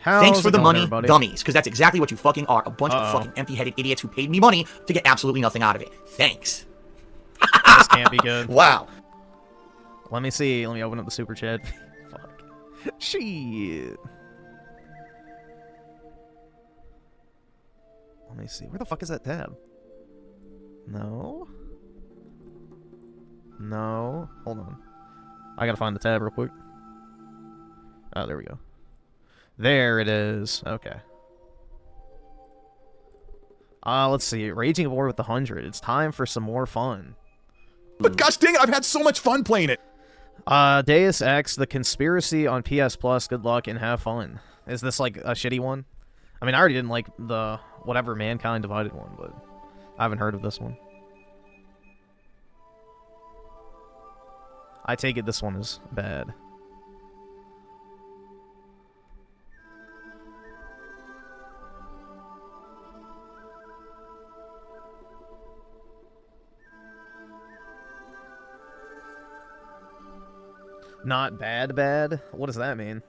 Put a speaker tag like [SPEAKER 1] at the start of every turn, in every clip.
[SPEAKER 1] Thanks for the money, everybody? Dummies, because that's exactly what you fucking are. A bunch of fucking empty-headed idiots who paid me money to get absolutely nothing out of it. Thanks.
[SPEAKER 2] This can't be good.
[SPEAKER 1] Wow.
[SPEAKER 2] Let me see. Let me open up the super chat. Fuck. Shit. Let me see. Where the fuck is that tab? No. No. Hold on. I gotta find the tab real quick. Oh, there we go. There it is. Okay. Let's see. Raging War with the 100. It's time for some more fun.
[SPEAKER 3] But gosh dang it, I've had so much fun playing it.
[SPEAKER 2] Deus Ex, The Conspiracy on PS Plus. Good luck and have fun. Is this like a shitty one? I mean, I already didn't like the whatever Mankind Divided one, but I haven't heard of this one. I take it this one is bad. Not bad bad? What does that mean?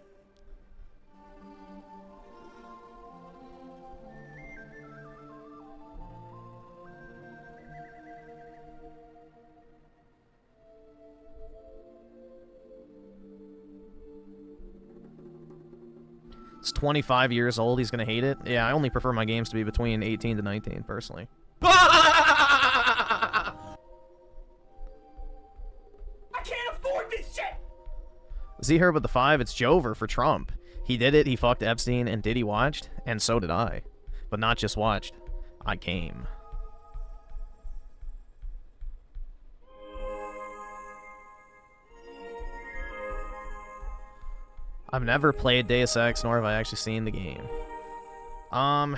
[SPEAKER 2] It's 25 years old, he's gonna hate it? Yeah, I only prefer my games to be between 18 to 19, personally.
[SPEAKER 1] I can't afford this shit!
[SPEAKER 2] Z-Herb with the 5, it's Jover for Trump. He did it, he fucked Epstein, and Diddy watched, and so did I. But not just watched, I came. I've never played Deus Ex, nor have I actually seen the game.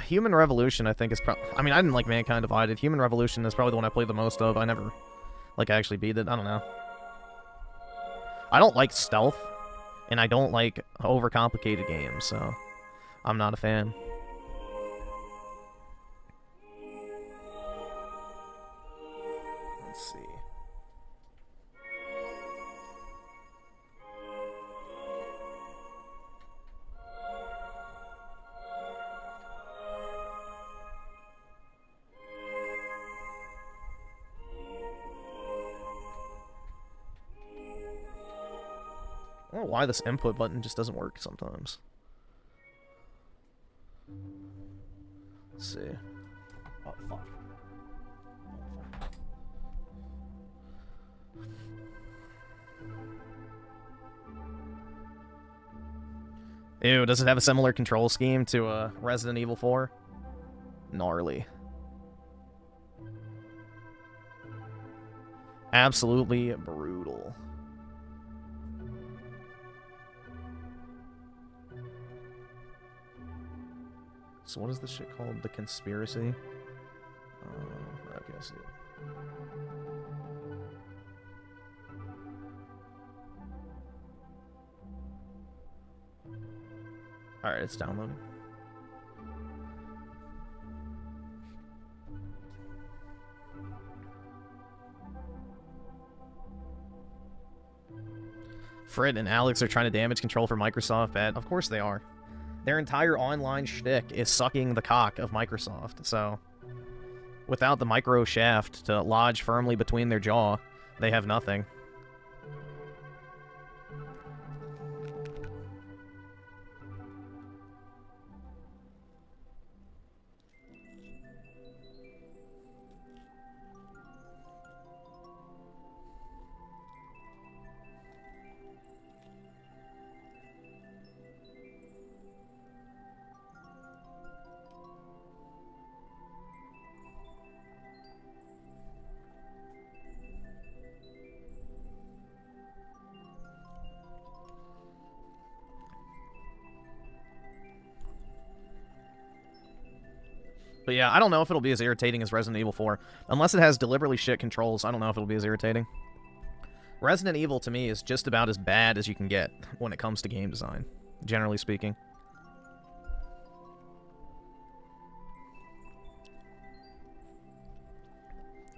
[SPEAKER 2] Human Revolution, I think, is probably... I mean, I didn't like Mankind Divided. Human Revolution is probably the one I played the most of. I never, like, actually beat it. I don't know. I don't like stealth, and I don't like overcomplicated games, so I'm not a fan. Let's see. I don't know why this input button just doesn't work sometimes. Let's see. Oh, fuck. Ew, does it have a similar control scheme to Resident Evil 4? Gnarly. Absolutely brutal. So what is this shit called? The Conspiracy? Okay, I see it. Alright, it's downloading. Fred and Alex are trying to damage control for Microsoft. Bad. Of course they are. Their entire online shtick is sucking the cock of Microsoft, so without the micro shaft to lodge firmly between their jaw, they have nothing. But yeah, I don't know if it'll be as irritating as Resident Evil 4. Unless it has deliberately shit controls, I don't know if it'll be as irritating. Resident Evil, to me, is just about as bad as you can get when it comes to game design, generally speaking.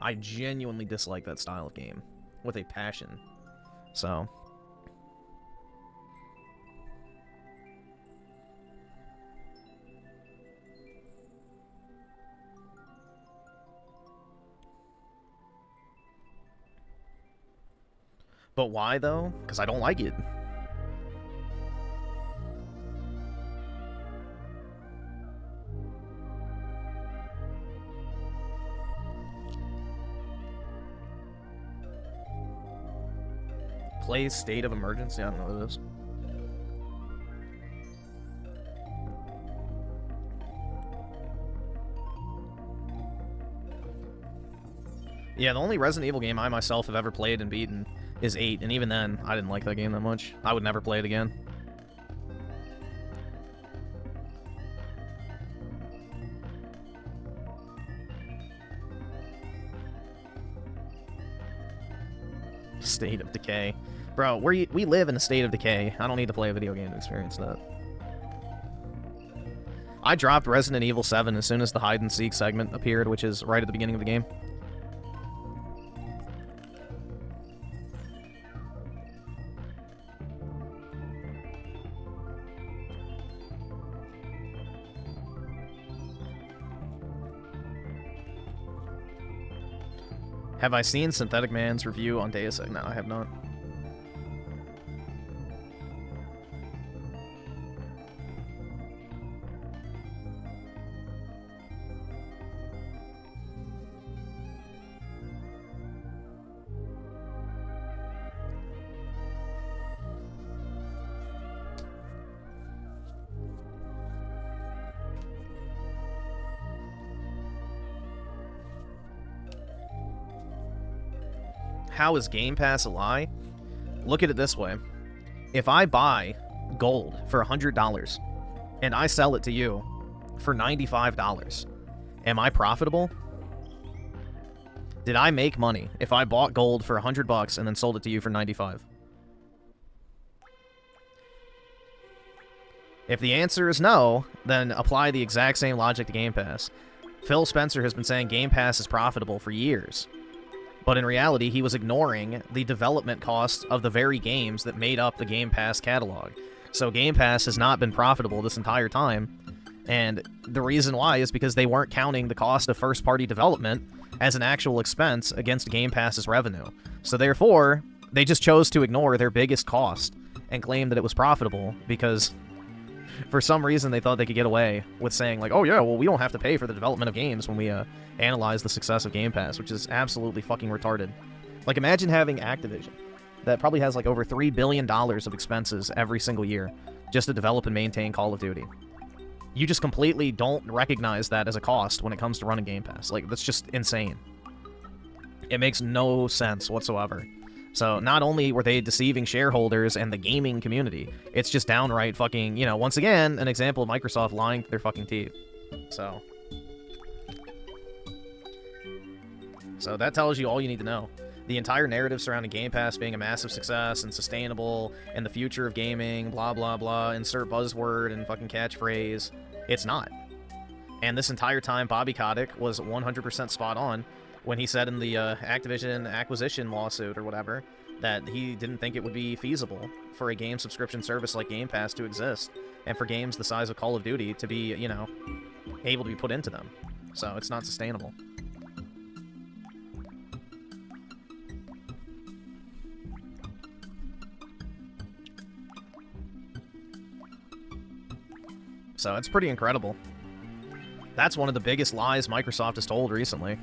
[SPEAKER 2] I genuinely dislike that style of game with a passion. So... But why, though? Because I don't like it. Play State of Emergency? I don't know what it is. Yeah, the only Resident Evil game I myself have ever played and beaten is 8, and even then, I didn't like that game that much. I would never play it again. State of Decay. Bro, we live in a state of decay. I don't need to play a video game to experience that. I dropped Resident Evil 7 as soon as the hide-and-seek segment appeared, which is right at the beginning of the game. Have I seen Synthetic Man's review on Deus Ex? No, I have not. How is Game Pass a lie? Look at it this way. If I buy gold for $100 and I sell it to you for $95, am I profitable? Did I make money if I bought gold for $100 and then sold it to you for $95? If the answer is no, then apply the exact same logic to Game Pass. Phil Spencer has been saying Game Pass is profitable for years. But in reality, he was ignoring the development costs of the very games that made up the Game Pass catalog. So Game Pass has not been profitable this entire time, and the reason why is because they weren't counting the cost of first-party development as an actual expense against Game Pass's revenue. So therefore, they just chose to ignore their biggest cost and claim that it was profitable because for some reason they thought they could get away with saying, like, oh yeah, well, we don't have to pay for the development of games when we analyze the success of Game Pass, which is absolutely fucking retarded. Like, imagine having Activision that probably has like over $3 billion of expenses every single year just to develop and maintain Call of Duty. You just completely don't recognize that as a cost when it comes to running Game Pass. Like, that's just insane. It makes no sense whatsoever. So not only were they deceiving shareholders and the gaming community, it's just downright fucking, you know, once again, an example of Microsoft lying to their fucking teeth. So that tells you all you need to know. The entire narrative surrounding Game Pass being a massive success and sustainable and the future of gaming, blah, blah, blah, insert buzzword and fucking catchphrase, it's not. And this entire time, Bobby Kotick was 100% spot on when he said in the Activision acquisition lawsuit or whatever that he didn't think it would be feasible for a game subscription service like Game Pass to exist and for games the size of Call of Duty to be, you know, able to be put into them. So it's not sustainable. So it's pretty incredible. That's one of the biggest lies Microsoft has told recently.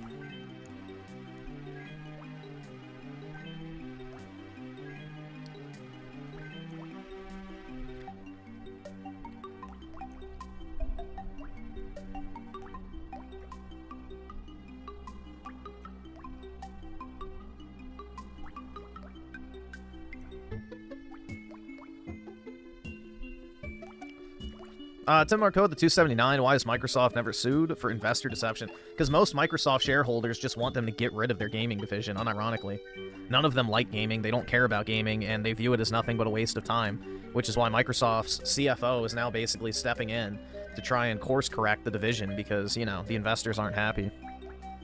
[SPEAKER 2] Timar Code, the 279, why is Microsoft never sued for investor deception? Because most Microsoft shareholders just want them to get rid of their gaming division, unironically. None of them like gaming, they don't care about gaming, and they view it as nothing but a waste of time, which is why Microsoft's CFO is now basically stepping in to try and course correct the division because, you know, the investors aren't happy.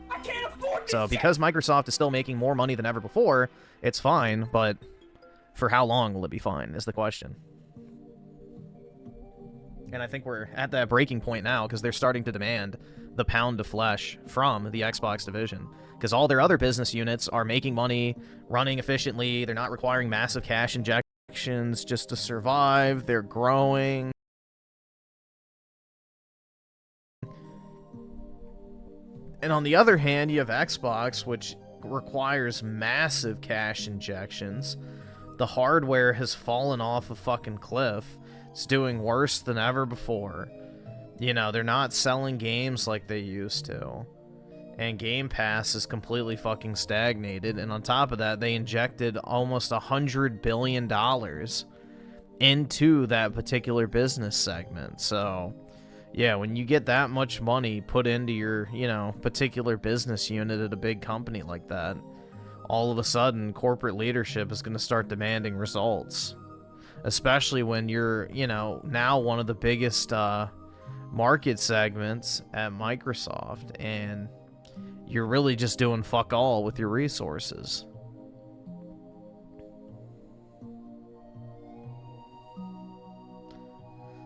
[SPEAKER 1] I can't afford this
[SPEAKER 2] So because Microsoft is still making more money than ever before, it's fine, but for how long will it be fine is the question. And I think we're at that breaking point now because they're starting to demand the pound of flesh from the Xbox division. Because all their other business units are making money, running efficiently, they're not requiring massive cash injections just to survive, they're growing. And on the other hand, you have Xbox, which requires massive cash injections. The hardware has fallen off a fucking cliff. It's doing worse than ever before. You know, they're not selling games like they used to. And Game Pass is completely fucking stagnated. And on top of that, they injected almost $100 billion into that particular business segment. So, yeah, when you get that much money put into your, you know, particular business unit at a big company like that, all of a sudden, corporate leadership is going to start demanding results. Especially when you're, you know, now one of the biggest market segments at Microsoft, and you're really just doing fuck all with your resources.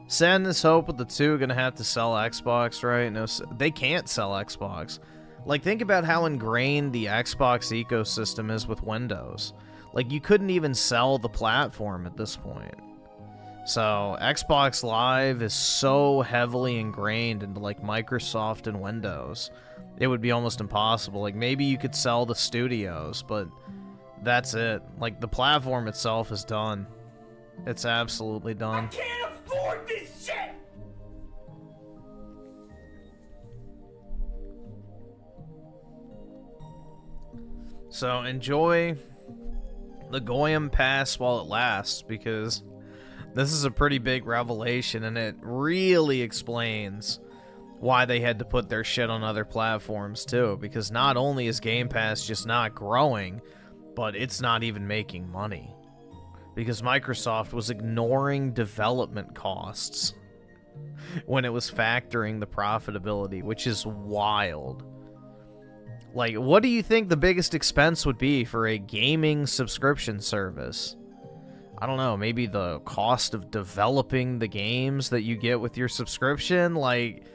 [SPEAKER 2] Sadness, Hope with the two gonna have to sell Xbox, right? No, they can't sell Xbox. Like, think about how ingrained the Xbox ecosystem is with Windows. Like, you couldn't even sell the platform at this point. So, Xbox Live is so heavily ingrained into, like, Microsoft and Windows. It would be almost impossible. Like, maybe you could sell the studios, but that's it. Like, the platform itself is done. It's absolutely done.
[SPEAKER 1] I can't afford this shit!
[SPEAKER 2] So, enjoy the Goyim Pass while it lasts, because this is a pretty big revelation, and it really explains why they had to put their shit on other platforms, too. Because not only is Game Pass just not growing, but it's not even making money. Because Microsoft was ignoring development costs when it was factoring the profitability, which is wild. Like, what do you think the biggest expense would be for a gaming subscription service? I don't know, maybe the cost of developing the games that you get with your subscription? Like,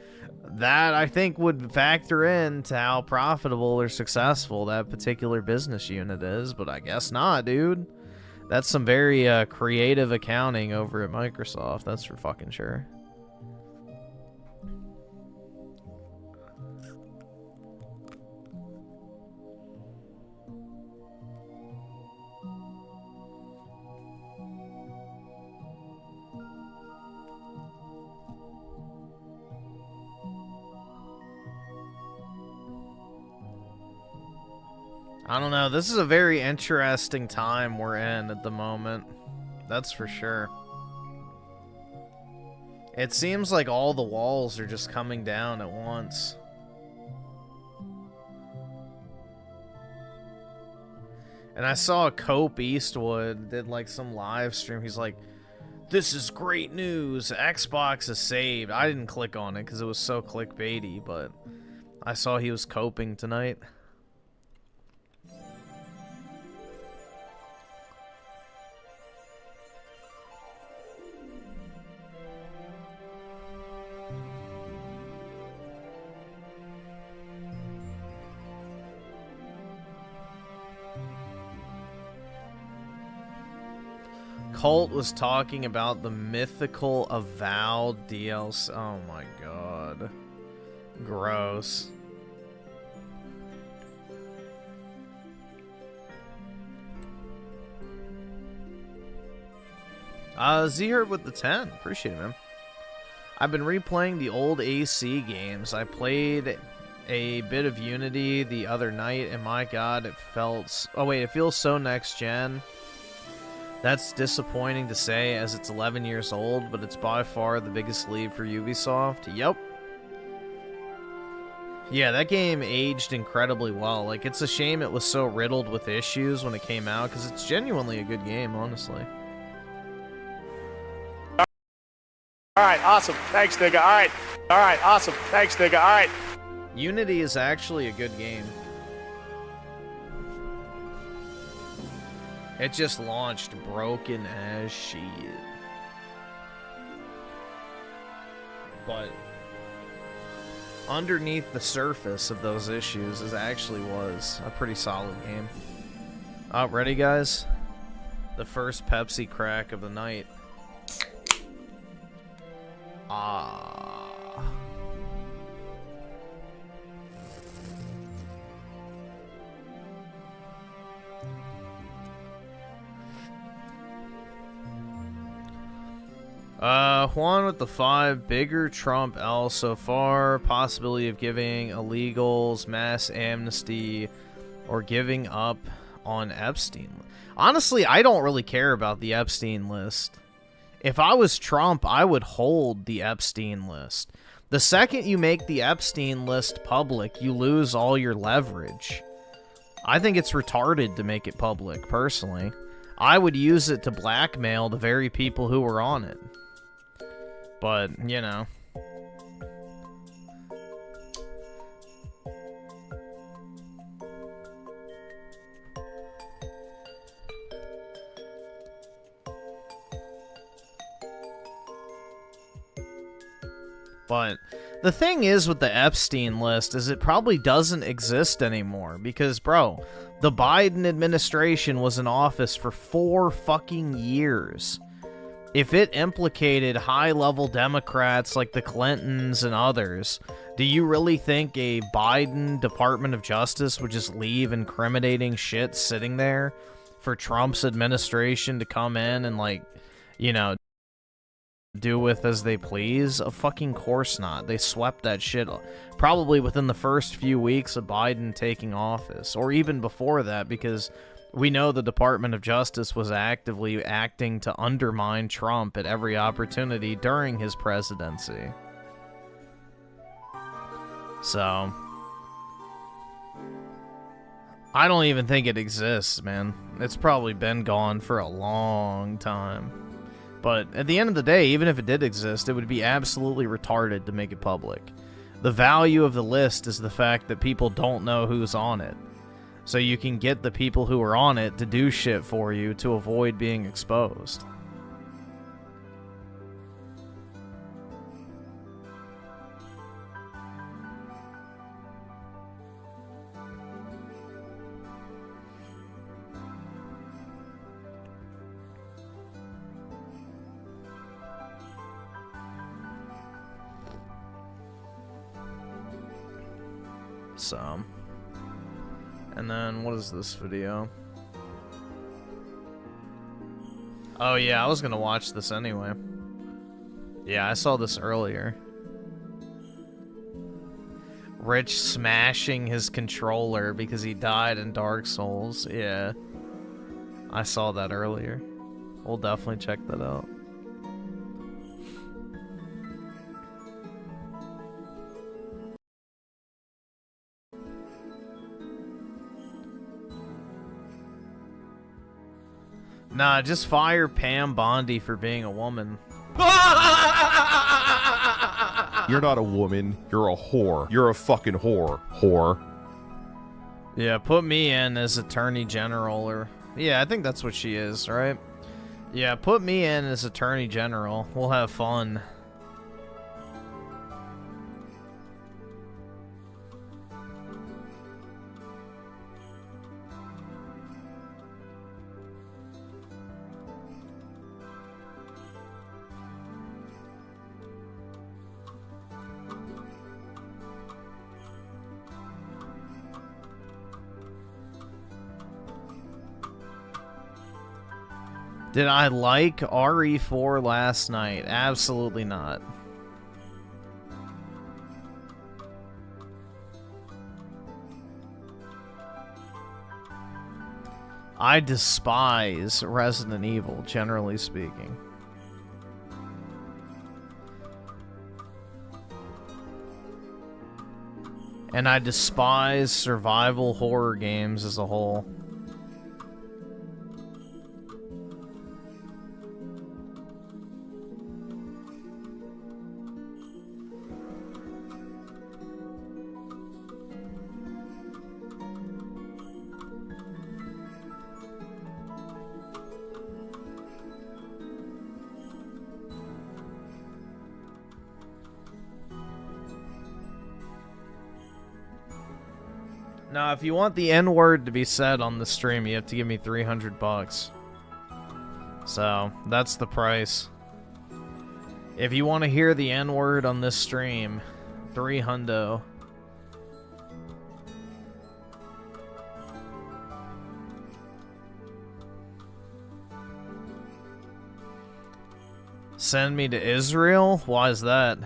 [SPEAKER 2] that I think would factor into how profitable or successful that particular business unit is, but I guess not, dude. That's some very creative accounting over at Microsoft, that's for fucking sure. I don't know, this is a very interesting time we're in at the moment. That's for sure. It seems like all the walls are just coming down at once. And I saw Cope Eastwood did like some live stream. He's like, this is great news. Xbox is saved. I didn't click on it because it was so clickbaity, but I saw he was coping tonight. Colt was talking about the mythical Avowed DLC. Oh my god. Gross. Z-Herb with the 10. Appreciate it, man. I've been replaying the old AC games. I played a bit of Unity the other night, and my god, it felt... Oh wait, it feels so next gen. That's disappointing to say as it's 11 years old, but it's by far the biggest leap for Ubisoft. Yep. Yeah, that game aged incredibly well. Like, it's a shame it was so riddled with issues when it came out, because it's genuinely a good game, honestly.
[SPEAKER 4] Alright, awesome. Thanks, nigga. Alright, awesome. Thanks, nigga. Alright.
[SPEAKER 2] Unity is actually a good game. It just launched broken as shit. But underneath the surface of those issues actually was a pretty solid game. Ready, guys? The first Pepsi crack of the night. Juan with the 5. Bigger Trump L so far. Possibility of giving illegals mass amnesty or giving up on Epstein. Honestly, I don't really care about the Epstein list. If I was Trump, I would hold the Epstein list. The second you make the Epstein list public, you lose all your leverage. I think it's retarded to make it public, personally. I would use it to blackmail the very people who were on it. But, you know. But the thing is with the Epstein list is it probably doesn't exist anymore because, bro, the Biden administration was in office for 4 fucking years. If it implicated high-level Democrats like the Clintons and others, do you really think a Biden Department of Justice would just leave incriminating shit sitting there for Trump's administration to come in and, like, you know, do with as they please? Of fucking course not. They swept that shit probably within the first few weeks of Biden taking office, or even before that, because we know the Department of Justice was actively acting to undermine Trump at every opportunity during his presidency. So I don't even think it exists, man. It's probably been gone for a long time. But at the end of the day, even if it did exist, it would be absolutely retarded to make it public. The value of the list is the fact that people don't know who's on it. So you can get the people who are on it to do shit for you to avoid being exposed. So, and then what is this video? Oh yeah, I was gonna watch this anyway. Yeah, I saw this earlier. Rich smashing his controller because he died in Dark Souls. Yeah, I saw that earlier. We'll definitely check that out. Nah, just fire Pam Bondi for being a woman.
[SPEAKER 3] You're not a woman. You're a whore. You're a fucking whore. Whore.
[SPEAKER 2] Yeah, put me in as Attorney General, or... Yeah, I think that's what she is, right? Yeah, put me in as Attorney General. We'll have fun. Did I like RE4 last night? Absolutely not. I despise Resident Evil, generally speaking. And I despise survival horror games as a whole. Now, if you want the N-word to be said on the stream, you have to give me $300. So, that's the price. If you want to hear the N-word on this stream, $300. Send me to Israel? Why is that?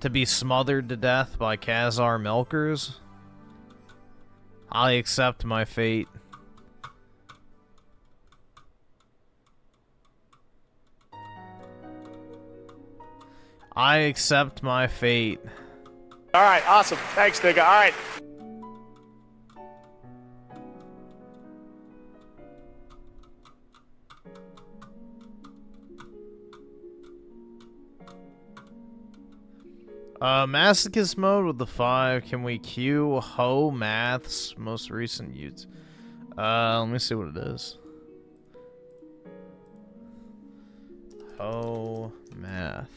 [SPEAKER 2] To be smothered to death by Khazar milkers? I accept my fate. I accept my fate.
[SPEAKER 4] All right, awesome. Thanks, nigga. All right.
[SPEAKER 2] Masochist mode with the 5. Can we queue Ho Math's most recent utes? Let me see what it is. Ho Math.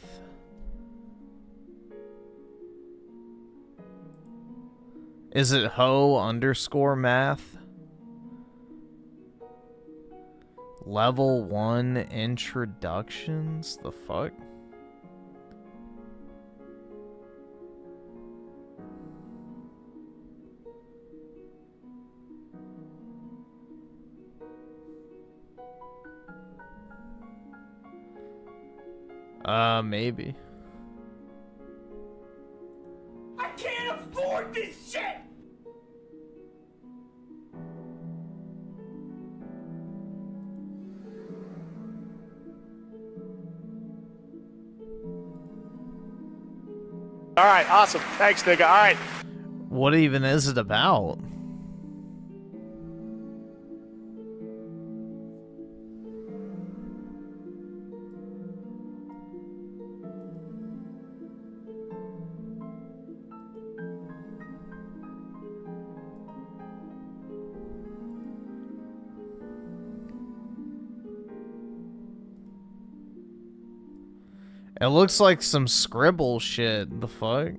[SPEAKER 2] Is it Ho_Math? Level 1 introductions? The fuck? Maybe.
[SPEAKER 1] I can't afford this shit!
[SPEAKER 4] All right, awesome. Thanks, nigga. All right.
[SPEAKER 2] What even is it about? It looks like some scribble shit. The fuck?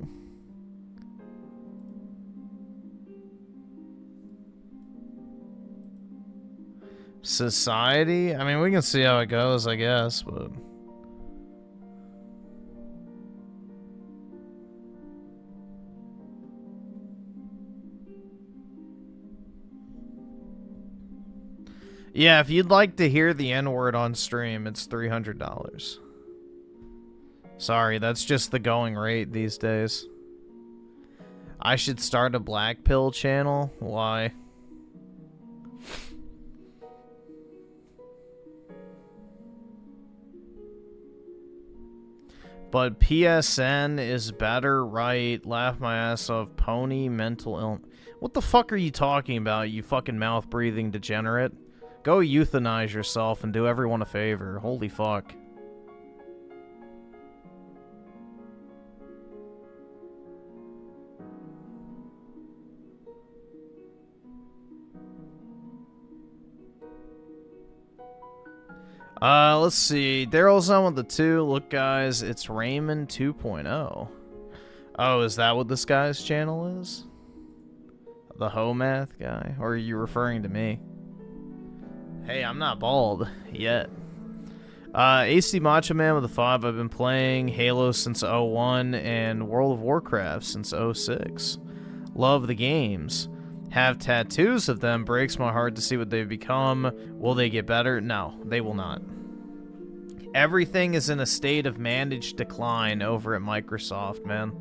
[SPEAKER 2] Society? I mean, we can see how it goes, I guess, but... Yeah, if you'd like to hear the N-word on stream, it's $300. Sorry, that's just the going rate these days. I should start a black pill channel? Why? But PSN is better, right? Laugh my ass off. Pony, mental illness. What the fuck are you talking about, you fucking mouth-breathing degenerate? Go euthanize yourself and do everyone a favor. Holy fuck. Let's see. Daryl's on with the 2. Look, guys, it's Raymond 2.0. Oh, is that what this guy's channel is? The Ho-Math guy? Or are you referring to me? Hey, I'm not bald. Yet. AC Macho Man with the 5. I've been playing Halo since 01 and World of Warcraft since 06. Love the games. Have tattoos of them. Breaks my heart to see what they've become. Will they get better? No, they will not. Everything is in a state of managed decline over at Microsoft, man.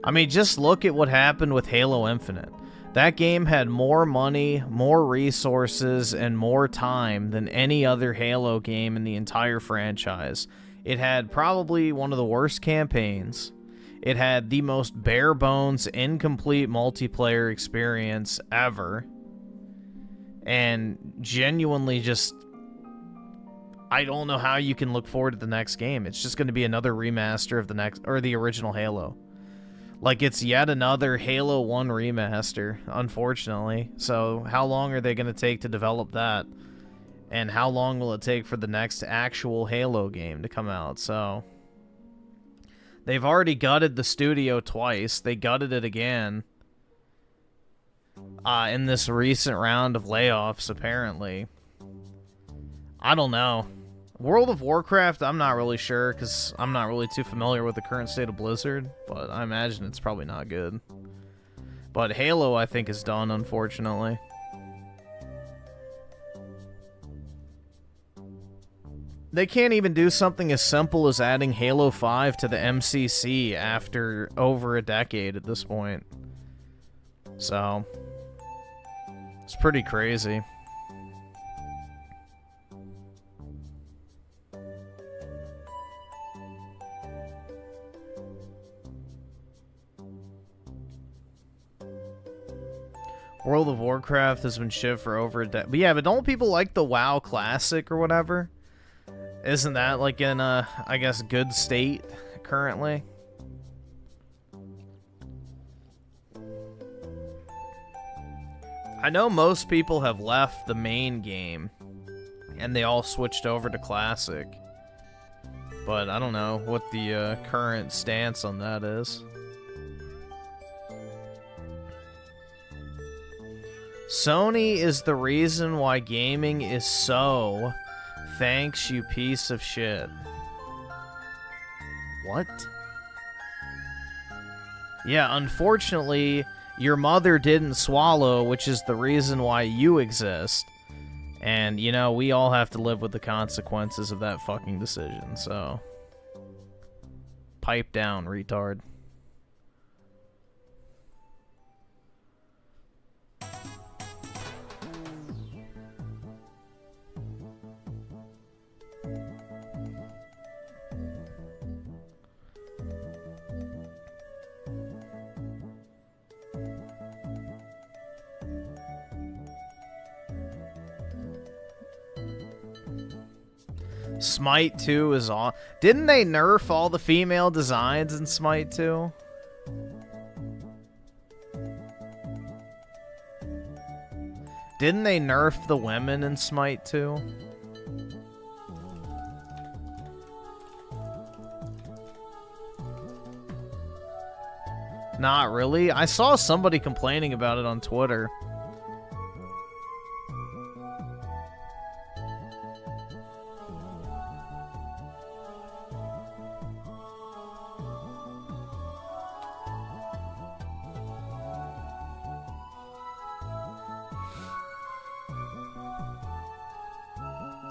[SPEAKER 2] I mean, just look at what happened with Halo Infinite. That game had more money, more resources, and more time than any other Halo game in the entire franchise. It had probably one of the worst campaigns. It had the most bare-bones, incomplete multiplayer experience ever. And genuinely just... I don't know how you can look forward to the next game. It's just going to be another remaster of the original Halo. Like, it's yet another Halo 1 remaster, unfortunately. So, how long are they going to take to develop that? And how long will it take for the next actual Halo game to come out? So, they've already gutted the studio twice. They gutted it again in this recent round of layoffs, apparently. I don't know. World of Warcraft, I'm not really sure, because I'm not really too familiar with the current state of Blizzard, but I imagine it's probably not good. But Halo, I think, is done, unfortunately. They can't even do something as simple as adding Halo 5 to the MCC after over a decade at this point. So, it's pretty crazy. World of Warcraft has been shipped for over a decade. But yeah, but don't people like the WoW Classic or whatever? Isn't that like in a, I guess, good state currently? I know most people have left the main game and they all switched over to Classic. But I don't know what the current stance on that is. Sony is the reason why gaming is so... Thanks, you piece of shit. What? Yeah, unfortunately, your mother didn't swallow, which is the reason why you exist. And, you know, we all have to live with the consequences of that fucking decision, so... Pipe down, retard. Smite 2 is on. Didn't they nerf all the female designs in Smite 2? Didn't they nerf the women in Smite 2? Not really. I saw somebody complaining about it on Twitter.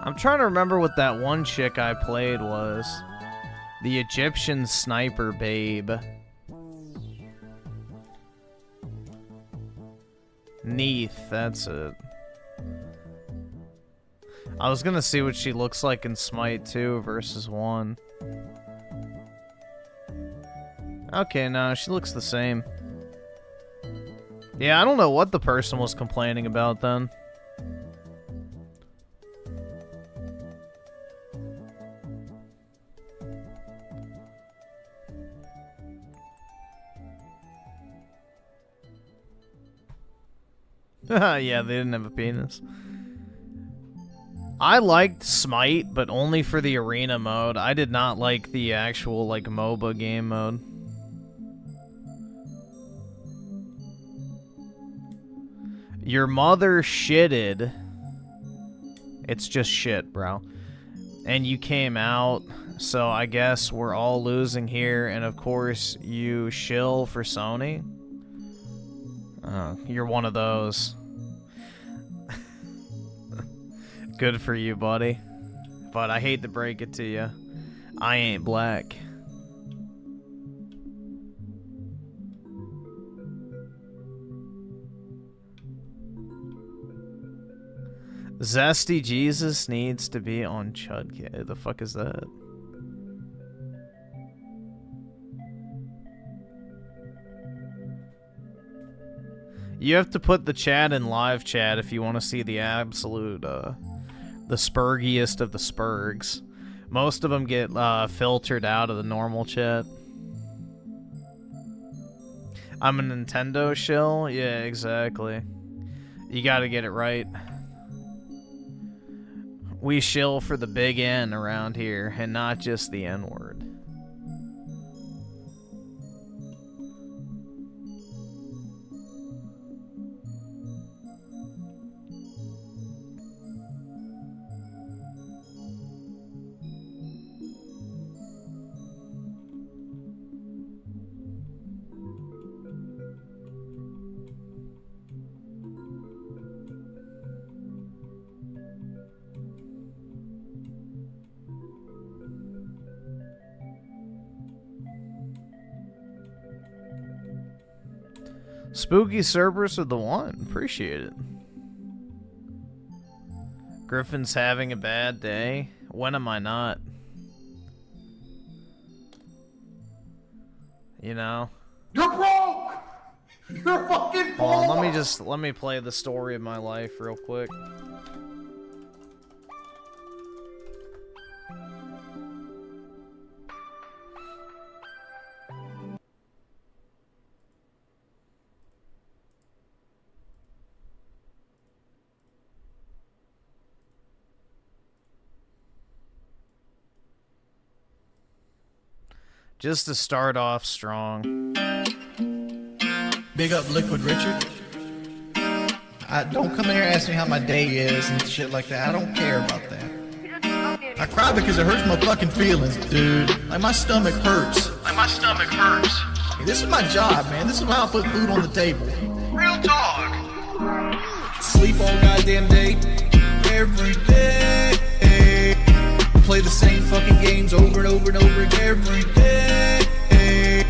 [SPEAKER 2] I'm trying to remember what that one chick I played was. The Egyptian sniper babe. Neath, that's it. I was gonna see what she looks like in Smite 2 versus 1. Okay, no, she looks the same. Yeah, I don't know what the person was complaining about then. Yeah, they didn't have a penis. I liked Smite, but only for the arena mode. I did not like the actual, like, MOBA game mode. Your mother shitted. It's just shit, bro. And you came out, so I guess we're all losing here, and of course, you shill for Sony? Oh, you're one of those. Good for you, buddy. But I hate to break it to you. I ain't black. Zesty Jesus needs to be on Chudk. The fuck is that? You have to put the chat in live chat if you want to see the absolute, the spurgiest of the spurgs. Most of them get filtered out of the normal chat. I'm a Nintendo shill? Yeah, exactly. You gotta get it right. We shill for the big N around here, and not just the N-word. Spooky Cerberus with the one. Appreciate it. Griffin's having a bad day. When am I not? You know?
[SPEAKER 5] You're broke! You're fucking poor!
[SPEAKER 2] Hold on, let me play the story of my life real quick. Just to start off strong.
[SPEAKER 6] Big up Liquid Richard. Don't come in here and ask me how my day is and shit like that. I don't care about that. I cry because it hurts my fucking feelings, dude. Like my stomach hurts. This is my job, man. This is how I put food on the table. Real talk. Sleep all goddamn day. Every day. Play the same fucking games over and over and over again every day.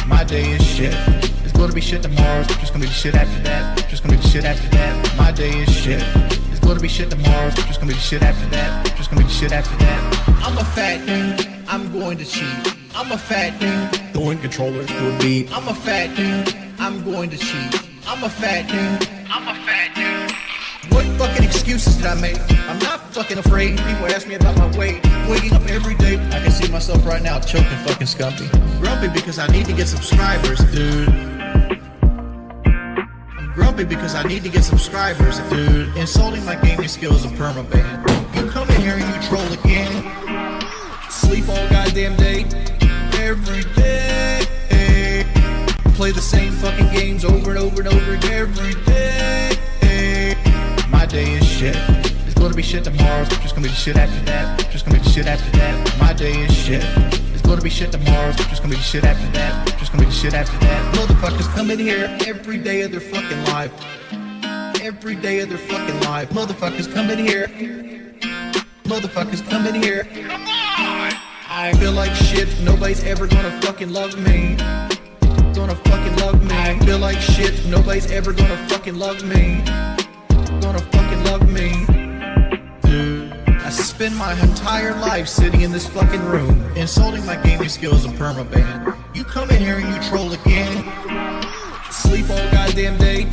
[SPEAKER 6] My day is shit. It's gonna be shit tomorrow. It's just gonna be the shit after that. Just gonna be the shit after that. My day is shit. It's gonna be shit tomorrow. It's just gonna be the shit after that. Just gonna be the shit after that. I'm a fat dude. I'm going to cheat. I'm a fat dude. Throwing controllers to a beat. I'm a fat dude. I'm going to cheat. I'm a fat dude. I'm a fat dude. What fucking excuses did I make? I'm not fucking afraid. People ask me about my weight. Waking up every day, I can see myself right now choking fucking Scumpy. Grumpy because I need to get subscribers, dude. I'm grumpy because I need to get subscribers, dude. Insulting my gaming skills is a permaban. You come in here and you troll again. Sleep all goddamn day. Every day. Play the same fucking games over and over and over again every day. My day is shit. It's gonna be shit tomorrow. It's just gonna be the shit after that. Just gonna be the shit after that. My day is shit. It's gonna be shit tomorrow. It's just gonna be the shit after that. Just gonna be the shit after that. Motherfuckers come in here every day of their fucking life. Every day of their fucking life. Motherfuckers come in here. Motherfuckers come in here. Come on! I feel like shit. Nobody's ever gonna fucking love me. Gonna fucking love me. I feel like shit. Nobody's ever gonna fucking love me. Gonna fucking love me. Dude, I spend my entire life sitting in this fucking room, insulting my gaming skills a permaban. You come in here and you troll again. Sleep all goddamn day.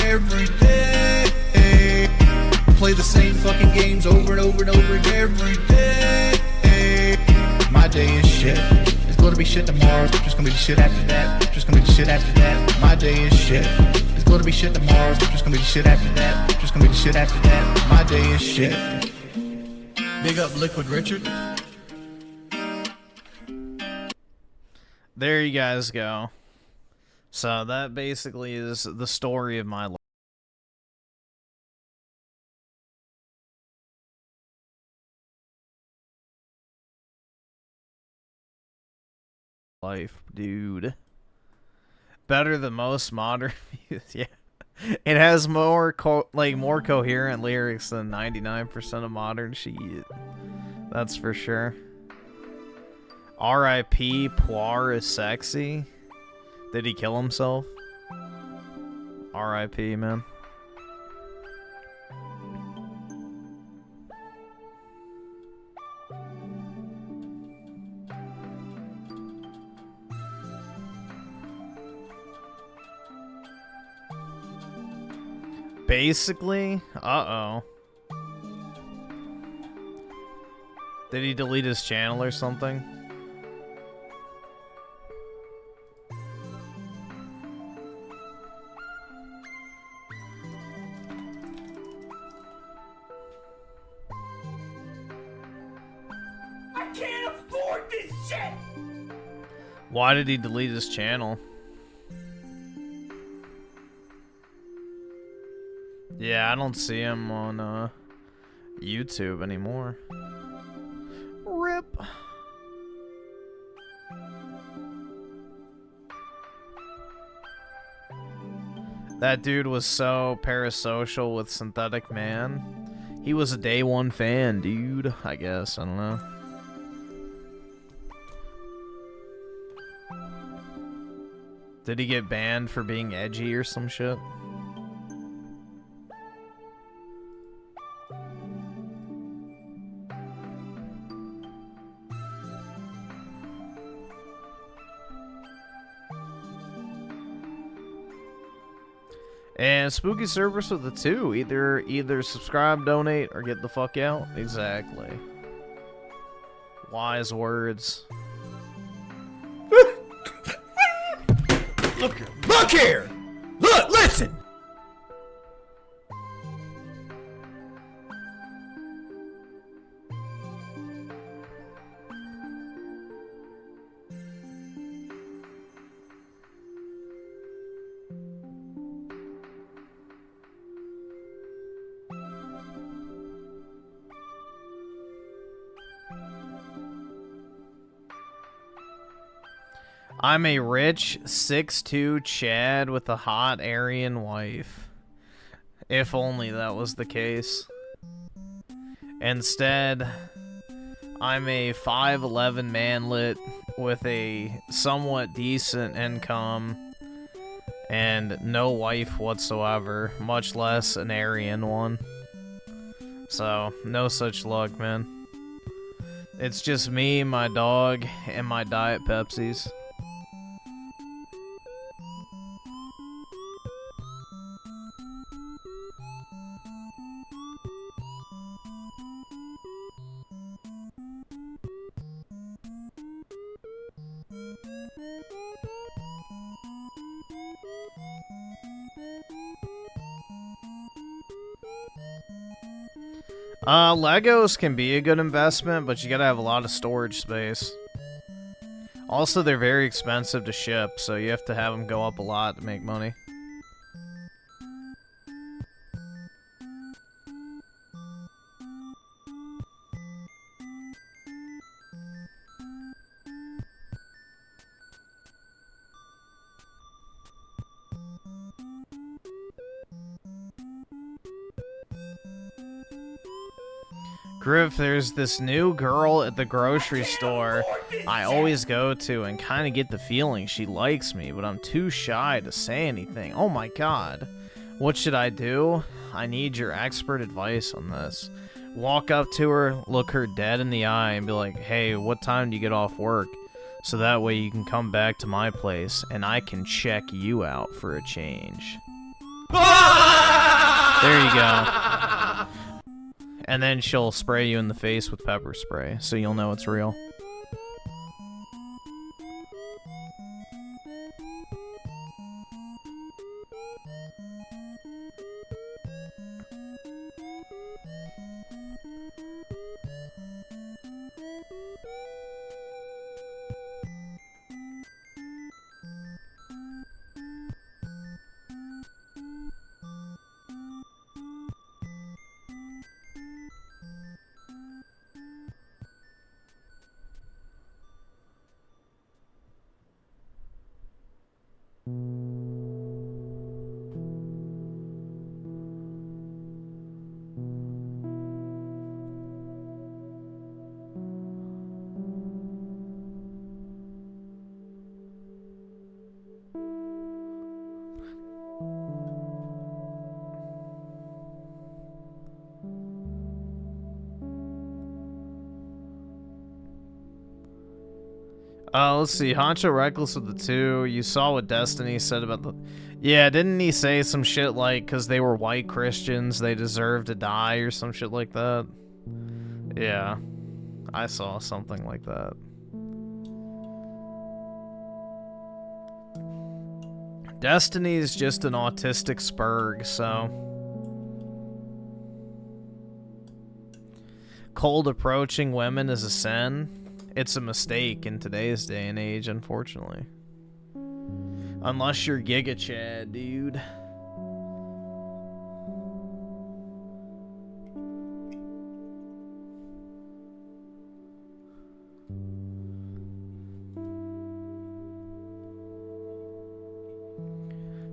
[SPEAKER 6] Every day. Play the same fucking games over and over and over again every day. My day is shit. It's gonna be shit tomorrow. It's just gonna be the shit after that. Just gonna be the shit after that. My day is shit. It's gonna be shit tomorrow. It's just gonna be the shit after that. Just gonna be the shit after that. My day is shit. Big up Liquid Richard.
[SPEAKER 2] There you guys go. So that basically is the story of my life, dude. Better than most modern views. Yeah, it has more more coherent lyrics than 99% of modern shit. That's for sure. R.I.P. Poir is sexy. Did he kill himself? R.I.P. man. Basically, uh-oh. Did he delete his channel or something?
[SPEAKER 1] I can't afford this shit!
[SPEAKER 2] Why did he delete his channel? Yeah, I don't see him on YouTube anymore. RIP. That dude was so parasocial with Synthetic Man. He was a day one fan, dude. I guess, I don't know. Did he get banned for being edgy or some shit? And Spooky Cerberus with the 2. Either subscribe, donate, or get the fuck out. Exactly. Wise words.
[SPEAKER 1] Look here! Look here! Look! Listen!
[SPEAKER 2] I'm a rich 6'2" Chad with a hot Aryan wife. If only that was the case. Instead, I'm a 5'11" manlet with a somewhat decent income and no wife whatsoever, much less an Aryan one. So, no such luck, man. It's just me, my dog, and my Diet Pepsis. Legos can be a good investment, but you gotta have a lot of storage space. Also, they're very expensive to ship, so you have to have them go up a lot to make money. Griff, there's this new girl at the grocery store I always go to and kind of get the feeling she likes me, but I'm too shy to say anything. Oh my god. What should I do? I need your expert advice on this. Walk up to her, look her dead in the eye, and be like, hey, what time do you get off work? So that way you can come back to my place, and I can check you out for a change. There you go. And then she'll spray you in the face with pepper spray, so you'll know it's real. Let's see. Honcho Reckless with the 2. You saw what Destiny said about the... Yeah, didn't he say some shit like, because they were white Christians, they deserve to die, or some shit like that? Yeah. I saw something like that. Destiny's just an autistic spurg, so... Cold approaching women is a sin. It's a mistake in today's day and age, unfortunately. Unless you're Giga Chad, dude.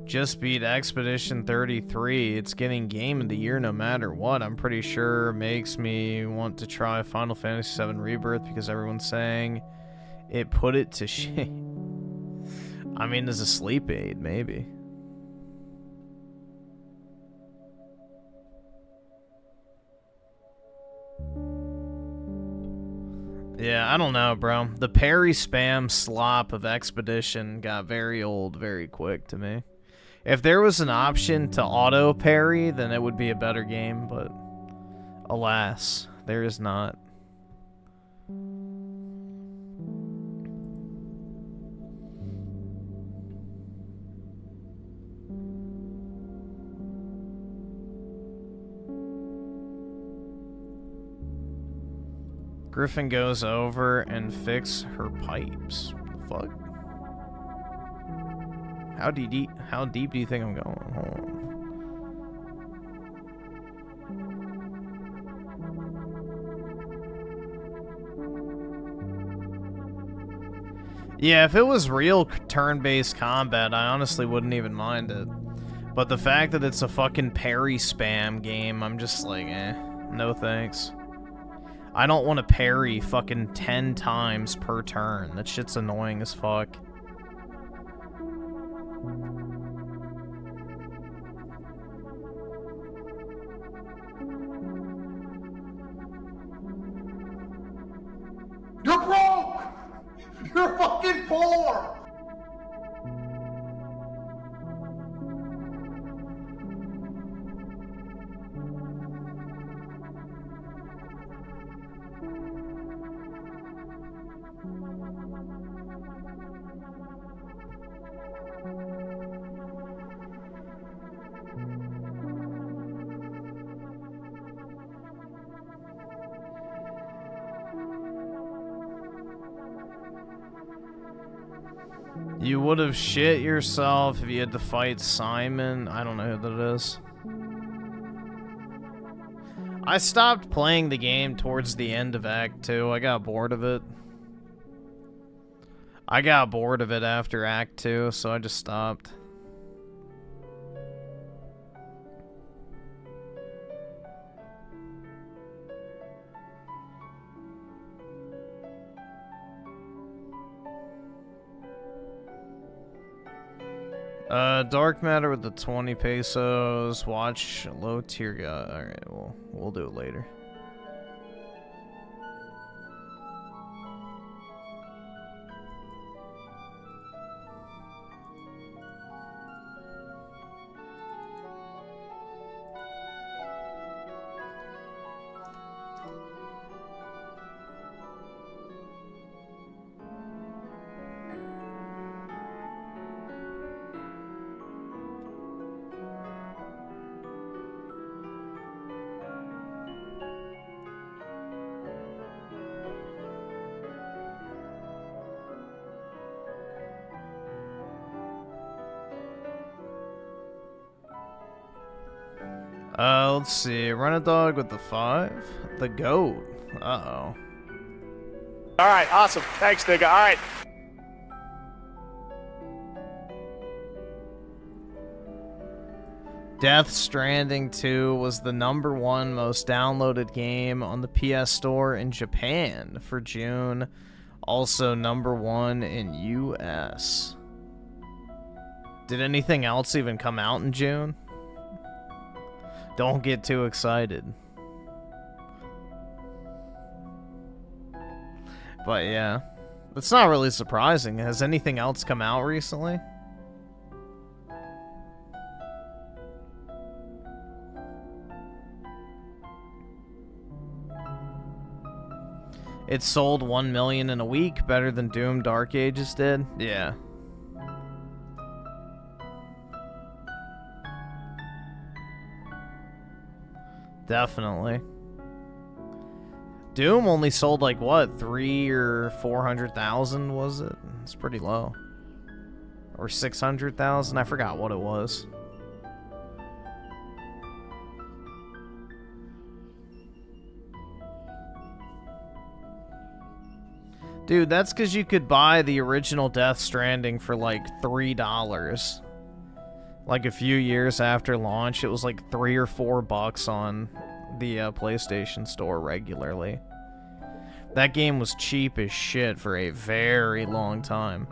[SPEAKER 2] Just beat Expedition 33. It's getting Game of the Year no matter what. I'm pretty sure makes me want to try Final Fantasy VII Rebirth because everyone's saying it put it to shame. I mean, as a sleep aid, maybe. Yeah, I don't know, bro. The parry spam slop of Expedition got very old very quick to me. If there was an option to auto parry, then it would be a better game, but alas, there is not. Griffin goes over and fix her pipes. The fuck? How deep do you think I'm going? Hold on. Yeah, if it was real turn-based combat, I honestly wouldn't even mind it. But the fact that it's a fucking parry spam game, I'm just like, no thanks. I don't want to parry fucking 10 times per turn. That shit's annoying as fuck.
[SPEAKER 5] You're broke! You're fucking poor!
[SPEAKER 2] You would have shit yourself if you had to fight Simon. I don't know who that is. I stopped playing the game towards the end of Act 2. I got bored of it. I got bored of it after Act 2, so I just stopped. Dark Matter with the 20 pesos. Watch low tier guy. Alright, we'll do it later. Let's see. Run a dog with the 5. The goat. Uh-oh.
[SPEAKER 4] All right, awesome. Thanks, nigga. All right.
[SPEAKER 2] Death Stranding 2 was the #1 most downloaded game on the PS Store in Japan for June. Also #1 in US. Did anything else even come out in June? Don't get too excited. But yeah, That's not really surprising. Has anything else come out recently? It sold 1 million in a week, better than Doom Dark Ages did. Yeah. Definitely. Doom only sold like what, 300,000 or 400,000 was it? It's pretty low. Or 600,000, I forgot what it was. Dude, that's because you could buy the original Death Stranding for like $3. Like a few years after launch, it was like $3 or $4 on the PlayStation Store regularly. That game was cheap as shit for a very long time.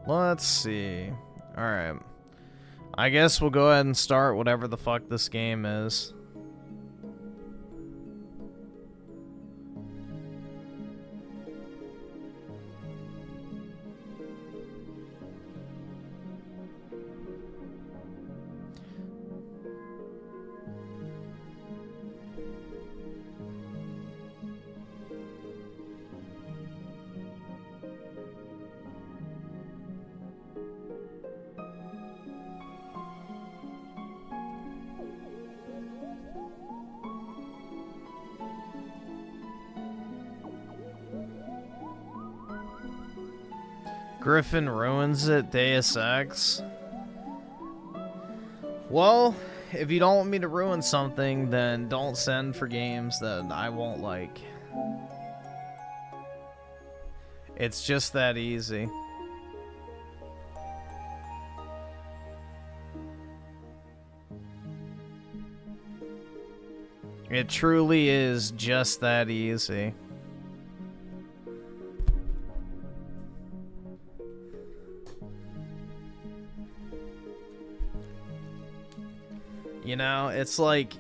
[SPEAKER 2] Let's see. Alright. I guess we'll go ahead and start whatever the fuck this game is. Griffin ruins it, Deus Ex. Well, if you don't want me to ruin something, then don't send for games that I won't like. It's just that easy. It truly is just that easy. You know, it's like,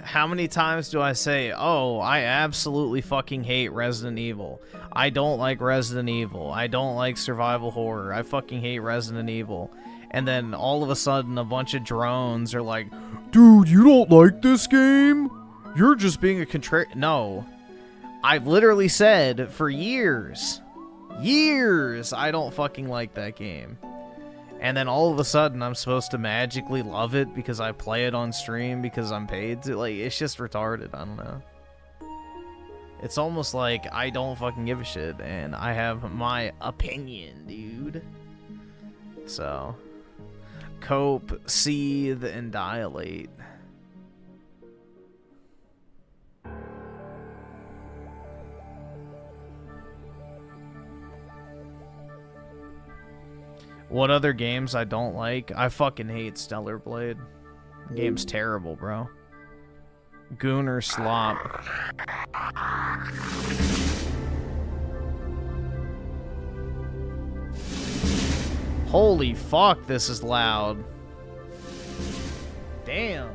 [SPEAKER 2] how many times do I say, oh, I absolutely fucking hate Resident Evil. I don't like Resident Evil. I don't like survival horror. I fucking hate Resident Evil. And then all of a sudden, a bunch of drones are like, dude, you don't like this game? You're just being a contrarian. No. I've literally said for years, I don't fucking like that game. And then all of a sudden, I'm supposed to magically love it because I play it on stream because I'm paid to. Like, it's just retarded. I don't know. It's almost like I don't fucking give a shit, and I have my opinion, dude. So, cope, seethe, and dilate. What other games I don't like? I fucking hate Stellar Blade. The game's terrible, bro. Gooner slop. Holy fuck, this is loud. Damn.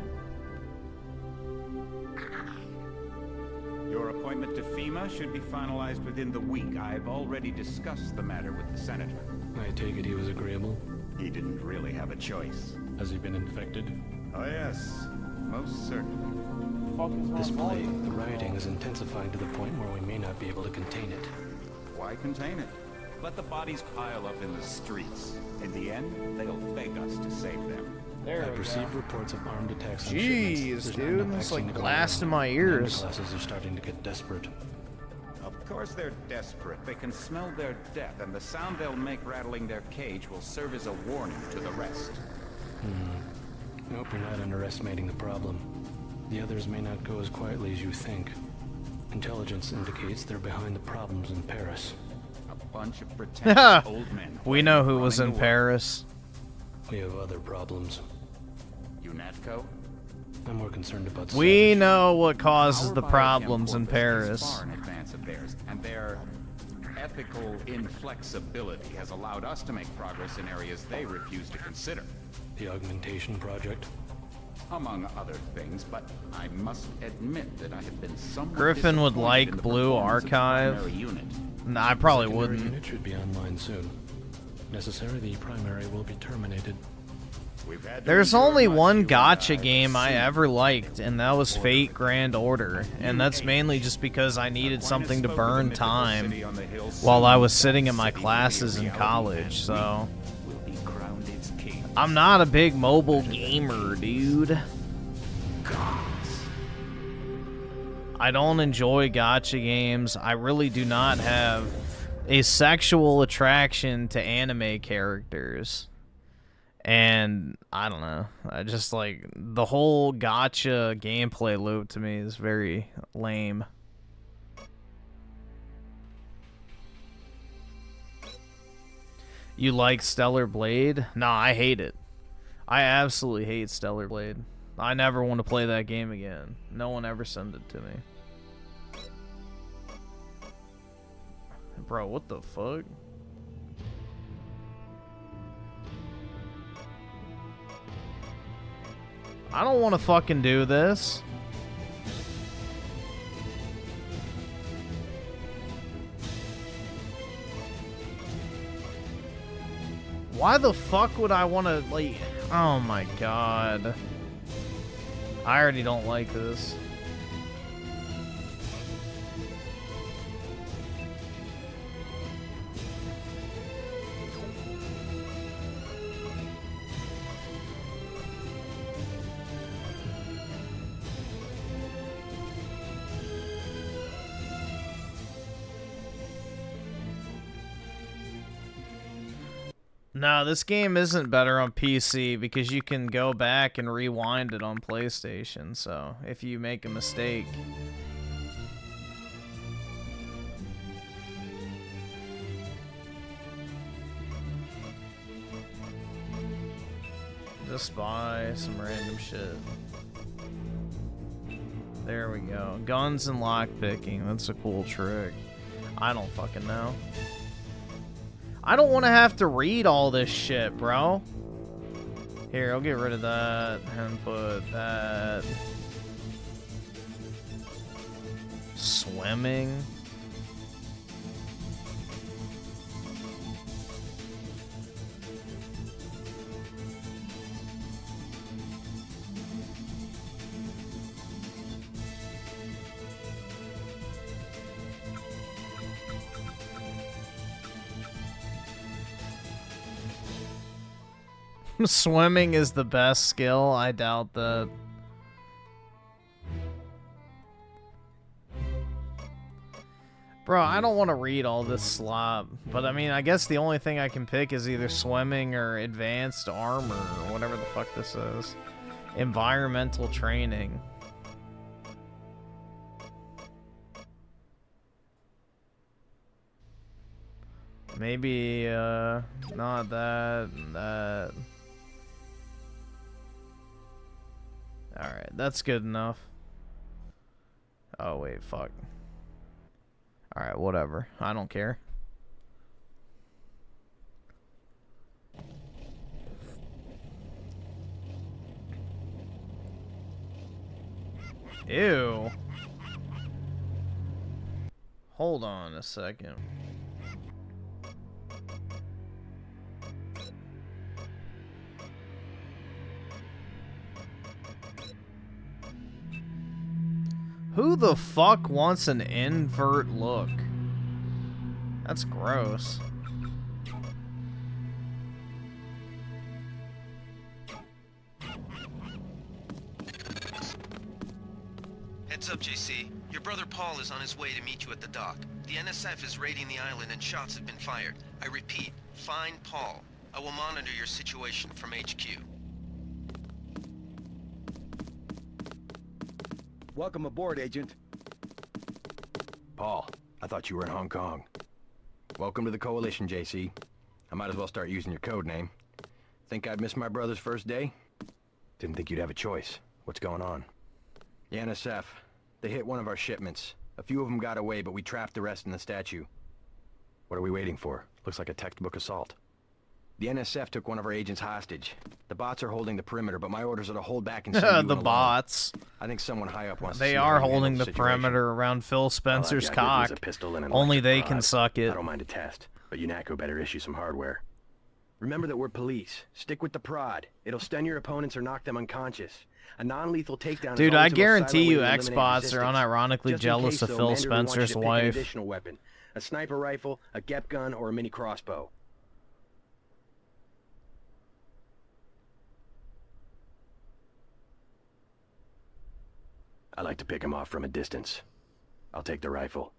[SPEAKER 7] Your appointment to FEMA should be finalized within the week. I've already discussed the matter with the senator.
[SPEAKER 8] I take it he was agreeable?
[SPEAKER 7] He didn't really have a choice.
[SPEAKER 8] Has he been infected?
[SPEAKER 7] Oh yes, most certainly.
[SPEAKER 8] This plague, the rioting is intensifying to the point where we may not be able to contain it.
[SPEAKER 7] Why contain it? Let the bodies pile up in the streets. In the end, they'll beg us to save them.
[SPEAKER 8] I've received reports of armed attacks on
[SPEAKER 2] Jeez,
[SPEAKER 8] shipments.
[SPEAKER 2] dude, it's like blast in my ears.
[SPEAKER 8] Classes are starting to get desperate.
[SPEAKER 7] Of course they're desperate. They can smell their death, and the sound they'll make rattling their cage will serve as a warning to the rest.
[SPEAKER 8] I hope you're not underestimating the problem. The others may not go as quietly as you think. Intelligence indicates they're behind the problems in Paris.
[SPEAKER 7] bunch of pretentious old men.
[SPEAKER 2] We know who was in
[SPEAKER 7] running the world.
[SPEAKER 2] Paris.
[SPEAKER 8] We have other problems.
[SPEAKER 7] UNATCO?
[SPEAKER 8] I'm more concerned about
[SPEAKER 2] We
[SPEAKER 8] savage.
[SPEAKER 2] know what causes
[SPEAKER 7] Our
[SPEAKER 2] the
[SPEAKER 7] biochem
[SPEAKER 2] problems in
[SPEAKER 7] corpus is
[SPEAKER 2] Paris.
[SPEAKER 7] far in advance of theirs, and their ethical inflexibility has allowed us to make progress in areas they refuse to consider.
[SPEAKER 8] The augmentation project.
[SPEAKER 7] Among other things, but I must admit that I have been somewhat
[SPEAKER 2] Griffin would
[SPEAKER 7] disappointed
[SPEAKER 2] like
[SPEAKER 7] in the
[SPEAKER 2] Blue
[SPEAKER 7] performance of the
[SPEAKER 2] Archive.
[SPEAKER 7] primary unit.
[SPEAKER 2] Nah, I probably
[SPEAKER 8] Secondary
[SPEAKER 2] wouldn't.
[SPEAKER 8] unit should be online soon. Necessary, the primary will be terminated.
[SPEAKER 7] We've had to
[SPEAKER 2] There's
[SPEAKER 7] endure
[SPEAKER 2] only
[SPEAKER 7] much,
[SPEAKER 2] one
[SPEAKER 7] you and
[SPEAKER 2] gacha
[SPEAKER 7] I,
[SPEAKER 2] game I
[SPEAKER 7] soon.
[SPEAKER 2] ever liked, and that was Fate Grand Order. And that's mainly just because I needed something to burn time while I was sitting in my classes in college, so...
[SPEAKER 7] Will be crowned its king.
[SPEAKER 2] I'm not a big mobile gamer, dude. I don't enjoy gacha games. I really do not have a sexual attraction to anime characters. And I don't know. I just like the whole gacha gameplay loop to me is very lame. You like Stellar Blade? Nah, I hate it. I absolutely hate Stellar Blade. I never want to play that game again. No one ever sent it to me. Bro, what the fuck? I don't want to fucking do this. Why the fuck would I want to, like... Oh my god. I already don't like this. No, this game isn't better on PC because you can go back and rewind it on PlayStation, so if you make a mistake. Just buy some random shit. There we go. Guns and lockpicking, that's a cool trick. I don't fucking know. I don't want to have to read all this shit, bro. Here, I'll get rid of that and put that. Swimming. Swimming is the best skill. I doubt that. Bro, I don't want to read all this slop. But I mean, I guess the only thing I can pick is either swimming or advanced armor or whatever the fuck this is. Environmental training. Maybe, not that and that. Alright, that's good enough. Oh, wait, fuck. Alright, whatever. I don't care. Ew. Hold on a second. Who the fuck wants an invert look? That's gross.
[SPEAKER 9] Heads up, JC. Your brother Paul is on his way to meet you at the dock. The NSF is raiding the island and shots have been fired. I repeat, find Paul. I will monitor your situation from HQ.
[SPEAKER 10] Welcome aboard, Agent. Paul, I thought you were in Hong Kong. Welcome to the Coalition, JC. I might as well start using your code name. Think I'd miss my brother's first day? Didn't think you'd have a choice. What's going on? The NSF. They hit one of our shipments. A few of them got away, but we trapped the rest in the statue. What are we waiting for? Looks like a textbook assault. The NSF took one of our agents hostage. The bots are holding the perimeter, but my orders are to hold back and send
[SPEAKER 2] The bots.
[SPEAKER 10] I think someone high up wants to
[SPEAKER 2] They
[SPEAKER 10] see
[SPEAKER 2] are
[SPEAKER 10] how we handle
[SPEAKER 2] holding the
[SPEAKER 10] situation.
[SPEAKER 2] perimeter around Phil Spencer's
[SPEAKER 10] All I've got here is
[SPEAKER 2] cock.
[SPEAKER 10] a pistol and an
[SPEAKER 2] Only
[SPEAKER 10] electric
[SPEAKER 2] they
[SPEAKER 10] rod.
[SPEAKER 2] can suck it.
[SPEAKER 10] I don't mind a test, but UNATCO better issue some hardware. Remember that we're police. Stick with the prod. It'll stun your opponents or knock them unconscious. A non-lethal takedown.
[SPEAKER 2] Dude,
[SPEAKER 10] is
[SPEAKER 2] I
[SPEAKER 10] always the most
[SPEAKER 2] guarantee
[SPEAKER 10] silent way
[SPEAKER 2] you
[SPEAKER 10] to eliminate
[SPEAKER 2] X-Bots are
[SPEAKER 10] resistance.
[SPEAKER 2] unironically
[SPEAKER 10] Just in
[SPEAKER 2] jealous
[SPEAKER 10] case,
[SPEAKER 2] of
[SPEAKER 10] though,
[SPEAKER 2] Phil
[SPEAKER 10] Mandarin wants you to
[SPEAKER 2] Spencer's
[SPEAKER 10] pick an
[SPEAKER 2] wife.
[SPEAKER 10] additional weapon. A sniper rifle, a GEP gun, or a mini crossbow. I like to pick him off from a distance. I'll take the rifle.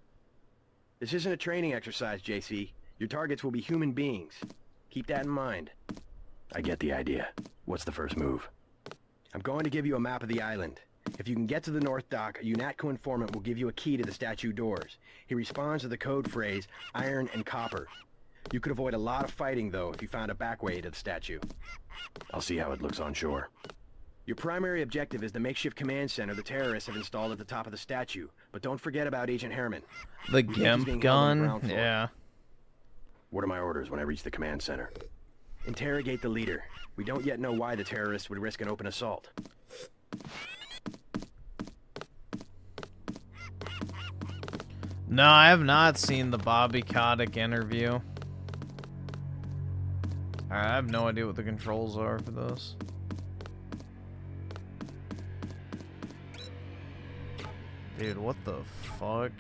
[SPEAKER 10] This isn't a training exercise, JC. Your targets will be human beings. Keep that in mind. I get the idea. What's the first move? I'm going to give you a map of the island. If you can get to the North Dock, a UNATCO informant will give you a key to the statue doors. He responds to the code phrase, iron and copper. You could avoid a lot of fighting, though, if you found a back way to the statue. I'll see how it looks on shore. Your primary objective is the makeshift command center the terrorists have installed at the top of the statue. But don't forget about Agent Herman.
[SPEAKER 2] The
[SPEAKER 10] We think he's being
[SPEAKER 2] GIMP
[SPEAKER 10] held on the
[SPEAKER 2] gun?
[SPEAKER 10] ground floor.
[SPEAKER 2] Yeah.
[SPEAKER 10] What are my orders when I reach the command center? Interrogate the leader. We don't yet know why the terrorists would risk an open assault.
[SPEAKER 2] No, I have not seen the Bobby Kotick interview. Alright, I have no idea what the controls are for this. Dude, what the fuck?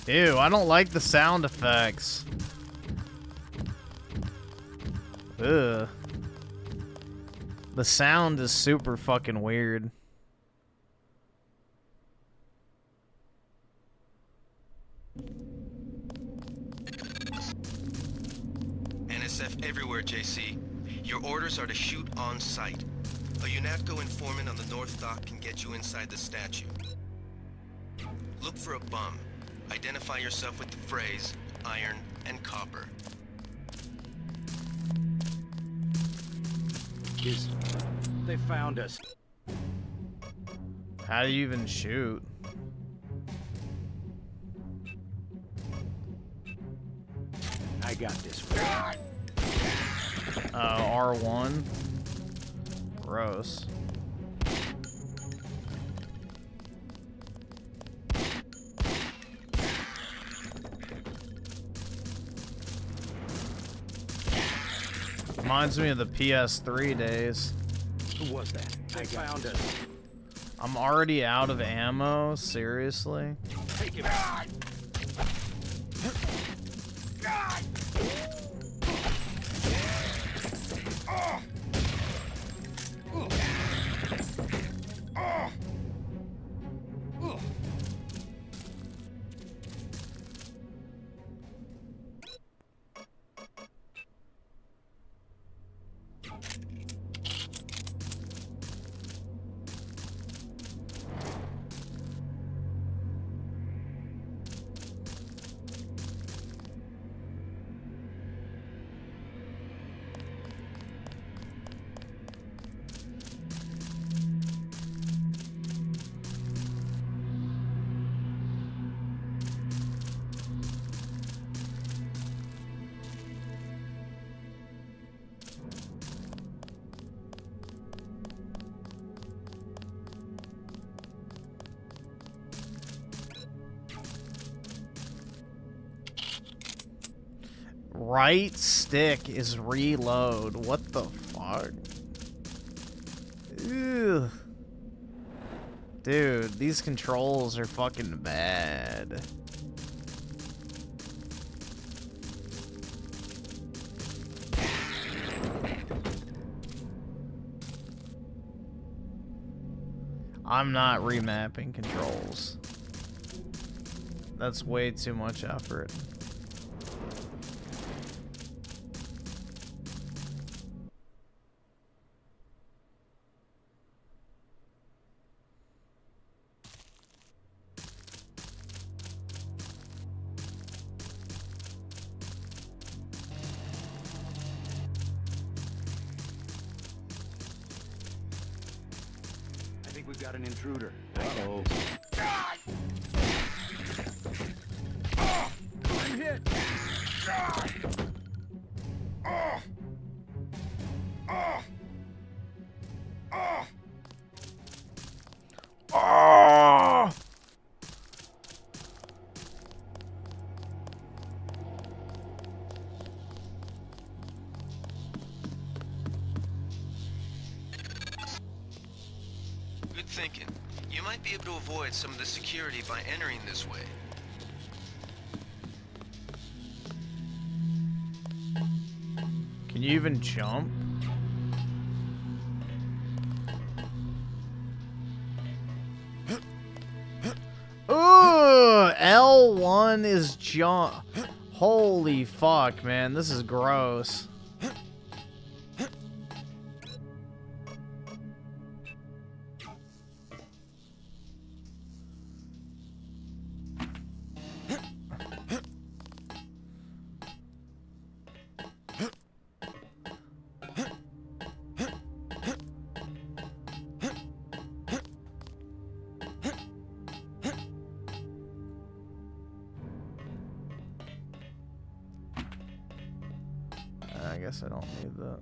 [SPEAKER 2] Ew, I don't like the sound effects. Ugh. The sound is super fucking weird.
[SPEAKER 9] NSF everywhere, JC. Your orders are to shoot on sight. A UNATCO informant on the North Dock can get you inside the statue. Look for a bum. Identify yourself with the phrase, iron and copper.
[SPEAKER 10] They found us.
[SPEAKER 2] How do you even shoot?
[SPEAKER 10] I got this.
[SPEAKER 2] R1. Gross. Reminds me of the PS3 days.
[SPEAKER 10] Who was that? They found us.
[SPEAKER 2] I'm already out of ammo? Seriously?
[SPEAKER 10] Take him.
[SPEAKER 2] Right stick is reload. What the fuck? Ew. Dude, these controls are fucking bad. I'm not remapping controls. That's way too much effort.
[SPEAKER 7] We've got an intruder. Uh-oh. One hit.
[SPEAKER 9] Good thinking. You might be able to avoid some of the security by entering this way.
[SPEAKER 2] Can you even jump? Ooh, L1 is jump. Holy fuck, man. This is gross. I guess I don't need that.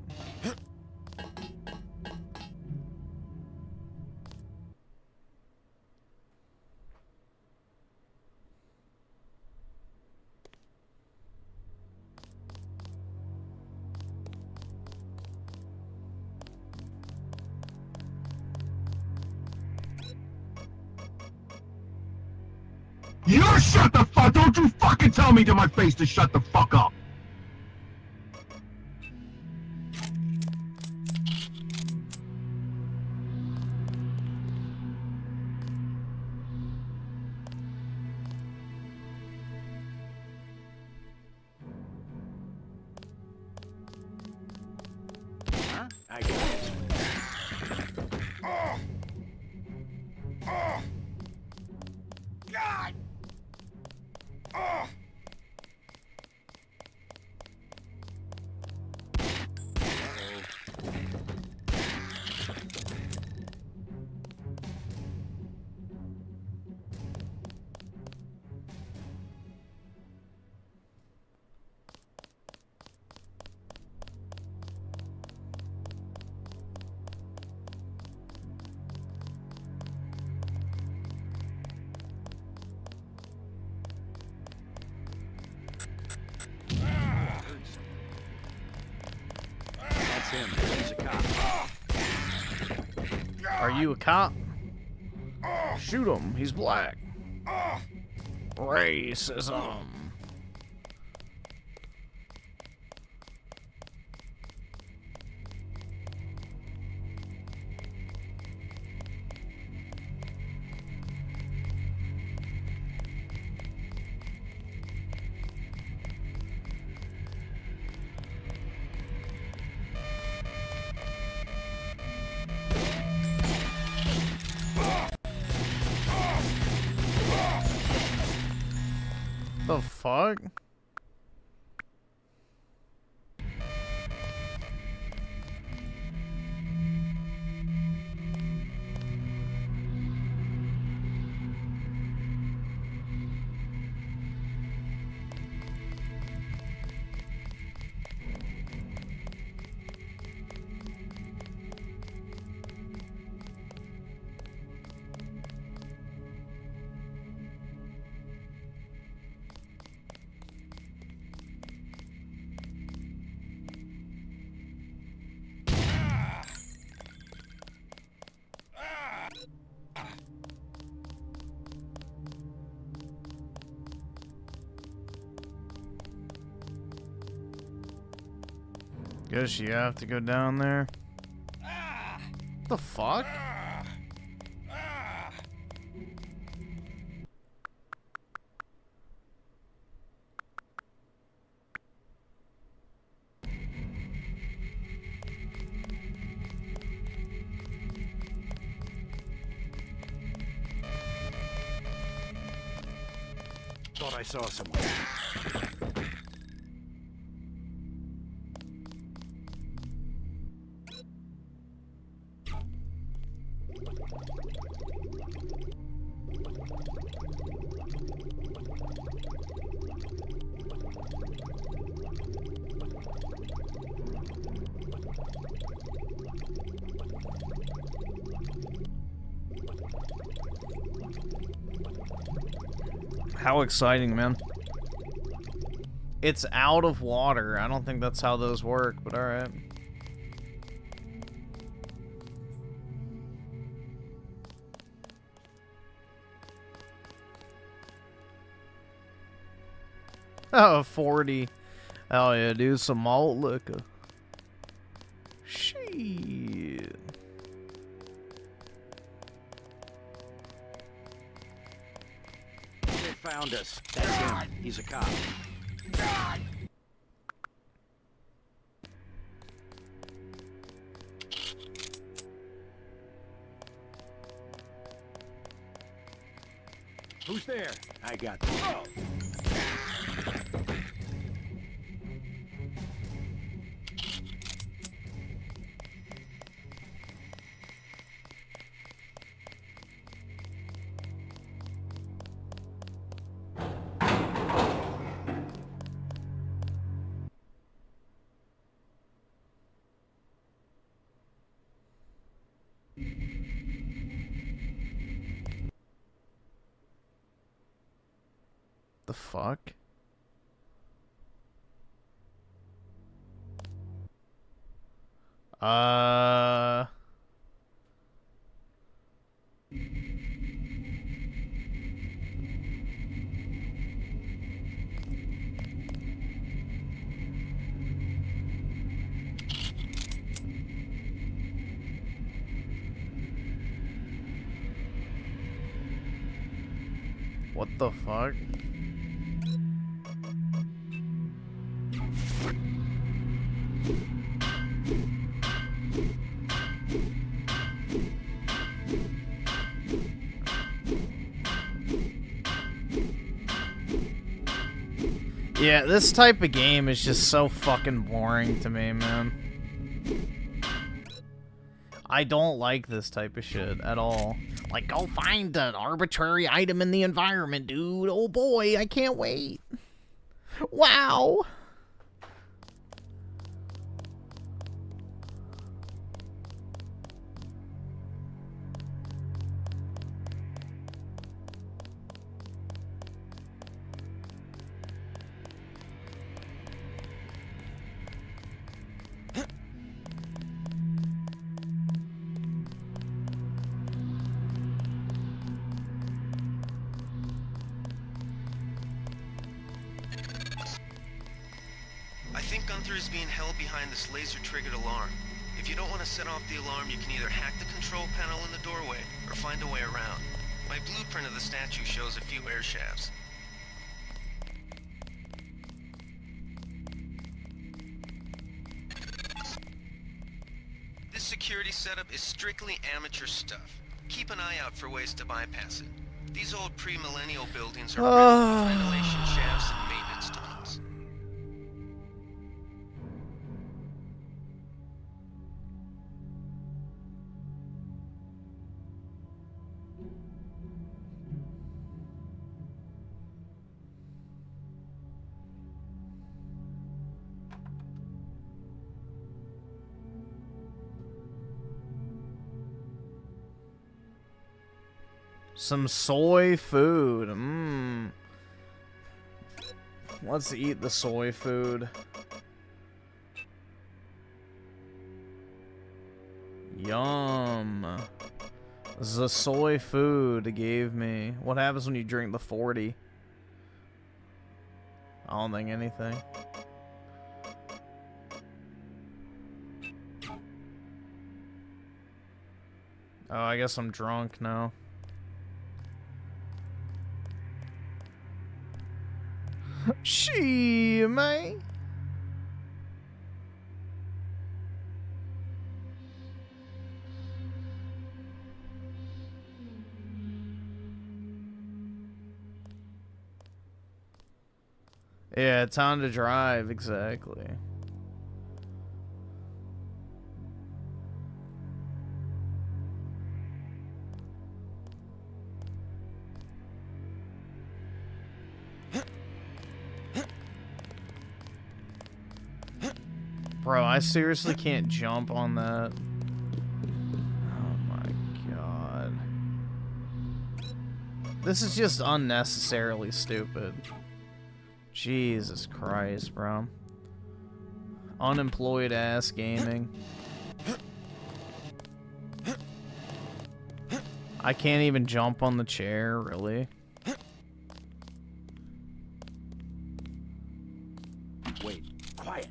[SPEAKER 5] You shut the fuck! Don't you fucking tell me to my face to shut the fuck up!
[SPEAKER 10] I got it.
[SPEAKER 5] God!
[SPEAKER 10] Him. He's a cop.
[SPEAKER 2] Are you a cop? Shoot him. He's black. Racism. The fuck? Guess you have to go down there. What the fuck?
[SPEAKER 10] Thought I saw someone.
[SPEAKER 2] How exciting, man. It's out of water. I don't think that's how those work, but alright. Oh, 40. Hell yeah, dude. Some malt liquor. Shit.
[SPEAKER 10] They found us. That's him. He's a cop. Who's there? I got this. Oh.
[SPEAKER 2] The fuck? What the fuck? Yeah, this type of game is just so fucking boring to me, man. I don't like this type of shit at all. Like, go find an arbitrary item in the environment, dude. Oh boy, I can't wait. Wow.
[SPEAKER 9] Is being held behind this laser-triggered alarm. If you don't want to set off the alarm, you can either hack the control panel in the doorway or find a way around. My blueprint of the statue shows a few air shafts. This security setup is strictly amateur stuff. Keep an eye out for ways to bypass it. These old pre-millennial buildings are riddled with ventilation shafts and maintenance tunnels.
[SPEAKER 2] Some soy food. Let's eat the soy food. Yum. The soy food gave me. What happens when you drink the 40? I don't think anything. Oh, I guess I'm drunk now. She, mate. Yeah, time to drive, exactly. Bro, I seriously can't jump on that. Oh my god. This is just unnecessarily stupid. Jesus Christ, bro. Unemployed ass gaming. I can't even jump on the chair, really.
[SPEAKER 10] Wait, quiet.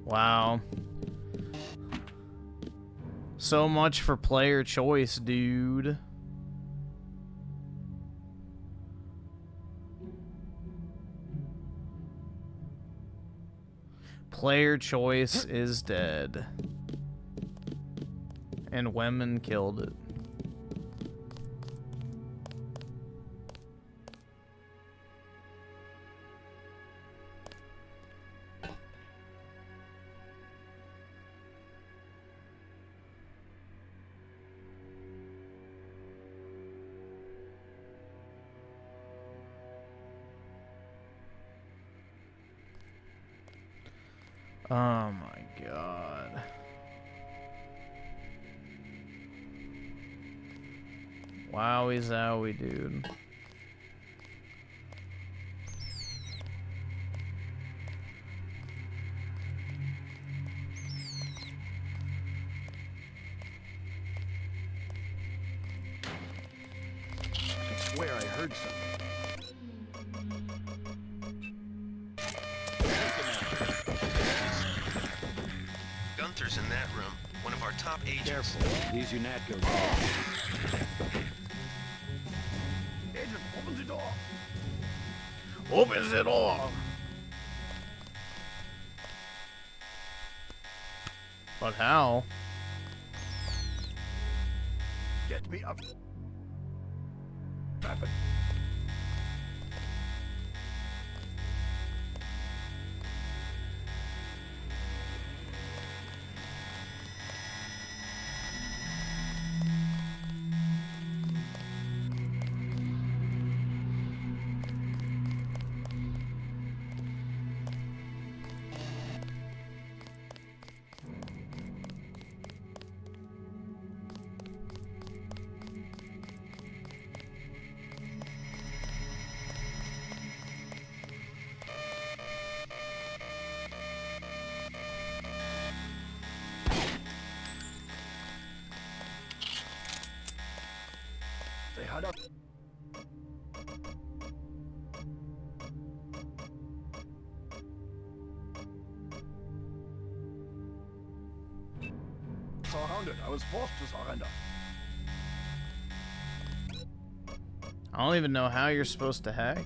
[SPEAKER 2] Wow. So much for player choice, dude. Player choice is dead. And women killed it. Oh my god. Wowie zowie, dude.
[SPEAKER 10] I swear I heard something.
[SPEAKER 9] Gunther's in that room. One of our top agents.
[SPEAKER 10] Careful. These UNAT goes. Agent, open the door.
[SPEAKER 2] Open the door. But how?
[SPEAKER 10] Get me up. Happen. They had up. Surrounded. I was forced to surrender.
[SPEAKER 2] I don't even know how you're supposed to hack it.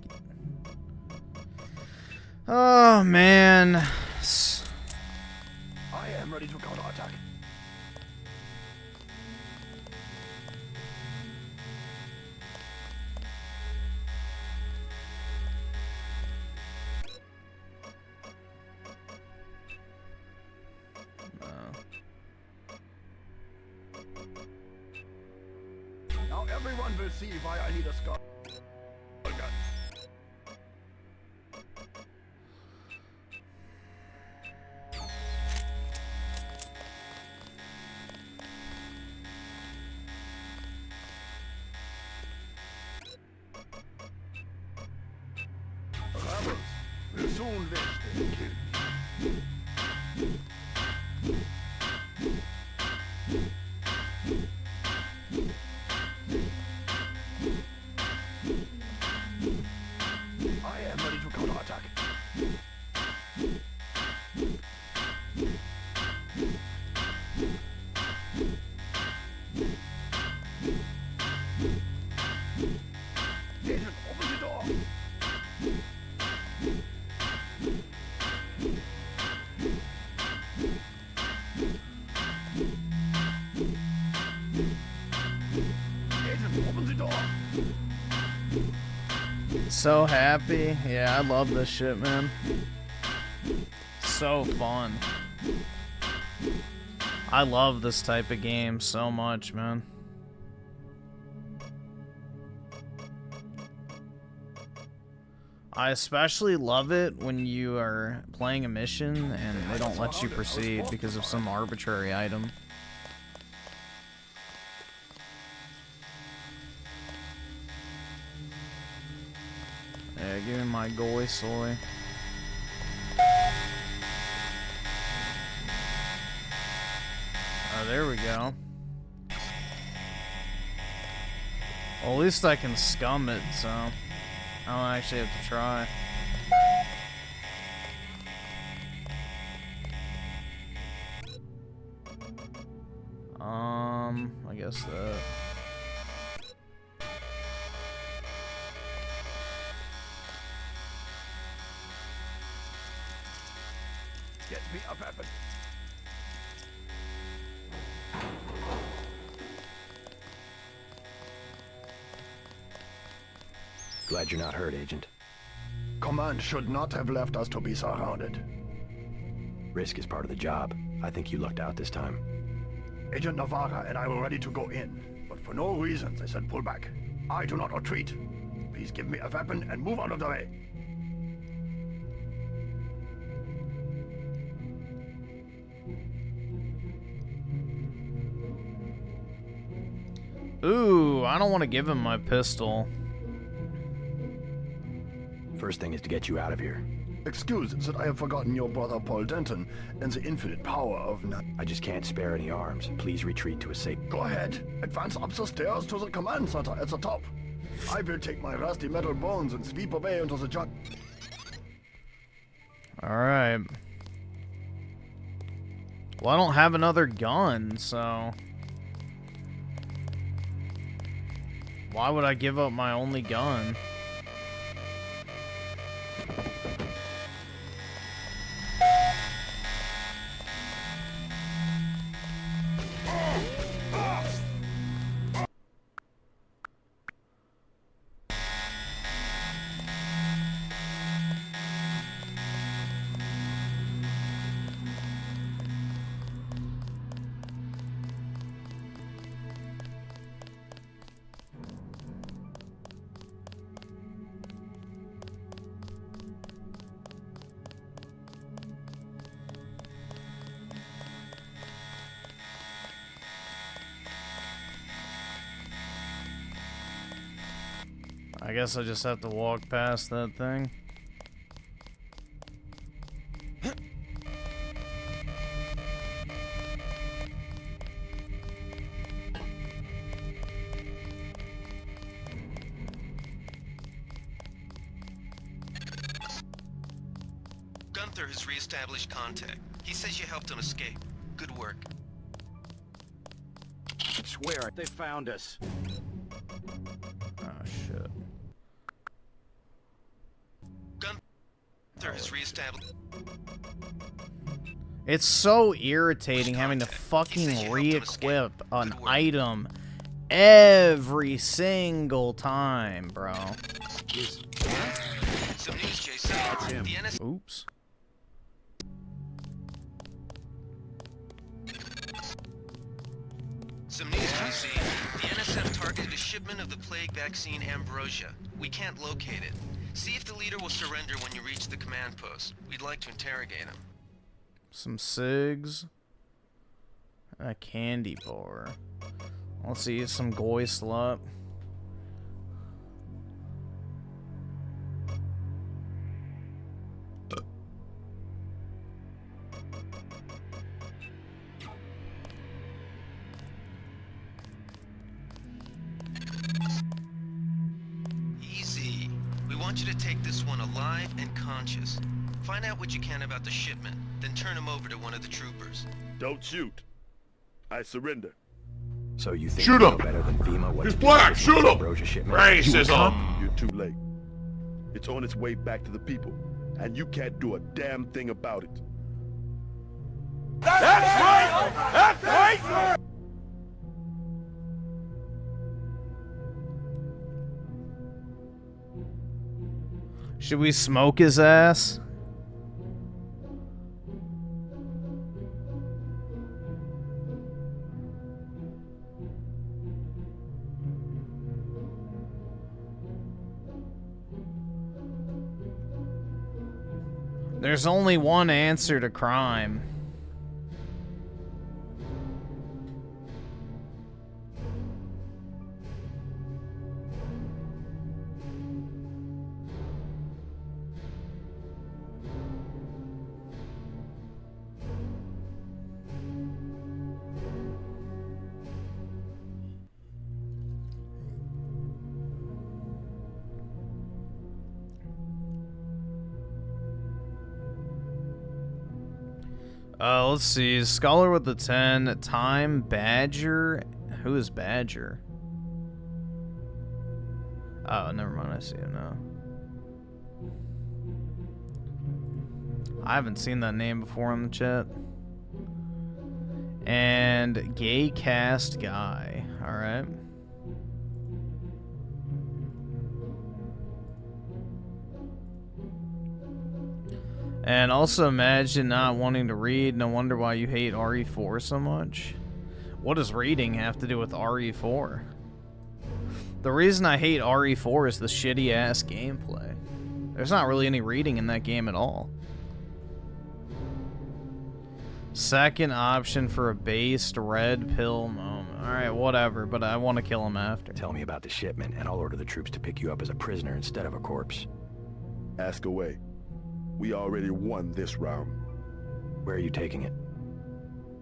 [SPEAKER 2] Oh, man.
[SPEAKER 10] I am ready to counterattack. Now everyone will see why I need a scar. Gun. Rebels will soon wish they killed me.
[SPEAKER 5] Agent, open the door. Agent, open the door.
[SPEAKER 2] So happy. Yeah, I love this shit, man. So fun. I love this type of game so much, man. I especially love it when you are playing a mission and they don't let you proceed because of some arbitrary item. Yeah, give me my goy soy. Oh, there we go. Well, at least I can scum it, so I don't actually have to try. I guess that.
[SPEAKER 5] Get me a weapon.
[SPEAKER 10] Glad you're not hurt, Agent.
[SPEAKER 5] Command should not have left us to be surrounded.
[SPEAKER 10] Risk is part of the job. I think you lucked out this time.
[SPEAKER 5] Agent Navarra and I were ready to go in, but for no reason they said pull back. I do not retreat. Please give me a weapon and move out of the way.
[SPEAKER 2] Ooh, I don't want to give him my pistol.
[SPEAKER 10] First thing is to get you out of here.
[SPEAKER 5] Excuse that I have forgotten your brother Paul Denton and the infinite power of
[SPEAKER 10] I just can't spare any arms. Please retreat to a safe...
[SPEAKER 5] Go ahead. Advance up the stairs to the command center at the top. I will take my rusty metal bones and sweep away into the junk.
[SPEAKER 2] Alright. Well, I don't have another gun, so... Why would I give up my only gun? I guess I just have to walk past that thing.
[SPEAKER 9] Gunther has reestablished contact. He says you helped him escape. Good work.
[SPEAKER 10] I swear, they found us.
[SPEAKER 2] Oh, shit.
[SPEAKER 9] Gunther has reestablished...
[SPEAKER 2] It's so irritating having to fucking re-equip an item every single time, bro.
[SPEAKER 9] Some news, JC. The NS...
[SPEAKER 2] Oops.
[SPEAKER 9] Some news, JC. The NSF targeted a shipment of the plague vaccine Ambrosia. We can't locate it. See if the leader will surrender when you reach the command post. We'd like to interrogate him.
[SPEAKER 2] Some cigs. A candy bar. Let's see, some goy slut.
[SPEAKER 9] Easy. We want you to take this one alive and conscious. Find out what you can about the shipment, then turn him over to one of the troopers.
[SPEAKER 5] Don't shoot. I surrender.
[SPEAKER 10] So you think
[SPEAKER 3] Shoot
[SPEAKER 10] you
[SPEAKER 3] him!
[SPEAKER 10] know better than FEMA what
[SPEAKER 3] He's
[SPEAKER 10] to do
[SPEAKER 3] black!
[SPEAKER 10] with
[SPEAKER 3] Shoot
[SPEAKER 10] this
[SPEAKER 3] him!
[SPEAKER 10] Ambrosia shipment?
[SPEAKER 3] Racism!
[SPEAKER 5] You're too late. It's on its way back to the people, and you can't do a damn thing about it.
[SPEAKER 4] That's right! That's right!
[SPEAKER 2] Should we smoke his ass? There's only one answer to crime. Let's see. Scholar with the 10. Time Badger. Who is Badger? Oh, never mind. I see him now. I haven't seen that name before in the chat. And Gay Cast Guy. Alright. And also imagine not wanting to read. No wonder why you hate RE4 so much. What does reading have to do with RE4? The reason I hate RE4 is the shitty ass gameplay. There's not really any reading in that game at all. Second option for a based red pill moment. Alright, whatever, but I want to kill him after.
[SPEAKER 10] Tell me about the shipment, and I'll order the troops to pick you up as a prisoner instead of a corpse.
[SPEAKER 5] Ask away. We already won this round.
[SPEAKER 10] Where are you taking it?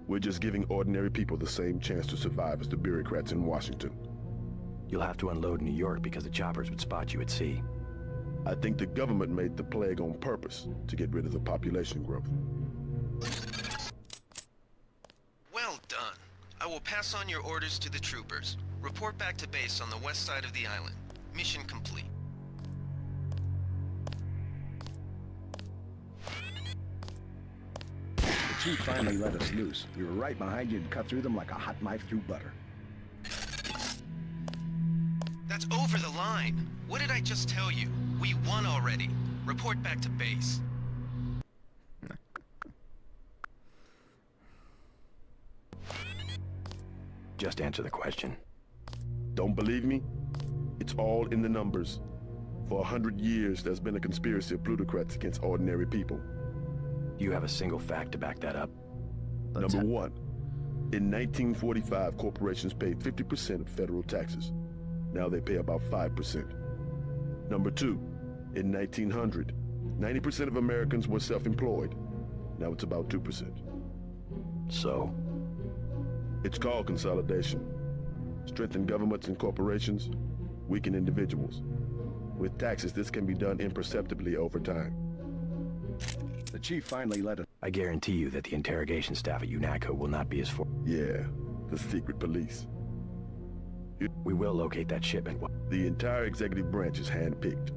[SPEAKER 5] We're just giving ordinary people the same chance to survive as the bureaucrats in Washington.
[SPEAKER 10] You'll have to unload in New York because the choppers would spot you at sea.
[SPEAKER 5] I think the government made the plague on purpose to get rid of the population growth.
[SPEAKER 9] Well done. I will pass on your orders to the troopers. Report back to base on the west side of the island. Mission complete.
[SPEAKER 11] The chief finally let us loose. We were right behind you and cut through them like a hot knife through butter.
[SPEAKER 9] That's over the line. What did I just tell you? We won already. Report back to base.
[SPEAKER 10] Just answer the question.
[SPEAKER 5] Don't believe me? It's all in the numbers. For 100 years, there's been a conspiracy of plutocrats against ordinary people.
[SPEAKER 10] Do you have a single fact to back that up?
[SPEAKER 5] Number one, in 1945, corporations paid 50% of federal taxes. Now they pay about 5%. Number two, in 1900, 90% of Americans were self-employed. Now it's about 2%.
[SPEAKER 10] So?
[SPEAKER 5] It's called consolidation. Strengthen governments and corporations, weaken individuals. With taxes, this can be done imperceptibly over time.
[SPEAKER 11] The chief finally let us...
[SPEAKER 10] I guarantee you that the interrogation staff at UNATCO will not be as for...
[SPEAKER 5] Yeah, the secret police.
[SPEAKER 10] We will locate that shipment.
[SPEAKER 5] The entire executive branch is handpicked.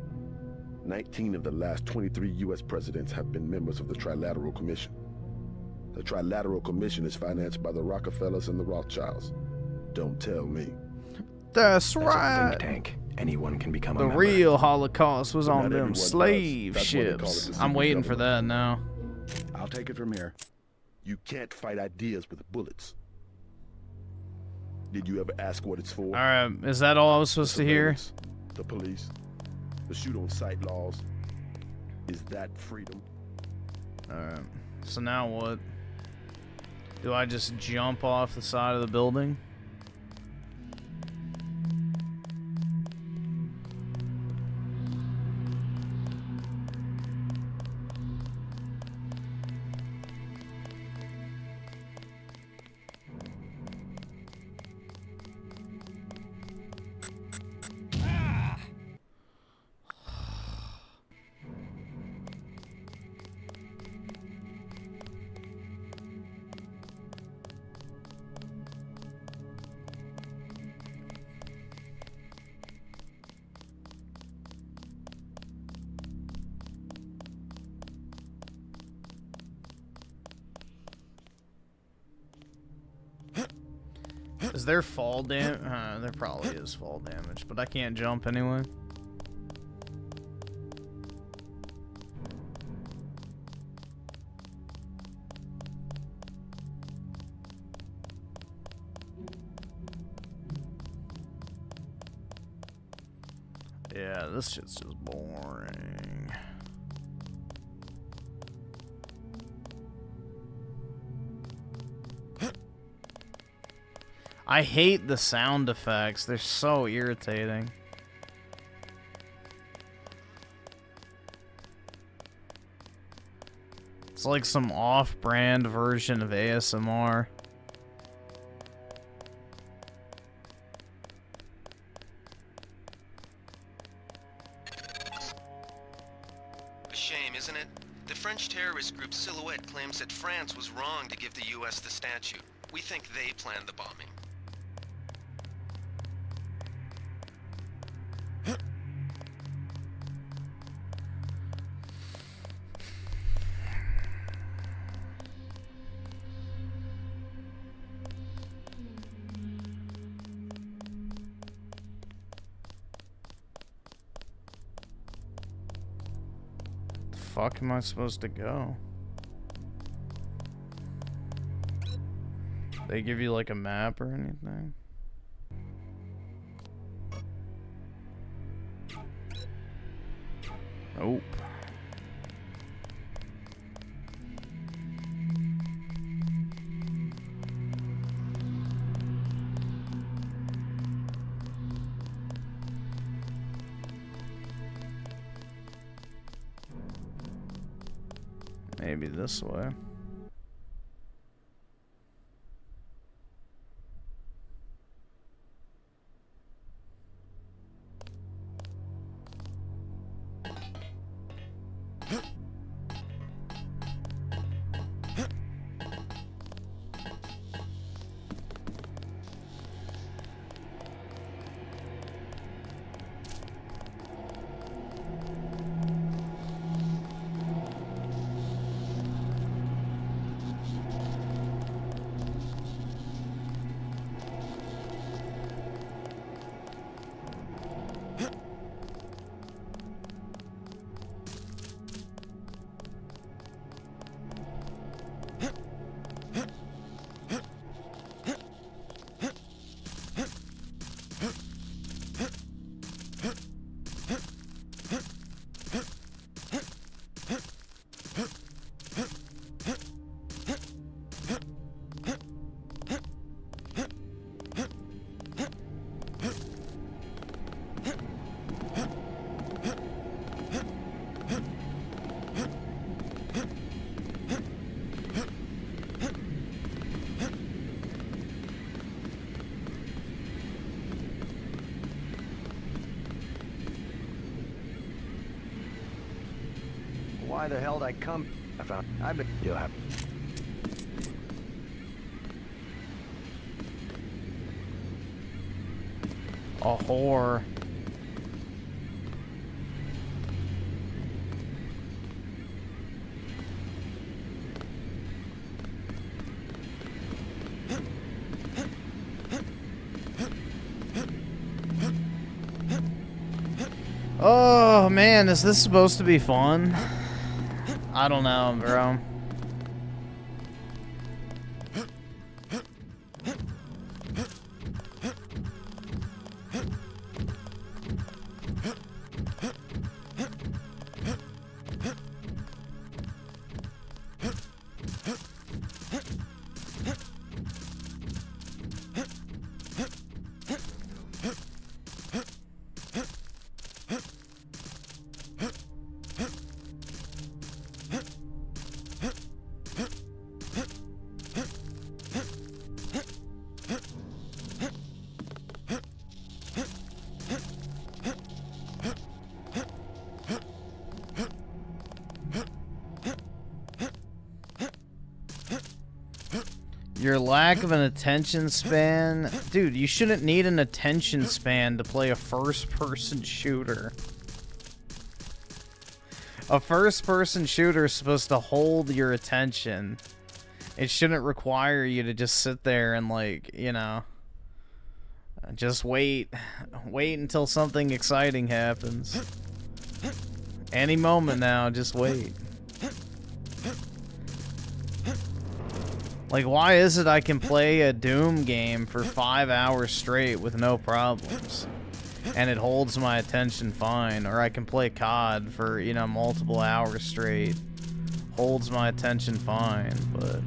[SPEAKER 5] 19 of the last 23 U.S. presidents have been members of the Trilateral Commission. The Trilateral Commission is financed by the Rockefellers and the Rothschilds. Don't tell me.
[SPEAKER 2] That's
[SPEAKER 10] a
[SPEAKER 2] right.
[SPEAKER 10] think tank. Anyone can become a
[SPEAKER 2] The
[SPEAKER 10] member.
[SPEAKER 2] real Holocaust was on them
[SPEAKER 5] everyone
[SPEAKER 2] slave
[SPEAKER 5] does. That's why they call it
[SPEAKER 2] ships.
[SPEAKER 5] the
[SPEAKER 2] I'm
[SPEAKER 5] secret
[SPEAKER 2] waiting for
[SPEAKER 5] government.
[SPEAKER 2] that now.
[SPEAKER 11] I'll take it from here.
[SPEAKER 5] You can't fight ideas with bullets. Did you ever ask what it's for?
[SPEAKER 2] Alright, is that all I was supposed to hear?
[SPEAKER 5] The police, the shoot-on-sight laws. Is that freedom?
[SPEAKER 2] Alright, so now what? Do I just jump off the side of the building? Is there fall damage? There probably is fall damage, but I can't jump anyway. Yeah, this shit's just boring. I hate the sound effects. They're so irritating. It's like some off-brand version of ASMR.
[SPEAKER 9] A shame, isn't it? The French terrorist group Silhouette claims that France was wrong to give the U.S. the statue. We think they planned the bombing.
[SPEAKER 2] Fuck am I supposed to go? They give you like a map or anything? Nope. Maybe this way.
[SPEAKER 11] Why the hell did I come? I've been. You'll have.
[SPEAKER 2] A whore. Oh man, is this supposed to be fun? I don't know, bro. Your lack of an attention span. Dude, you shouldn't need an attention span to play a first-person shooter. A first-person shooter is supposed to hold your attention. It shouldn't require you to just sit there and, like, you know, Just wait. Wait until something exciting happens. Any moment now, just wait. Like, why is it I can play a Doom game for 5 hours straight with no problems? And it holds my attention fine. Or I can play COD for, you know, multiple hours straight. Holds my attention fine, but...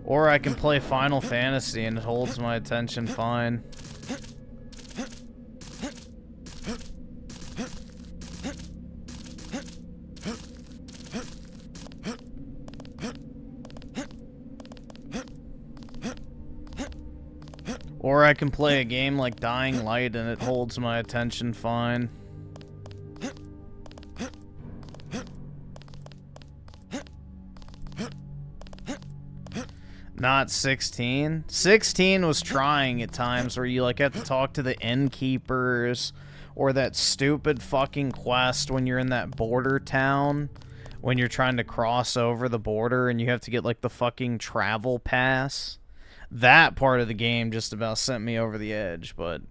[SPEAKER 2] Or I can play Final Fantasy and it holds my attention fine. Or I can play a game like Dying Light and it holds my attention fine. Not 16. 16 was trying at times where you like have to talk to the innkeepers, or that stupid fucking quest when you're in that border town when you're trying to cross over the border and you have to get like the fucking travel pass. That part of the game just about sent me over the edge, but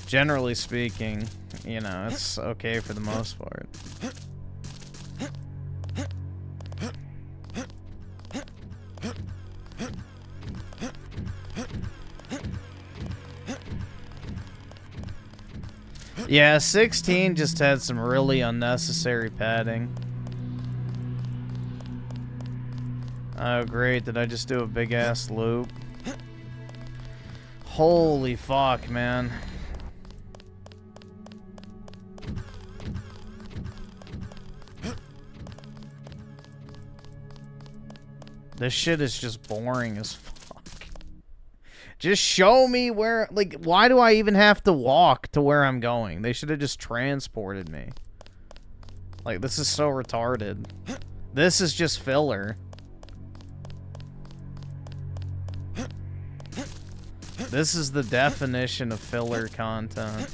[SPEAKER 2] generally speaking, you know, it's okay for the most part. Yeah, 16 just had some really unnecessary padding. Oh, great. Did I just do a big-ass loop? Holy fuck, man. This shit is just boring as fuck. Just show me where, like, why do I even have to walk to where I'm going? They should have just transported me. Like, this is so retarded. This is just filler. This is the definition of filler content.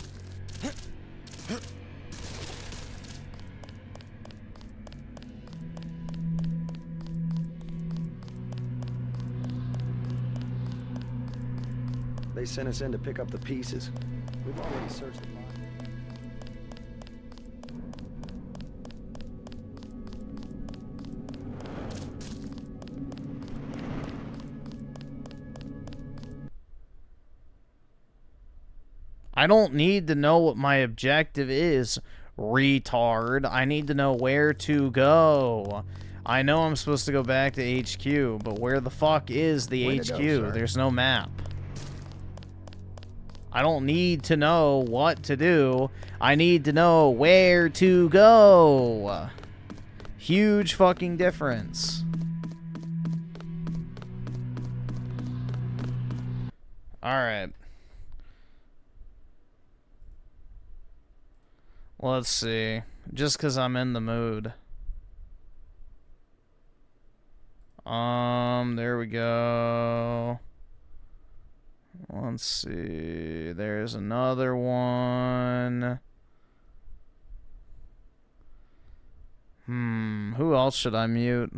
[SPEAKER 11] They sent us in to pick up the pieces. We've already searched the mine.
[SPEAKER 2] I don't need to know what my objective is, retard. I need to know where to go. I know I'm supposed to go back to HQ, but where the fuck is the HQ? There's no map. I don't need to know what to do. I need to know where to go. Huge fucking difference. Alright. Let's see. Just because I'm in the mood. There we go. Let's see. There's another one. Who else should I mute?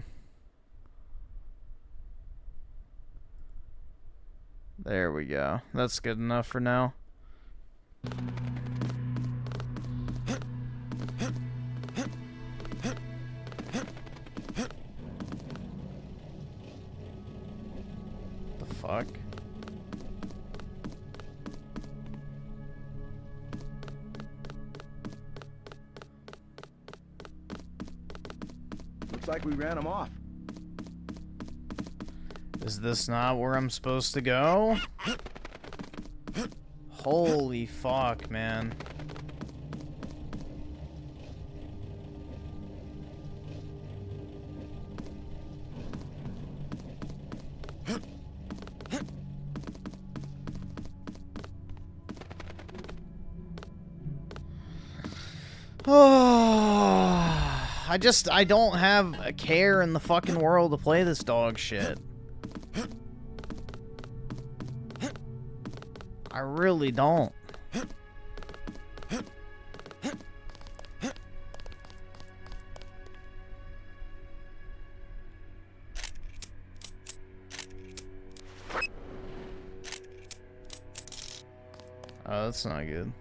[SPEAKER 2] There we go. That's good enough for now. The fuck?
[SPEAKER 11] Looks like we ran them off.
[SPEAKER 2] Is this not where I'm supposed to go? Holy fuck, man. I don't have a care in the fucking world to play this dog shit. I really don't. Oh, that's not good.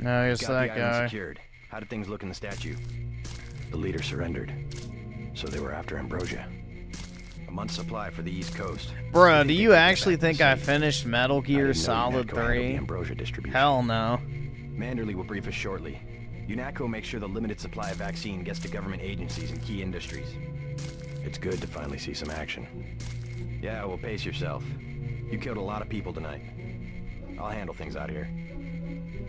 [SPEAKER 2] No, it's that
[SPEAKER 10] Got the island
[SPEAKER 2] guy.
[SPEAKER 10] secured. How did things look in the statue? The leader surrendered, so they were after Ambrosia. A month's supply for the East Coast.
[SPEAKER 2] Bruh, do you actually think I finished Metal Gear Solid 3?
[SPEAKER 10] Ambrosia distribution.
[SPEAKER 2] Hell no.
[SPEAKER 10] Manderley will brief us shortly. UNATCO makes sure the limited supply of vaccine gets to government agencies and key industries. It's good to finally see some action. Yeah, well, pace yourself. You killed a lot of people tonight. I'll handle things out here.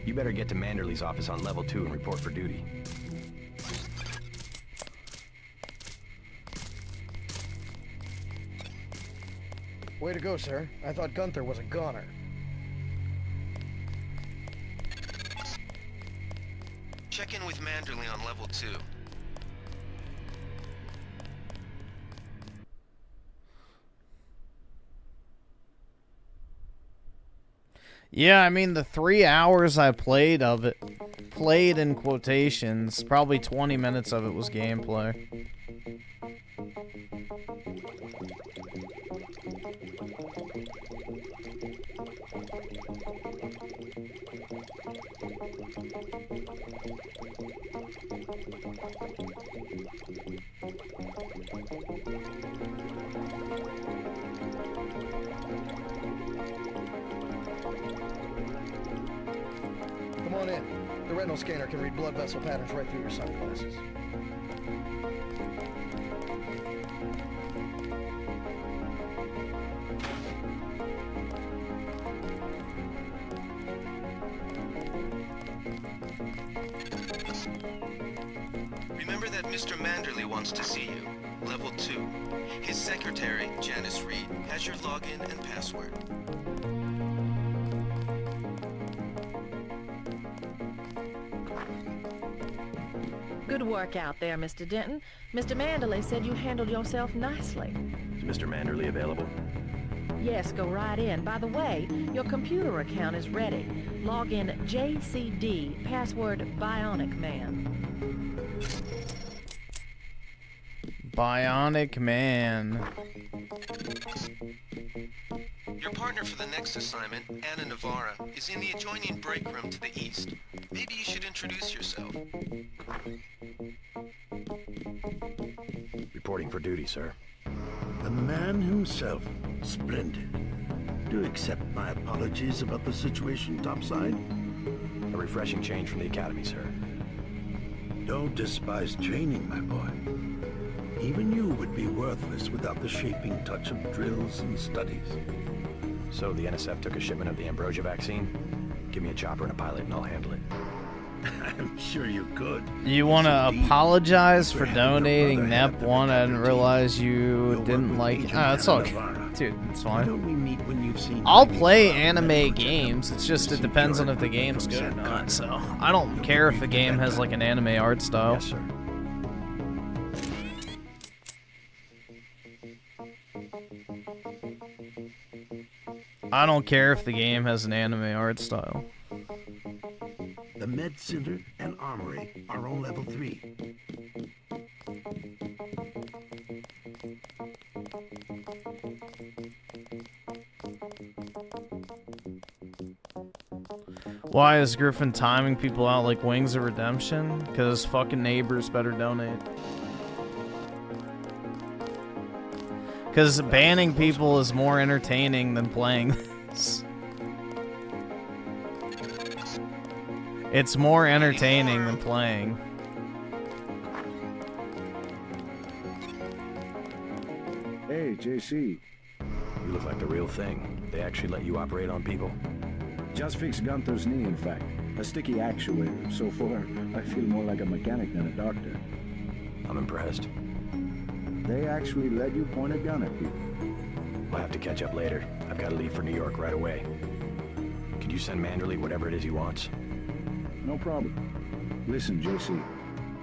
[SPEAKER 10] You better get to Manderley's office on level 2 and report for duty.
[SPEAKER 12] Way to go, sir. I thought Gunther was a goner.
[SPEAKER 9] Check in with Manderley on level 2.
[SPEAKER 2] Yeah, I mean, the 3 hours I played of it, played in quotations, probably 20 minutes of it was gameplay.
[SPEAKER 12] Come on in. The retinal scanner can read blood vessel patterns right through your sunglasses.
[SPEAKER 9] Remember that Mr. Manderley wants to see you. Level 2. His secretary, Janice Reed, has your login and password.
[SPEAKER 13] Good work out there, Mr. Denton. Mr. Manderley said you handled yourself nicely.
[SPEAKER 10] Is Mr. Manderley available?
[SPEAKER 13] Yes, go right in. By the way, your computer account is ready. Log in JCD, password Bionic Man.
[SPEAKER 2] Bionic Man.
[SPEAKER 9] Your partner for the next assignment, Anna Navarra, is in the adjoining break room to the east. Maybe you should introduce yourself.
[SPEAKER 10] Reporting for duty, sir.
[SPEAKER 5] The man himself. Splendid. Do you accept my apologies about the situation topside?
[SPEAKER 10] A refreshing change from the academy, sir.
[SPEAKER 5] Don't despise training, my boy. Even you would be worthless without the shaping touch of drills and studies.
[SPEAKER 10] So the NSF took a shipment of the Ambrosia vaccine? Give me a chopper and a pilot and I'll handle it.
[SPEAKER 5] I'm sure you could.
[SPEAKER 2] You want to apologize for donating NEP 1? I didn't realize you didn't like it. Oh, it's all good. Dude, it's fine. I'll play anime games. It's just, it depends on if the game's good or not. So, I don't care if the game has like an anime art style.
[SPEAKER 10] Yes, sir.
[SPEAKER 2] I don't care if the game has an anime art style.
[SPEAKER 5] The Med Center and Armory are on level 3.
[SPEAKER 2] Why is Griffin timing people out like Wings of Redemption? Because fucking neighbors better donate. Because banning people is more entertaining than playing this. It's more entertaining than playing.
[SPEAKER 11] Hey, JC.
[SPEAKER 10] You look like the real thing. They actually let you operate on people?
[SPEAKER 11] Just fixed Gunther's knee, in fact. A sticky actuator. So far, I feel more like a mechanic than a doctor.
[SPEAKER 10] I'm impressed.
[SPEAKER 11] They actually let you point a gun at people.
[SPEAKER 10] We'll have to catch up later. I've got to leave for New York right away. Could you send Manderley whatever it is he wants?
[SPEAKER 11] No problem. Listen, JC.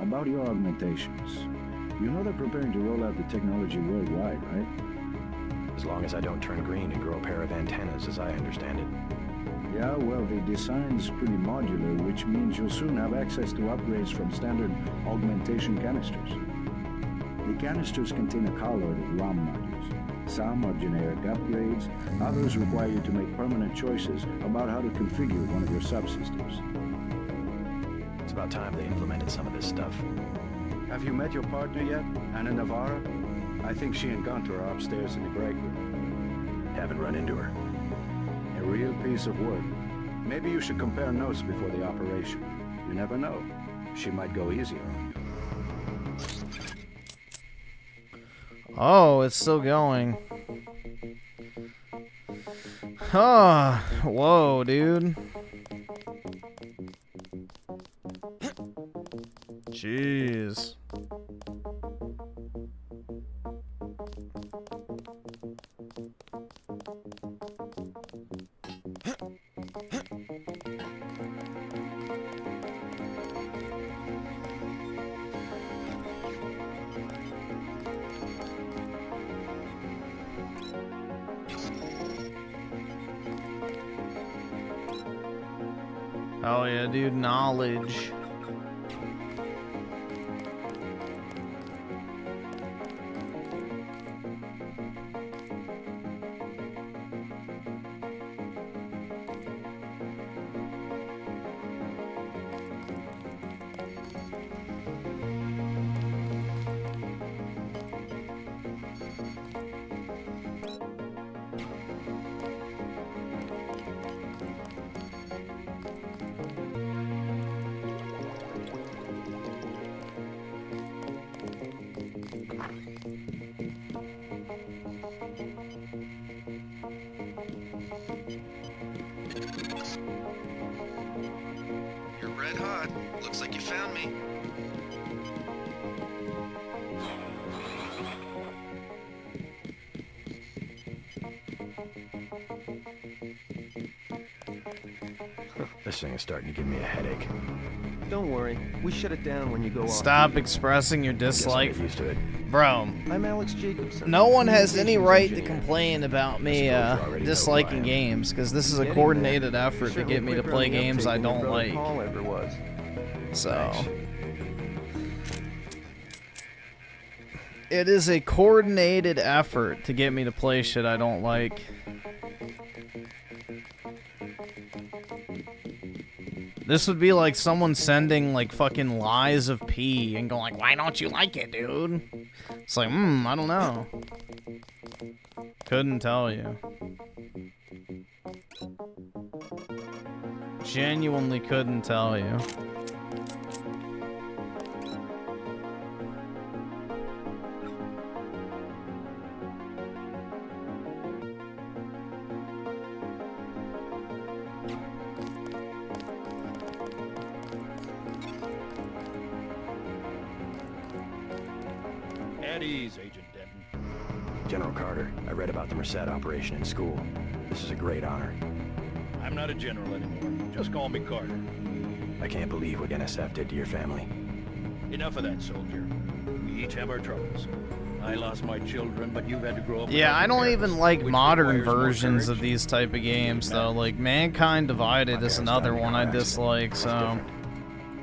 [SPEAKER 11] About your augmentations. You know they're preparing to roll out the technology worldwide, right?
[SPEAKER 10] As long as I don't turn green and grow a pair of antennas, as I understand it.
[SPEAKER 11] Yeah, well, the design's pretty modular, which means you'll soon have access to upgrades from standard augmentation canisters. The canisters contain a carload of ROM modules. Some are generic upgrades, others require you to make permanent choices about how to configure one of your subsystems.
[SPEAKER 10] It's about time they implemented some of this stuff.
[SPEAKER 11] Have you met your partner yet, Anna Navarra? I think she and Gunther are upstairs in the break room.
[SPEAKER 10] Haven't run into her.
[SPEAKER 11] A real piece of work. Maybe you should compare notes before the operation. You never know. She might go easier on you.
[SPEAKER 2] Oh, it's still going. Oh, whoa, dude. Jeez. Oh yeah, dude, knowledge.
[SPEAKER 9] You're red hot. Looks like you found me.
[SPEAKER 10] This thing is starting to give me a headache.
[SPEAKER 14] Don't worry, we shut it down when you go off.
[SPEAKER 2] Stop expressing your dislike.
[SPEAKER 10] Used to it.
[SPEAKER 2] Bro,
[SPEAKER 14] I'm Alex Jacobson.
[SPEAKER 2] no one has any right to complain about me disliking games, because this is a coordinated effort to get me to play games I don't like. So, it is a coordinated effort to get me to play shit I don't like. This would be like someone sending like fucking lies of P and going like, why don't you like it, dude? It's like, I don't know. Couldn't tell you. Genuinely couldn't tell you.
[SPEAKER 15] At ease, Agent Denton.
[SPEAKER 10] General Carter, I read about the Merced operation in school. This is a great honor.
[SPEAKER 15] I'm not a general anymore. Just call me Carter.
[SPEAKER 10] I can't believe what NSF did to your family.
[SPEAKER 15] Enough of that, soldier. We each have our troubles. I lost my children, but you've had to grow up.
[SPEAKER 2] Yeah, I don't even like modern versions
[SPEAKER 15] courage.
[SPEAKER 2] of these type of games, though. Like, Mankind Divided is another one I dislike, so...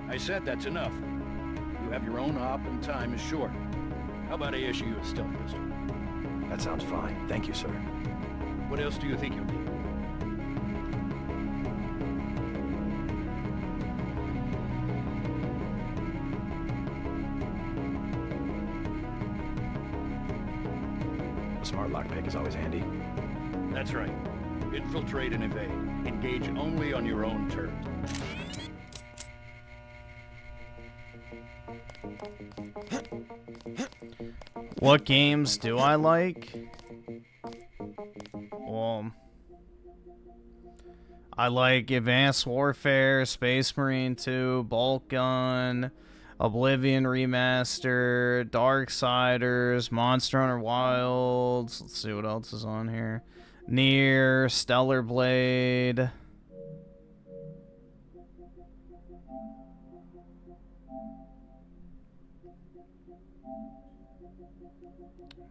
[SPEAKER 15] I said that's enough. You have your own hop and time is short. How about I issue you a stealth pistol?
[SPEAKER 10] That sounds fine. Thank you, sir.
[SPEAKER 15] What else do you think you'll need?
[SPEAKER 10] A smart lockpick is always handy.
[SPEAKER 15] That's right. Infiltrate and evade. Engage only on your own terms.
[SPEAKER 2] What games do I like? Well, I like Advanced Warfare, Space Marine 2, Bolt Gun, Oblivion Remastered, Darksiders, Monster Hunter Wilds. Let's see what else is on here. Nier, Stellar Blade.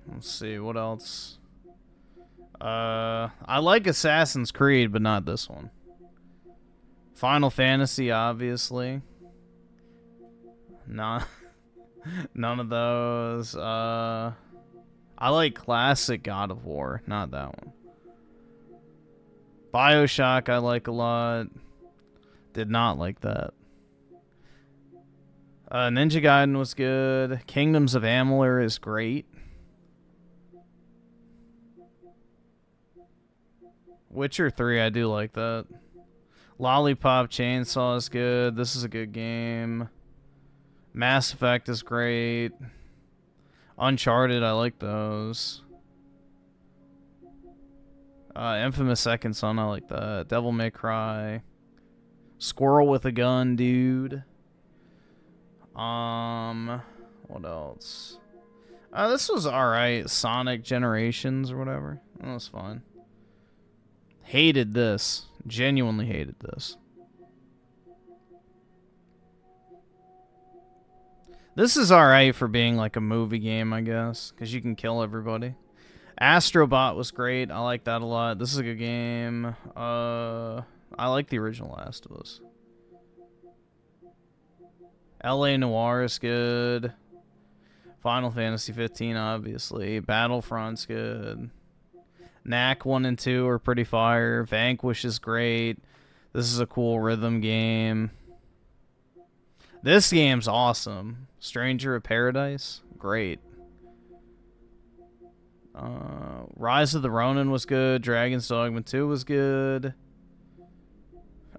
[SPEAKER 2] Let's see, what else? I like Assassin's Creed, but not this one. Final Fantasy, obviously. Nah, none of those. I like classic God of War, not that one. BioShock I like a lot. Did not like that. Ninja Gaiden was good. Kingdoms of Amalur is great. Witcher 3, I do like that. Lollipop Chainsaw is good. This is a good game. Mass Effect is great. Uncharted, I like those. Infamous Second Son, I like that. Devil May Cry. Squirrel with a Gun, dude. What else? This was alright. Sonic Generations or whatever. That was fine. Hated this. Genuinely hated this. This is alright for being like a movie game, I guess. Because you can kill everybody. Astrobot was great. I like that a lot. This is a good game. I like the original Last of Us. LA Noire is good. Final Fantasy 15, obviously. Battlefront's good. Knack 1 and 2 are pretty fire. Vanquish is great. This is a cool rhythm game. This game's awesome. Stranger of Paradise, great. Rise of the Ronin was good. Dragon's Dogma 2 was good.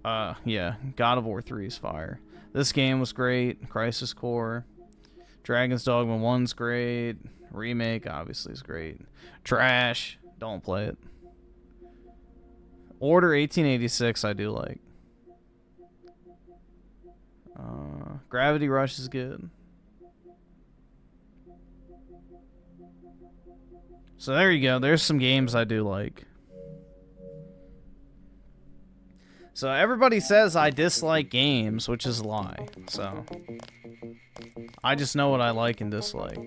[SPEAKER 2] Yeah, God of War 3 is fire. This game was great. Crisis Core. Dragon's Dogma 1's great. Remake, obviously, is great. Trash. Don't play it. Order 1886, I do like. Gravity Rush is good. So there you go. There's some games I do like. So everybody says I dislike games, which is a lie. So I just know what I like and dislike.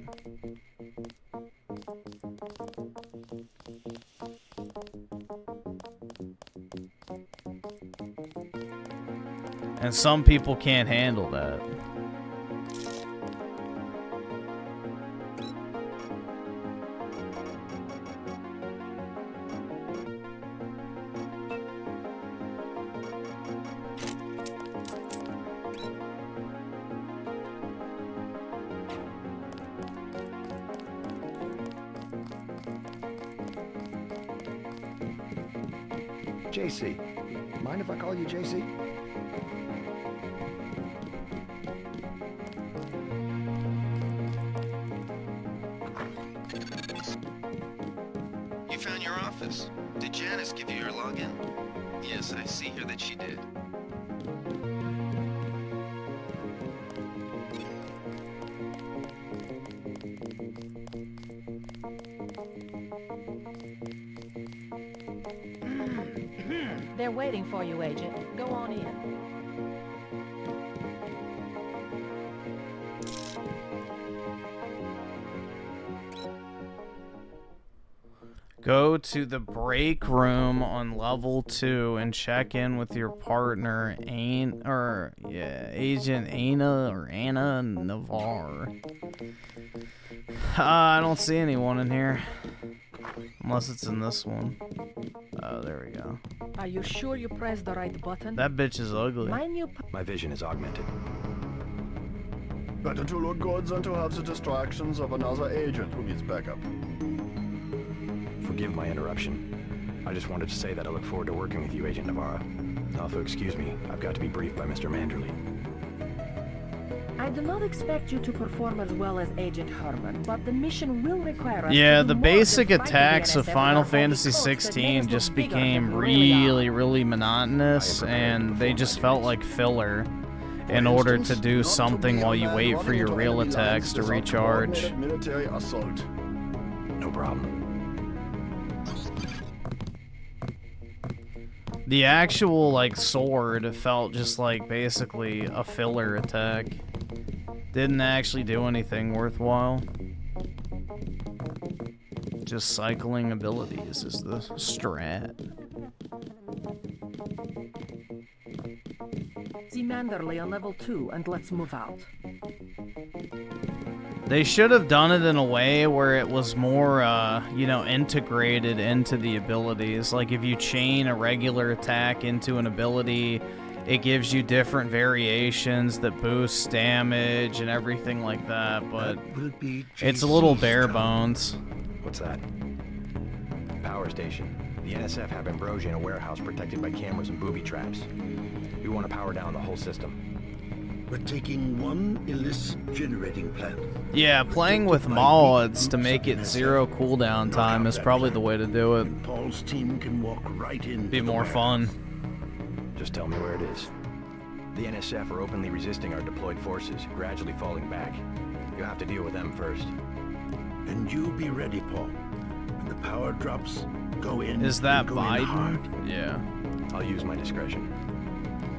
[SPEAKER 2] And some people can't handle that.
[SPEAKER 12] JC. Mind if I call you JC?
[SPEAKER 9] You found your office. Did Janice give you your login? Yes, I see here that she did.
[SPEAKER 13] They're waiting for you, Agent. Go on in.
[SPEAKER 2] Go to the break room on level 2 and check in with your partner, Agent Anna Navarre. I don't see anyone in here. Unless it's in this one. Oh, there we go.
[SPEAKER 13] Are you sure you pressed the right button?
[SPEAKER 2] That bitch is ugly.
[SPEAKER 10] My vision is augmented.
[SPEAKER 5] Better to look good than to have the distractions of another agent who needs backup.
[SPEAKER 10] Forgive my interruption. I just wanted to say that I look forward to working with you, Agent Navarro. Also, excuse me, I've got to be briefed by Mr. Manderley.
[SPEAKER 13] I do not expect you to perform as well as Agent Herman, but the mission will require us
[SPEAKER 2] Yeah,
[SPEAKER 13] to do
[SPEAKER 2] the
[SPEAKER 13] more
[SPEAKER 2] basic
[SPEAKER 13] than fight
[SPEAKER 2] attacks
[SPEAKER 13] the
[SPEAKER 2] of
[SPEAKER 13] NSF
[SPEAKER 2] Final
[SPEAKER 13] with our
[SPEAKER 2] Fantasy
[SPEAKER 13] holy coats that made us
[SPEAKER 2] XVI
[SPEAKER 13] look
[SPEAKER 2] just
[SPEAKER 13] bigger than
[SPEAKER 2] became
[SPEAKER 13] we really are.
[SPEAKER 2] really monotonous, and they just felt like filler in order to do something while you wait for your real attacks to recharge.
[SPEAKER 5] Military assault.
[SPEAKER 10] No problem.
[SPEAKER 2] The actual, like, sword felt just like basically a filler attack. Didn't actually do anything worthwhile. Just cycling abilities is the strat.
[SPEAKER 13] See Manderley on level 2 and let's move out.
[SPEAKER 2] They should have done it in a way where it was more, you know, integrated into the abilities. Like, if you chain a regular attack into an ability, it gives you different variations that boost damage and everything like that, but it's a little bare bones.
[SPEAKER 10] What's that? Power station. The NSF have Ambrosia in a warehouse protected by cameras and booby traps. We want to power down the whole system.
[SPEAKER 16] We're taking one illicit generating plant.
[SPEAKER 2] Yeah, playing with mods to make it 0 cooldown time is probably the way to do it.
[SPEAKER 16] Paul's team can walk right in.
[SPEAKER 2] Be more fun.
[SPEAKER 10] Just tell me where it is. The NSF are openly resisting our deployed forces, gradually falling back. You'll have to deal with them first.
[SPEAKER 16] And you be ready, Paul. When the power drops, go in.
[SPEAKER 2] Is that
[SPEAKER 16] go in
[SPEAKER 2] Biden?
[SPEAKER 16] hard.
[SPEAKER 2] Yeah.
[SPEAKER 10] I'll use my discretion.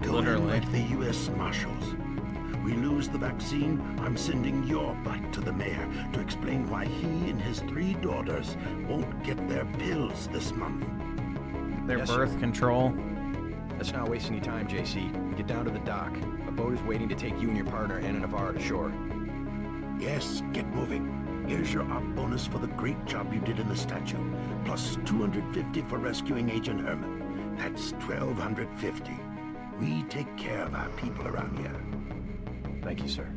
[SPEAKER 16] Go in like the U.S. Marshals. We lose the vaccine, I'm sending your butt to the mayor to explain why he and his 3 daughters won't get their pills this month.
[SPEAKER 2] Their birth control.
[SPEAKER 10] Let's not waste any time, JC. Get down to the dock. A boat is waiting to take you and your partner, Anna Navarro, to shore.
[SPEAKER 16] Yes, get moving. Here's your op bonus for the great job you did in the statue, plus 250 for rescuing Agent Herman. That's 1,250. We take care of our people around here.
[SPEAKER 10] Thank you, sir.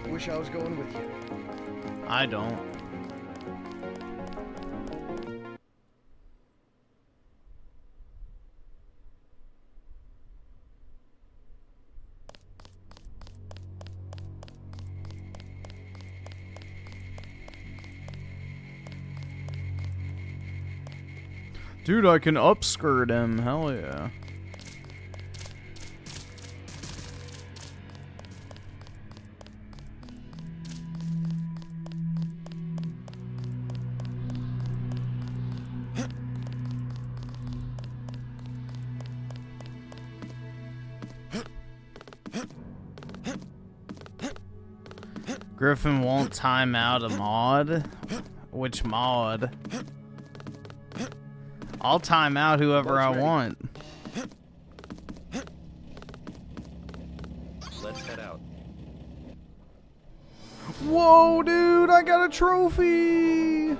[SPEAKER 12] Wish I was going with you.
[SPEAKER 2] I don't. Dude, I can upskirt him. Hell yeah. Griffin won't time out a mod? Which mod? I'll time out whoever I want.
[SPEAKER 10] Let's head out.
[SPEAKER 2] Whoa, dude, I got a trophy!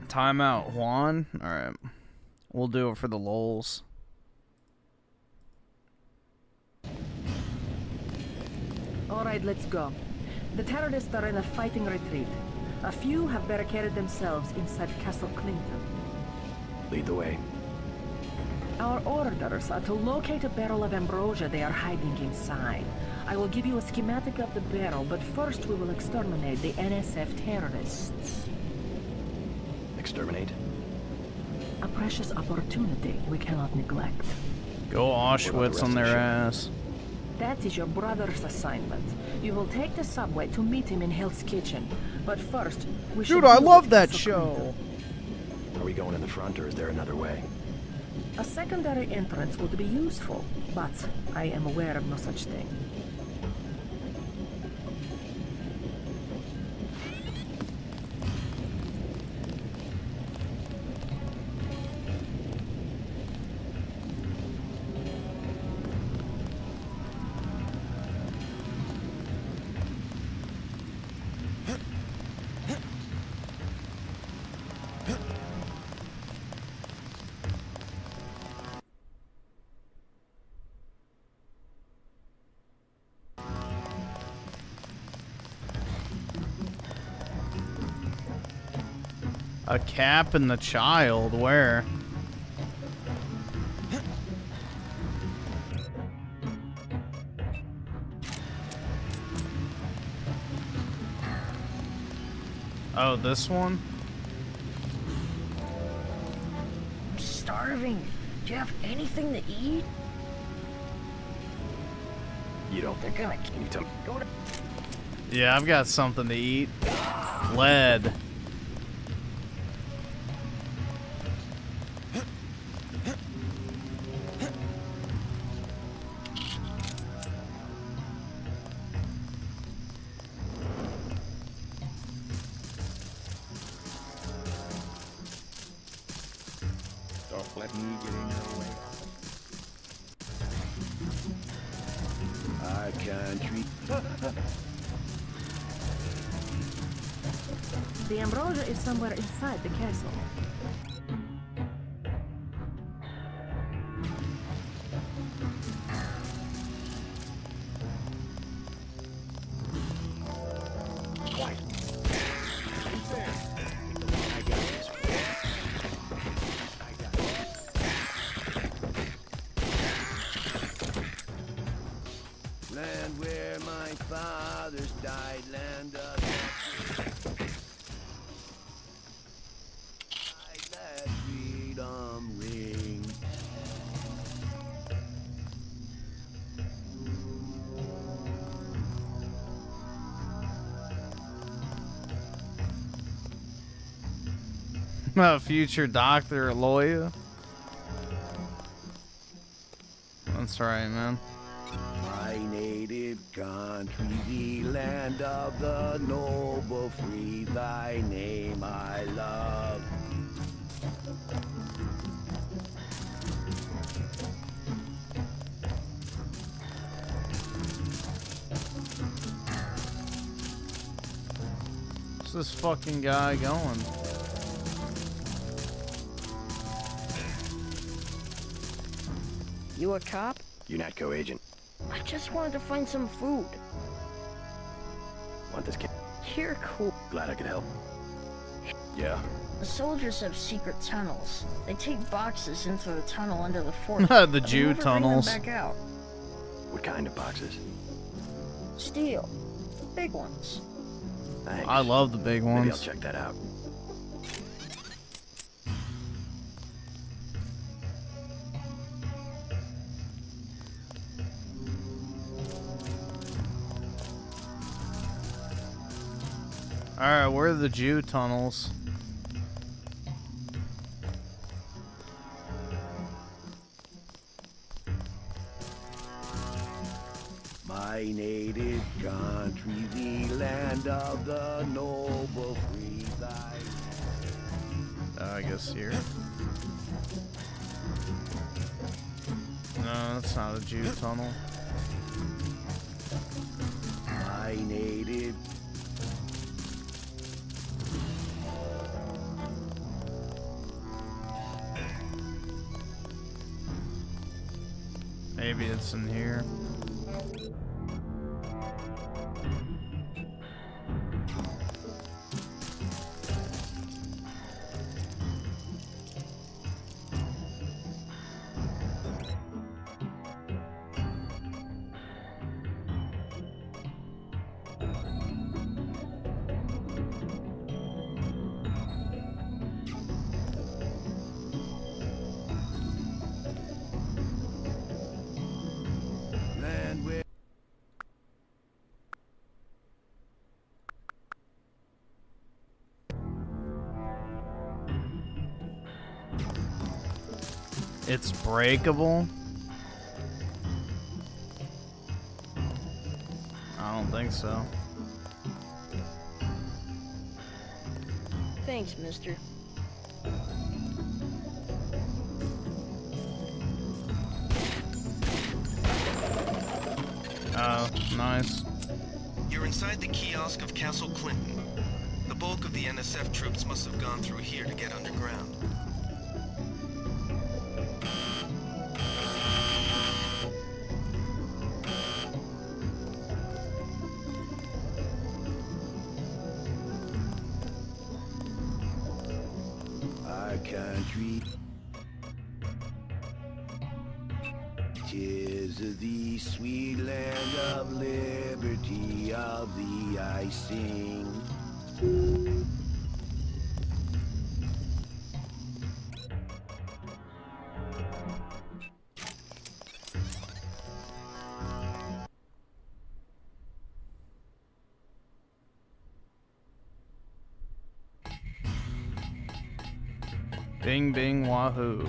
[SPEAKER 2] Timeout, Juan? Alright. We'll do it for the lols.
[SPEAKER 13] Alright, let's go. The terrorists are in a fighting retreat. A few have barricaded themselves inside Castle Clinton.
[SPEAKER 10] Lead the way.
[SPEAKER 13] Our orders are to locate a barrel of ambrosia they are hiding inside. I will give you a schematic of the barrel, but first we will exterminate the NSF terrorists.
[SPEAKER 10] Exterminate?
[SPEAKER 13] A precious opportunity we cannot neglect.
[SPEAKER 2] Go Auschwitz on their ass.
[SPEAKER 13] That is your brother's assignment. You will take the subway to meet him in Hell's Kitchen. But first, we should...
[SPEAKER 2] Dude, I love that show!
[SPEAKER 10] Are we going in the front, or is there another way?
[SPEAKER 13] A secondary entrance would be useful, but I am aware of no such thing.
[SPEAKER 2] A cap and the child, where? Oh, this one?
[SPEAKER 13] I'm starving. Do you have anything to eat?
[SPEAKER 10] You don't.
[SPEAKER 13] They're gonna kill you. Go to.
[SPEAKER 2] Yeah, I've got something to eat. Lead.
[SPEAKER 15] Don't let me get in your way.
[SPEAKER 5] I can't treat.
[SPEAKER 13] The ambrosia is somewhere inside the castle.
[SPEAKER 15] Quiet. Keep there. I got this. I got this.
[SPEAKER 16] Land where my fathers died, land of let freedom ring.
[SPEAKER 2] A future doctor or lawyer. That's right, man.
[SPEAKER 16] My native country, the land of the noble free, thy name I love.
[SPEAKER 2] Where's this fucking guy going?
[SPEAKER 13] You a cop?
[SPEAKER 10] UNATCO agent.
[SPEAKER 13] I just wanted to find some food.
[SPEAKER 10] Want this kid?
[SPEAKER 13] You're cool.
[SPEAKER 10] Glad I could help. Yeah.
[SPEAKER 13] The soldiers have secret tunnels. They take boxes into the tunnel under the fort.
[SPEAKER 2] The
[SPEAKER 13] but they
[SPEAKER 2] Jew
[SPEAKER 13] never
[SPEAKER 2] tunnels.
[SPEAKER 13] Bring them back out.
[SPEAKER 10] What kind of boxes?
[SPEAKER 13] Steel. Big ones.
[SPEAKER 10] Thanks.
[SPEAKER 2] I love the big ones.
[SPEAKER 10] Maybe I'll check that out.
[SPEAKER 2] Alright, where are the Jew tunnels?
[SPEAKER 16] My native country, the land of the noble free, thy
[SPEAKER 2] I guess here. No, that's not a Jew tunnel.
[SPEAKER 16] my native.
[SPEAKER 2] Maybe it's in here. It's breakable? I don't think so.
[SPEAKER 13] Thanks, mister.
[SPEAKER 2] Oh, nice.
[SPEAKER 9] You're inside the kiosk of Castle Clinton. The bulk of the NSF troops must have gone through here to get underground.
[SPEAKER 16] our country. 'Tis the sweet land of liberty, of thee I sing.
[SPEAKER 2] Bing bing wahoo.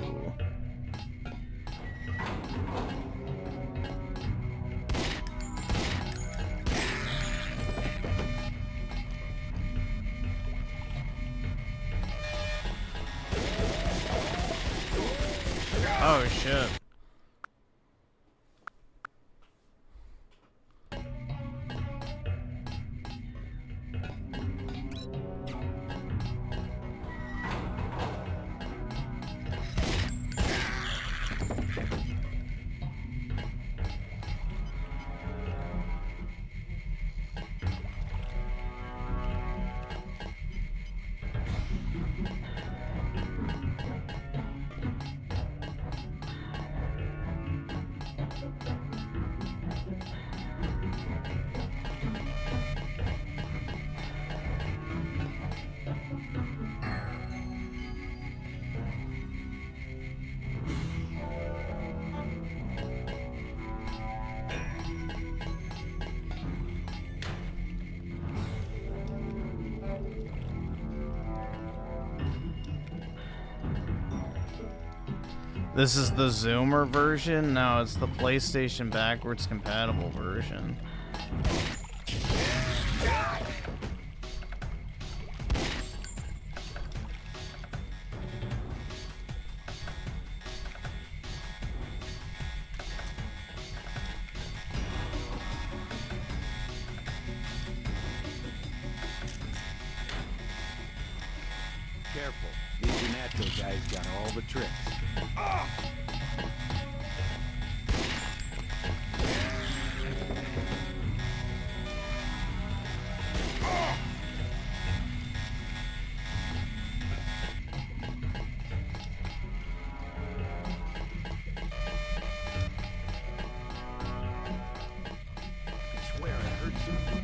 [SPEAKER 2] Oh shit. This is the Zoomer version? No, it's the PlayStation backwards compatible version.
[SPEAKER 15] Careful. These natural guys got all the tricks. I swear I heard something.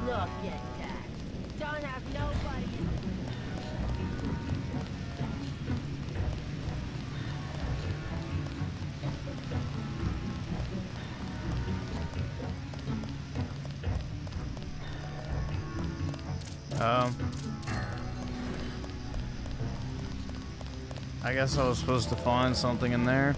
[SPEAKER 13] Look at that. Don't have nobody in
[SPEAKER 2] I guess I was supposed to find something in there.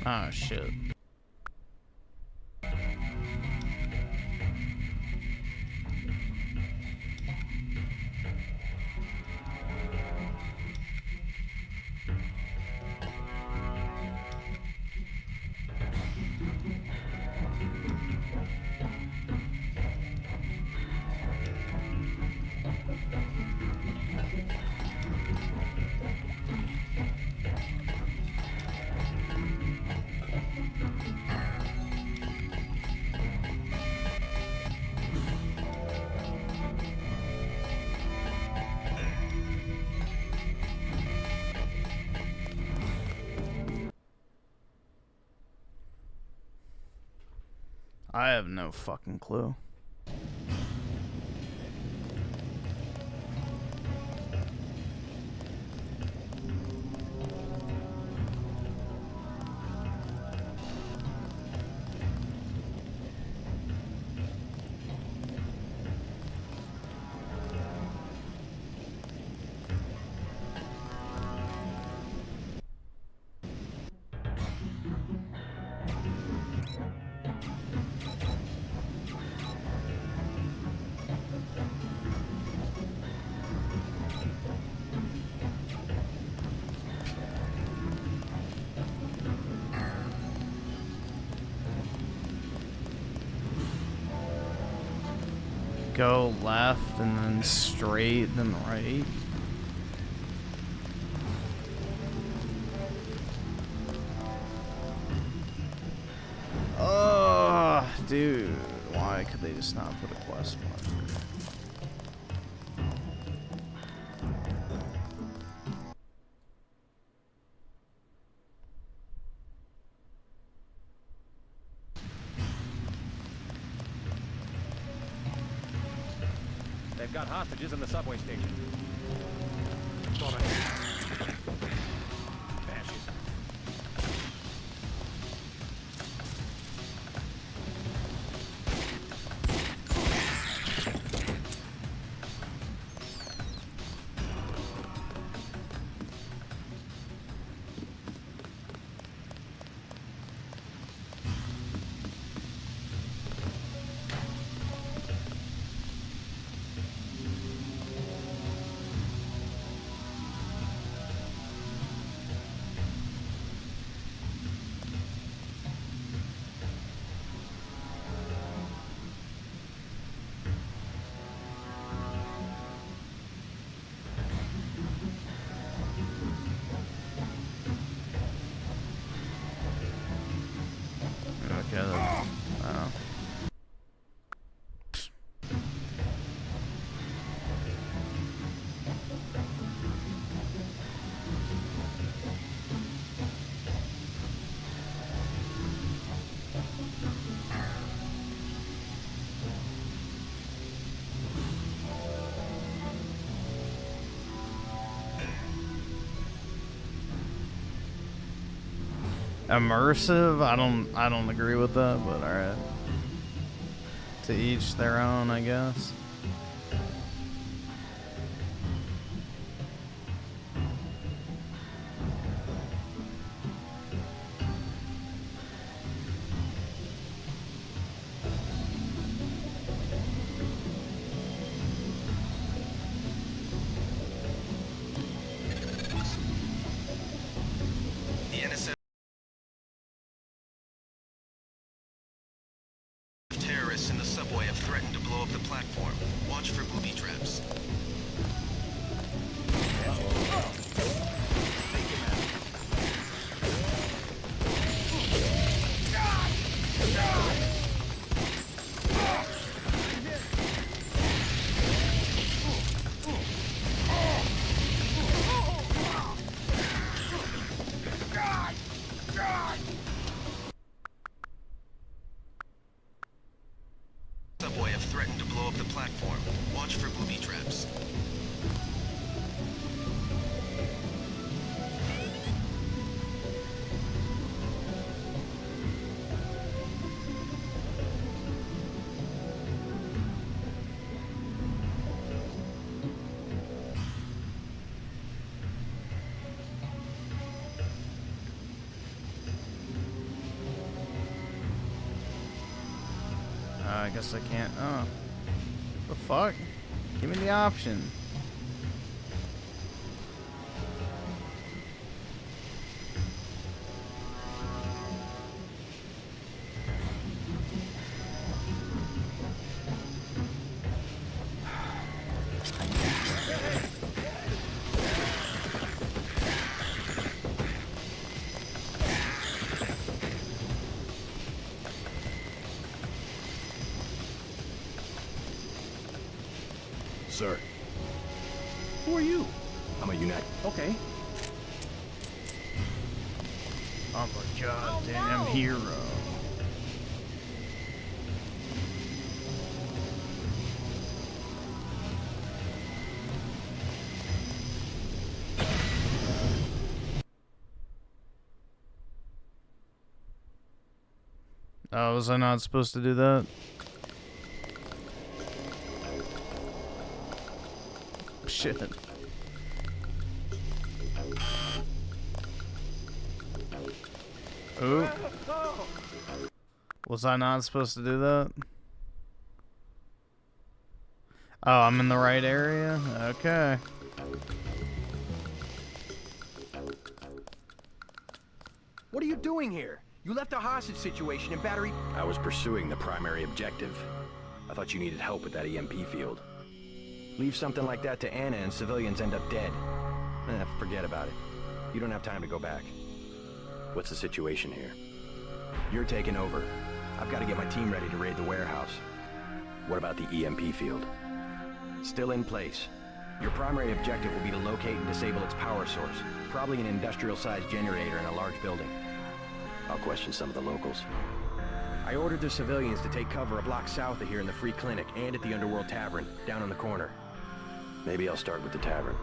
[SPEAKER 2] Ah, shit. I have no fucking clue. Go left and then straight, then right. Oh, dude, why could they just not put a quest marker?
[SPEAKER 17] They've got hostages in the subway station.
[SPEAKER 2] Immersive? I don't agree with that, but alright. To each their own, I guess.
[SPEAKER 9] Terrorists in the subway have threatened to blow up the platform. Watch for booby traps. Subway have threatened to blow up the platform. Watch for booby traps.
[SPEAKER 2] I guess I can't. Oh. What the fuck? Give me the option.
[SPEAKER 10] Sir. Who are you? I'm a United. Okay.
[SPEAKER 2] I'm a goddamn hero. Oh, was I not supposed to do that? Shit. Ooh. Was I not supposed to do that? Oh, I'm in the right area? Okay.
[SPEAKER 10] What are you doing here? You left a hostage situation in Battery... I was pursuing the primary objective. I thought you needed help with that EMP field. Leave something like that to Anna and civilians end up dead. Forget about it. You don't have time to go back. What's the situation here? You're taking over. I've got to get my team ready to raid the warehouse. What about the EMP field? Still in place. Your primary objective will be to locate and disable its power source. Probably an industrial-sized generator in a large building. I'll question some of the locals. I ordered the civilians to take cover a block south of here in the Free Clinic and at the Underworld Tavern, down on the corner. Maybe I'll start with the tavern.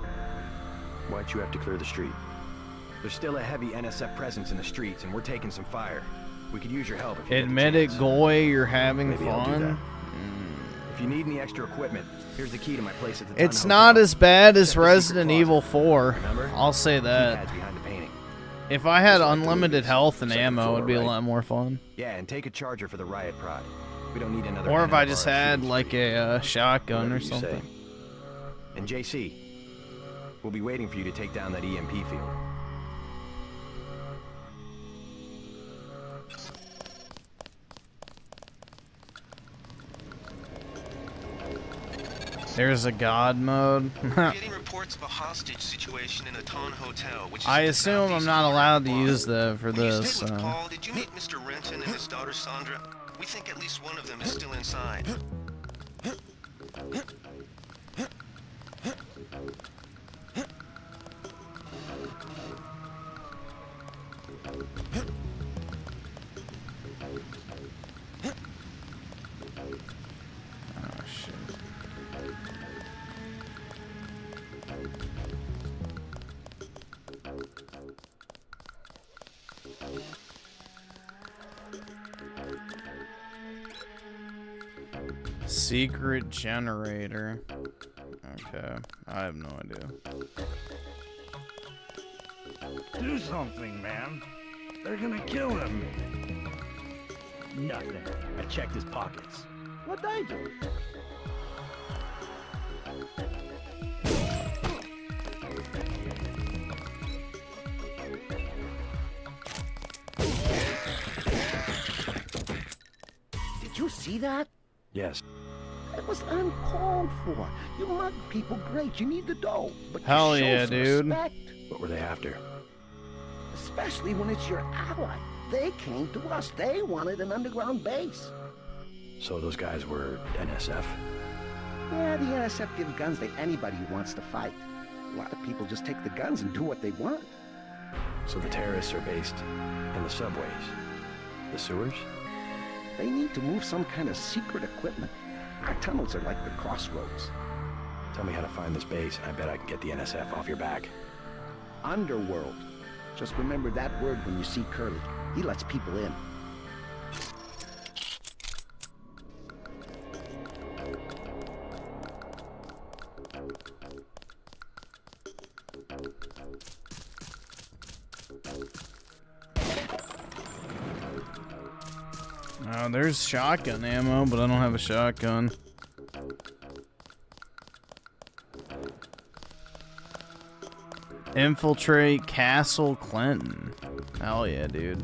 [SPEAKER 10] Why'd you have to clear the street? There's still a heavy NSF presence in the streets, and we're taking some fire. We could use your help if you
[SPEAKER 2] Admit it, Goy, you're having
[SPEAKER 10] Maybe I'll do
[SPEAKER 2] fun.
[SPEAKER 10] that. If you need any extra equipment, here's the key to my place at the
[SPEAKER 2] It's not as bad as Resident Evil 4. I'll say that. If I had unlimited health and ammo, it'd be a lot more fun.
[SPEAKER 10] Yeah, and take a charger for the riot prod. We don't need another.
[SPEAKER 2] Or if I just
[SPEAKER 10] NFR
[SPEAKER 2] had
[SPEAKER 10] shooting
[SPEAKER 2] like a shotgun or
[SPEAKER 10] Whatever you say.
[SPEAKER 2] something.
[SPEAKER 10] And JC, we'll be waiting for you to take down that EMP field.
[SPEAKER 2] There's a god mode.
[SPEAKER 9] Getting reports of a hostage situation in a Ton hotel, which is
[SPEAKER 2] I assume I'm not allowed to use that for
[SPEAKER 9] When you
[SPEAKER 2] this.
[SPEAKER 9] stayed with Paul, did you meet Mr. Renton and his daughter Sandra? We think at least one of them is still inside.
[SPEAKER 2] Oh shit. Secret generator. Okay, I have no idea.
[SPEAKER 16] Do something, man. They're gonna kill him.
[SPEAKER 15] Nothing. I checked his pockets. What'd I do?
[SPEAKER 16] Did you see that?
[SPEAKER 10] Yes.
[SPEAKER 16] It was uncalled for. You mug people great. You need the dough. But
[SPEAKER 2] Hell
[SPEAKER 16] you show
[SPEAKER 2] yeah,
[SPEAKER 16] some
[SPEAKER 2] dude.
[SPEAKER 16] respect,
[SPEAKER 10] What were they after?
[SPEAKER 16] especially when it's your ally. They came to us. They wanted an underground base.
[SPEAKER 10] So those guys were NSF?
[SPEAKER 16] Yeah, the NSF give guns to anybody who wants to fight. A lot of people just take the guns and do what they want.
[SPEAKER 10] So the terrorists are based in the subways? The sewers?
[SPEAKER 16] They need to move some kind of secret equipment. Our tunnels are like the crossroads.
[SPEAKER 10] Tell me how to find this base, and I bet I can get the NSF off your back.
[SPEAKER 16] Underworld. Just remember that word when you see Curly. He lets people in.
[SPEAKER 2] There's shotgun ammo, but I don't have a shotgun. Infiltrate Castle Clinton. Hell yeah, dude.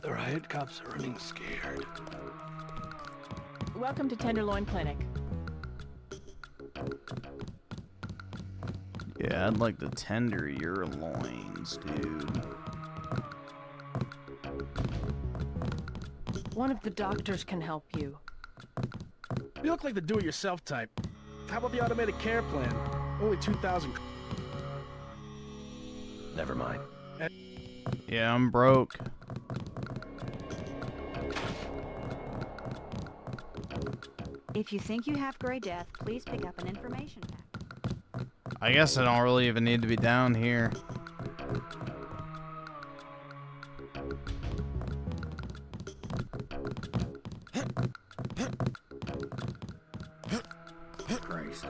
[SPEAKER 15] The riot cops are running scared.
[SPEAKER 13] Welcome to Tenderloin Clinic.
[SPEAKER 2] Yeah, I'd like to tender your loins, dude.
[SPEAKER 13] One of the doctors can help you.
[SPEAKER 15] You look like the do-it-yourself type. How about the automated care plan? Only 2,000.
[SPEAKER 10] Never mind.
[SPEAKER 2] Yeah, I'm broke.
[SPEAKER 18] If you think you have Gray Death, please pick up an information pack.
[SPEAKER 2] I guess I don't really even need to be down here.
[SPEAKER 11] Christ.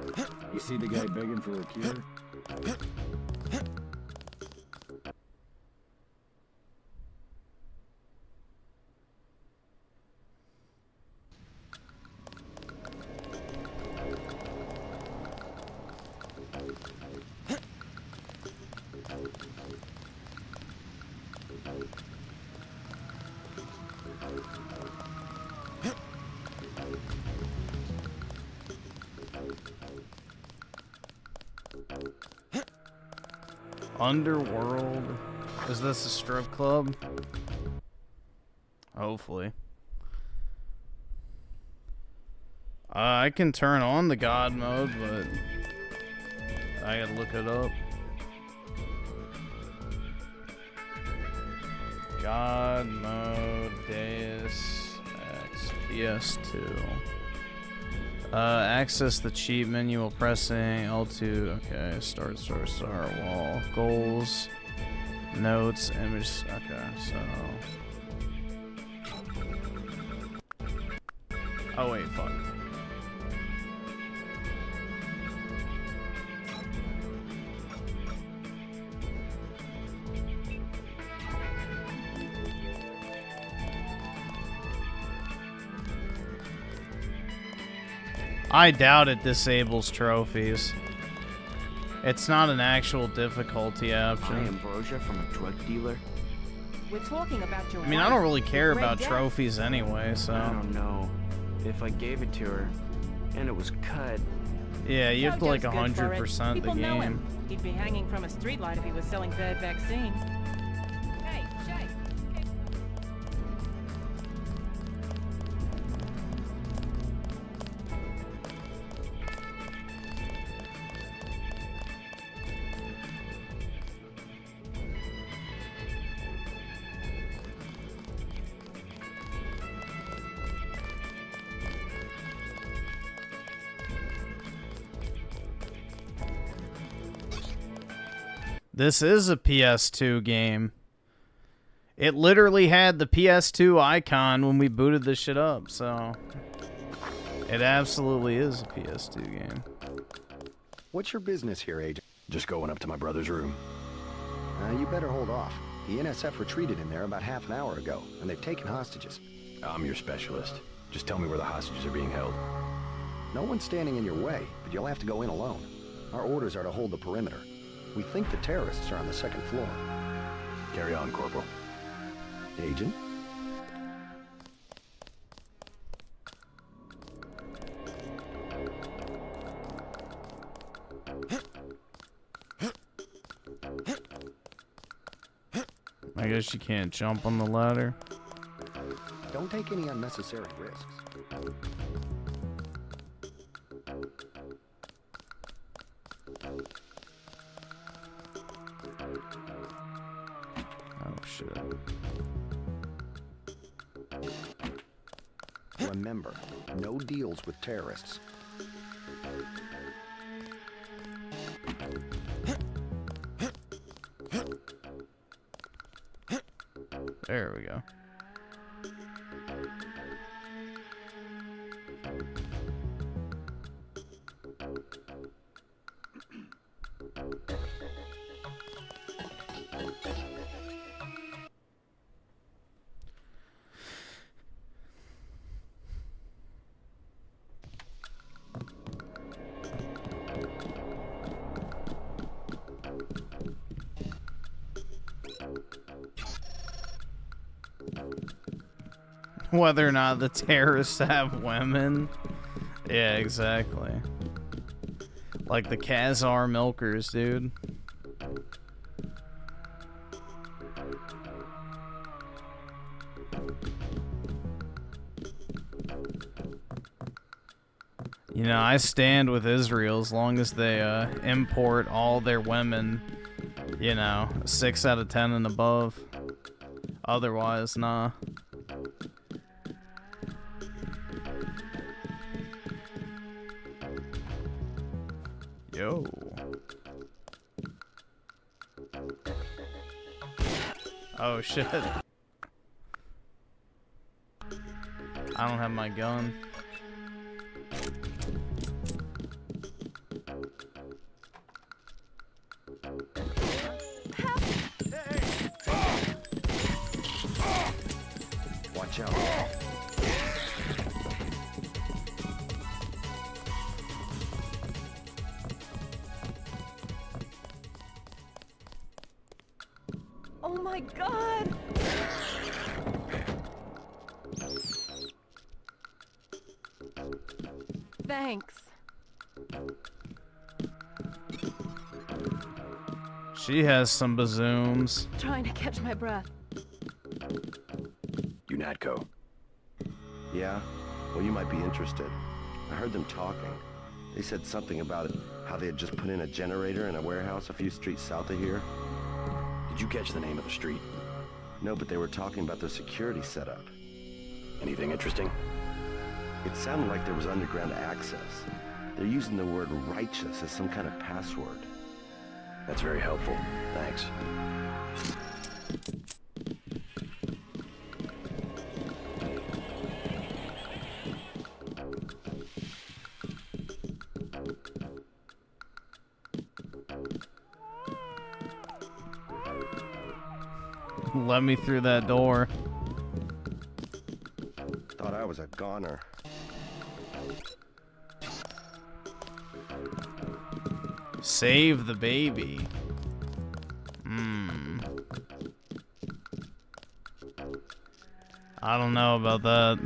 [SPEAKER 11] You see the guy begging for a cure?
[SPEAKER 2] Underworld. Is this a strip club? Hopefully. I can turn on the God mode, but I gotta look it up. God mode, Deus Ex PS2. Access the cheat menu while pressing L2. Okay, start wall. Goals. Notes. Image. Okay, so. Oh, wait, fuck. I doubt it disables trophies. It's not an actual difficulty option.
[SPEAKER 19] Ambrosia from a drug dealer?
[SPEAKER 13] We're talking about your
[SPEAKER 2] I mean, I don't really care about trophies anyway, so.
[SPEAKER 19] I don't know. If I gave it to her, and it was cut.
[SPEAKER 2] Yeah, you have to like
[SPEAKER 13] Joe does good for it.
[SPEAKER 2] 100% the
[SPEAKER 13] People know
[SPEAKER 2] game.
[SPEAKER 13] him. He'd be hanging from a streetlight if he was selling bad vaccine. Hey, Shay.
[SPEAKER 2] This is a PS2 game. It literally had the PS2 icon when we booted this shit up, so it absolutely is a PS2 game.
[SPEAKER 10] What's your business here, Agent? Just going up to my brother's room. You better hold off. The NSF retreated in there about half an hour ago, and they've taken hostages. I'm your specialist. Just tell me where the hostages are being held. No one's standing in your way, but you'll have to go in alone. Our orders are to hold the perimeter. We think the terrorists are on the second floor. Carry on, Corporal. Agent?
[SPEAKER 2] I guess you can't jump on the ladder.
[SPEAKER 10] Don't take any unnecessary risks.
[SPEAKER 2] Oh, shit.
[SPEAKER 10] Remember, no deals with terrorists.
[SPEAKER 2] There we go. Whether or not the terrorists have women. Yeah, exactly. Like the Khazar milkers, dude. You know, I stand with Israel as long as they import all their women, you know, 6 out of 10 and above. Otherwise, nah. Yo. Oh shit. I don't have my gun.
[SPEAKER 10] Watch out.
[SPEAKER 13] Oh my god! Thanks.
[SPEAKER 2] She has some bazooms.
[SPEAKER 13] Trying to catch my breath.
[SPEAKER 10] UNATCO.
[SPEAKER 20] Yeah? Well, you might be interested. I heard them talking. They said something about it, how they had just put in a generator in a warehouse a few streets south of here.
[SPEAKER 10] Did you catch the name of the street?
[SPEAKER 20] No, but they were talking about their security setup.
[SPEAKER 10] Anything interesting?
[SPEAKER 20] It sounded like there was underground access. They're using the word righteous as some kind of password.
[SPEAKER 10] That's very helpful. Thanks.
[SPEAKER 2] Let me through that door.
[SPEAKER 20] Thought I was a goner.
[SPEAKER 2] Save the baby. I don't know about that.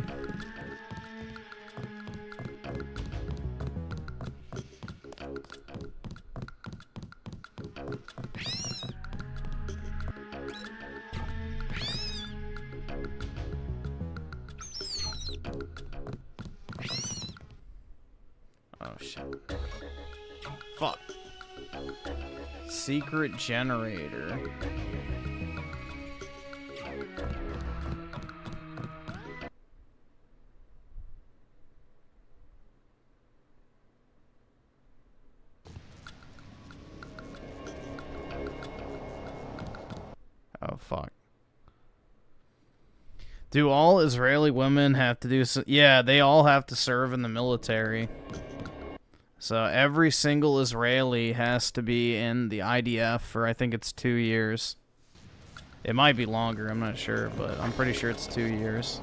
[SPEAKER 2] Oh shit. Fuck. Secret generator. Oh fuck. Do all Israeli women have to do so? Yeah, they all have to serve in the military. So every single Israeli has to be in the IDF for, I think it's 2 years. It might be longer, I'm not sure, but I'm pretty sure it's 2 years.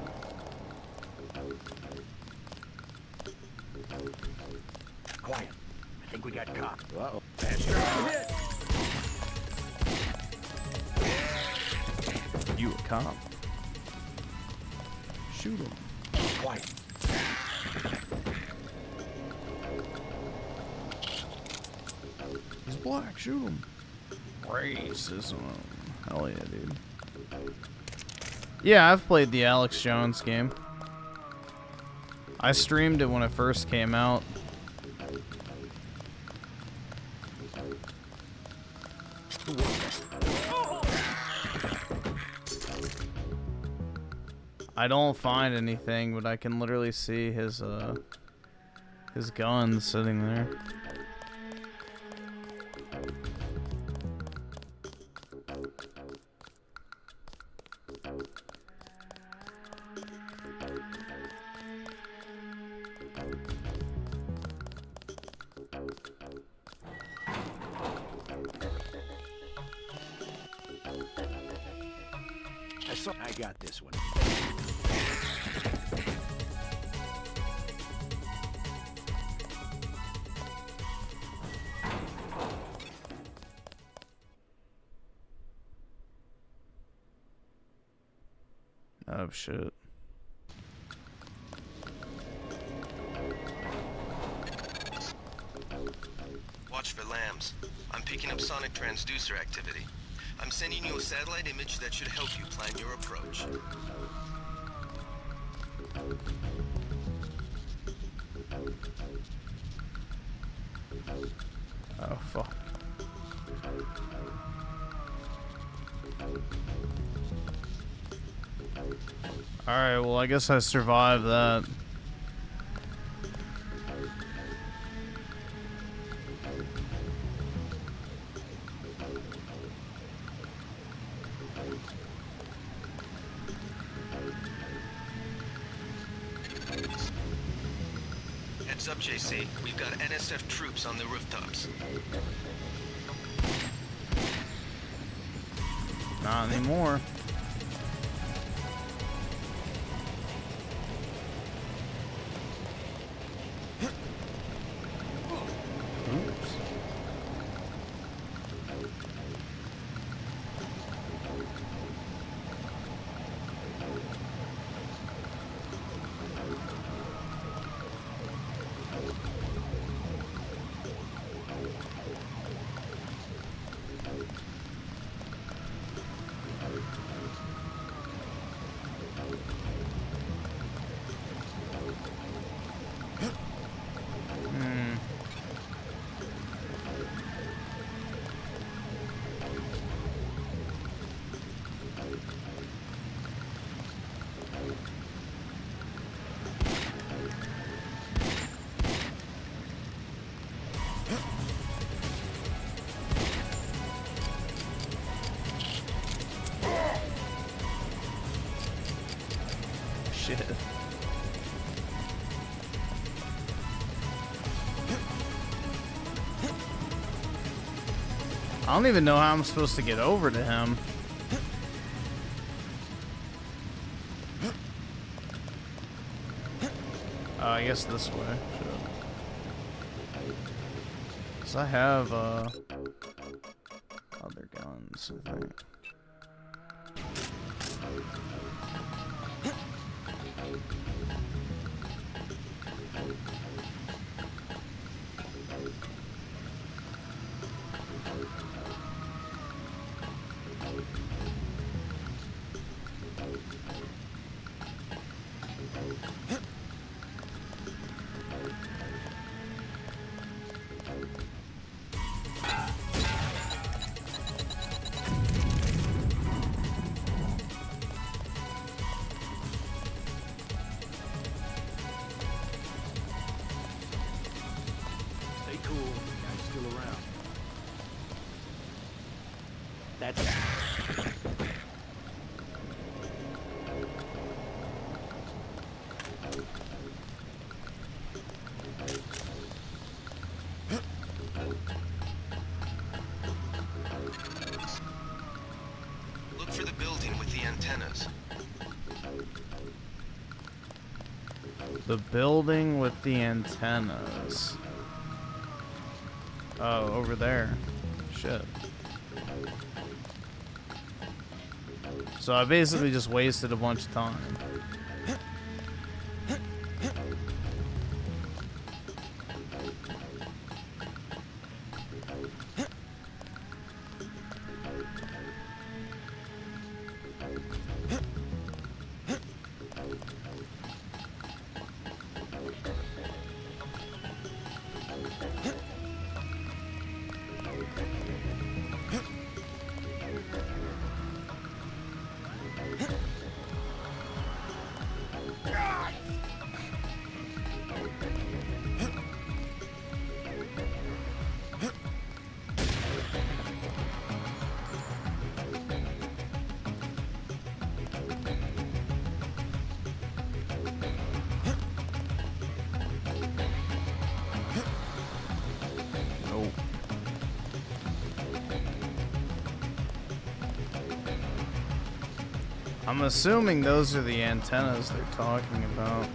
[SPEAKER 15] Quiet. I think we got caught.
[SPEAKER 20] Uh-oh.
[SPEAKER 2] You a cop? Shoot him.
[SPEAKER 15] Quiet.
[SPEAKER 2] He's black, shoot him. Racism. Hell yeah, dude. Yeah, I've played the Alex Jones game. I streamed it when it first came out. I don't find anything, but I can literally see his gun sitting there.
[SPEAKER 15] I got this one.
[SPEAKER 2] Oh shit.
[SPEAKER 9] Watch for lambs. I'm picking up sonic transducer activity. I'm sending you a satellite image that should help you plan your approach.
[SPEAKER 2] Oh, fuck. Alright, well, I guess I survived that.
[SPEAKER 9] Heads up, JC. We've got NSF troops on the rooftops.
[SPEAKER 2] Not anymore. Shit. I don't even know how I'm supposed to get over to him. I guess this way. Cause I have other guns, I think.
[SPEAKER 15] Stay cool. The guy's still around.
[SPEAKER 4] That's it.
[SPEAKER 9] Look for the building with the antennas.
[SPEAKER 2] The building with the antennas. Oh, over there. Shit. So I basically just wasted a bunch of time. I'm assuming those are the antennas they're talking about.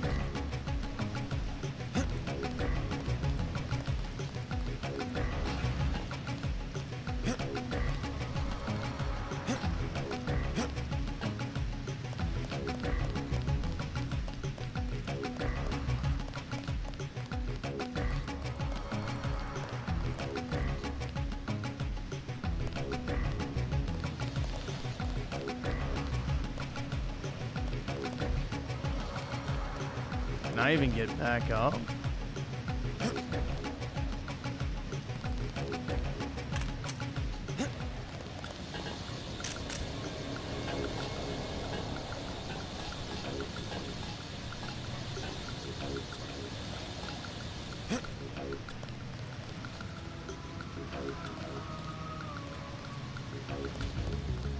[SPEAKER 2] Can I even get back up?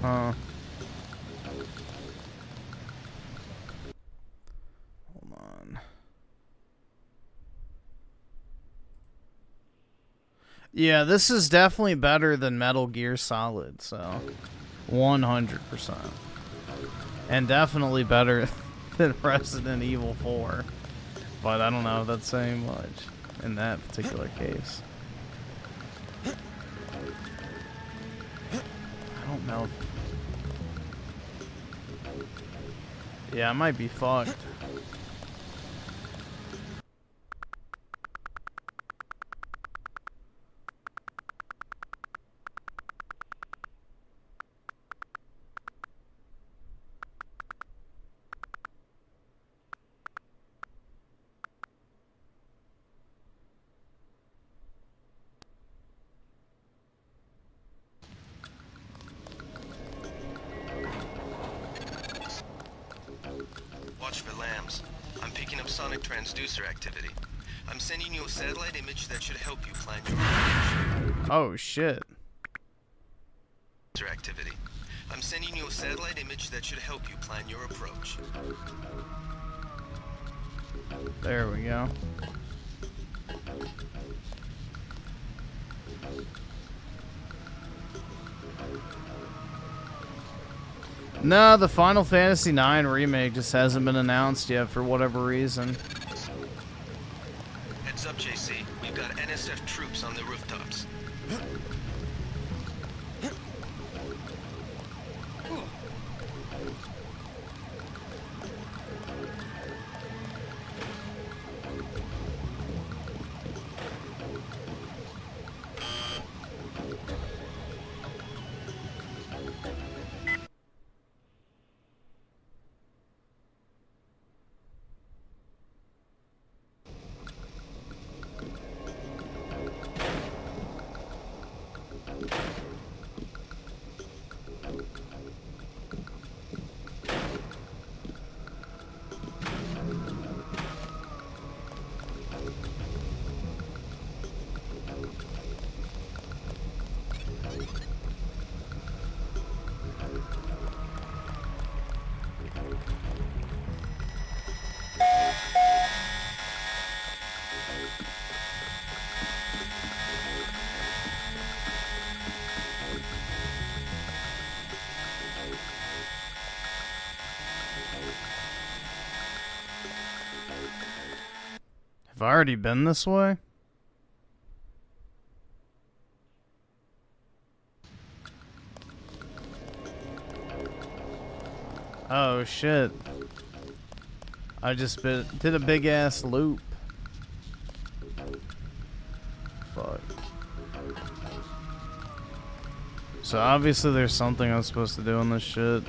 [SPEAKER 2] Huh. Hold on. Yeah, this is definitely better than Metal Gear Solid, so 100%. And definitely better than Resident Evil 4. But I don't know if that's saying much in that particular case. I don't know. Yeah, I might be fucked.
[SPEAKER 9] Watch for lambs. I'm picking up sonic transducer activity. I'm sending you a satellite image that should help you plan your approach.
[SPEAKER 2] Oh shit.
[SPEAKER 9] Activity. I'm sending you a satellite image that should help you plan your approach.
[SPEAKER 2] There we go. No, the Final Fantasy IX remake just hasn't been announced yet for whatever reason.
[SPEAKER 9] Heads up, JC. We've got NSF troops on the rooftops.
[SPEAKER 2] Have I already been this way? Oh shit. I just did a big ass loop. Fuck. So obviously there's something I'm supposed to do on this shit.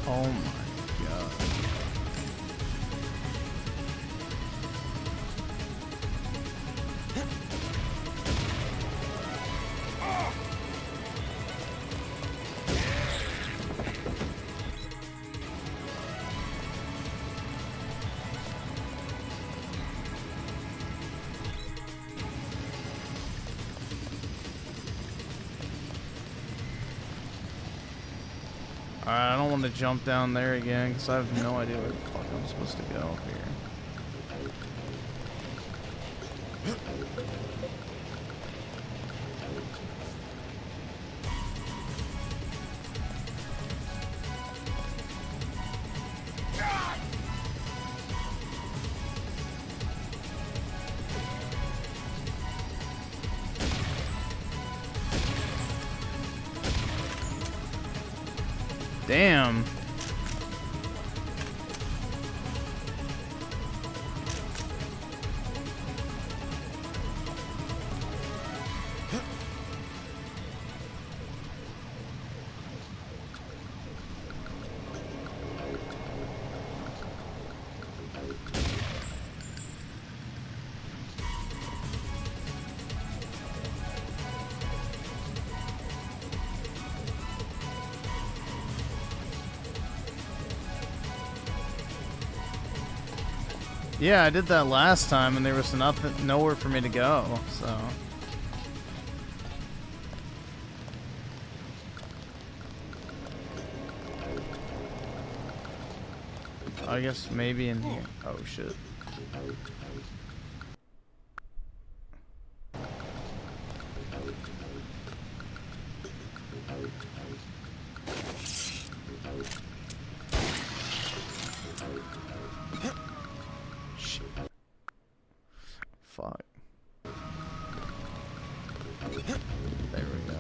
[SPEAKER 2] Oh my god. Alright, I don't want to jump down there again because I have no idea where the fuck I'm supposed to go here. Damn. Yeah, I did that last time, and there was nowhere for me to go, so... I guess maybe in here. Oh, shit. Fuck. There we go.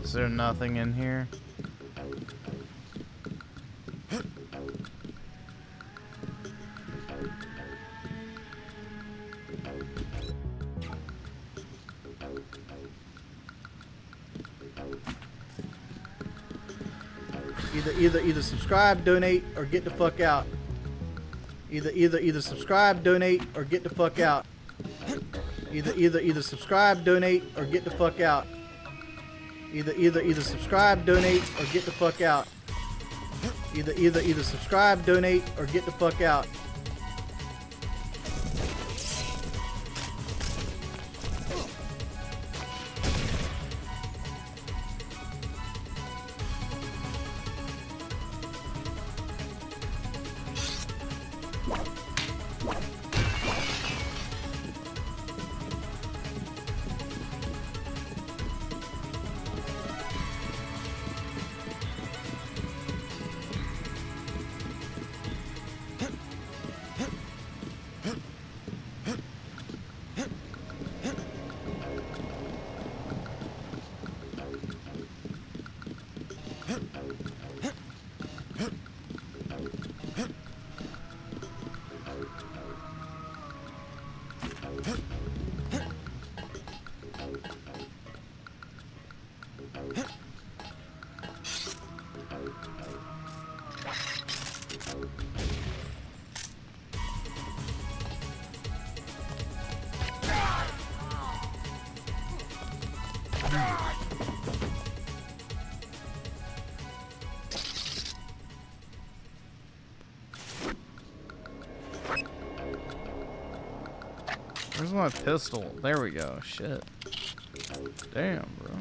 [SPEAKER 2] Is there nothing in here?
[SPEAKER 6] Either subscribe, donate, or get the fuck out. Either subscribe, donate, or get the fuck out. Either subscribe, donate, or get the fuck out. Either subscribe, donate, or get the fuck out. Either subscribe, donate, or get the fuck out. Where's my pistol? There we go. Shit. Damn, bro.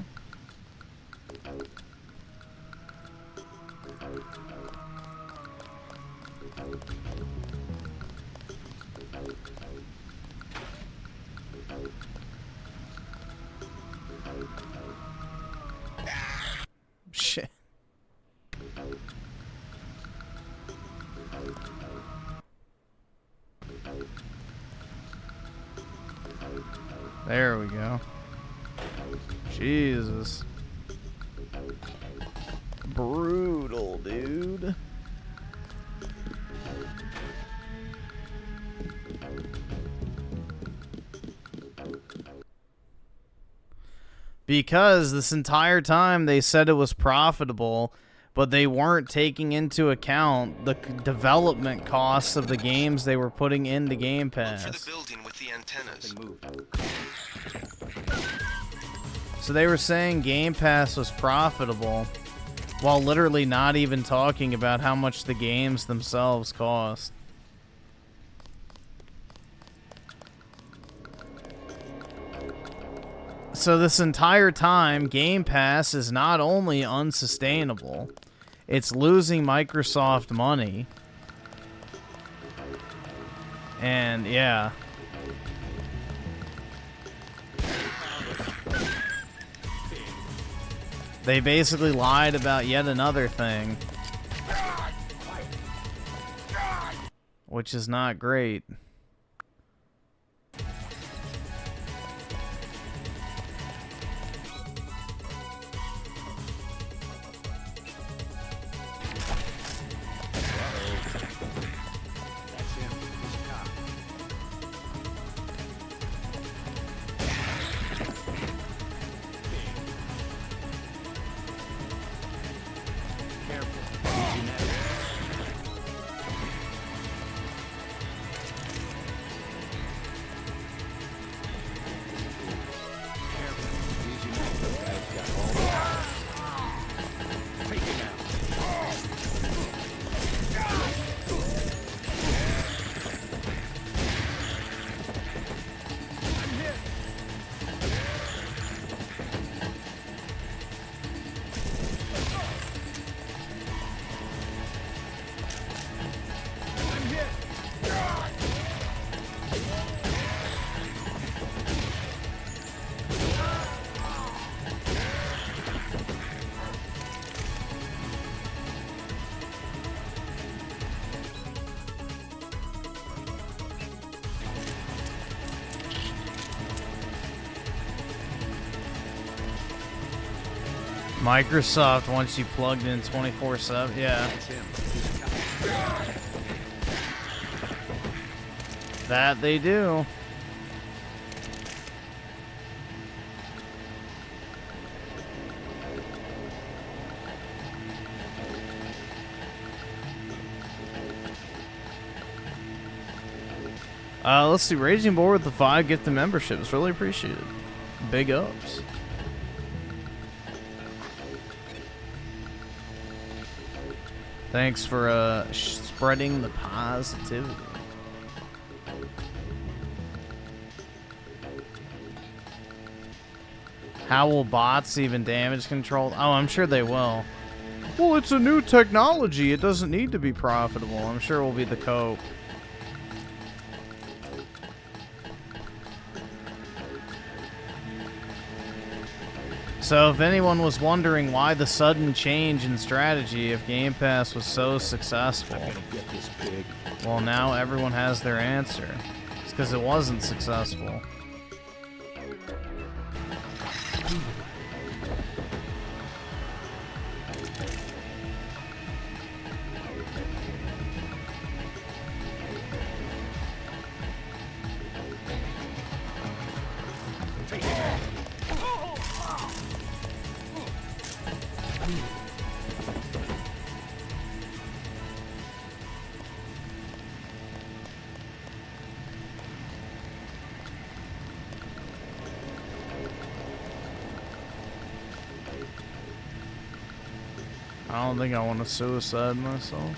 [SPEAKER 6] Shit. There we go. Jesus. Brutal, dude. Because this entire time they said it was profitable, but they weren't taking into account the development costs of the games they were putting into Game Pass.
[SPEAKER 9] Look for the building with the antennas.
[SPEAKER 2] So they were saying Game Pass was profitable, while literally not even talking about how much the games themselves cost. So this entire time, Game Pass is not only unsustainable, it's losing Microsoft money. And yeah. They basically lied about yet another thing. Which is not great. Microsoft wants you plugged in 24/7. Yeah. That they do. Let's see. Raging Board with the 5 gifted memberships. Really appreciate it. Big ups. Thanks for spreading the positivity. How will bots even damage control? Oh, I'm sure they will. Well, it's a new technology. It doesn't need to be profitable. I'm sure it will be the cope. So if anyone was wondering why the sudden change in strategy if Game Pass was so successful, well, now everyone has their answer. It's because it wasn't successful. I don't think I want to suicide myself.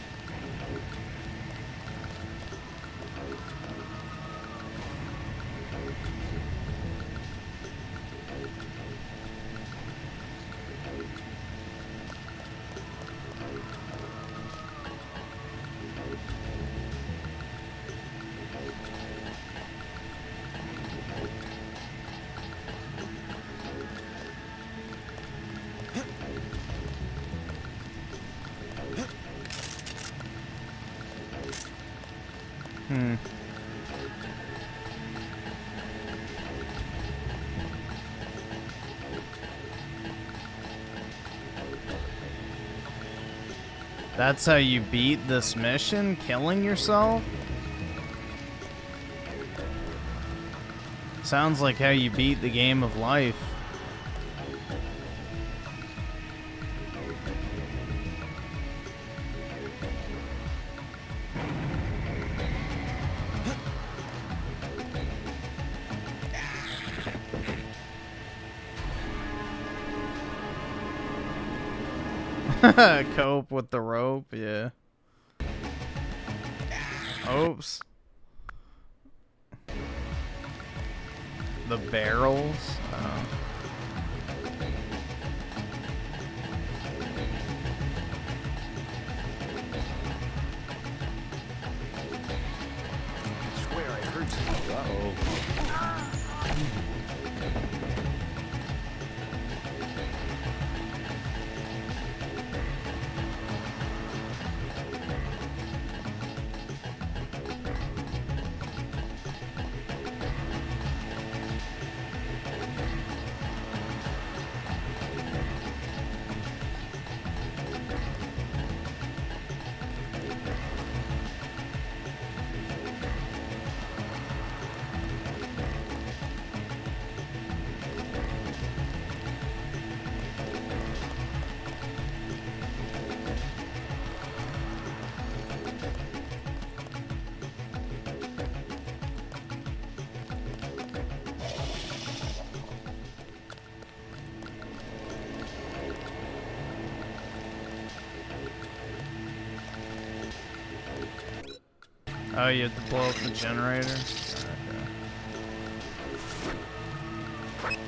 [SPEAKER 2] That's how you beat this mission? Killing yourself? Sounds like how you beat the game of life. Cope with the rope, yeah. Oops. The barrels? Oh.
[SPEAKER 15] I swear I heard something. Uh-oh.
[SPEAKER 2] Oh, you have to blow up the generator? Okay.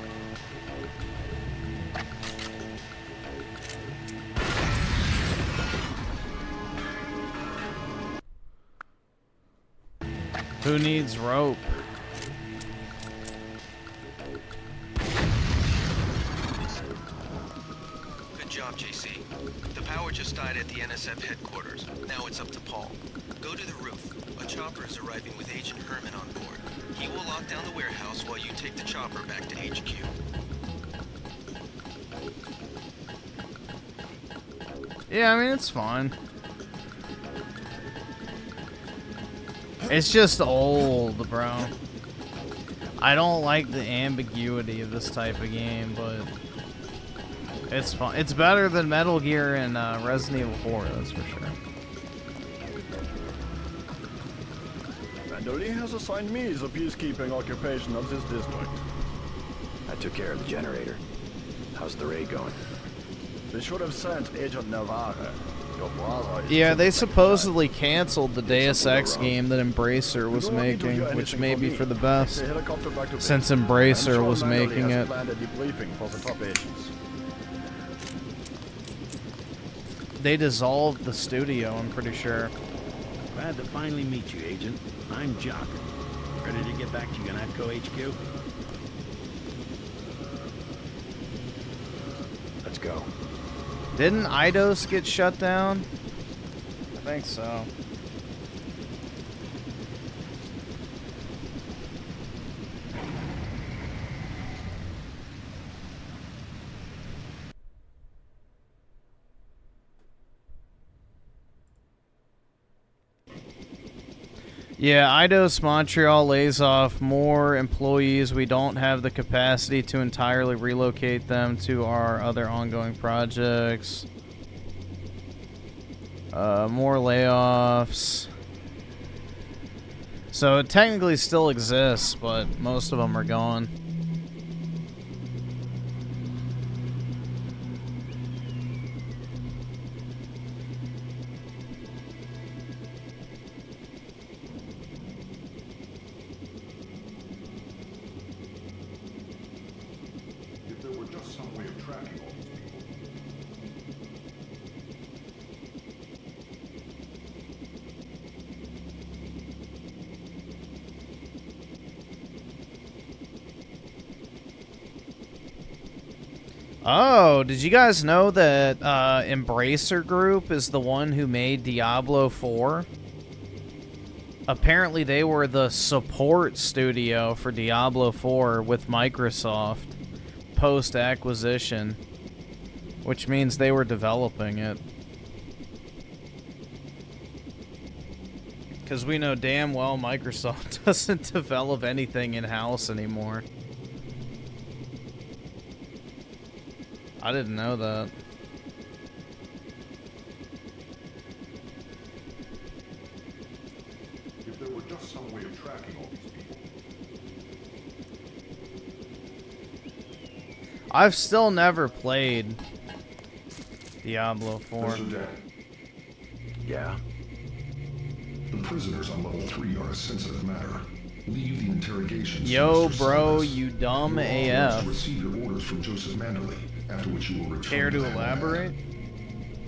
[SPEAKER 2] Who needs rope?
[SPEAKER 9] Good job, JC. The power just died at the NSF headquarters. Now it's up to Paul. Go to the roof. A chopper is arriving with Agent Herman on board. He will lock down the warehouse while you take the chopper back to HQ.
[SPEAKER 2] Yeah, I mean, it's fine. It's just old, bro. I don't like the ambiguity of this type of game, but it's fun. It's better than Metal Gear and Resident Evil 4, that's for sure.
[SPEAKER 21] Mandoli has assigned me the peacekeeping occupation of this district.
[SPEAKER 10] I took care of the generator. How's the raid going?
[SPEAKER 21] They should have sent Agent Navarre. Your brother is
[SPEAKER 2] Yeah, they supposedly canceled the Deus Ex game that Embracer was making, which may be for the best, since Embracer was making it. They dissolved the studio, I'm pretty sure.
[SPEAKER 15] Glad to finally meet you, Agent. I'm Jank. Ready to get back to Ganatco HQ?
[SPEAKER 10] Let's go.
[SPEAKER 2] Didn't Eidos get shut down? I think so. Yeah, Eidos Montreal lays off more employees. We don't have the capacity to entirely relocate them to our other ongoing projects. More layoffs. So it technically still exists, but most of them are gone. Oh, did you guys know that Embracer Group is the one who made Diablo 4? Apparently they were the support studio for Diablo 4 with Microsoft post-acquisition, which means they were developing it. Because we know damn well Microsoft doesn't develop anything in-house anymore. I didn't know that.
[SPEAKER 22] If there were just some way of tracking all these people.
[SPEAKER 2] I've still never played Diablo 4.
[SPEAKER 22] Mr. Deck.
[SPEAKER 10] Yeah?
[SPEAKER 22] The prisoners on level 3 are a sensitive matter. Leave the interrogation.
[SPEAKER 2] Yo, bro, you dumb AF.
[SPEAKER 22] Receive your orders from Joseph Manderley, after which you will return.
[SPEAKER 2] Care to elaborate?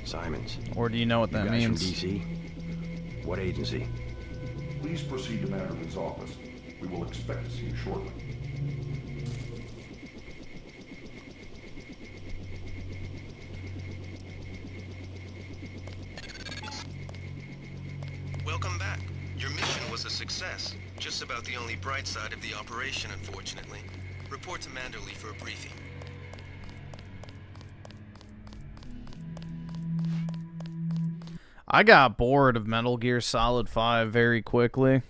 [SPEAKER 10] Simons.
[SPEAKER 2] Or do you know what that
[SPEAKER 10] you guys
[SPEAKER 2] means?
[SPEAKER 10] From DC? What agency?
[SPEAKER 22] Please proceed to Manderley's office. We will expect to see you shortly.
[SPEAKER 9] Welcome back. Your mission was a success. Just about the only bright side of the operation, unfortunately. Report to Manderley for a briefing.
[SPEAKER 2] I got bored of Metal Gear Solid 5 very quickly.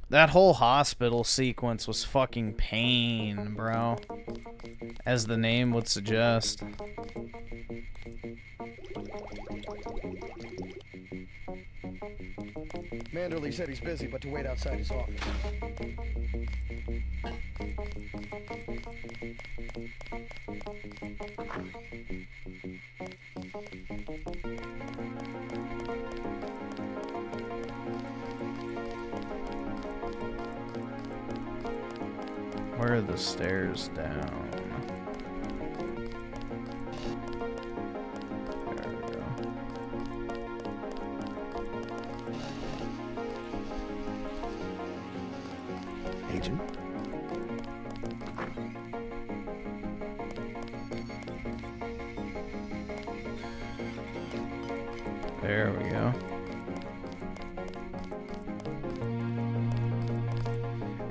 [SPEAKER 2] That whole hospital sequence was fucking pain, bro. As the name would suggest.
[SPEAKER 12] Manderley said he's busy, but to wait outside his office.
[SPEAKER 2] Where are the stairs down? There we go.
[SPEAKER 10] Agent?
[SPEAKER 2] There we go.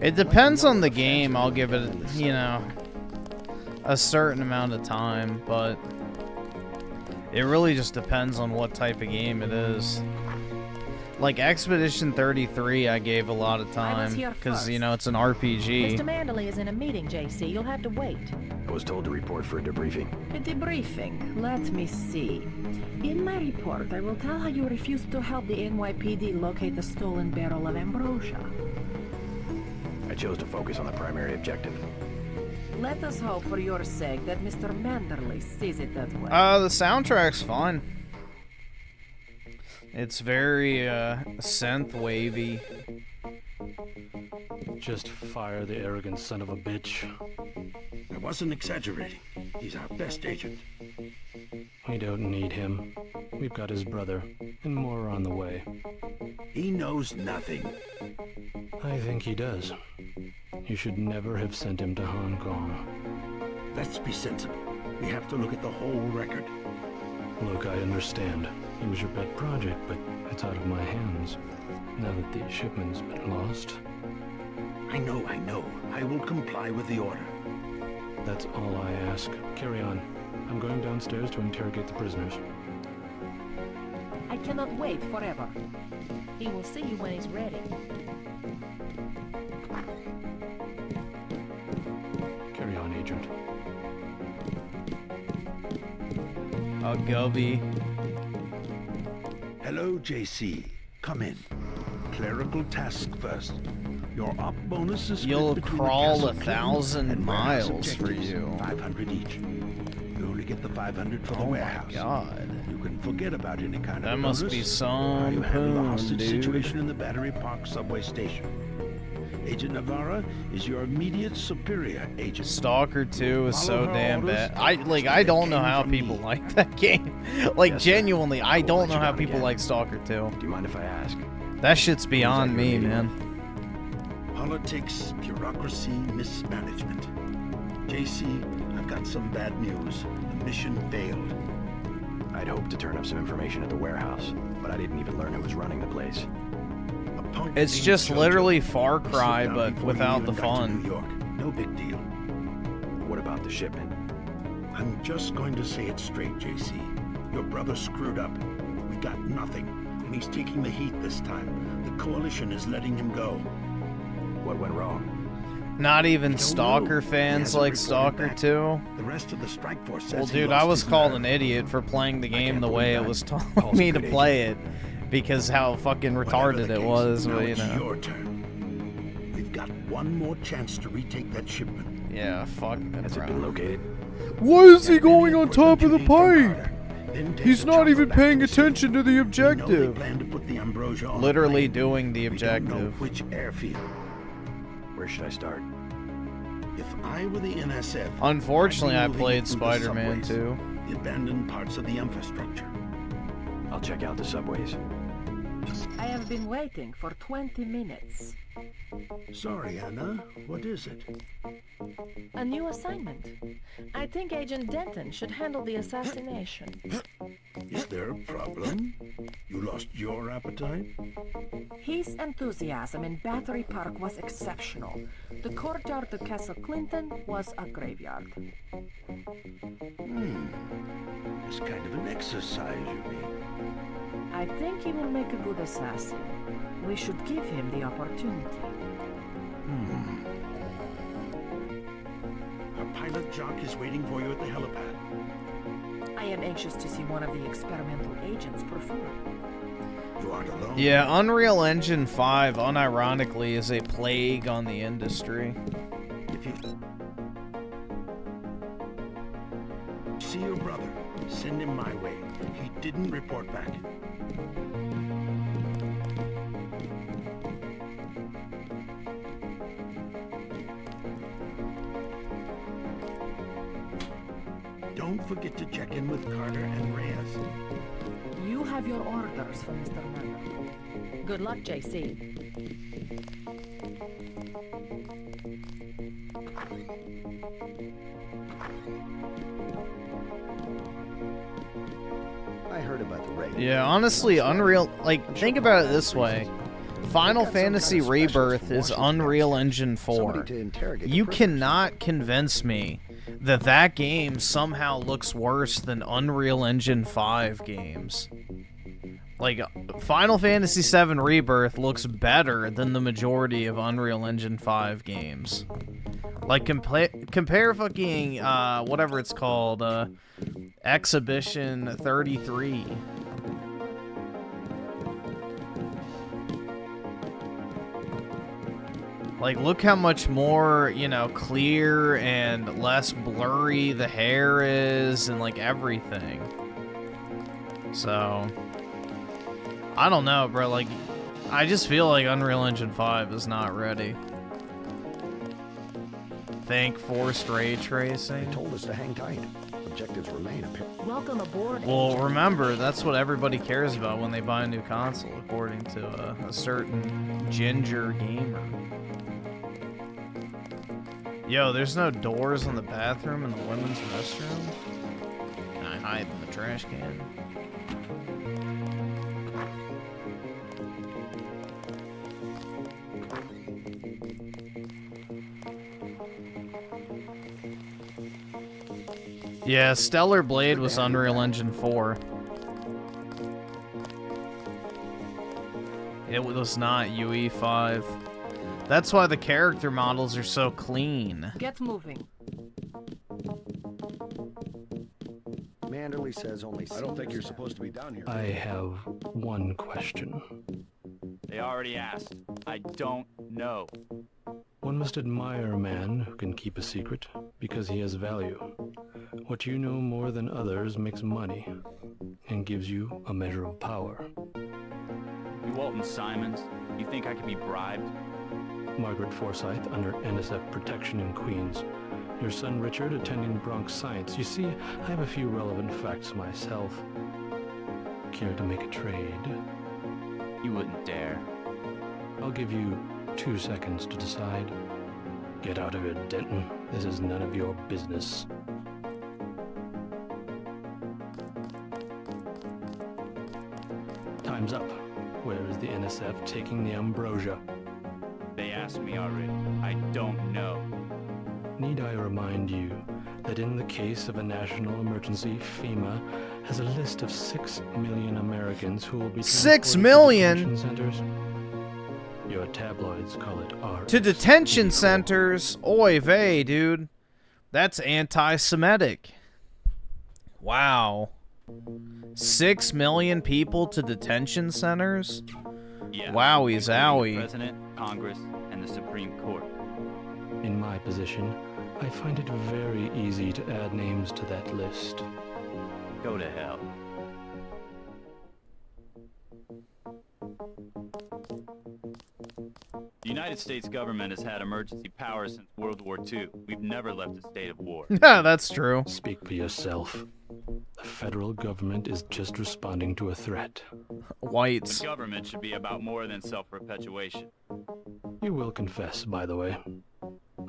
[SPEAKER 2] It depends on the game. I'll give it, you know, a certain amount of time, but It really just depends on what type of game it is. Like Expedition 33, I gave a lot of time because you know it's an RPG.
[SPEAKER 13] Mr. Manderley is in a meeting, JC. You'll have to wait.
[SPEAKER 10] I was told to report for a debriefing.
[SPEAKER 13] A debriefing. Let me see. In my report, I will tell how you refused to help the NYPD locate the stolen barrel of ambrosia.
[SPEAKER 10] I chose to focus on the primary objective.
[SPEAKER 13] Let us hope for your sake that Mr. Manderley sees it that way.
[SPEAKER 2] The soundtrack's fine. It's very synth wavy.
[SPEAKER 1] Just fire the arrogant son of a bitch.
[SPEAKER 16] I wasn't exaggerating. He's our best agent.
[SPEAKER 1] We don't need him. We've got his brother, and more are on the way.
[SPEAKER 16] He knows nothing.
[SPEAKER 1] I think he does. You should never have sent him to Hong Kong.
[SPEAKER 16] Let's be sensible. We have to look at the whole record.
[SPEAKER 1] Look, I understand. It was your pet project, but it's out of my hands. Now that the shipment's been lost.
[SPEAKER 16] I know. I will comply with the order.
[SPEAKER 1] That's all I ask. Carry on. I'm going downstairs to interrogate the prisoners.
[SPEAKER 13] I cannot wait forever. He will see you when he's ready.
[SPEAKER 1] Carry on, Agent.
[SPEAKER 2] Oh, Govey.
[SPEAKER 16] Hello, JC. Come in. Clerical task first. Your op bonus is
[SPEAKER 2] You'll
[SPEAKER 16] split between
[SPEAKER 2] crawl
[SPEAKER 16] the
[SPEAKER 2] 1,000 miles for you.
[SPEAKER 16] 500 each. You only get the 500 for the warehouse.
[SPEAKER 2] Oh my god.
[SPEAKER 16] You can forget about any kind
[SPEAKER 2] That
[SPEAKER 16] of
[SPEAKER 2] must
[SPEAKER 16] bonus
[SPEAKER 2] be
[SPEAKER 16] while
[SPEAKER 2] some
[SPEAKER 16] you handle the
[SPEAKER 2] poon,
[SPEAKER 16] hostage
[SPEAKER 2] dude.
[SPEAKER 16] situation in the Battery Park subway station. Agent Navarra is your immediate superior agent.
[SPEAKER 2] Stalker 2 is so
[SPEAKER 16] Follow her
[SPEAKER 2] damn
[SPEAKER 16] orders.
[SPEAKER 2] bad. I don't know how people like that game. Like, genuinely, I don't know how people like Stalker 2.
[SPEAKER 10] Do you mind if I ask?
[SPEAKER 2] That shit's beyond me, man.
[SPEAKER 16] Politics, bureaucracy, mismanagement. JC, I've got some bad news. The mission failed.
[SPEAKER 10] I'd hoped to turn up some information at the warehouse, but I didn't even learn who was running the place.
[SPEAKER 2] It's just literally Far Cry, but without the fun.
[SPEAKER 16] New York. No big deal.
[SPEAKER 10] What about the shipment?
[SPEAKER 16] I'm just going to say it straight, JC. Your brother screwed up. We got nothing, and he's taking the heat this time. The Coalition is letting him go.
[SPEAKER 10] What went wrong?
[SPEAKER 2] Not even Stalker fans like Stalker 2.
[SPEAKER 16] The rest of the strike force says
[SPEAKER 2] Well,
[SPEAKER 16] he
[SPEAKER 2] dude,
[SPEAKER 16] lost
[SPEAKER 2] I was
[SPEAKER 16] his
[SPEAKER 2] called
[SPEAKER 16] nerve.
[SPEAKER 2] an idiot for playing the game the way it was told
[SPEAKER 16] Paul's a
[SPEAKER 2] me to
[SPEAKER 16] good
[SPEAKER 2] play it. Because how fucking retarded it was,
[SPEAKER 16] Now
[SPEAKER 2] but, you
[SPEAKER 16] it's
[SPEAKER 2] know.
[SPEAKER 16] your turn. We've got one more chance to retake that shipment.
[SPEAKER 2] Yeah, fuck that.
[SPEAKER 10] Has it been located?
[SPEAKER 3] Why is he going on top of the pipe? He's not even paying attention to the objective.
[SPEAKER 16] Plan to put the ambrosia on
[SPEAKER 2] Literally
[SPEAKER 16] a plane.
[SPEAKER 2] doing the
[SPEAKER 16] We don't know
[SPEAKER 2] objective.
[SPEAKER 16] which airfield.
[SPEAKER 10] Where should I start?
[SPEAKER 16] If I were the NSF,
[SPEAKER 2] Unfortunately, I
[SPEAKER 16] I'd be moving
[SPEAKER 2] played
[SPEAKER 16] it through the
[SPEAKER 2] Spider-Man
[SPEAKER 16] subways,
[SPEAKER 2] 2.
[SPEAKER 16] The abandoned parts of the infrastructure.
[SPEAKER 10] I'll check out the subways.
[SPEAKER 13] I have been waiting for 20 minutes.
[SPEAKER 16] Sorry, Anna. What is it?
[SPEAKER 13] A new assignment. I think Agent Denton should handle the assassination.
[SPEAKER 16] Is there a problem? You lost your appetite?
[SPEAKER 13] His enthusiasm in Battery Park was exceptional. The courtyard of Castle Clinton was a graveyard.
[SPEAKER 16] It's kind of an exercise, you mean?
[SPEAKER 13] I think he will make a good assassin. We should give him the opportunity.
[SPEAKER 16] Our pilot Jank is waiting for you at the helipad.
[SPEAKER 13] I am anxious to see one of the experimental agents perform.
[SPEAKER 16] You aren't alone.
[SPEAKER 2] Yeah, Unreal Engine 5, unironically, is a plague on the industry.
[SPEAKER 16] If you see your brother, send him my way. He didn't report back. Don't forget to check in with Carter and Reyes.
[SPEAKER 13] You have your orders from Mr. Mann. Good luck, JC.
[SPEAKER 21] I heard about the raid.
[SPEAKER 2] Yeah, honestly, Unreal... Like, think about it this way. Final Fantasy Rebirth is Unreal Engine 4. You cannot convince me that game somehow looks worse than Unreal Engine 5 games. Like, Final Fantasy VII Rebirth looks better than the majority of Unreal Engine 5 games. Like, compare fucking, whatever it's called, Exhibition 33. Like, look how much more, you know, clear and less blurry the hair is and, like, everything. So, I don't know, bro. Like, I just feel like Unreal Engine 5 is not ready. Thank forced ray tracing.
[SPEAKER 16] They told us to hang tight. Objectives remain apparent.
[SPEAKER 13] Welcome aboard.
[SPEAKER 2] Well, remember, that's what everybody cares about when they buy a new console, according to a certain ginger gamer. Yo, there's no doors in the bathroom in the women's restroom? Can I hide in the trash can? Yeah, Stellar Blade was Unreal Engine 4. It was not UE5. That's why the character models are so clean.
[SPEAKER 13] Get moving.
[SPEAKER 16] Manderley says only. I don't think you're supposed to be down here.
[SPEAKER 1] I have one question.
[SPEAKER 17] They already asked. I don't know.
[SPEAKER 1] One must admire a man who can keep a secret because he has value. What you know more than others makes money and gives you a measure of power.
[SPEAKER 17] You Walton Simons, you think I can be bribed?
[SPEAKER 1] Margaret Forsyth under NSF protection in Queens. Your son Richard attending Bronx Science. You see, I have a few relevant facts myself. Care to make a trade?
[SPEAKER 17] You wouldn't dare.
[SPEAKER 1] I'll give you 2 seconds to decide. Get out of here, Denton. This is none of your business. Time's up. Where is the NSF taking the ambrosia?
[SPEAKER 17] They asked me already. I don't know.
[SPEAKER 1] Need I remind you that in the case of a national emergency, FEMA has a list of 6 million Americans who will be
[SPEAKER 2] 6 million?
[SPEAKER 1] To detention centers. Your tabloids call it art.
[SPEAKER 2] To detention centers? Oy vey, dude. That's anti-Semitic. Wow. 6 million people to detention centers?
[SPEAKER 17] Yeah.
[SPEAKER 2] Wowie zowie.
[SPEAKER 17] President, Congress, and the Supreme Court.
[SPEAKER 1] In my position, I find it very easy to add names to that list.
[SPEAKER 17] Go to hell. The United States government has had emergency powers since World War II. We've never left a state of war.
[SPEAKER 2] Yeah, that's true.
[SPEAKER 1] Speak for yourself. The federal government is just responding to a threat.
[SPEAKER 2] Whites.
[SPEAKER 17] The government should be about more than self-perpetuation.
[SPEAKER 1] You will confess, by the way.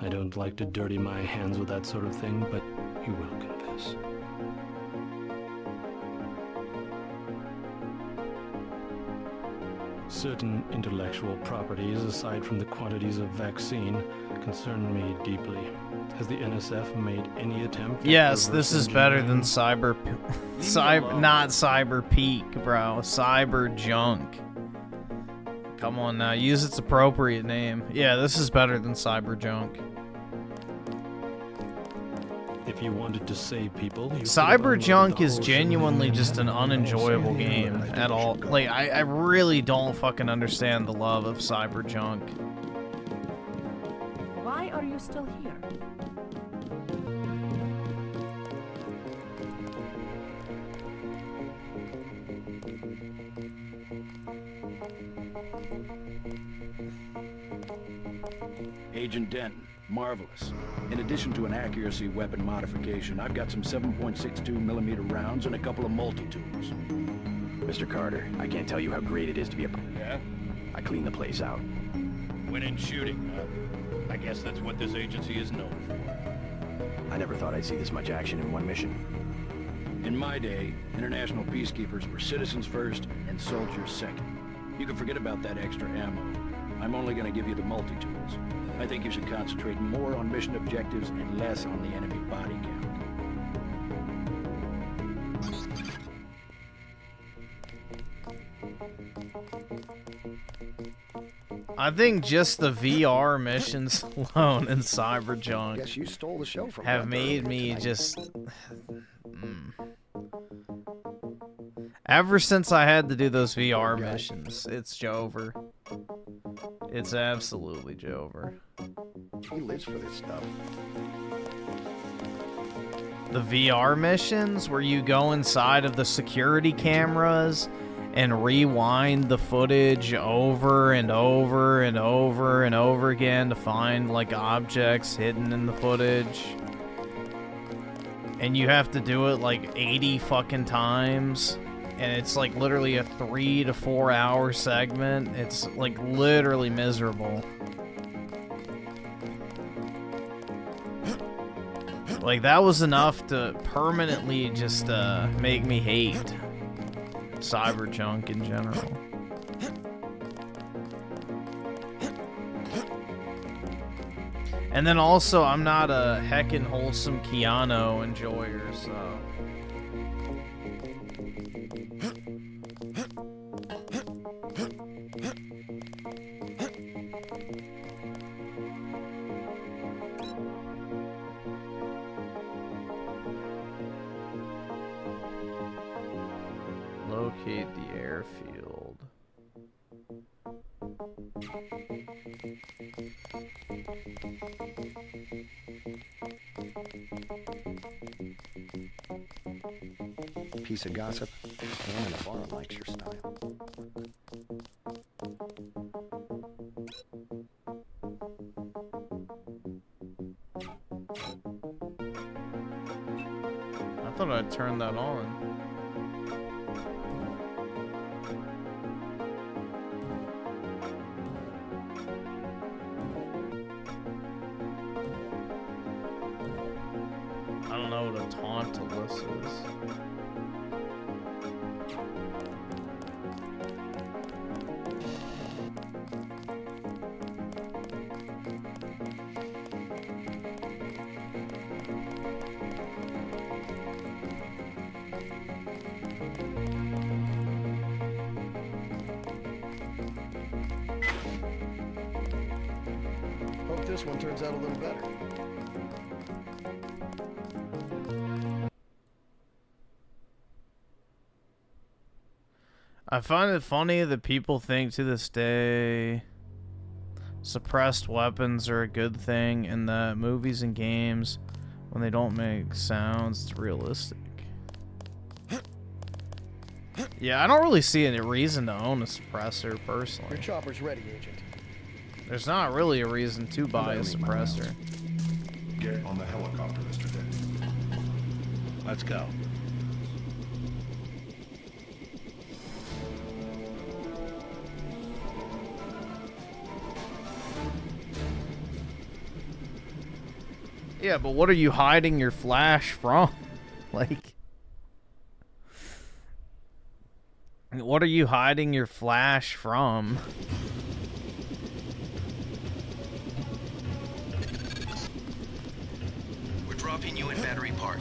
[SPEAKER 1] I don't like to dirty my hands with that sort of thing, but you will confess. Certain intellectual properties, aside from the quantities of vaccine, concern me deeply. Has the NSF made any attempt?
[SPEAKER 2] Yes, this is better than not Cyber Peak, bro. Cyber Junk. Come on now, use its appropriate name. Yeah, this is better than Cyber Junk.
[SPEAKER 1] If you wanted to save people,
[SPEAKER 2] Cyber Junk is genuinely just an unenjoyable game at all. Like, I really don't fucking understand the love of Cyber Junk.
[SPEAKER 13] Why are you still here?
[SPEAKER 15] Agent Denton, marvelous. In addition to an accuracy weapon modification, I've got some 7.62mm rounds and a couple of multi-tools.
[SPEAKER 10] Mr. Carter, I can't tell you how great it is to be a...
[SPEAKER 15] Yeah?
[SPEAKER 10] I cleaned the place out.
[SPEAKER 15] Winning shooting, huh? I guess that's what this agency is known for.
[SPEAKER 10] I never thought I'd see this much action in one mission.
[SPEAKER 15] In my day, international peacekeepers were citizens first and soldiers second. You can forget about that extra ammo. I'm only going to give you the multi-tools. I think you should concentrate more on mission objectives and less on the enemy body count.
[SPEAKER 2] I think just the VR missions alone in Cyberjunk
[SPEAKER 12] Guess you stole the show from
[SPEAKER 2] have made me just... Ever since I had to do those VR missions, it's Jover. It's absolutely Jover.
[SPEAKER 12] He lives for this stuff.
[SPEAKER 2] The VR missions where you go inside of the security cameras and rewind the footage over and over and over and over again to find like objects hidden in the footage. And you have to do it like 80 fucking times. And it's like literally a 3 to 4 hour segment. It's like literally miserable. Like that was enough to permanently just make me hate Cyberjunk in general. And then also I'm not a heckin' wholesome Keanu enjoyer, so... Locate the airfield.
[SPEAKER 11] Piece of gossip. No one in the bar likes your style.
[SPEAKER 2] I thought I'd turn that on. I don't know what a Tauntalus is.
[SPEAKER 12] Hope this one turns out a little better.
[SPEAKER 2] I find it funny that people think to this day suppressed weapons are a good thing and that movies and games, when they don't make sounds, it's realistic. Yeah, I don't really see any reason to own a suppressor, personally.
[SPEAKER 12] Your chopper's ready, Agent.
[SPEAKER 2] There's not really a reason to buy a suppressor.
[SPEAKER 22] Get on the helicopter, Mr. Denton.
[SPEAKER 15] Let's go.
[SPEAKER 2] Yeah, but what are you hiding your flash from? Like... What are you hiding your flash from?
[SPEAKER 9] We're dropping you in Battery Park.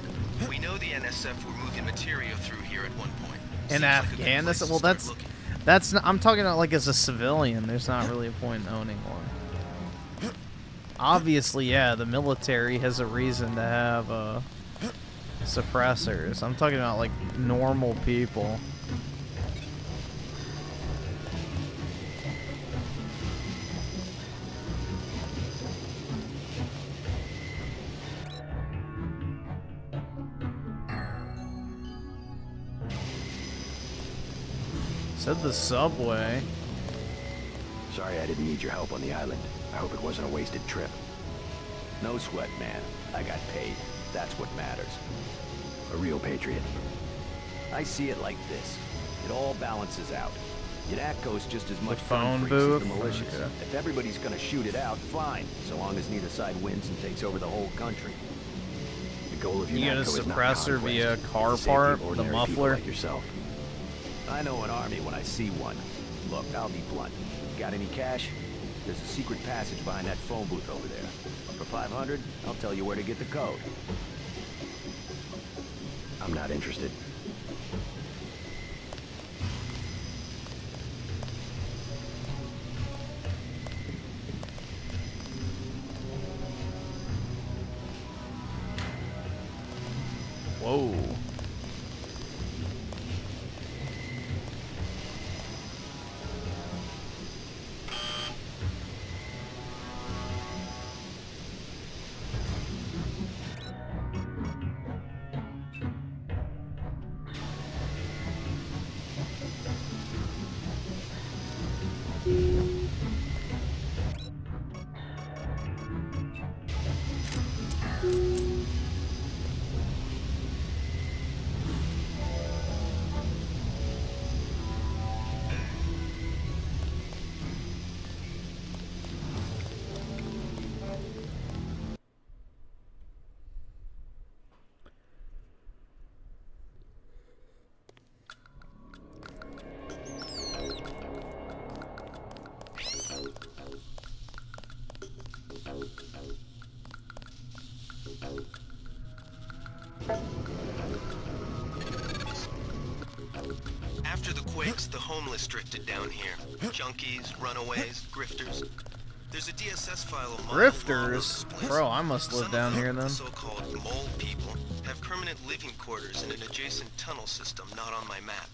[SPEAKER 9] We know the NSF were moving material through here at one point.
[SPEAKER 2] In Afghanistan? Well, that's not, I'm talking about like as a civilian. There's not really a point in owning one. Obviously, yeah, the military has a reason to have suppressors. I'm talking about like normal people. Said the subway.
[SPEAKER 10] Sorry I didn't need your help on the island. I hope it wasn't a wasted trip. No sweat, man. I got paid. That's what matters. A real patriot. I see it like this. It all balances out. UNATCO's just as much
[SPEAKER 2] phone
[SPEAKER 10] gun freaks
[SPEAKER 2] booth?
[SPEAKER 10] as the malicious.
[SPEAKER 2] Okay.
[SPEAKER 10] If everybody's gonna shoot it out, fine. So long as neither side wins and takes over the whole country. The goal of
[SPEAKER 2] You get a
[SPEAKER 10] UNATCO is not
[SPEAKER 2] suppressor
[SPEAKER 10] conquest.
[SPEAKER 2] via
[SPEAKER 10] It's
[SPEAKER 2] car
[SPEAKER 10] the safety
[SPEAKER 2] part,
[SPEAKER 10] of
[SPEAKER 2] the
[SPEAKER 10] ordinary people
[SPEAKER 2] muffler.
[SPEAKER 10] like yourself. I know an army when I see one. Look, I'll be blunt. Got any cash? There's a secret passage behind that phone booth over there. For 500, I'll tell you where to get the code. I'm not interested.
[SPEAKER 2] Whoa.
[SPEAKER 9] After the quakes, the homeless drifted down here. Junkies, runaways, grifters. There's a DSS file of
[SPEAKER 2] Grifters? Bro, I must live down here then.
[SPEAKER 9] So-called mole people have permanent living quarters in an adjacent tunnel system not on my map.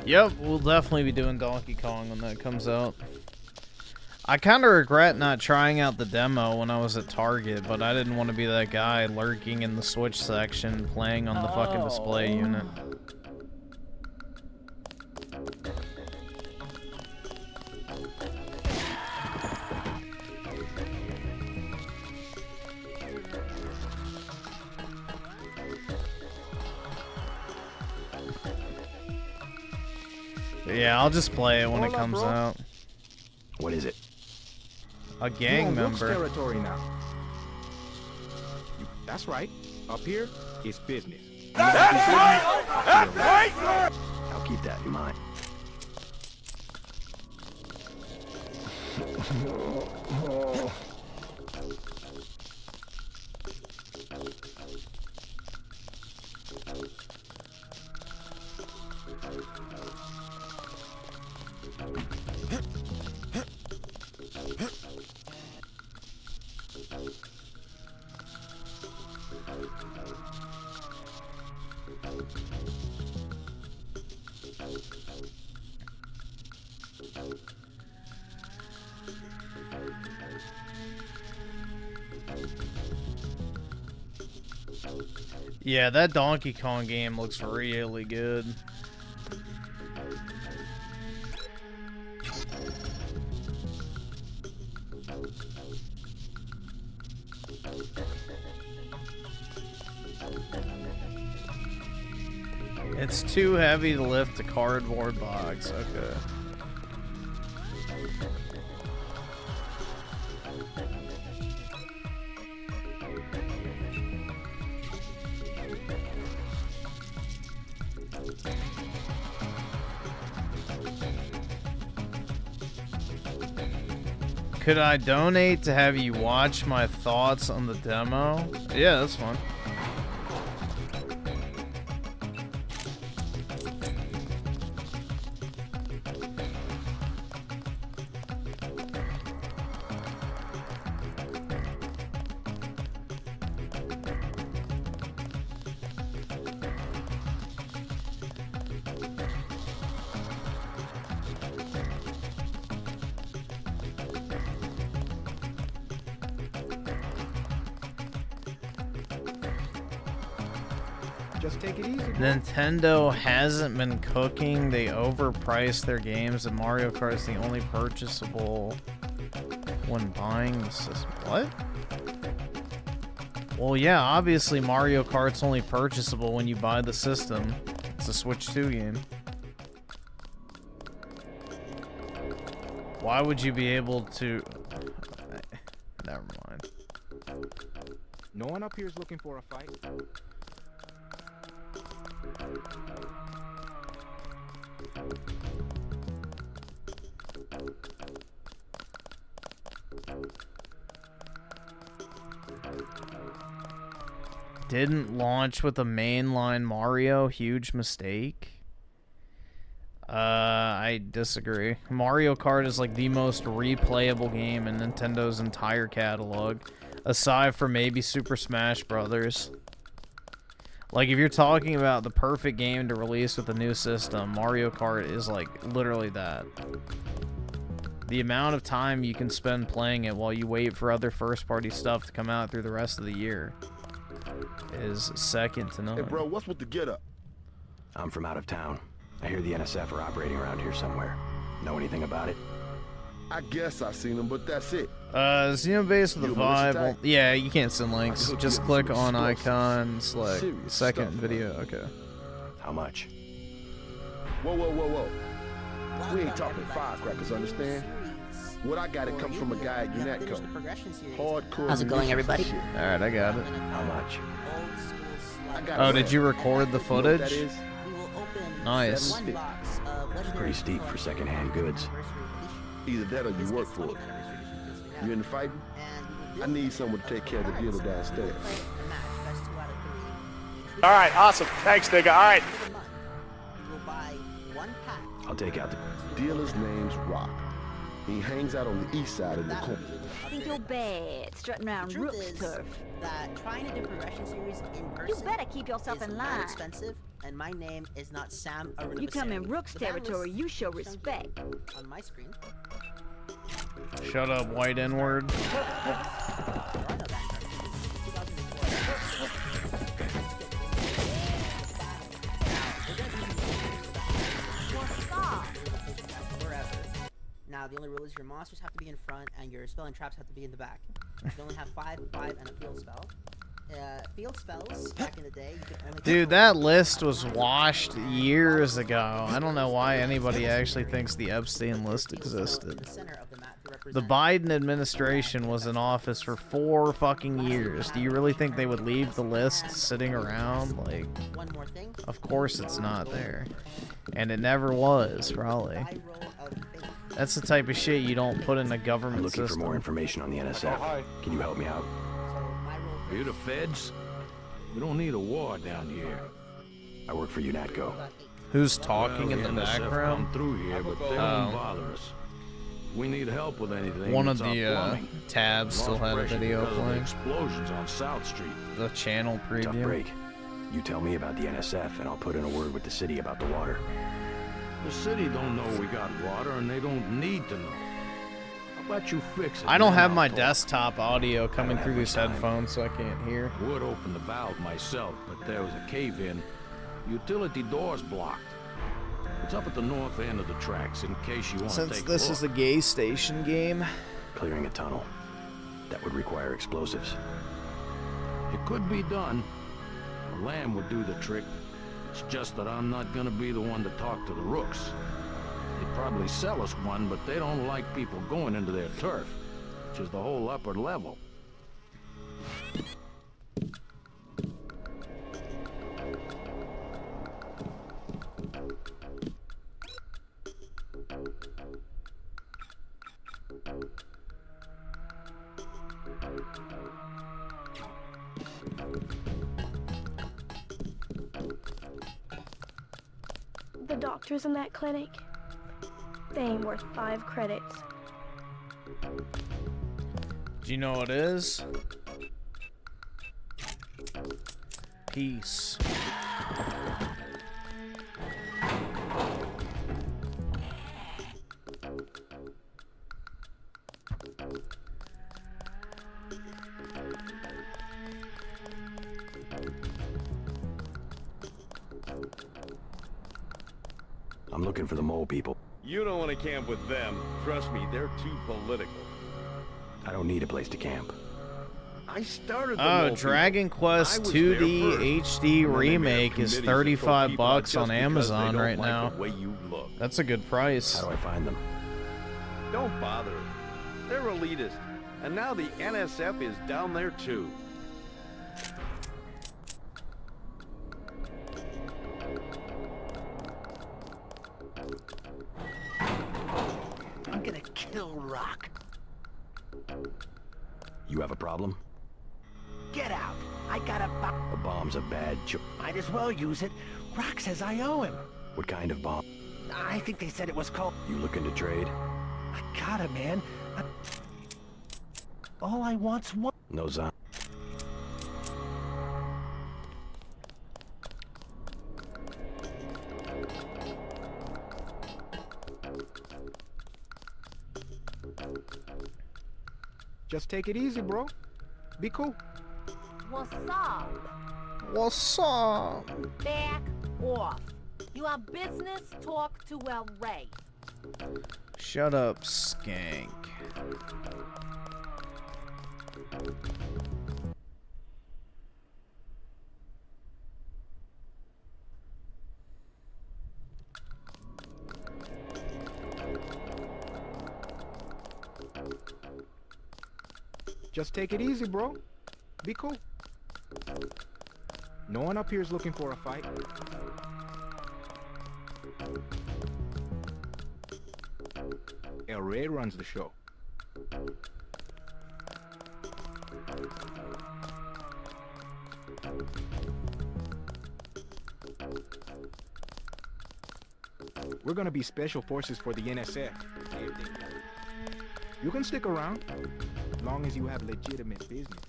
[SPEAKER 2] Yep, we'll definitely be doing Donkey Kong when that comes out. I kind of regret not trying out the demo when I was at Target, but I didn't want to be that guy lurking in the Switch section playing on the fucking display unit. Yeah, I'll just play it when it comes out.
[SPEAKER 10] What is it?
[SPEAKER 2] A gang member.
[SPEAKER 7] Territory now. That's right. Up here, it's business.
[SPEAKER 10] That's right! That's right! I'll keep that in mind.
[SPEAKER 2] Yeah, that Donkey Kong game looks really good. It's too heavy to lift a cardboard box. Okay. Could I donate to have you watch my thoughts on the demo? Yeah, that's fun.
[SPEAKER 7] Just take it easy, bro.
[SPEAKER 2] Nintendo hasn't been cooking. They overpriced their games, and Mario Kart is the only purchasable when buying the system. What? Well, yeah, obviously Mario Kart's only purchasable when you buy the system. It's a Switch 2 game. Why would you be able to... Never mind.
[SPEAKER 7] No one up here is looking for a fight.
[SPEAKER 2] Didn't launch with a mainline Mario, huge mistake. I disagree. Mario Kart is like the most replayable game in Nintendo's entire catalog, aside from maybe Super Smash Brothers. Like, if you're talking about the perfect game to release with a new system, Mario Kart is like literally that. The amount of time you can spend playing it while you wait for other first-party stuff to come out through the rest of the year is second to none.
[SPEAKER 5] Hey, bro, what's with the get-up?
[SPEAKER 10] I'm from out of town. I hear the NSF are operating around here somewhere. Know anything about it?
[SPEAKER 5] I guess I've seen them, but that's it.
[SPEAKER 2] Xenobase with a
[SPEAKER 5] You
[SPEAKER 2] vibe.
[SPEAKER 5] militia
[SPEAKER 2] Well, yeah, you can't send links.
[SPEAKER 5] hook
[SPEAKER 2] Just
[SPEAKER 5] you up
[SPEAKER 2] click
[SPEAKER 5] with some
[SPEAKER 2] on
[SPEAKER 5] explosives.
[SPEAKER 2] icon, select
[SPEAKER 5] Serious
[SPEAKER 2] second
[SPEAKER 5] stuff,
[SPEAKER 2] video. Okay.
[SPEAKER 10] How much?
[SPEAKER 5] Whoa, whoa, whoa, whoa. We ain't talking firecrackers, understand? What I got, it comes from a guy at UNATCO. Hardcore.
[SPEAKER 8] How's it going, everybody?
[SPEAKER 2] Alright, I got it.
[SPEAKER 10] How much?
[SPEAKER 2] Oh, did you record the footage? Nice.
[SPEAKER 10] Pretty steep for secondhand goods.
[SPEAKER 5] Either that or you work for it. You in the fighting? I need someone to take care of the dealer downstairs.
[SPEAKER 4] All right, awesome. Thanks, nigga. All right.
[SPEAKER 10] I'll take out the...
[SPEAKER 5] Dealer's name's Rock. He hangs out on the east side of the corner.
[SPEAKER 18] I think you're bad, strutting around Rook's turf.
[SPEAKER 8] That trying to do progression series in person.
[SPEAKER 18] You better keep yourself in line.
[SPEAKER 8] Expensive, and my name is not Sam.
[SPEAKER 18] You come in Rook's territory, you show respect.
[SPEAKER 8] On my screen.
[SPEAKER 2] Shut up, white N-word.
[SPEAKER 8] Now, the only rule is your monsters have to be in front and your spell and traps have to be in the back. You only have 5, and a field spell. Field spells, back in the day, you could only...
[SPEAKER 2] Dude, that list was washed years ago. I don't know why anybody actually thinks the Epstein list existed. The Biden administration was in office for 4 fucking years. Do you really think they would leave the list sitting around? Like, of course it's not there. And it never was, probably. That's the type of shit you don't put in a government
[SPEAKER 10] I'm looking
[SPEAKER 2] system.
[SPEAKER 10] for more information on the NSF. Can you help me out?
[SPEAKER 15] Are you the feds? We don't need a war down here.
[SPEAKER 10] I work for UNATCO.
[SPEAKER 2] Who's talking in the
[SPEAKER 15] NSF
[SPEAKER 2] background?
[SPEAKER 15] come through here, but they don't bother us. We need help with anything.
[SPEAKER 2] One of
[SPEAKER 15] it's our
[SPEAKER 2] the
[SPEAKER 15] plumbing.
[SPEAKER 2] tabs still
[SPEAKER 15] Lost
[SPEAKER 2] had a
[SPEAKER 15] pressure
[SPEAKER 2] video
[SPEAKER 15] because of the
[SPEAKER 2] playing.
[SPEAKER 15] explosions on South Street.
[SPEAKER 2] The channel
[SPEAKER 10] Tough
[SPEAKER 2] preview.
[SPEAKER 10] break. You tell me about the NSF, and I'll put in a word with the city about the water.
[SPEAKER 15] The city don't know we got water, and they don't need to know. How about you fix it?
[SPEAKER 2] I don't
[SPEAKER 15] then
[SPEAKER 2] have
[SPEAKER 15] I'll
[SPEAKER 2] my
[SPEAKER 15] talk.
[SPEAKER 2] desktop audio coming through these headphones, so I can't hear.
[SPEAKER 15] Would open the valve myself, but there was a cave-in. Utility door's blocked. It's up at the north end of the tracks, in case you want to take
[SPEAKER 2] Since
[SPEAKER 15] a
[SPEAKER 2] this
[SPEAKER 15] look.
[SPEAKER 2] is a gay station game,
[SPEAKER 10] Clearing a tunnel. That would require explosives.
[SPEAKER 15] It could be done. A lamb would do the trick. It's just that I'm not gonna be the one to talk to the rooks. They'd probably sell us one, but they don't like people going into their turf, which is the whole upper level.
[SPEAKER 14] The doctors in that clinic, they ain't worth 5 credits.
[SPEAKER 2] do you know what it is? Peace.
[SPEAKER 10] I'm looking for the mole people.
[SPEAKER 23] You don't want to camp with them. Trust me, they're too political.
[SPEAKER 10] I don't need a place to camp.
[SPEAKER 23] I started the
[SPEAKER 2] Oh,
[SPEAKER 23] mole
[SPEAKER 2] Dragon
[SPEAKER 23] people.
[SPEAKER 2] Quest
[SPEAKER 23] I was
[SPEAKER 2] 2D
[SPEAKER 23] there first.
[SPEAKER 2] HD
[SPEAKER 23] And then they made
[SPEAKER 2] remake
[SPEAKER 23] up
[SPEAKER 2] is
[SPEAKER 23] committees that throw people out
[SPEAKER 2] $35
[SPEAKER 23] just
[SPEAKER 2] on
[SPEAKER 23] because
[SPEAKER 2] Amazon
[SPEAKER 23] they don't
[SPEAKER 2] right
[SPEAKER 23] like
[SPEAKER 2] now.
[SPEAKER 23] the way you look.
[SPEAKER 2] That's a good price.
[SPEAKER 10] How do I find them?
[SPEAKER 23] Don't bother. They're elitist. And now the NSF is down there too.
[SPEAKER 16] I'm gonna kill Rock.
[SPEAKER 10] You have a problem?
[SPEAKER 16] Get out. I got a bomb.
[SPEAKER 10] A bomb's a bad
[SPEAKER 16] Might as well use it. Rock says I owe him.
[SPEAKER 10] What kind of bomb?
[SPEAKER 16] I think they said it was called...
[SPEAKER 10] You looking to trade?
[SPEAKER 16] I gotta, man. All I want's one...
[SPEAKER 10] No Zon.
[SPEAKER 7] Just take it easy, bro. Be cool.
[SPEAKER 13] What's up?
[SPEAKER 2] What's up?
[SPEAKER 13] Back off. You have business, talk to El Rey.
[SPEAKER 2] Shut up, skank.
[SPEAKER 7] Just take it easy, bro. Be cool. No one up here is looking for a fight. El Rey runs the show. We're gonna be special forces for the NSF. You can stick around, as long as you have legitimate business.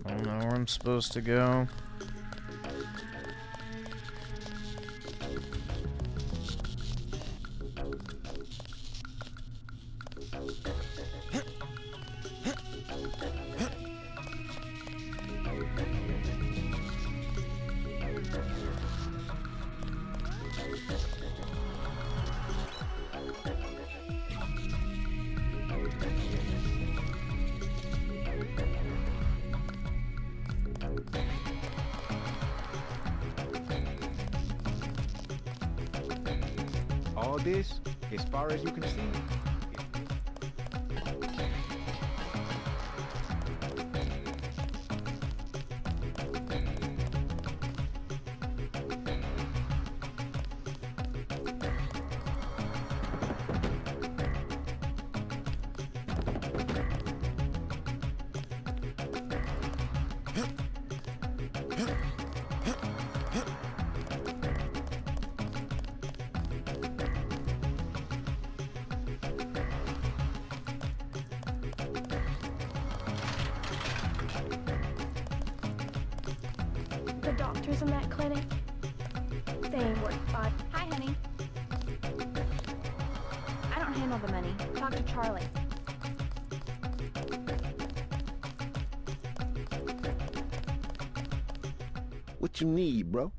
[SPEAKER 2] I don't know where I'm supposed to go.
[SPEAKER 7] All this, as far as you can see,
[SPEAKER 14] The doctors in that clinic, they ain't worth $5.
[SPEAKER 18] Hi, honey. I don't handle the money. Talk to Charlie.
[SPEAKER 5] What you need, bro?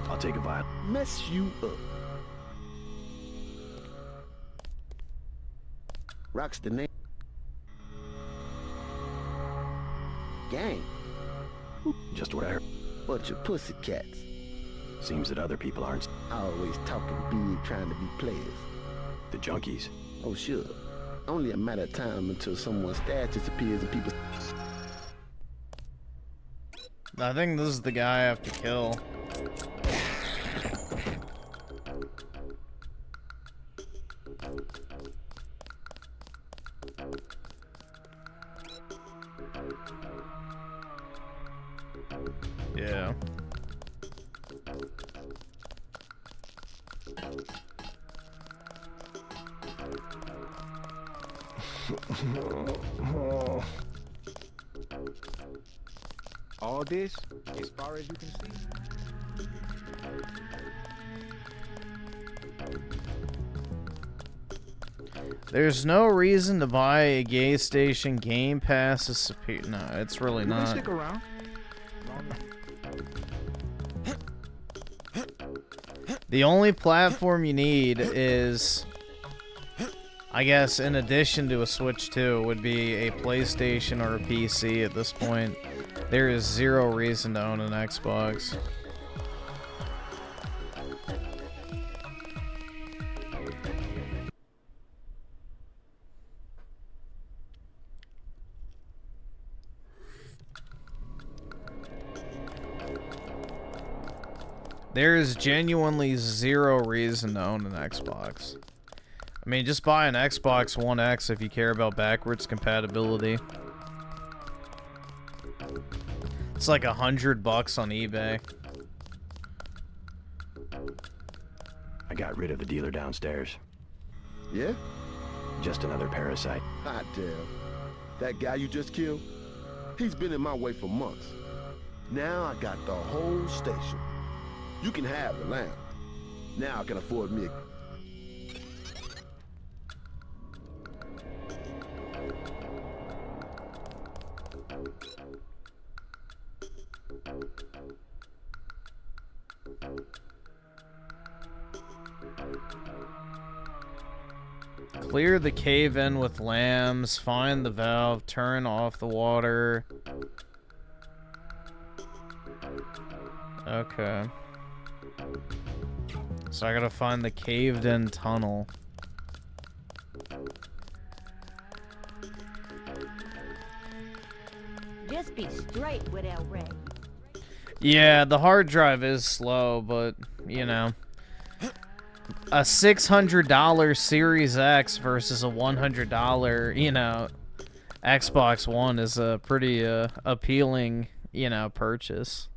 [SPEAKER 10] I'll take a vial.
[SPEAKER 5] Mess you up. Rock's the name. Gang.
[SPEAKER 10] Just what I heard.
[SPEAKER 5] Bunch of pussycats.
[SPEAKER 10] Seems that other people aren't.
[SPEAKER 5] Always talking big, trying to be players.
[SPEAKER 10] The junkies.
[SPEAKER 5] Oh, sure. Only a matter of time until someone's stash disappears and people...
[SPEAKER 2] I think this is the guy I have to kill. Yeah.
[SPEAKER 7] all this, as far as you can see.
[SPEAKER 2] There's no reason to buy a gay station. Game Pass is superior. No, it's really not.
[SPEAKER 7] Stick around.
[SPEAKER 2] The only platform you need is, I guess, in addition to a Switch 2, would be a PlayStation or a PC at this point. There is zero reason to own an Xbox. There is genuinely zero reason to own an Xbox. I mean, just buy an Xbox One X if you care about backwards compatibility. It's like $100 on eBay.
[SPEAKER 10] I got rid of the dealer downstairs.
[SPEAKER 5] Yeah?
[SPEAKER 10] Just another parasite.
[SPEAKER 5] Hot damn. That guy you just killed? He's been in my way for months. Now I got the whole station. You can have the lamb. Now I can afford me a...
[SPEAKER 2] Clear the cave in with lambs, find the valve, turn off the water. Okay. So I gotta find the caved in tunnel.
[SPEAKER 18] Just be straight with El Rey.
[SPEAKER 2] Yeah, the hard drive is slow, but, you know. A $600 Series X versus a $100, you know, Xbox One is a pretty appealing, you know, purchase.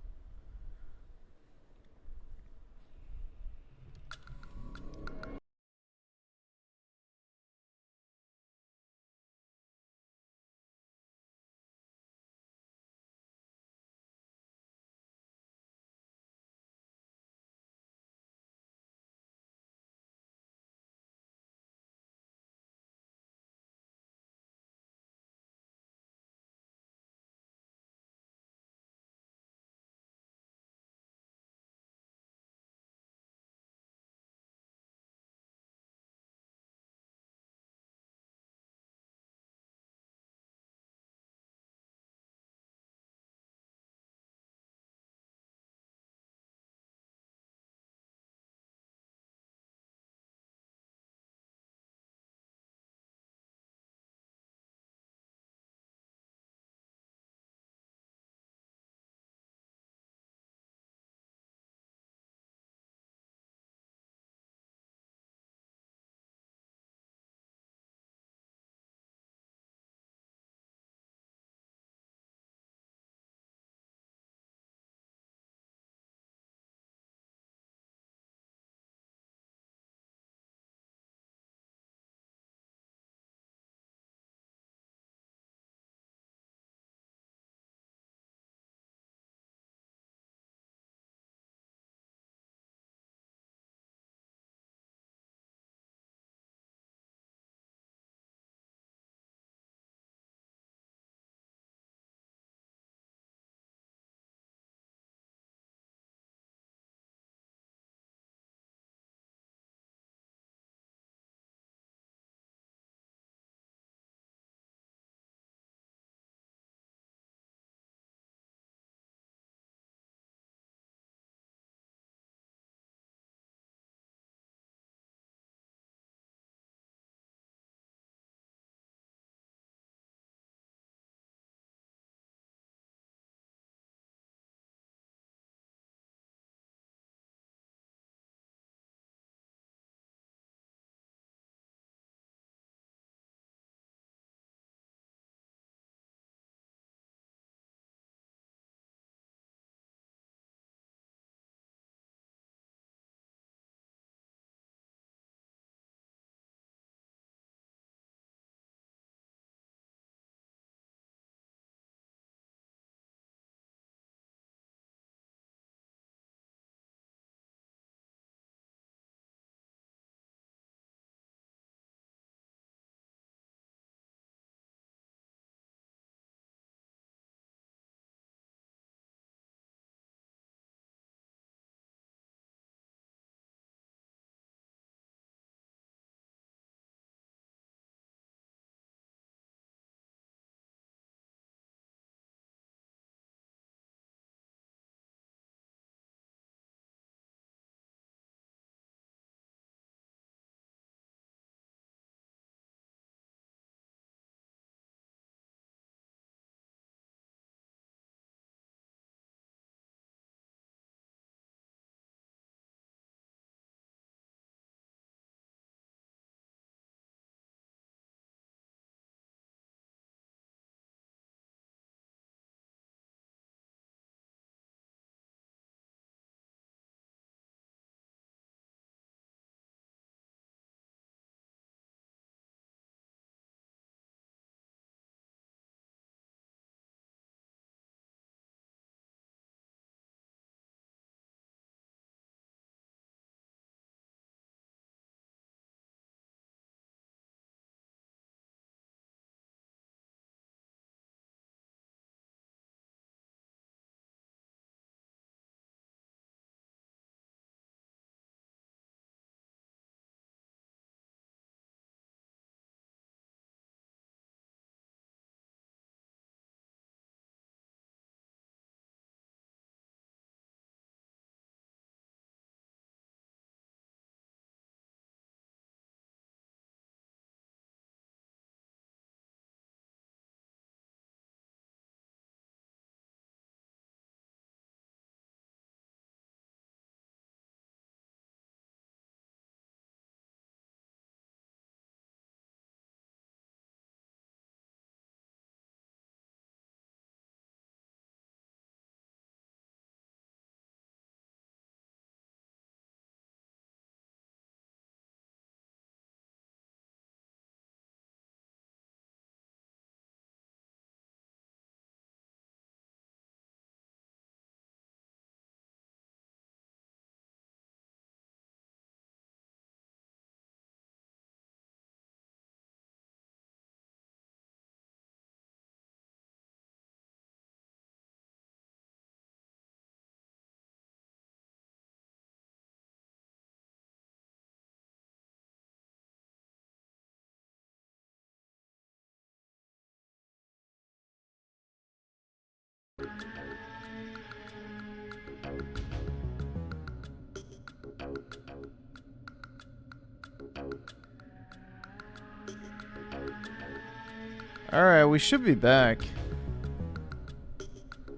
[SPEAKER 2] Alright, we should be back.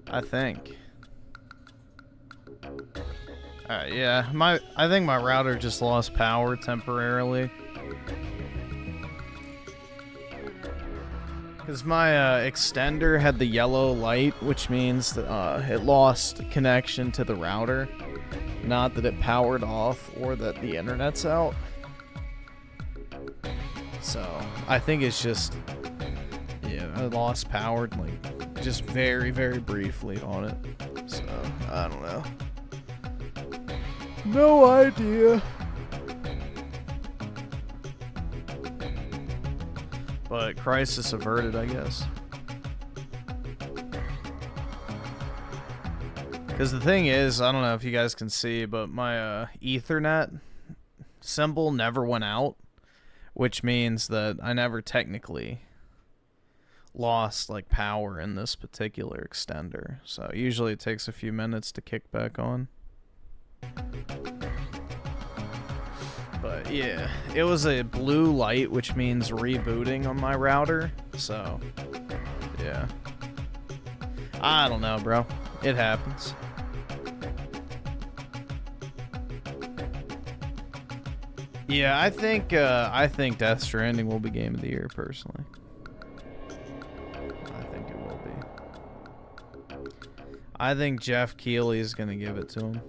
[SPEAKER 2] I think. Alright, yeah. I think my router just lost power temporarily. Because my extender had the yellow light, which means that it lost connection to the router. Not that it powered off or that the internet's out. So, I think it's just... Yeah, I lost power, like, just very, very briefly on it. So, I don't know.
[SPEAKER 3] No idea.
[SPEAKER 2] But crisis averted, I guess. Because the thing is, I don't know if you guys can see, but my Ethernet symbol never went out, which means that I never technically lost like power in this particular extender. So usually it takes a few minutes to kick back on. But yeah, it was a blue light, which means rebooting on my router. So yeah, I don't know, bro. It happens. Yeah, I think Death Stranding will be Game of the Year, personally. I think it will be. I think Jeff Keighley is going to give it to him.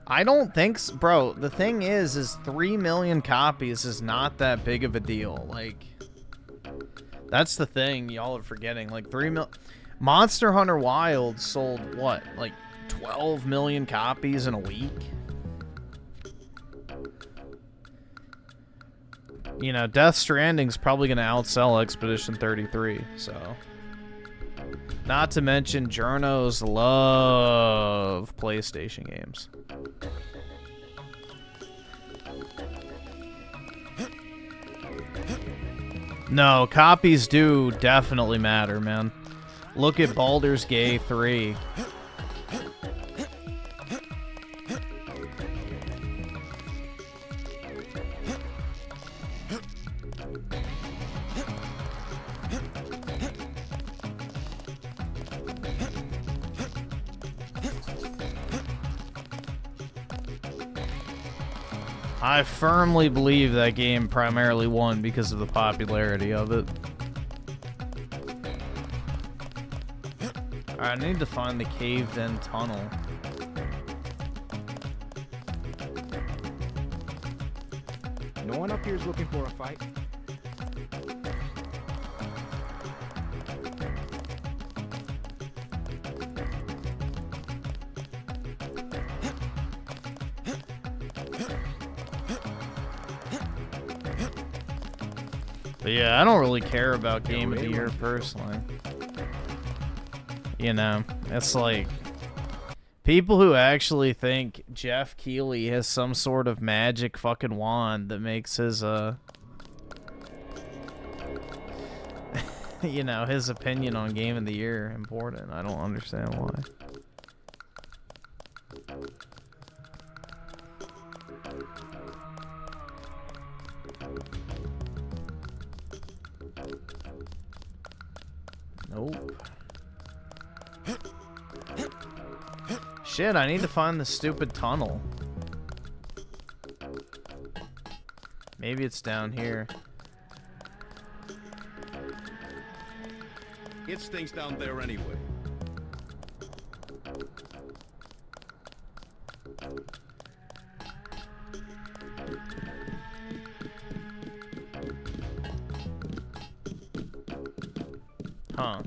[SPEAKER 2] I don't think so, bro. The thing is 3 million copies is not that big of a deal. Like, that's the thing y'all are forgetting. Like, Monster Hunter Wilds sold, what, like 12 million copies in a week? You know, Death Stranding's probably going to outsell Expedition 33, so... Not to mention, journos love PlayStation games. No, copies do definitely matter, man. Look at Baldur's Gate 3. I firmly believe that game primarily won because of the popularity of it. Alright, I need to find the caved-in tunnel.
[SPEAKER 7] No one up here is looking for a fight.
[SPEAKER 2] But yeah, I don't really care about Game of the Year personally. You know, it's like people who actually think Jeff Keighley has some sort of magic fucking wand that makes his you know, his opinion on Game of the Year important. I don't understand why. Nope. Shit, I need to find the stupid tunnel. Maybe it's down here.
[SPEAKER 23] It stinks down there anyway.
[SPEAKER 2] Huh.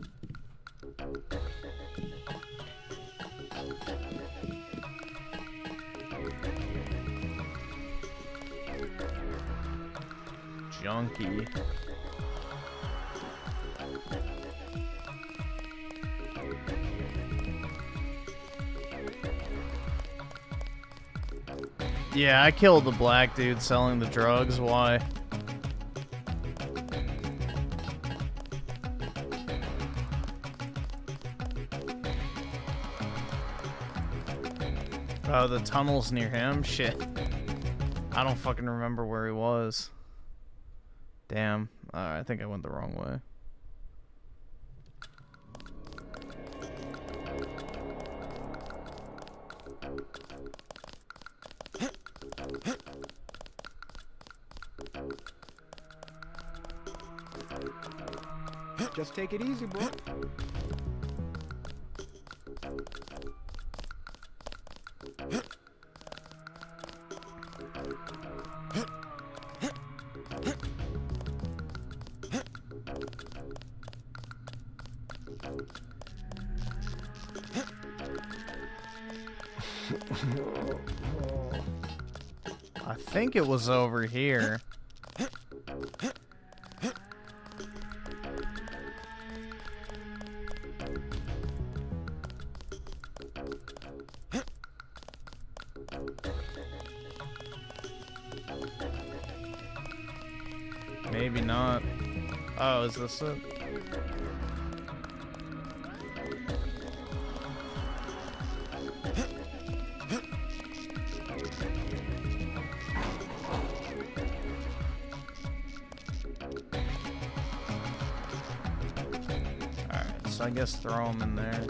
[SPEAKER 2] Junkie. Yeah, I killed the black dude selling the drugs. Why? Oh, the tunnel's near him? Shit. I don't fucking remember where he was. Damn. I think I went the wrong way.
[SPEAKER 7] Just take it easy, bro.
[SPEAKER 2] I think it was over here. Maybe not. Oh, is this it? Alright, so I guess throw them in there.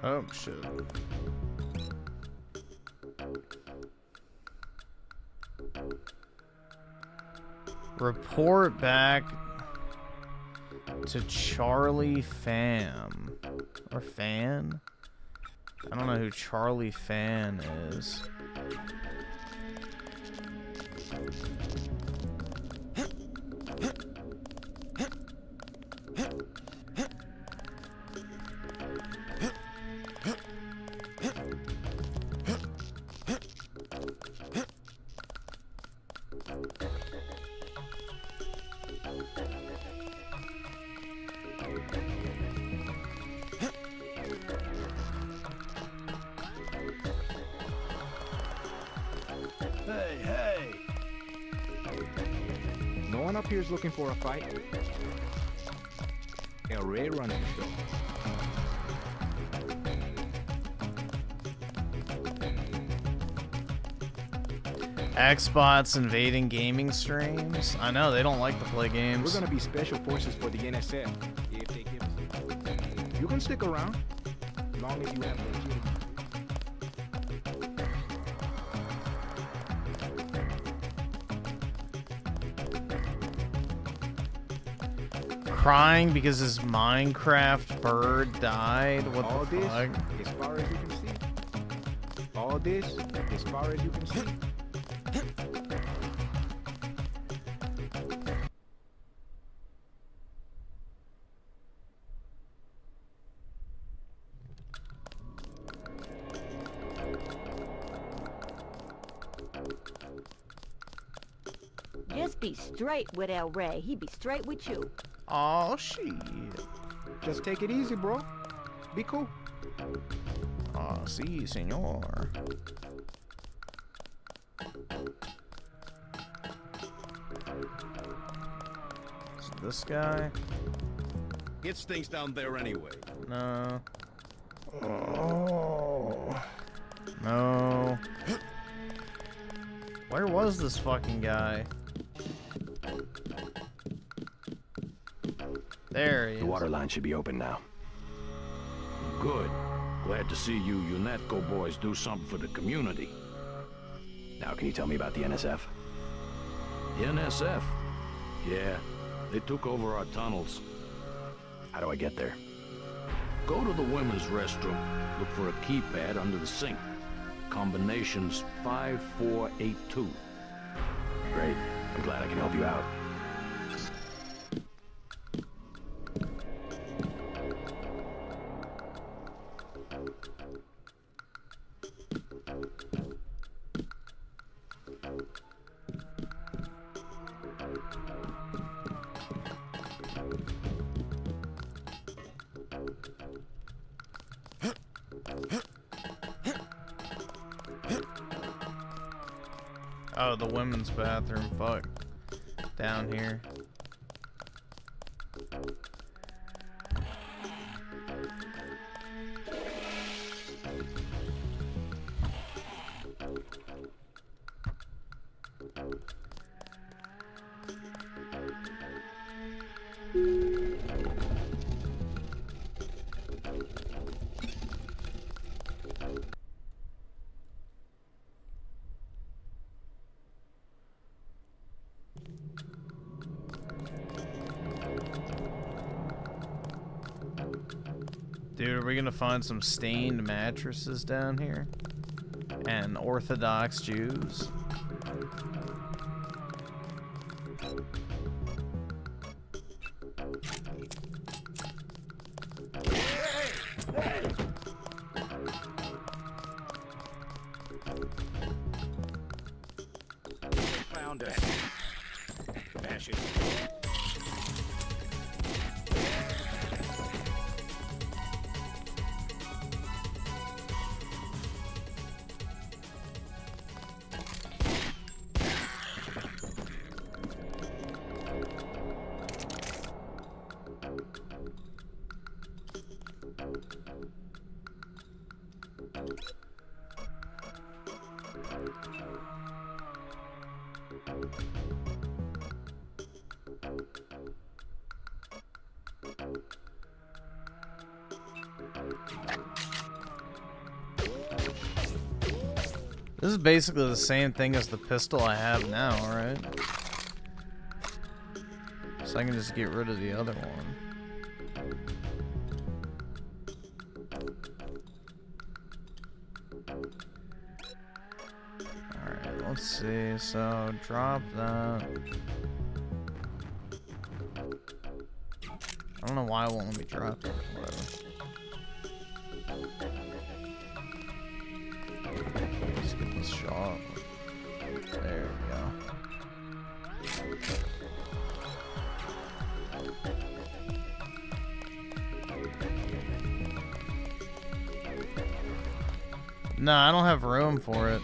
[SPEAKER 2] Oh, shit. Report back to Charlie Pham. Or Fan? I don't know who Charlie Fan is.
[SPEAKER 7] Looking for a fight. El Rey runs the show.
[SPEAKER 2] Xbots invading gaming streams? I know, they don't like to play games.
[SPEAKER 7] We're gonna be special forces for the NSF if they give us. You can stick around, as long as you have legitimate.
[SPEAKER 2] Crying because his Minecraft bird died? What
[SPEAKER 7] All
[SPEAKER 2] the
[SPEAKER 7] this,
[SPEAKER 2] fuck?
[SPEAKER 7] as far as you can see. All this, as far as you can see.
[SPEAKER 18] Just be straight with El Rey. He be straight with you.
[SPEAKER 2] Oh, shit.
[SPEAKER 7] Just take it easy, bro. Be cool.
[SPEAKER 2] Oh, si, senor. Is it this guy?
[SPEAKER 23] It stinks down there anyway.
[SPEAKER 2] No.
[SPEAKER 3] Oh.
[SPEAKER 2] No. Where was this fucking guy? There he is.
[SPEAKER 10] The water line should be open now.
[SPEAKER 15] Good. Glad to see you UNETCO boys do something for the community.
[SPEAKER 10] Now can you tell me about the NSF?
[SPEAKER 15] The NSF? Yeah, they took over our tunnels.
[SPEAKER 10] How do I get there?
[SPEAKER 15] Go to the women's restroom. Look for a keypad under the sink. Combinations 5482.
[SPEAKER 10] Great. I'm glad I can help you out.
[SPEAKER 2] Oh, the women's bathroom. Fuck. Down here. Dude, are we gonna find some stained mattresses down here? And Orthodox Jews?
[SPEAKER 21] Found her. Bash it.
[SPEAKER 2] This is basically the same thing as the pistol I have now, right? So I can just get rid of the other one. Alright, let's see. So, drop that. I don't know why it won't let me drop it. Whatever. Let's get this shot. There we go. No, I don't have room for it.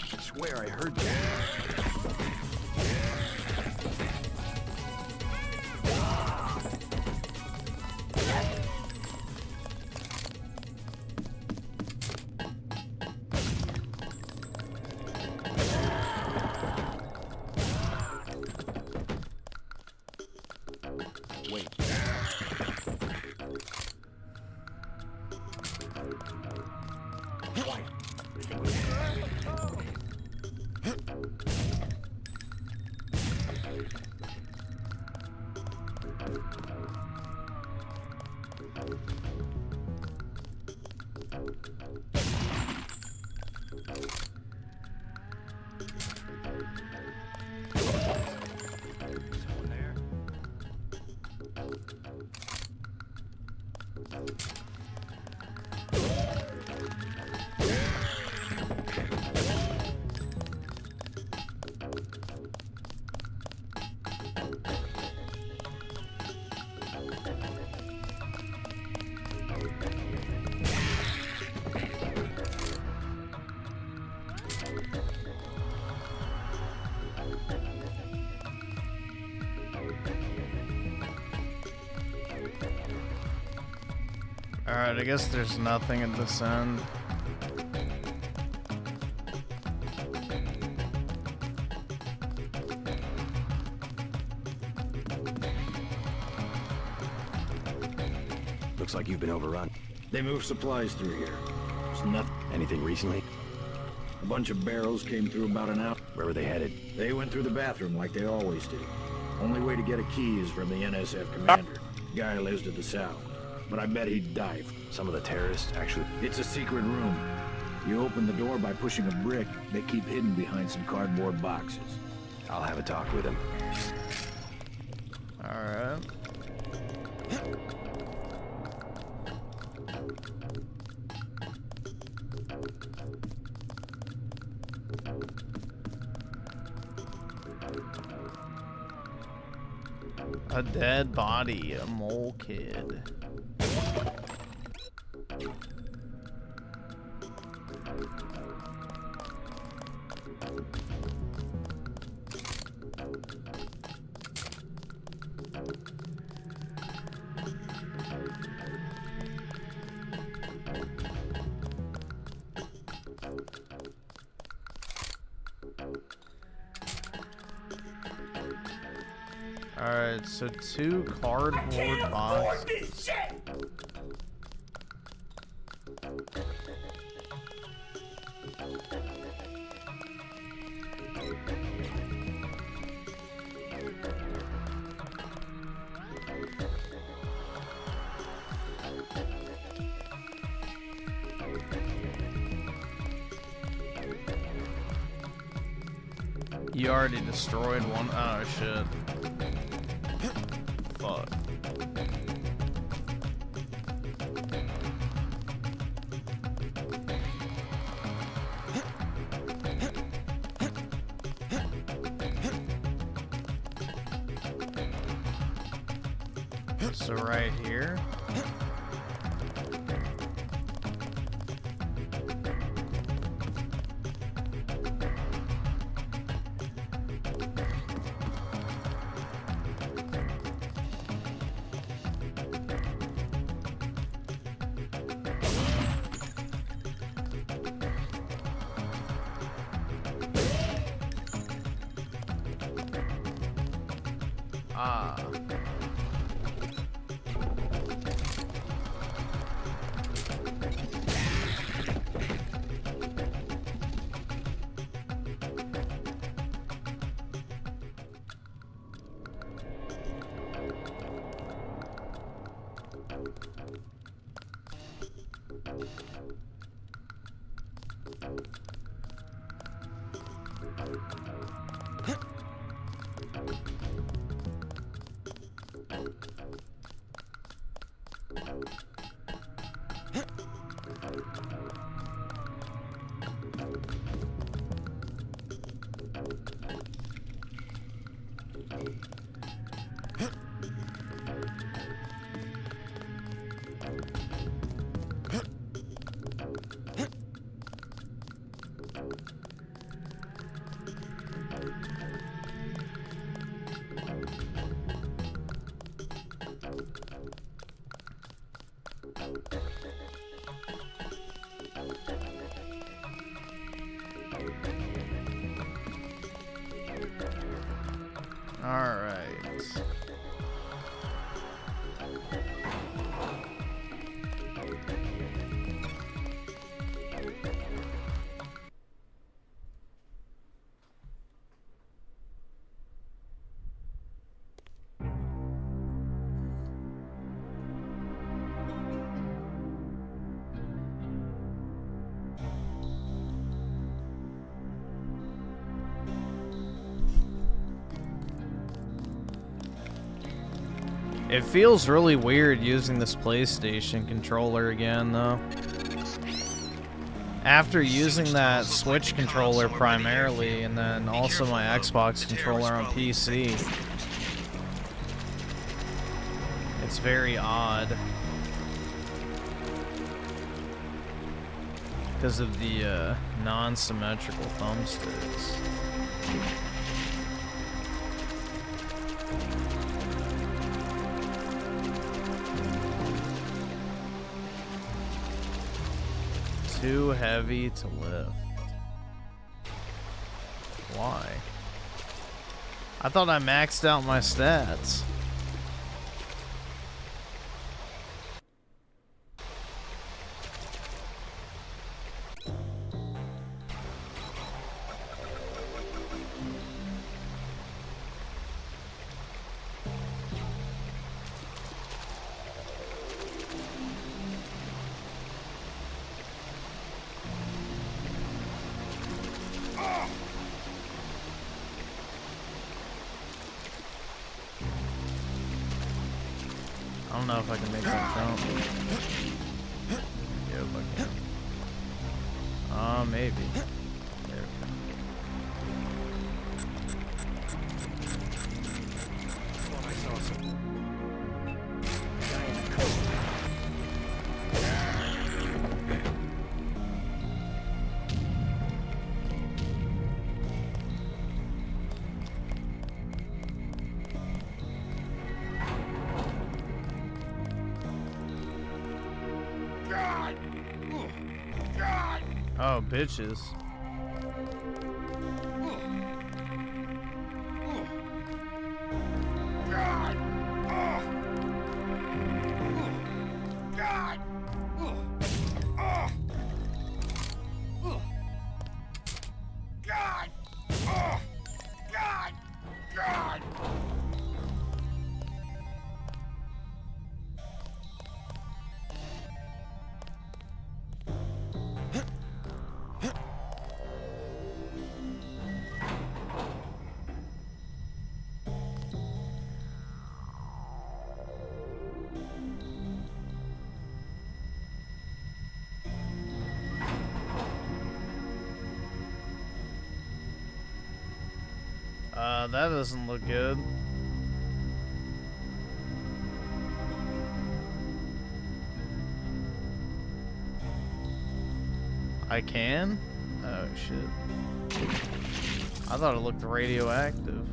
[SPEAKER 21] I swear I heard that.
[SPEAKER 23] Wait.
[SPEAKER 2] Alright, I guess there's nothing at this end.
[SPEAKER 10] Looks like you've been overrun.
[SPEAKER 11] They moved supplies through here. There's nothing.
[SPEAKER 10] Anything recently?
[SPEAKER 11] A bunch of barrels came through about an hour.
[SPEAKER 10] Where were they headed?
[SPEAKER 11] They went through the bathroom like they always do. Only way to get a key is from the NSF commander. Guy lives to the south. But I bet he'd dive.
[SPEAKER 10] Some of the terrorists actually...
[SPEAKER 11] It's a secret room. You open the door by pushing a brick. They keep hidden behind some cardboard boxes.
[SPEAKER 10] I'll have a talk with him.
[SPEAKER 2] Alright. A dead body, a mole kid. Alright, so 2 cardboard boxes. You already destroyed one. Oh shit. Fuck. So right here. It feels really weird using this PlayStation controller again, though. After using that Switch controller primarily, and then also my Xbox controller on PC. It's very odd. Because of the non-symmetrical thumbsticks. Too heavy to lift. Why? I thought I maxed out my stats. I don't know if I can make that jump. Yep, I can. Maybe. There we go. Oh, bitches. That doesn't look good. I can? Oh shit. I thought it looked radioactive.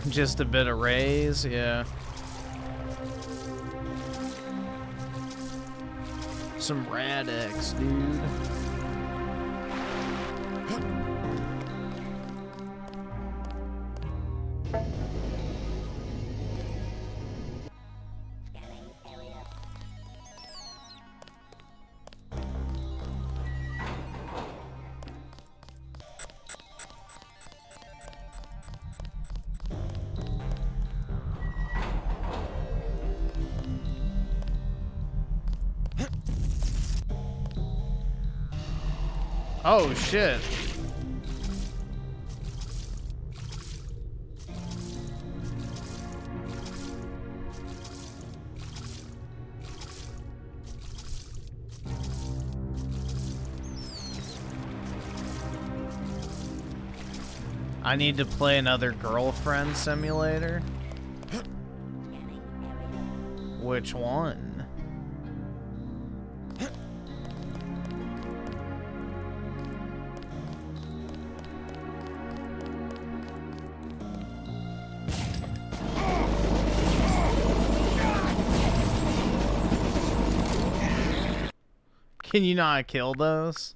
[SPEAKER 2] Just a bit of rays, yeah. Some Rad-X, dude. Oh shit. I need to play another girlfriend simulator. Which one? Can you not kill those?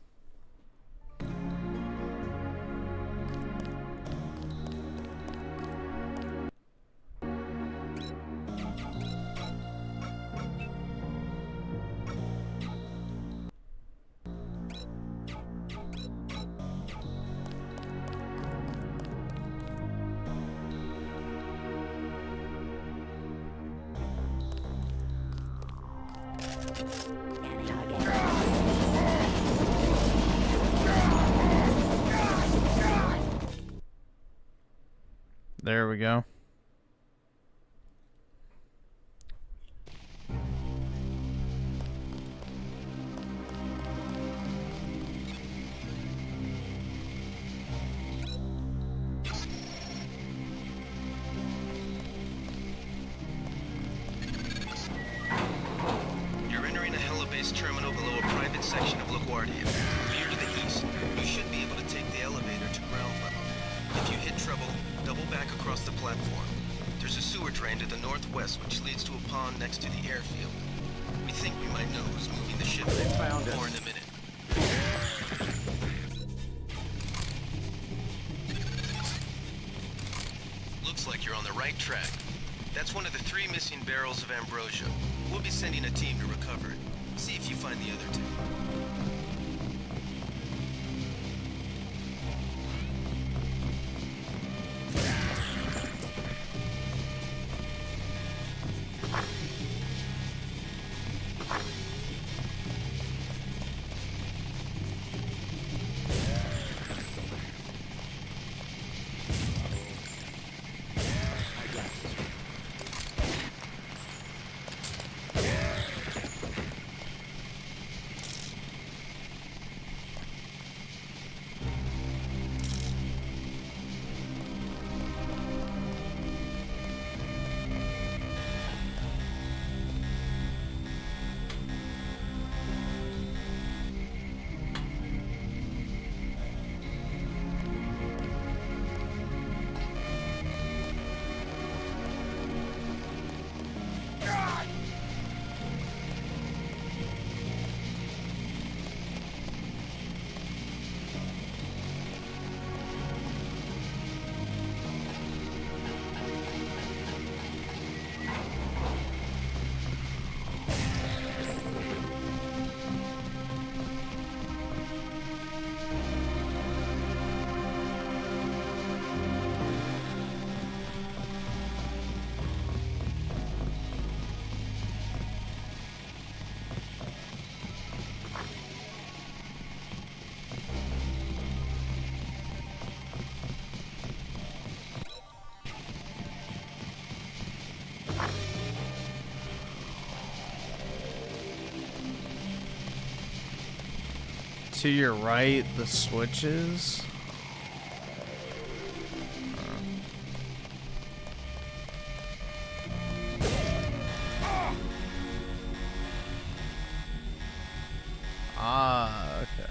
[SPEAKER 2] There we go.
[SPEAKER 9] You're entering a heli-based terminal below a private section of LaGuardia. Clear to the east. You should be able to take the elevator to ground level. If you hit trouble, double back across the platform. There's a sewer drain to the northwest which leads to a pond next to the airfield. We think we might know who's moving the ship.
[SPEAKER 21] They found us.
[SPEAKER 9] More in a minute. Looks like you're on the right track. That's one of the 3 missing barrels of ambrosia. We'll be sending a team to recover it. See if you find the other 2.
[SPEAKER 2] To your right, the switches. Ah, okay.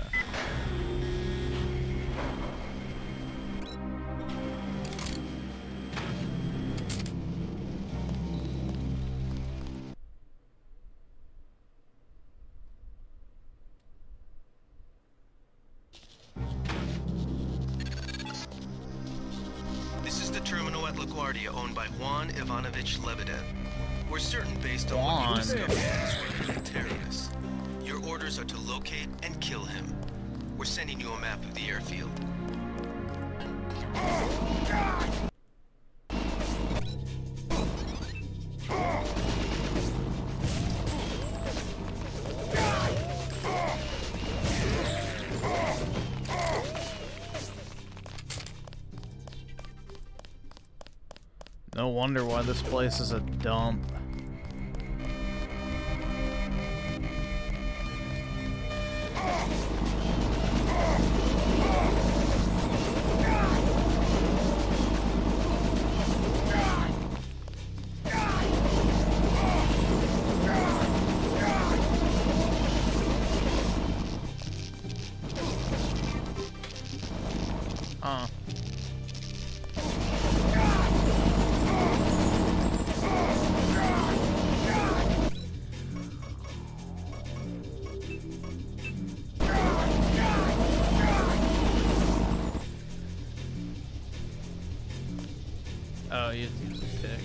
[SPEAKER 9] This is the terminal at LaGuardia owned by Juan Ivanovich Lebedev. We're certain based on what you discovered that he's working with terrorists. Your orders are to locate and kill him. We're sending you a map of the airfield.
[SPEAKER 2] No wonder why this place is a dump. Oh, you have to use a pick.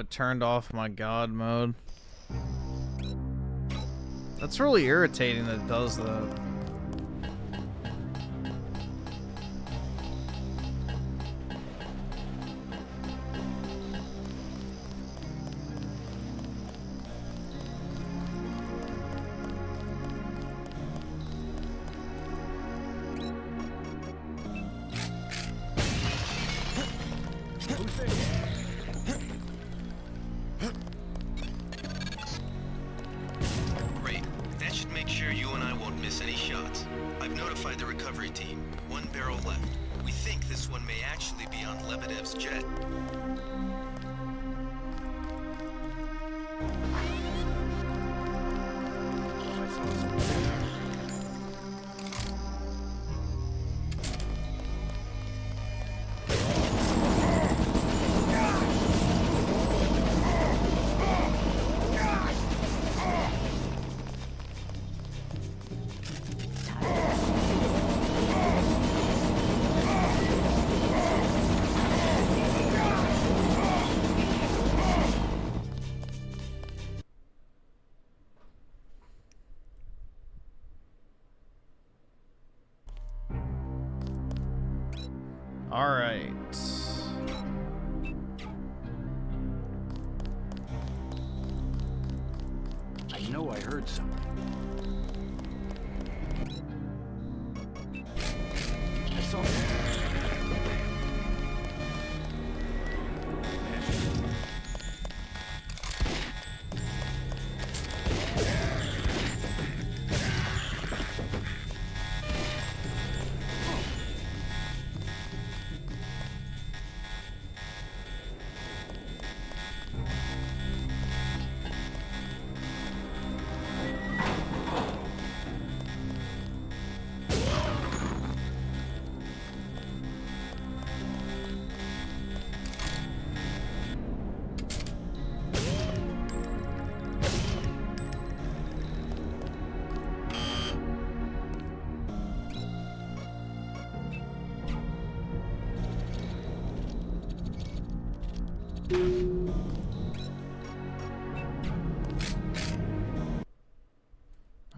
[SPEAKER 2] it turned off my God mode. That's really irritating that it does that.
[SPEAKER 9] Great. That should make sure you and I won't miss any shots. I've notified the recovery team. 1 barrel left. We think this one may actually be on Lebedev's jet.
[SPEAKER 2] Alright.
[SPEAKER 11] I know I heard something. I saw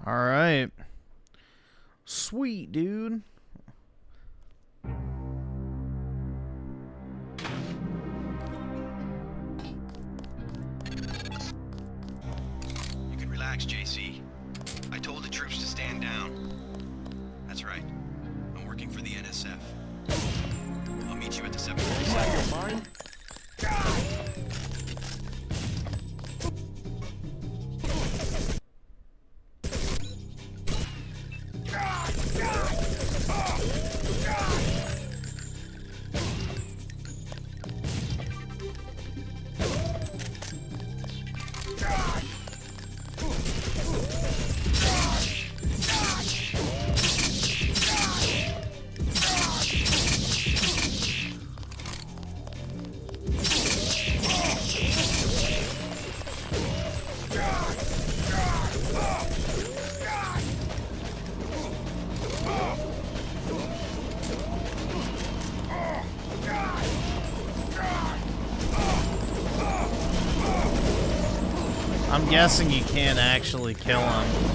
[SPEAKER 2] Alright. Sweet, dude.
[SPEAKER 9] You can relax, JC. I told the troops to stand down. That's right. I'm working for the NSF. I'll meet you at the 737.
[SPEAKER 2] I'm guessing you can't actually kill him.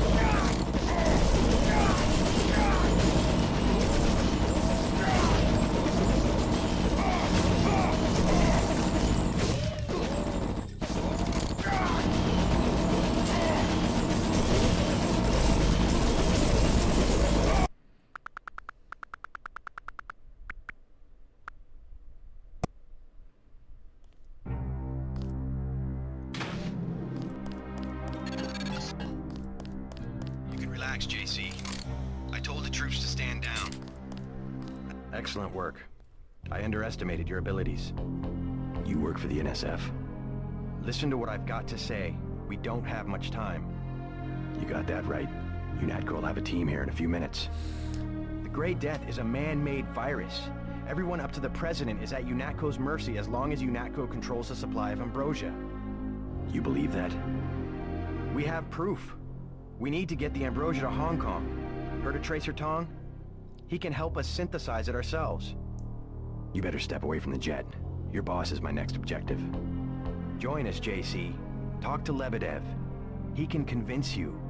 [SPEAKER 9] Relax, JC. I told the troops to stand down.
[SPEAKER 10] Excellent work. I underestimated your abilities. You work for the NSF? Listen to what I've got to say. We don't have much time. You got that right. UNATCO will have a team here in a few minutes. The Grey Death is a man-made virus. Everyone up to the President is at UNATCO's mercy as long as UNATCO controls the supply of ambrosia. You believe that? We have proof. We need to get the ambrosia to Hong Kong. Heard of Tracer Tong? He can help us synthesize it ourselves. You better step away from the jet. Your boss is my next objective. Join us, JC. Talk to Lebedev. He can convince you.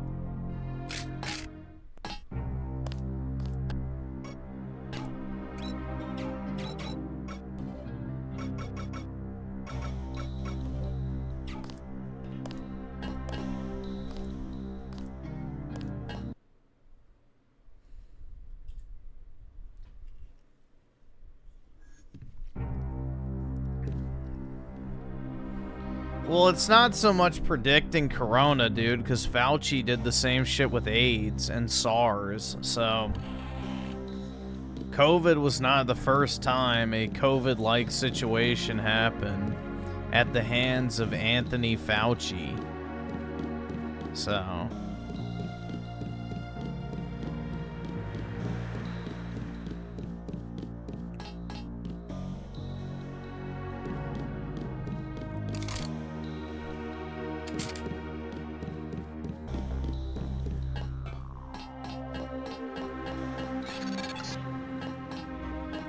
[SPEAKER 2] Well, it's not so much predicting Corona, dude, because Fauci did the same shit with AIDS and SARS, so... COVID was not the first time a COVID-like situation happened at the hands of Anthony Fauci. So...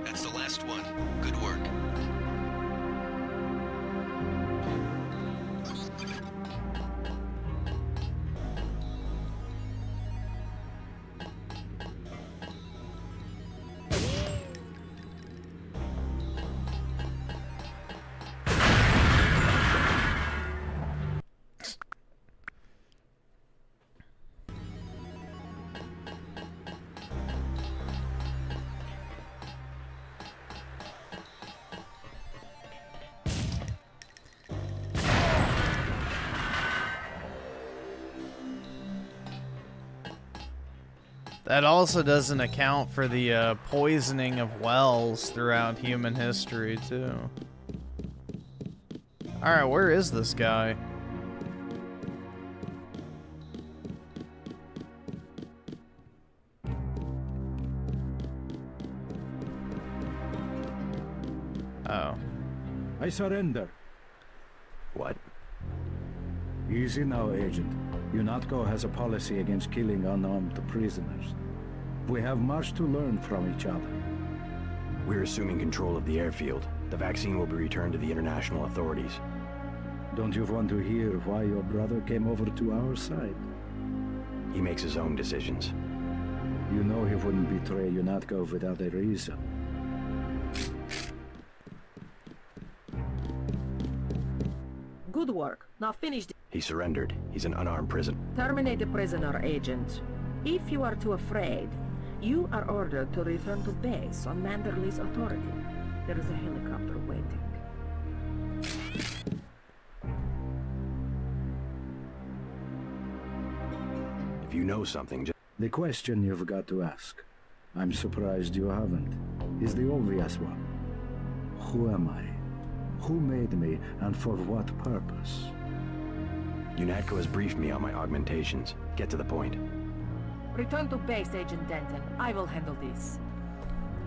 [SPEAKER 9] That's the last one. Good work.
[SPEAKER 2] That also doesn't account for the poisoning of wells throughout human history, too. Alright, where is this guy? Oh.
[SPEAKER 11] I surrender.
[SPEAKER 10] What?
[SPEAKER 11] Easy now, Agent. UNATCO has a policy against killing unarmed prisoners. We have much to learn from each other.
[SPEAKER 10] We're assuming control of the airfield. The vaccine will be returned to the international authorities.
[SPEAKER 11] Don't you want to hear why your brother came over to our side?
[SPEAKER 10] He makes his own decisions.
[SPEAKER 11] You know he wouldn't betray UNATCO without a reason.
[SPEAKER 13] Good work. Now finish the...
[SPEAKER 10] He surrendered. He's an unarmed prisoner.
[SPEAKER 13] Terminate the prisoner, Agent. If you are too afraid, you are ordered to return to base on Manderley's authority. There is a helicopter waiting.
[SPEAKER 10] If you know something, just...
[SPEAKER 11] The question you've got to ask, I'm surprised you haven't, is the obvious one. Who am I? Who made me, and for what purpose?
[SPEAKER 10] UNATCO has briefed me on my augmentations. Get to the point.
[SPEAKER 13] Return to base, Agent Denton. I will handle this.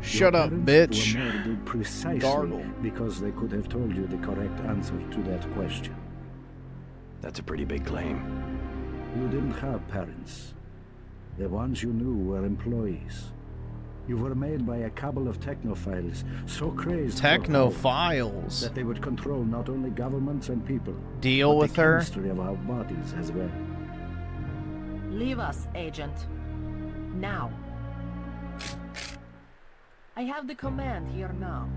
[SPEAKER 2] Shut up, bitch.
[SPEAKER 11] Were murdered precisely
[SPEAKER 2] Gargle.
[SPEAKER 11] because they could have told you the correct answer to that question.
[SPEAKER 10] That's a pretty big claim.
[SPEAKER 11] You didn't have parents. The ones you knew were employees. You were made by a cabal of technophiles, so crazy
[SPEAKER 2] Technophiles?
[SPEAKER 11] that they would control not only governments and people,
[SPEAKER 2] Deal
[SPEAKER 11] but
[SPEAKER 2] with
[SPEAKER 11] the
[SPEAKER 2] her?
[SPEAKER 11] chemistry of our bodies as well.
[SPEAKER 13] Leave us, Agent. Now. I have the command here now.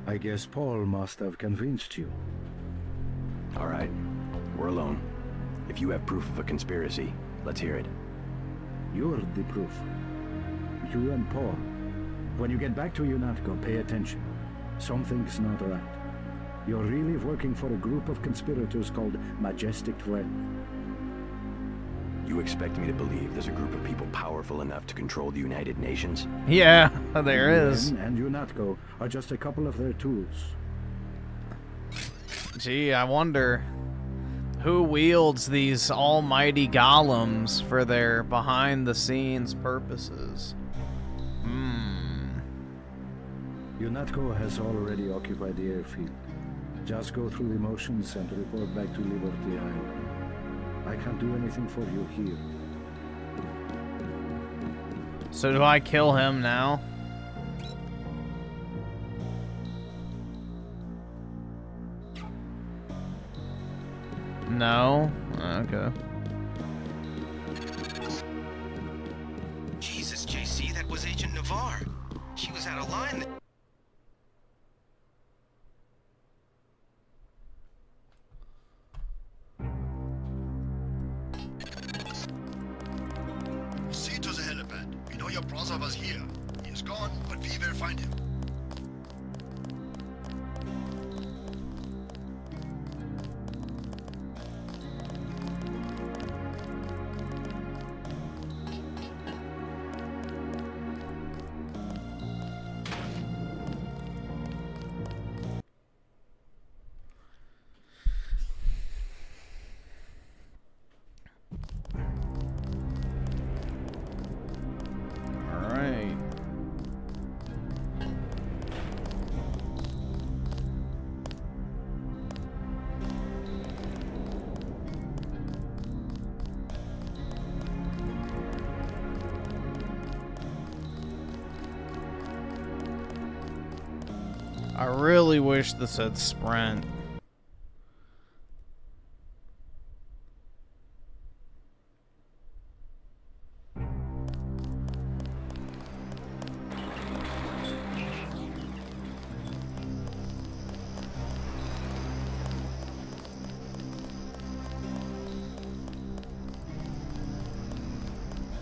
[SPEAKER 11] I guess Paul must have convinced you.
[SPEAKER 10] All right. We're alone. If you have proof of a conspiracy, let's hear it.
[SPEAKER 11] You're the proof. You and Paul. When you get back to UNATCO, pay attention. Something's not right. You're really working for a group of conspirators called Majestic 12.
[SPEAKER 10] You expect me to believe there's a group of people powerful enough to control the United Nations?
[SPEAKER 2] Yeah, there is.
[SPEAKER 11] UN and UNATCO are just a couple of their tools.
[SPEAKER 2] Gee, I wonder who wields these almighty golems for their behind-the-scenes purposes.
[SPEAKER 11] UNATCO has already occupied the airfield. Just go through the motions and report back to Liberty Island. I can't do anything for you here.
[SPEAKER 2] So do I kill him now? No? Okay.
[SPEAKER 9] Jesus, JC, that was Agent Navarre. She was out of line.
[SPEAKER 21] See to the helipad. We know your brother was here. He is gone, but we will find him.
[SPEAKER 2] I really wish this had sprint.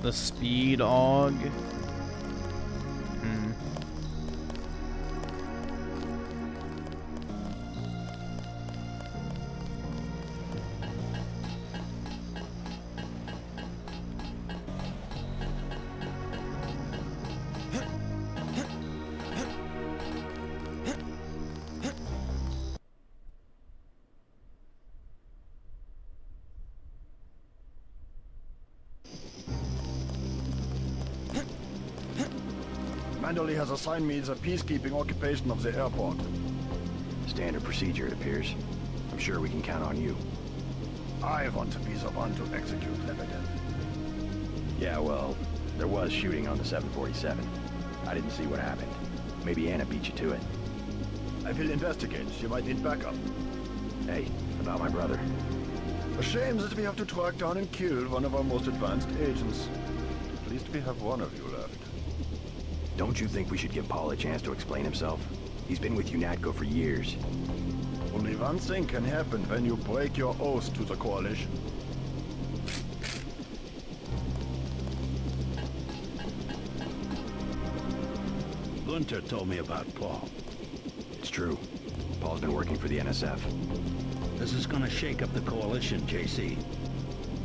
[SPEAKER 2] The speed AUG.
[SPEAKER 21] Mandoli has assigned me the peacekeeping occupation of the airport.
[SPEAKER 10] Standard procedure, it appears. I'm sure we can count on you.
[SPEAKER 21] I want to be the one to execute Lebedev.
[SPEAKER 10] Yeah, well, there was shooting on the 747. I didn't see what happened. Maybe Anna beat you to it.
[SPEAKER 21] I will investigate. You might need backup.
[SPEAKER 10] Hey, about my brother.
[SPEAKER 21] A shame that we have to track down and kill one of our most advanced agents. At least we have one of you left.
[SPEAKER 10] Don't you think we should give Paul a chance to explain himself? He's been with UNATCO for years.
[SPEAKER 21] Only one thing can happen when you break your oath to the Coalition.
[SPEAKER 16] Gunter told me about Paul.
[SPEAKER 10] It's true. Paul's been working for the NSF.
[SPEAKER 16] This is gonna shake up the Coalition, JC.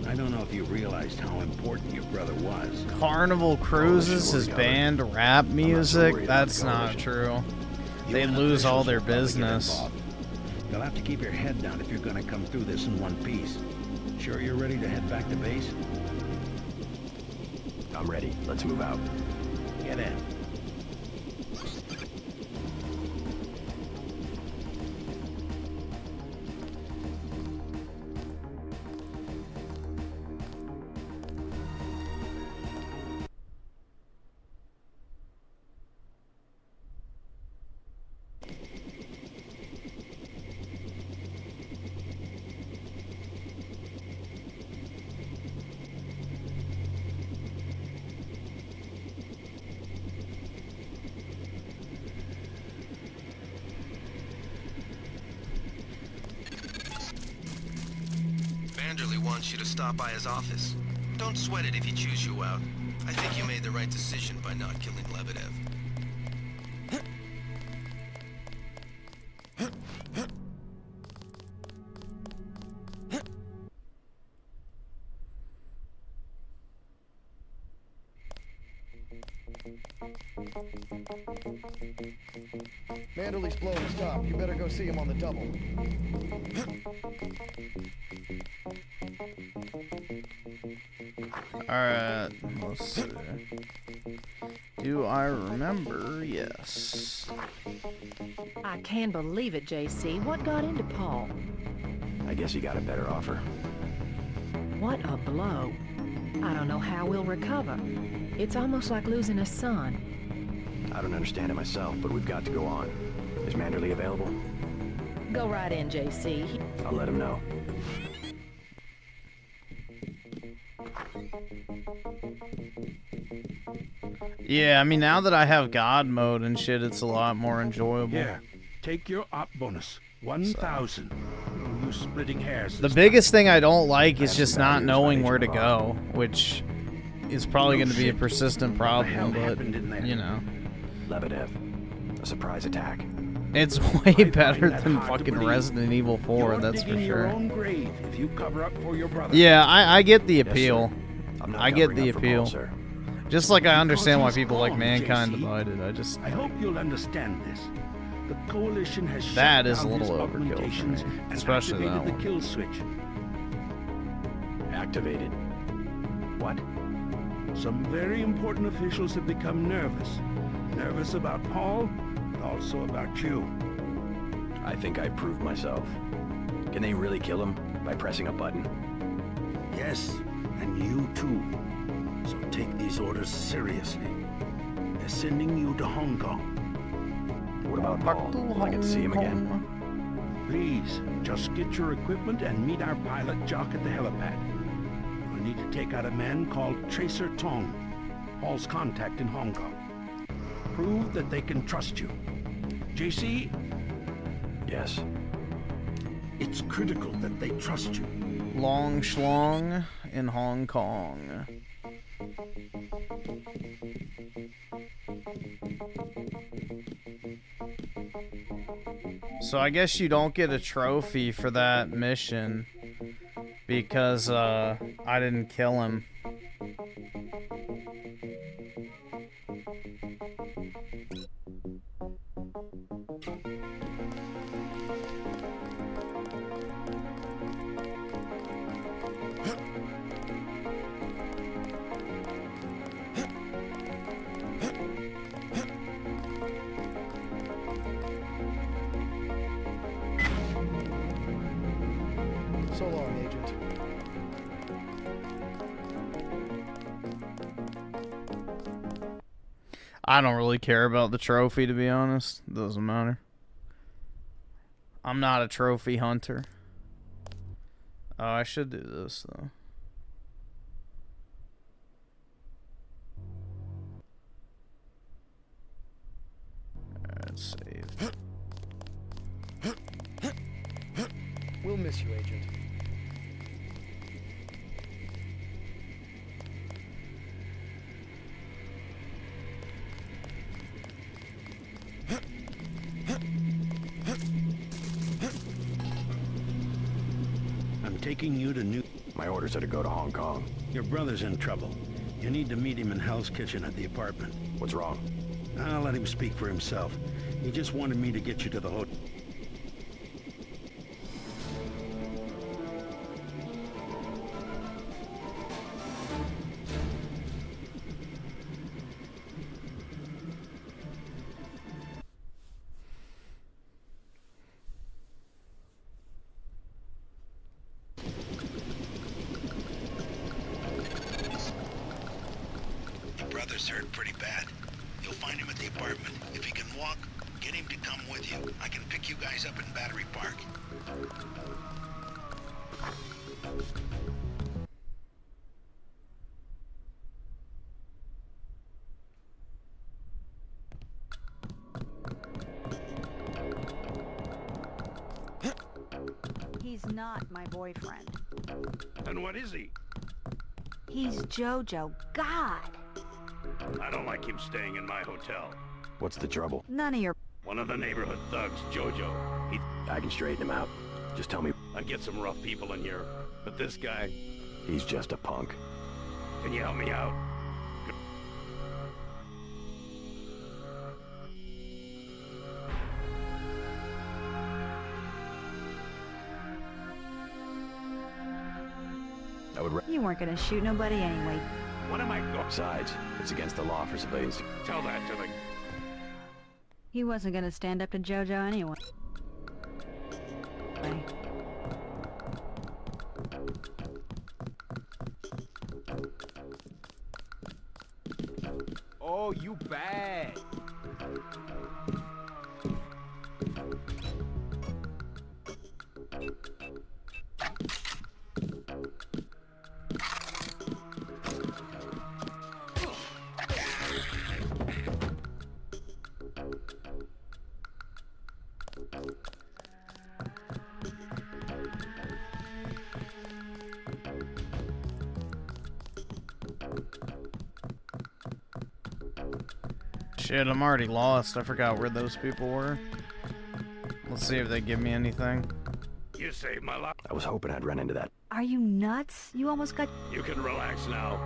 [SPEAKER 16] I don't know if you realized how important your brother was.
[SPEAKER 2] Carnival Cruises has banned rap music? That's not true. They'd lose all their business.
[SPEAKER 16] You'll have to keep your head down if you're gonna come through this in one piece. Sure you're ready to head back to base?
[SPEAKER 10] I'm ready. Let's move out.
[SPEAKER 16] Get in.
[SPEAKER 9] wants you to stop by his office. Don't sweat it if he chews you out. I think you made the right decision by not killing Lebedev.
[SPEAKER 12] Manderley's blowing stop. You better go see him on the double.
[SPEAKER 2] Alright, let's see. Do I remember? Yes.
[SPEAKER 13] I can't believe it, JC. What got into Paul?
[SPEAKER 10] I guess he got a better offer.
[SPEAKER 13] What a blow. I don't know how we'll recover. It's almost like losing a son.
[SPEAKER 10] I don't understand it myself, but we've got to go on. Is Manderley available?
[SPEAKER 13] Go right in, JC.
[SPEAKER 10] I'll let him know.
[SPEAKER 2] Yeah, I mean, now that I have God mode and shit, it's a lot more enjoyable.
[SPEAKER 21] Yeah, take your op bonus. 1,000. No use splitting hairs.
[SPEAKER 2] The biggest thing I don't like is just not knowing where to go, which is probably going to be a persistent problem, but, you know.
[SPEAKER 10] Lebedev. A surprise attack.
[SPEAKER 2] It's way better than fucking Resident Evil 4, that's for
[SPEAKER 21] Your
[SPEAKER 2] sure.
[SPEAKER 21] own grave if you cover up for your brother.
[SPEAKER 2] Yeah, I get the
[SPEAKER 10] Yes,
[SPEAKER 2] appeal.
[SPEAKER 10] sir. I'm not
[SPEAKER 2] I get
[SPEAKER 10] covering
[SPEAKER 2] the
[SPEAKER 10] up for
[SPEAKER 2] appeal.
[SPEAKER 10] Paul, sir.
[SPEAKER 2] Just like I understand why
[SPEAKER 21] Because he's
[SPEAKER 2] people like
[SPEAKER 21] gone,
[SPEAKER 2] Mankind
[SPEAKER 21] JC.
[SPEAKER 2] Divided.
[SPEAKER 21] I hope you'll understand this. The coalition has shut
[SPEAKER 2] That is a
[SPEAKER 21] down
[SPEAKER 2] little
[SPEAKER 21] his
[SPEAKER 2] overkill for
[SPEAKER 21] augmentations
[SPEAKER 2] me,
[SPEAKER 21] and
[SPEAKER 2] especially
[SPEAKER 21] activated
[SPEAKER 2] that
[SPEAKER 21] the kill switch.
[SPEAKER 10] Activated. What?
[SPEAKER 21] Some very important officials have become nervous. Nervous about Paul, but also about you.
[SPEAKER 10] I think I proved myself. Can they really kill him by pressing a button?
[SPEAKER 16] Yes, and you too. So take these orders seriously. They're sending you to Hong Kong.
[SPEAKER 10] What about Paul? Will I get to see him again?
[SPEAKER 21] Please, just get your equipment and meet our pilot Jock at the helipad. You'll need to take out a man called Tracer Tong, Paul's contact in Hong Kong. Prove that they can trust you. JC?
[SPEAKER 10] Yes.
[SPEAKER 16] It's critical that they trust you.
[SPEAKER 2] Long Schlong in Hong Kong. So I guess you don't get a trophy for that mission because I didn't kill him.
[SPEAKER 12] So long, Agent.
[SPEAKER 2] I don't really care about the trophy, to be honest. It doesn't matter. I'm not a trophy hunter. Oh, I should do this, though. Alright, save.
[SPEAKER 12] We'll miss you, Agent.
[SPEAKER 21] I'm taking you to New...
[SPEAKER 10] My orders are to go to Hong Kong.
[SPEAKER 21] Your brother's in trouble. You need to meet him in Hell's Kitchen at the apartment.
[SPEAKER 10] What's wrong?
[SPEAKER 21] I'll let him speak for himself. He just wanted me to get you to the hotel.
[SPEAKER 16] Your brother's hurt pretty bad. You'll find him at the apartment. If he can walk, get him to come with you. I can pick you guys up in Battery Park.
[SPEAKER 18] He's not my boyfriend.
[SPEAKER 21] And what is he?
[SPEAKER 18] He's Jojo. God!
[SPEAKER 21] I don't like him staying in my hotel.
[SPEAKER 10] What's the trouble?
[SPEAKER 18] None of your...
[SPEAKER 21] One of the neighborhood thugs, Jojo.
[SPEAKER 10] I can straighten him out. Just tell me.
[SPEAKER 21] I get some rough people in here, but this guy,
[SPEAKER 10] He's just a punk.
[SPEAKER 21] can you help me out?
[SPEAKER 10] I would.
[SPEAKER 18] You weren't gonna shoot nobody anyway.
[SPEAKER 21] What am I going?
[SPEAKER 10] Besides, it's against the law for civilians to...
[SPEAKER 21] Tell that to the...
[SPEAKER 18] He wasn't gonna stand up to Jojo anyway.
[SPEAKER 2] Shit, I'm already lost. I forgot where those people were. Let's see if they give me anything.
[SPEAKER 21] You saved my life.
[SPEAKER 10] I was hoping I'd run into that.
[SPEAKER 18] Are you nuts? You almost got...
[SPEAKER 21] You can relax now.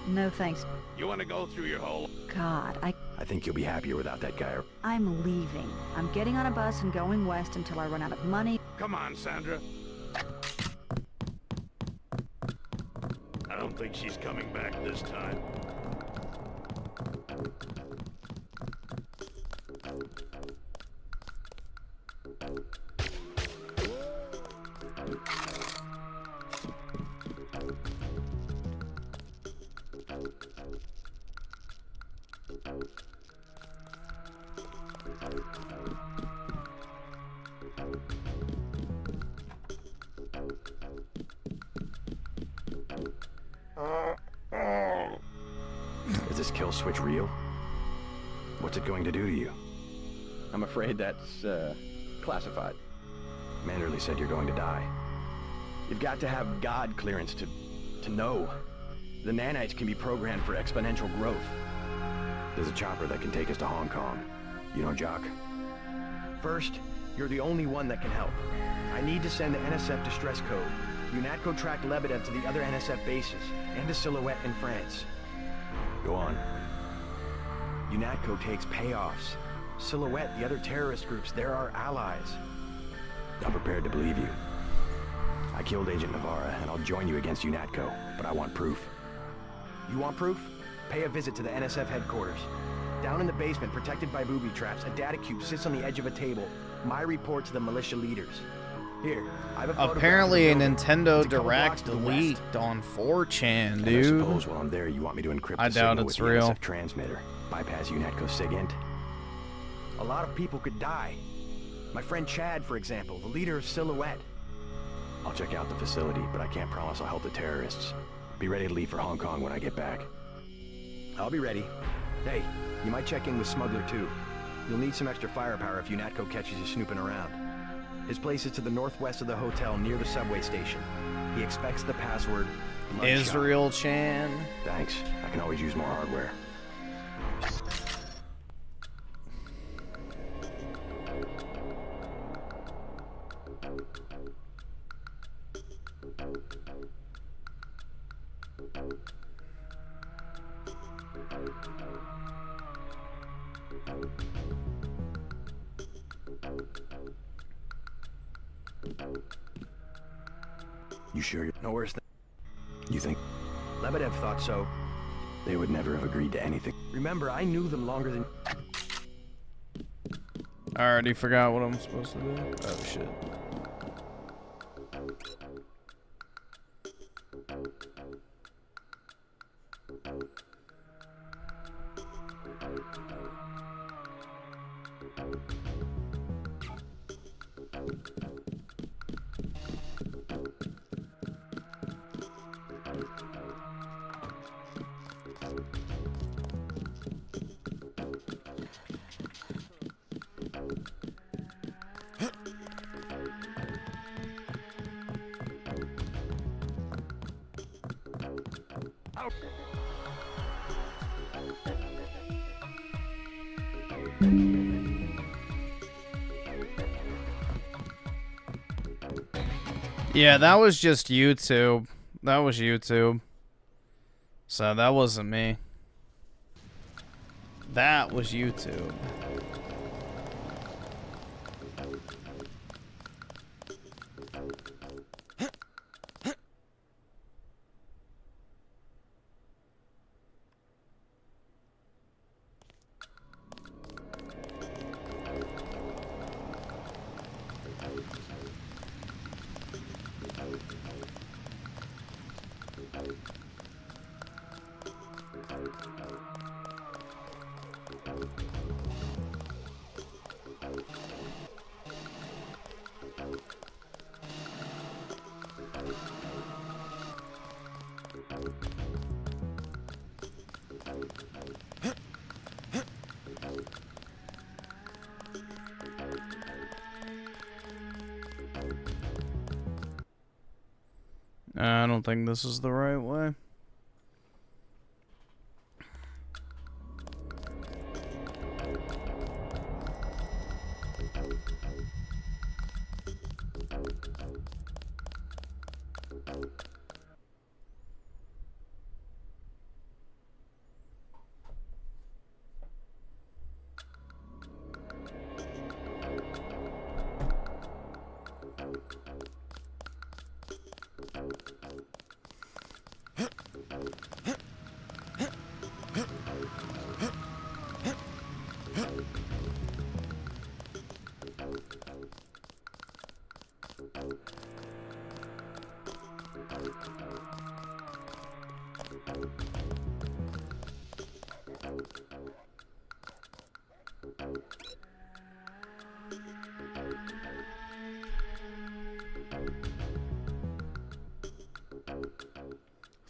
[SPEAKER 18] No thanks.
[SPEAKER 21] You want to go through your whole...
[SPEAKER 18] God,
[SPEAKER 10] I think you'll be happier without that guy.
[SPEAKER 18] I'm leaving. I'm getting on a bus and going west until I run out of money.
[SPEAKER 21] Come on, Sandra. I don't think she's coming back this time.
[SPEAKER 10] Is this kill switch real? What's it going to do to you?
[SPEAKER 23] I'm afraid that's, classified.
[SPEAKER 10] Manderley said you're going to die. You've got to have God clearance to know. The nanites can be programmed for exponential growth. There's a chopper that can take us to Hong Kong. You know Jock? First, you're the only one that can help. I need to send the NSF distress code. UNATCO tracked Lebedev to the other NSF bases, and to Silhouette in France. Go on. UNATCO takes payoffs. Silhouette, the other terrorist groups, they're our allies. I'm prepared to believe you. I killed Agent Navarra, and I'll join you against UNATCO, but I want proof. You want proof? Pay a visit to the NSF headquarters. Down in the basement, protected by booby traps, a data cube sits on the edge of a table. My report to the militia leaders. Here, I have a photograph.
[SPEAKER 2] Apparently a Nintendo
[SPEAKER 10] It's a couple blocks
[SPEAKER 2] Direct
[SPEAKER 10] to the west.
[SPEAKER 2] leaked on 4chan,
[SPEAKER 10] And I
[SPEAKER 2] dude.
[SPEAKER 10] suppose while I'm there, you want me to encrypt
[SPEAKER 2] I
[SPEAKER 10] the
[SPEAKER 2] doubt
[SPEAKER 10] signal
[SPEAKER 2] it's
[SPEAKER 10] with the
[SPEAKER 2] real.
[SPEAKER 10] NSF transmitter, bypass UNATCO SIGINT. A lot of people could die. My friend Chad, for example, the leader of Silhouette. I'll check out the facility, but I can't promise I'll help the terrorists. Be ready to leave for Hong Kong when I get back. I'll be ready. Hey, you might check in with Smuggler too. You'll need some extra firepower if UNATCO catches you snooping around. His place is to the northwest of the hotel near the subway station. He expects the password... Bloodshot.
[SPEAKER 2] Israel Chan.
[SPEAKER 10] Thanks. I can always use more hardware. You sure you're no worse than... You think... Lebedev thought so. They would never have agreed to anything. Remember, I knew them longer than...
[SPEAKER 2] I already forgot what I'm supposed to do. Oh, shit. Yeah, that was just YouTube. That was YouTube. So that wasn't me. That was YouTube.
[SPEAKER 3] I don't think this is the right way.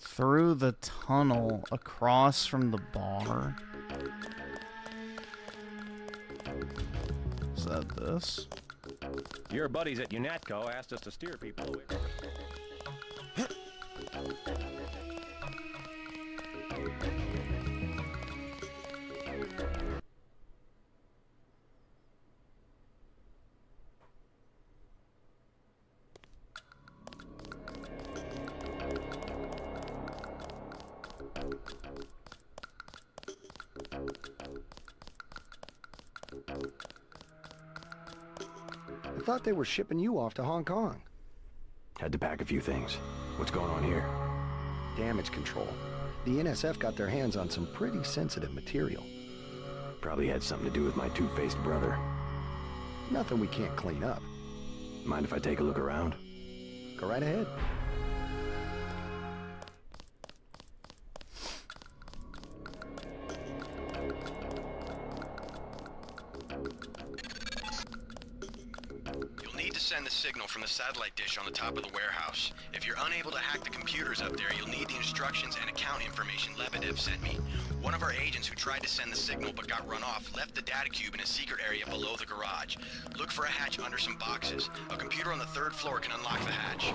[SPEAKER 3] Through the tunnel across from the bar. Is that this?
[SPEAKER 10] Your buddies at UNATCO asked us to steer people away.
[SPEAKER 12] I thought they were shipping you off to Hong Kong.
[SPEAKER 10] Had to pack a few things. What's going on here?
[SPEAKER 12] Damage control. The NSF got their hands on some pretty sensitive material.
[SPEAKER 10] Probably had something to do with my two-faced brother.
[SPEAKER 12] Nothing we can't clean up.
[SPEAKER 10] Mind if I take a look around?
[SPEAKER 12] Go right ahead.
[SPEAKER 9] Send the signal from the satellite dish on the top of the warehouse. If you're unable to hack the computers up there, you'll need the instructions and account information Lebedev sent me. One of our agents who tried to send the signal but got run off left the data cube in a secret area below the garage. Look for a hatch under some boxes. A computer on the 3rd floor can unlock the hatch.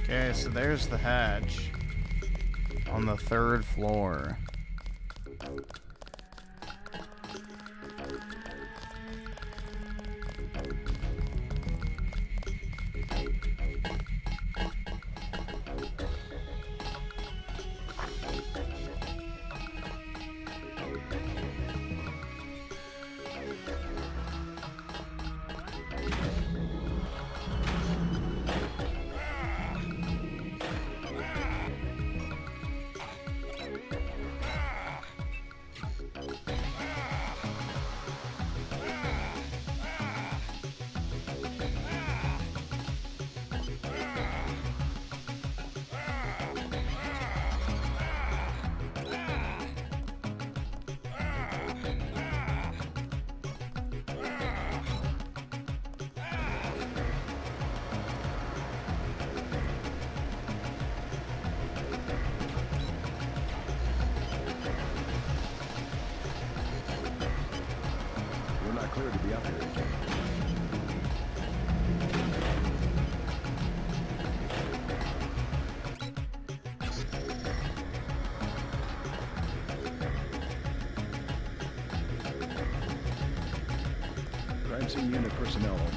[SPEAKER 3] Okay, so there's the hatch. On the 3rd floor.
[SPEAKER 5] Clear to be up here. Crime scene unit personnel only.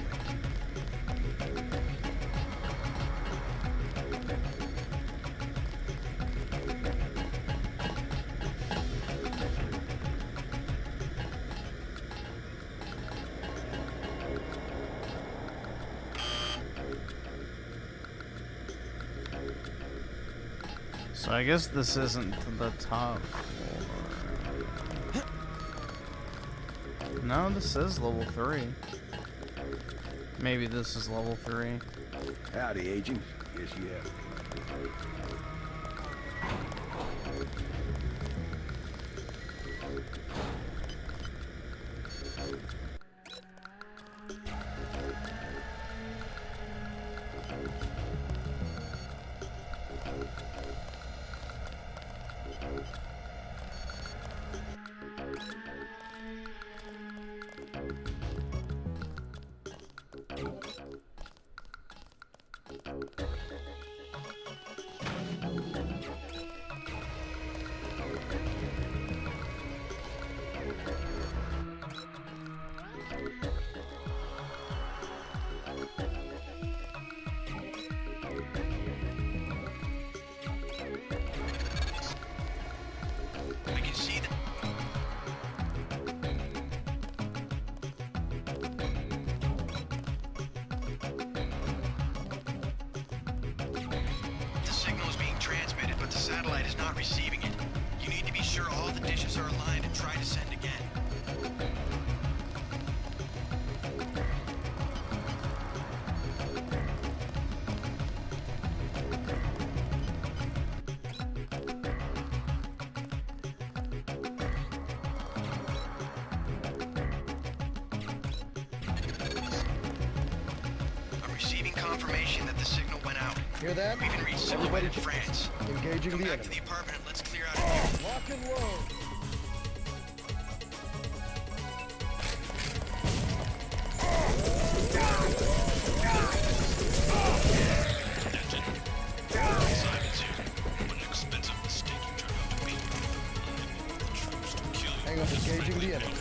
[SPEAKER 3] So I guess this isn't the top floor. No, this is level 3. Maybe this is level 3.
[SPEAKER 5] Howdy, agent. Yes, you have.
[SPEAKER 9] satellite is not receiving it. You need to be sure all the dishes are aligned and try to send again. I'm receiving confirmation that the signal went out.
[SPEAKER 12] Hear that?
[SPEAKER 9] We can reach someone in France.
[SPEAKER 12] Engaging
[SPEAKER 9] Come
[SPEAKER 12] the
[SPEAKER 9] back
[SPEAKER 12] enemy.
[SPEAKER 9] to the apartment and let's clear out of here.
[SPEAKER 12] Lock and load. Hang on, engaging the enemy.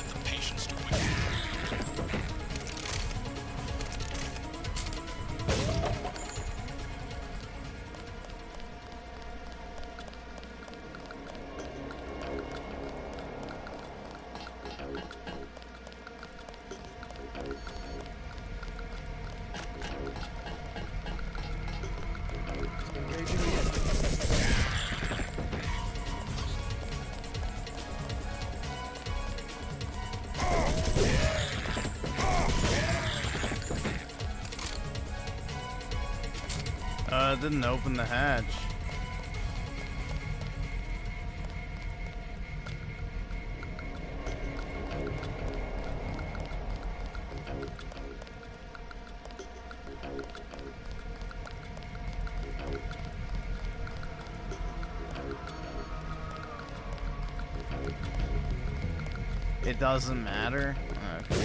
[SPEAKER 2] It didn't open the hatch. It doesn't matter? Okay.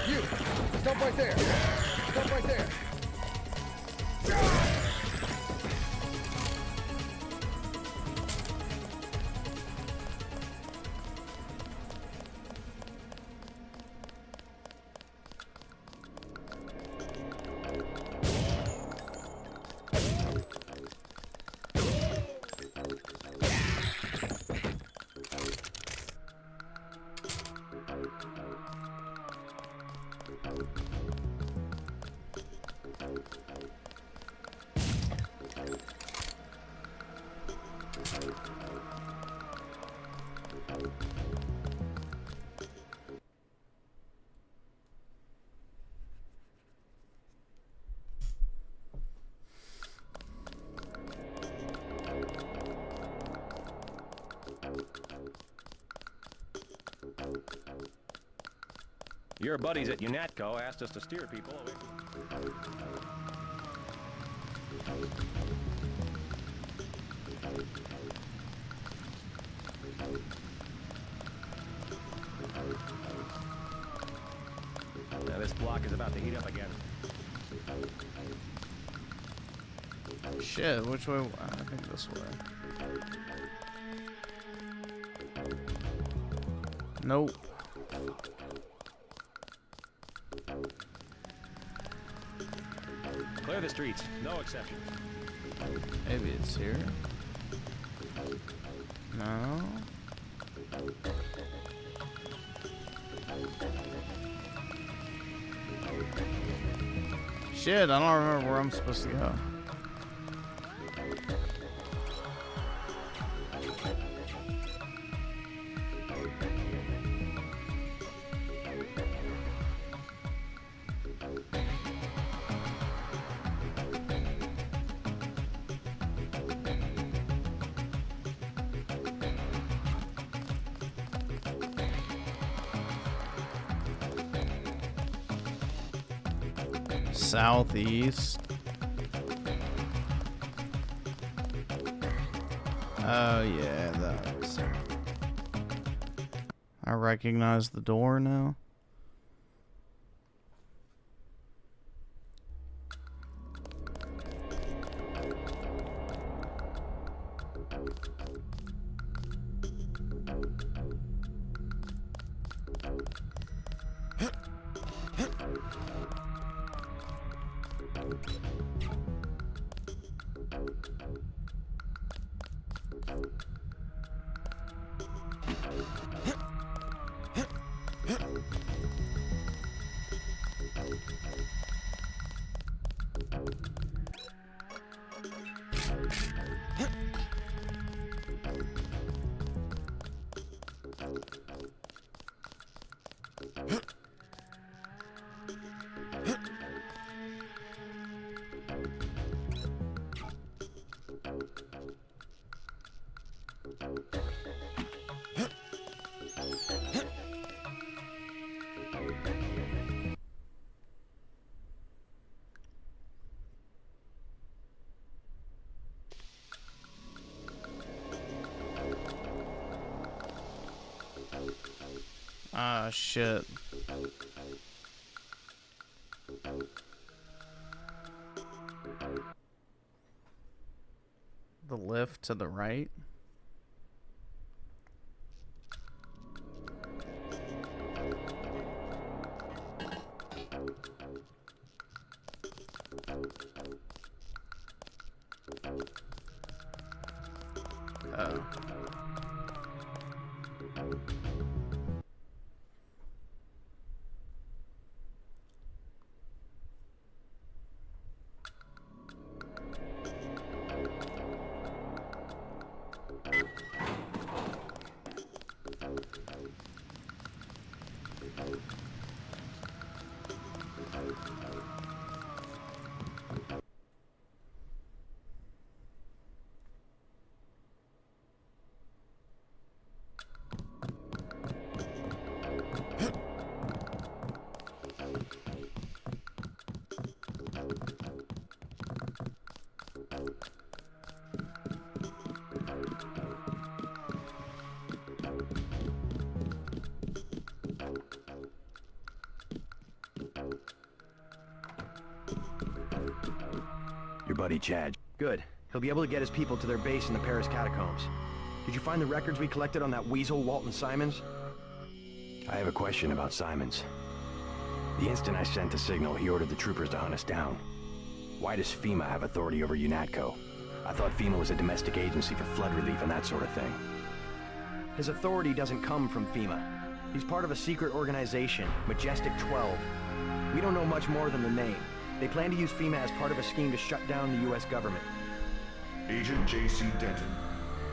[SPEAKER 12] You! Stop right there! Stop right there!
[SPEAKER 10] Your buddies at UNATCO asked us to steer people away from... Now this block is about to heat up again.
[SPEAKER 2] Shit, which way? I think this way. Nope.
[SPEAKER 10] Clear the streets, no exceptions.
[SPEAKER 2] Maybe it's here. No. Shit, I don't remember where I'm supposed to go. Southeast. Oh yeah, that's. I recognize the door now. Ah, shit. The lift to the right. Oh.
[SPEAKER 10] Your buddy Chad. Good. He'll be able to get his people to their base in the Paris catacombs. Did you find the records we collected on that weasel, Walton Simons? I have a question about Simons. The instant I sent the signal, he ordered the troopers to hunt us down. Why does FEMA have authority over UNATCO? I thought FEMA was a domestic agency for flood relief and that sort of thing. His authority doesn't come from FEMA. He's part of a secret organization, Majestic 12. We don't know much more than the name. They plan to use FEMA as part of a scheme to shut down the U.S. government.
[SPEAKER 22] Agent J.C. Denton,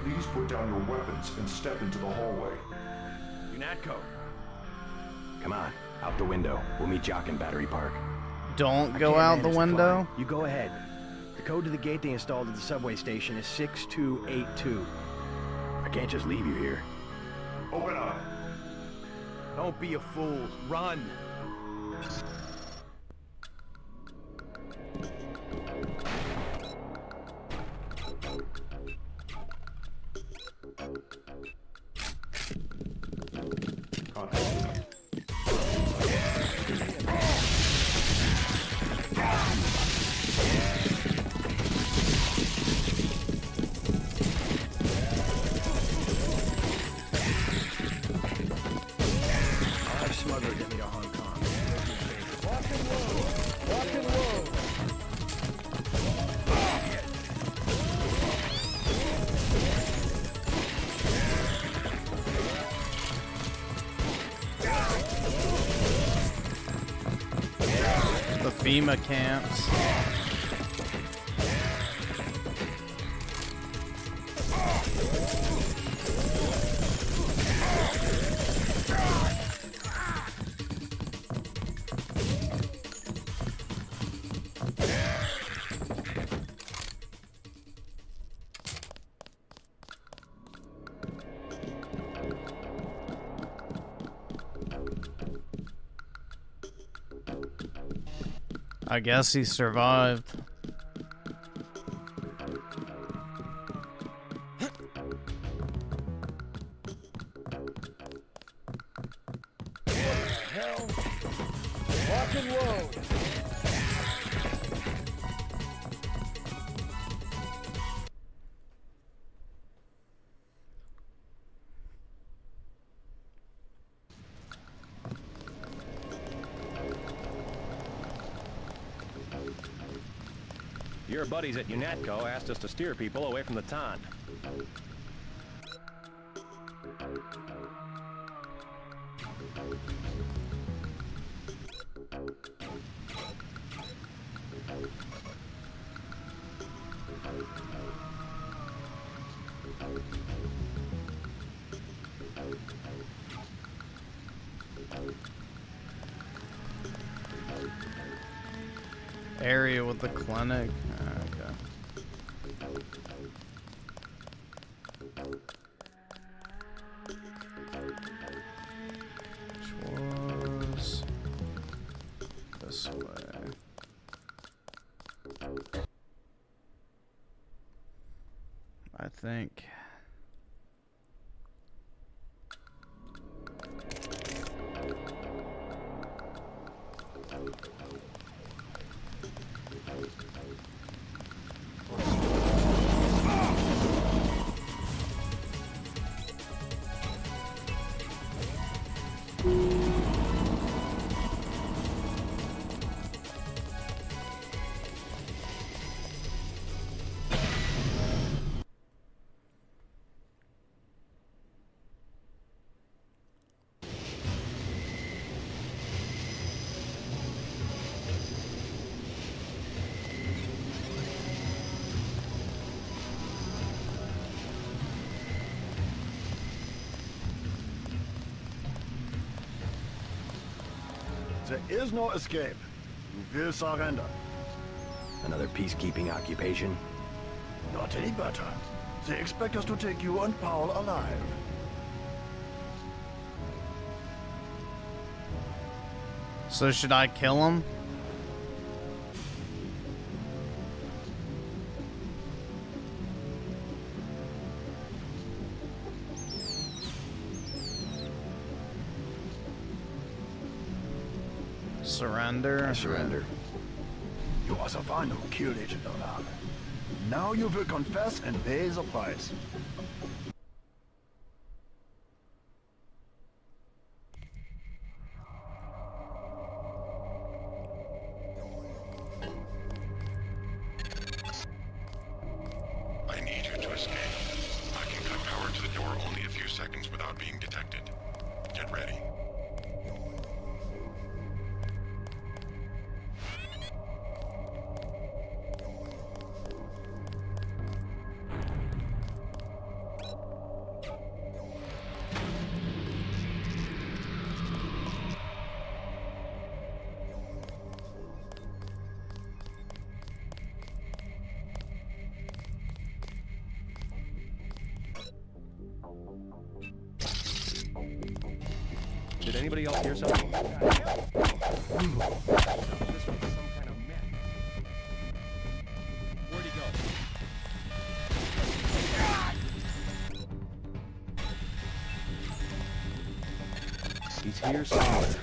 [SPEAKER 22] please put down your weapons and step into the hallway.
[SPEAKER 10] UNATCO. Come on, out the window. We'll meet Jock in Battery Park.
[SPEAKER 2] Don't go out the window.
[SPEAKER 10] You go ahead. The code to the gate they installed at the subway station is 6282. I can't just leave you here.
[SPEAKER 22] Open up.
[SPEAKER 10] Don't be a fool. Run.
[SPEAKER 2] FEMA camps. I guess he survived.
[SPEAKER 12] Hell, rock and roll.
[SPEAKER 10] Your buddies at UNATCO asked us to steer people away from the Ton.
[SPEAKER 2] Area with the clinic. Which was this way. I think.
[SPEAKER 6] There is no escape. You will surrender.
[SPEAKER 10] Another peacekeeping occupation?
[SPEAKER 6] Not any better. They expect us to take you and Paul alive.
[SPEAKER 2] So should I kill him? Surrender.
[SPEAKER 10] I surrender.
[SPEAKER 6] You are the one who killed Agent Alarm. Now you will confess and pay the price.
[SPEAKER 22] I need you to escape. I can cut power to the door only a few seconds without being detected. Get ready.
[SPEAKER 19] Did anybody else hear something? Where'd he go? He's here somewhere.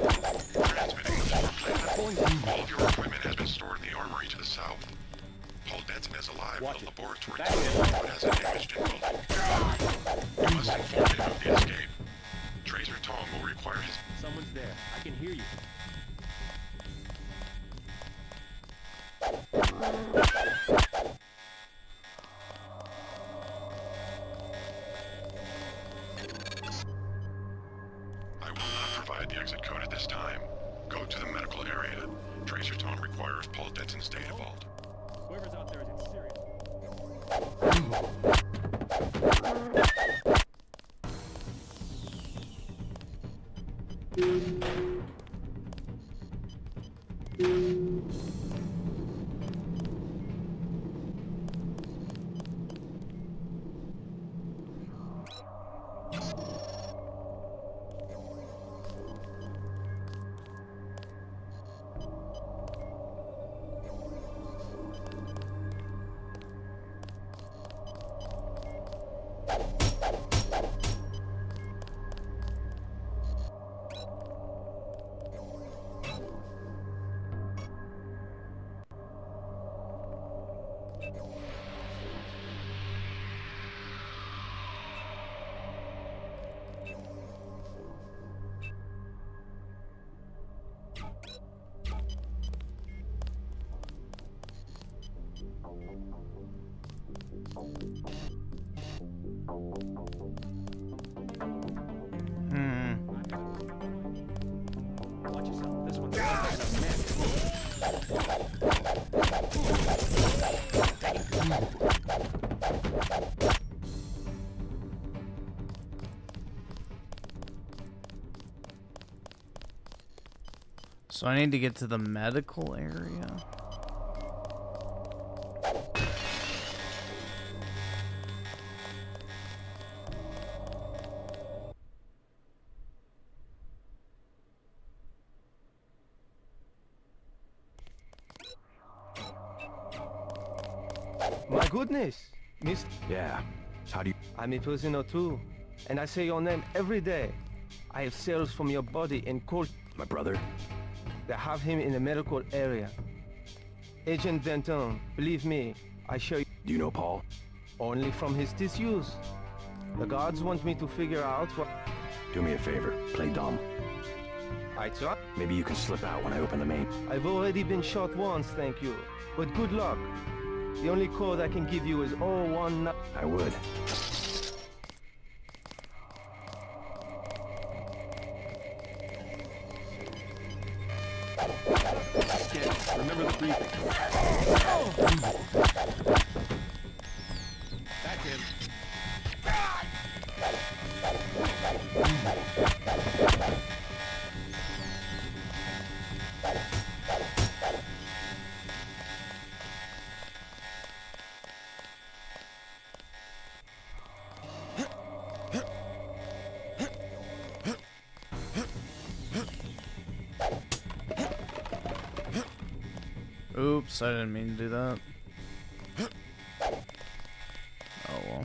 [SPEAKER 22] Transmitting the floor plan. All of your equipment has been stored in the armory to the south. Paul Destin is alive in the laboratory today, but has a damaged building. You must inform him of the escape. Tracer Tong will require his...
[SPEAKER 19] Someone's there. I can hear you.
[SPEAKER 22] I will not provide the exit code at this time. Go to the medical area. Tracer Tong requires Paul Destin's data vault.
[SPEAKER 19] Whoever's out there is serious. Watch yourself. This one's
[SPEAKER 2] So I need to get to the medical area.
[SPEAKER 20] My goodness, Miss.
[SPEAKER 10] Yeah. How do you...
[SPEAKER 20] I'm a prisoner too, and I say your name every day. I have cells from your body in cold.
[SPEAKER 10] My brother?
[SPEAKER 20] They have him in the medical area. Agent Denton, believe me, I show you.
[SPEAKER 10] Do you know Paul?
[SPEAKER 20] Only from his tissues. The guards want me to figure out what...
[SPEAKER 10] Do me a favor. Play dumb.
[SPEAKER 20] I try.
[SPEAKER 10] Maybe you can slip out when I open the main...
[SPEAKER 20] I've already been shot once, thank you. But good luck. The only code I can give you is 019...
[SPEAKER 10] I would.
[SPEAKER 19] Remember the briefing. That's him.
[SPEAKER 2] Oops, I didn't mean to do that. Oh well.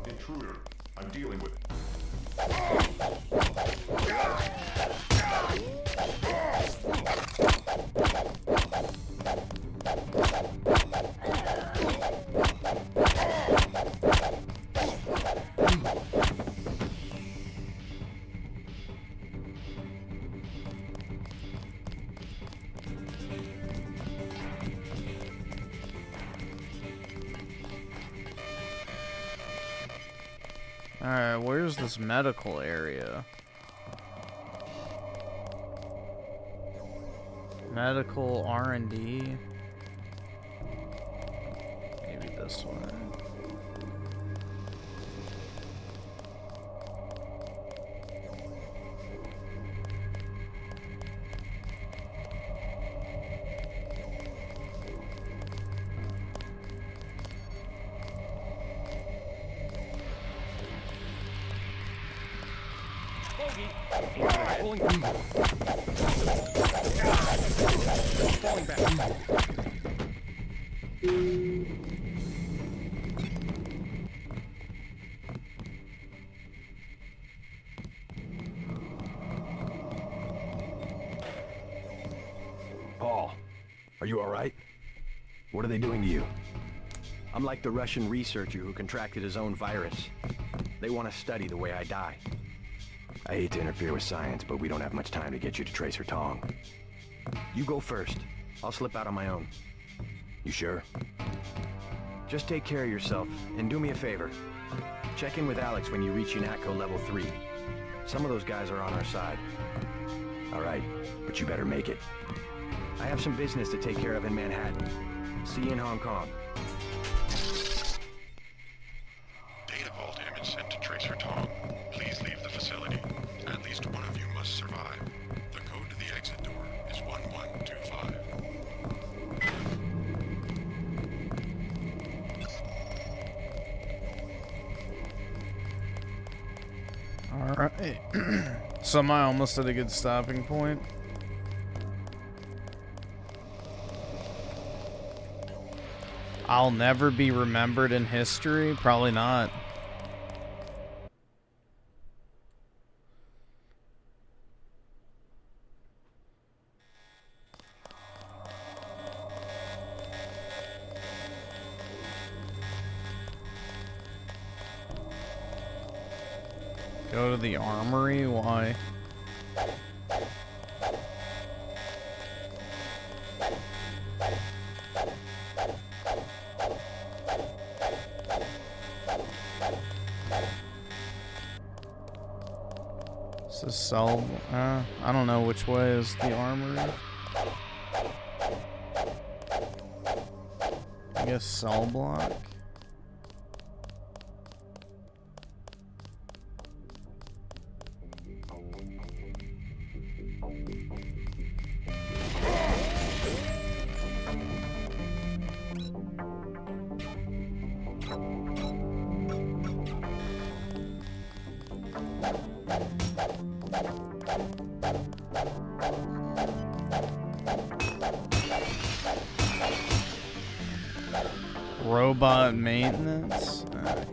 [SPEAKER 22] Intruder. I'm dealing with it.
[SPEAKER 2] Alright, where's this medical area? Medical R&D? Maybe this way.
[SPEAKER 19] Falling back.
[SPEAKER 10] Paul, are you all right? What are they doing to you? I'm like the Russian researcher who contracted his own virus. They want to study the way I die. I hate to interfere with science, but we don't have much time to get you to Tracer Tong. You go first. I'll slip out on my own. You sure? Just take care of yourself, and do me a favor. Check in with Alex when you reach UNATCO level 3. Some of those guys are on our side. Alright, but you better make it. I have some business to take care of in Manhattan. See you in Hong Kong.
[SPEAKER 22] Data vault image sent to Tracer Tong. Please leave the facility. At least one of you must survive. The code to the exit door is 1125.
[SPEAKER 2] Alright. Somehow almost at a good stopping point. I'll never be remembered in history? Probably not. Go to the armory? Why? Is this cell? I don't know which way is the armory. I guess cell block. Robot maintenance? Okay.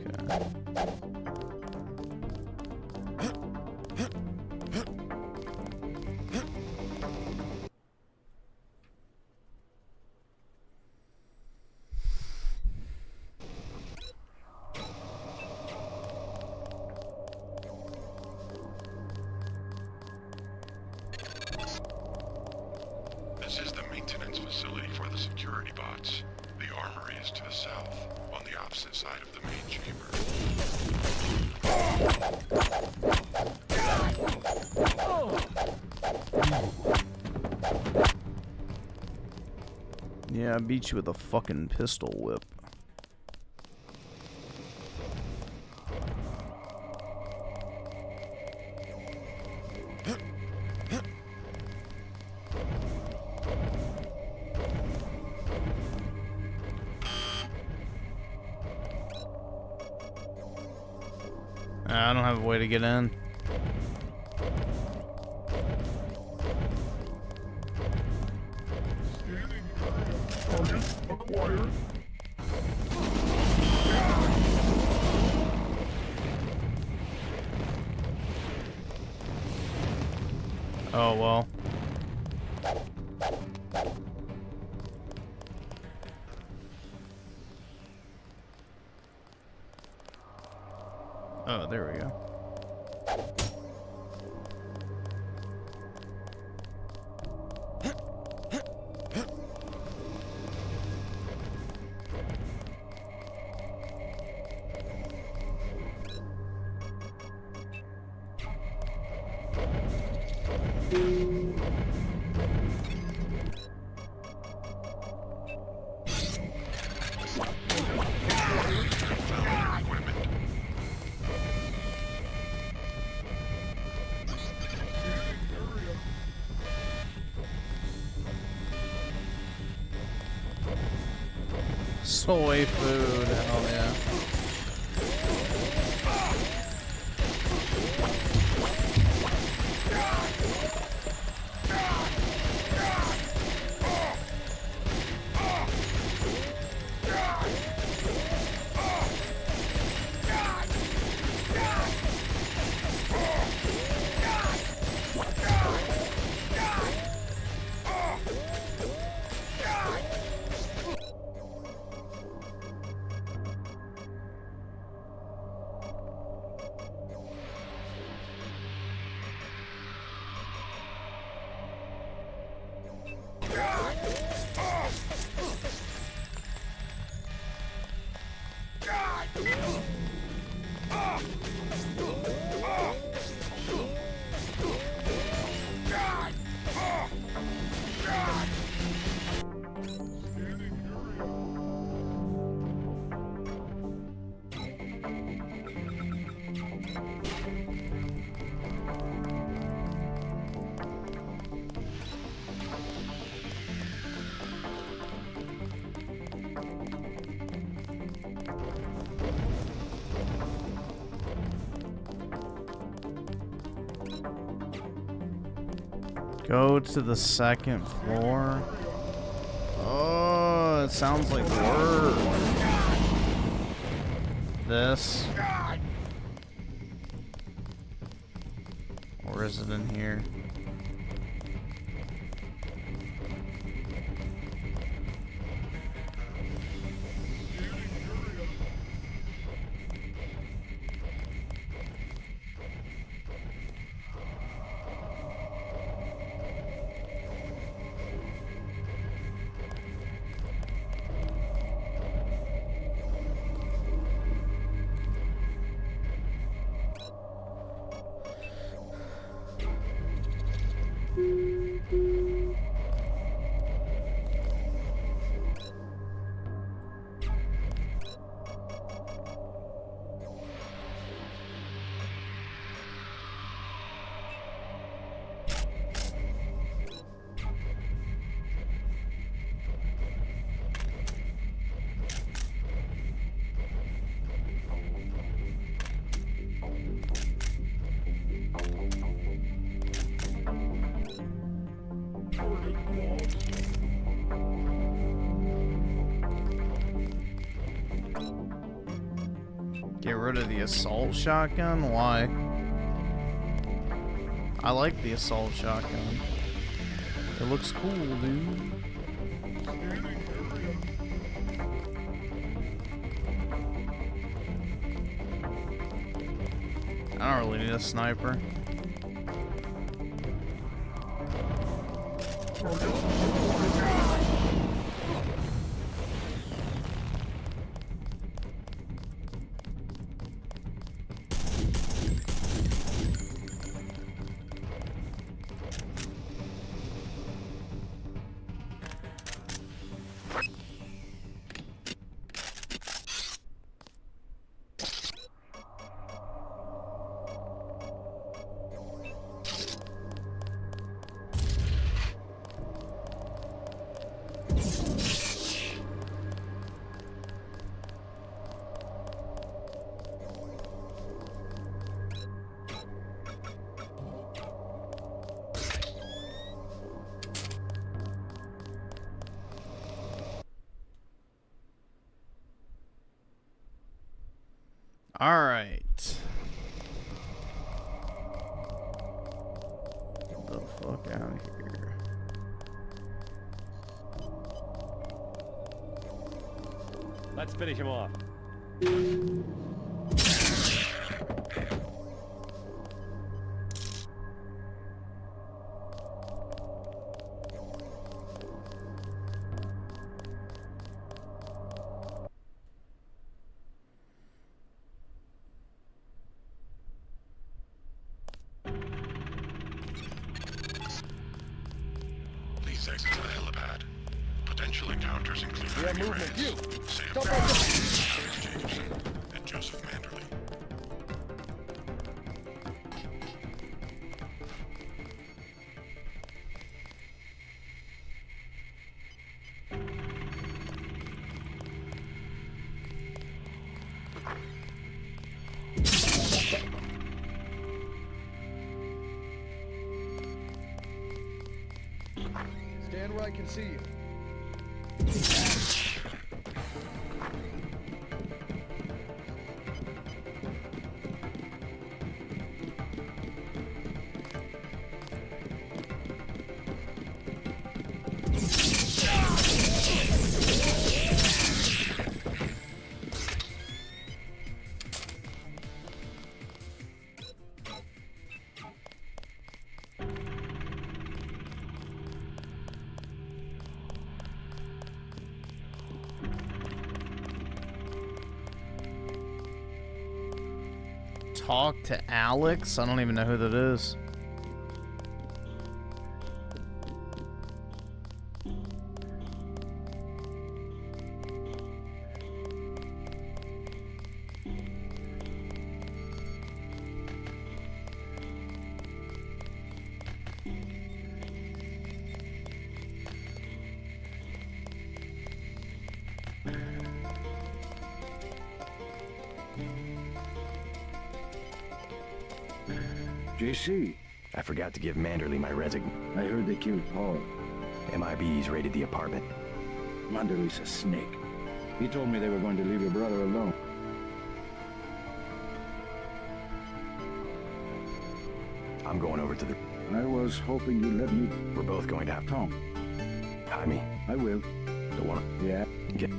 [SPEAKER 22] This is the maintenance facility for the security bots. The armory is to the south, on the opposite side of the main chamber.
[SPEAKER 2] Yeah, I beat you with a fucking pistol whip. I don't have a way to get in.
[SPEAKER 3] Acquired.
[SPEAKER 2] Oh well. Oh, there we go. Soy food, hell yeah. Go to the second floor. Oh, it sounds like work. This. Or is it in here? Get rid of the assault shotgun? Why? I like the assault shotgun. It looks cool, dude. I don't really need a sniper. Alright. Get the fuck out of here.
[SPEAKER 19] Let's finish him off.
[SPEAKER 22] Please exit to the helipad. Potential encounters include
[SPEAKER 12] We have
[SPEAKER 22] enemy
[SPEAKER 12] movement.
[SPEAKER 22] raids,
[SPEAKER 12] You!
[SPEAKER 22] Sam
[SPEAKER 12] Don't
[SPEAKER 22] Brown,
[SPEAKER 12] break
[SPEAKER 22] James Jacobson, and Joseph Manderley.
[SPEAKER 12] Stand where I can see you.
[SPEAKER 2] Talk to Alex? I don't even know who that is.
[SPEAKER 11] JC.
[SPEAKER 10] I forgot to give Manderley my resignation.
[SPEAKER 11] I heard they killed Paul.
[SPEAKER 10] MIB's raided the apartment.
[SPEAKER 11] Manderley's a snake. He told me they were going to leave your brother alone.
[SPEAKER 10] I'm going over to the...
[SPEAKER 11] I was hoping you'd let me...
[SPEAKER 10] We're both going to have...
[SPEAKER 11] Tom.
[SPEAKER 10] Hi, me.
[SPEAKER 11] I will.
[SPEAKER 10] The one...
[SPEAKER 11] Yeah.
[SPEAKER 10] Get...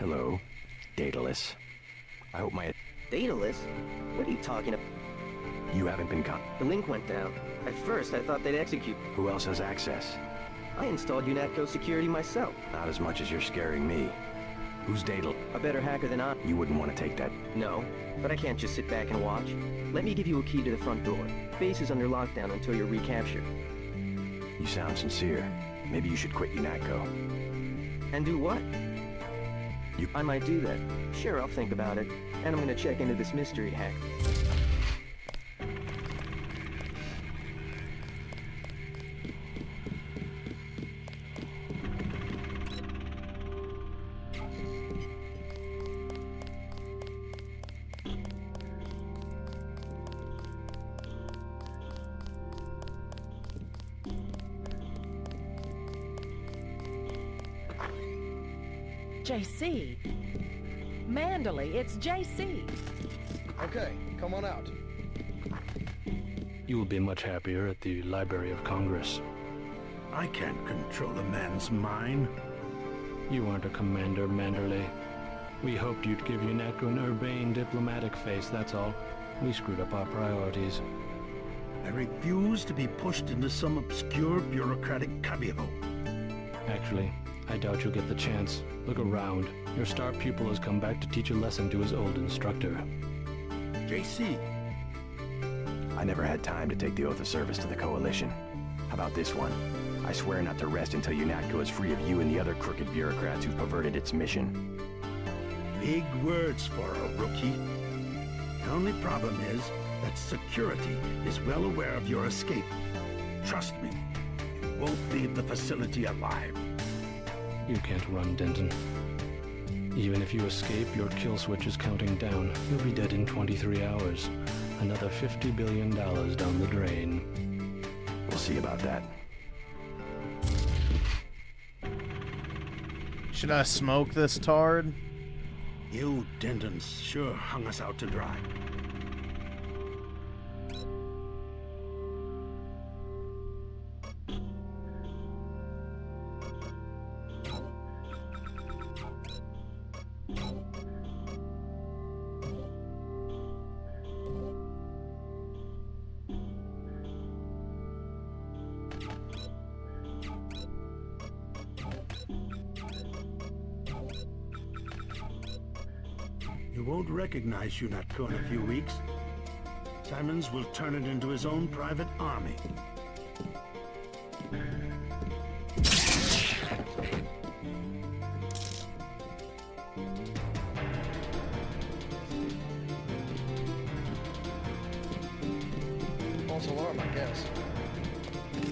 [SPEAKER 10] Hello, Daedalus. I hope my...
[SPEAKER 1] Daedalus? What are you talking about?
[SPEAKER 10] You haven't been
[SPEAKER 1] The link went down. At first, I thought they'd execute.
[SPEAKER 10] Who else has access?
[SPEAKER 1] I installed UNATCO security myself.
[SPEAKER 10] Not as much as you're scaring me. Who's Daedalus?
[SPEAKER 1] A better hacker than I.
[SPEAKER 10] You wouldn't want to take that.
[SPEAKER 1] No, but I can't just sit back and watch. Let me give you a key to the front door. Base is under lockdown until you're recaptured.
[SPEAKER 10] You sound sincere. Maybe you should quit UNATCO.
[SPEAKER 1] And do what? I might do that. Sure, I'll think about it. And I'm gonna check into this mystery hack.
[SPEAKER 13] JC. Manderley, it's JC.
[SPEAKER 12] Okay, come on out.
[SPEAKER 4] You will be much happier at the Library of Congress.
[SPEAKER 21] I can't control a man's mind.
[SPEAKER 4] You aren't a commander, Manderley. We hoped you'd give UNATCO an urbane diplomatic face, that's all. We screwed up our priorities.
[SPEAKER 21] I refuse to be pushed into some obscure bureaucratic cubbyhole.
[SPEAKER 4] Actually, I doubt you'll get the chance. Look around. Your star pupil has come back to teach a lesson to his old instructor.
[SPEAKER 21] JC.
[SPEAKER 10] I never had time to take the oath of service to the Coalition. How about this one? I swear not to rest until UNATCO is free of you and the other crooked bureaucrats who've perverted its mission.
[SPEAKER 21] Big words for a rookie. The only problem is that security is well aware of your escape. Trust me, it won't leave the facility alive.
[SPEAKER 4] You can't run, Denton. Even if you escape, your kill switch is counting down. You'll be dead in 23 hours. Another $50 billion down the drain.
[SPEAKER 10] We'll see about that.
[SPEAKER 2] Should I smoke this tard?
[SPEAKER 21] You Dentons sure hung us out to dry. You won't recognize UNATCO in a few weeks. Simons will turn it into his own private army.
[SPEAKER 12] False alarm, I guess.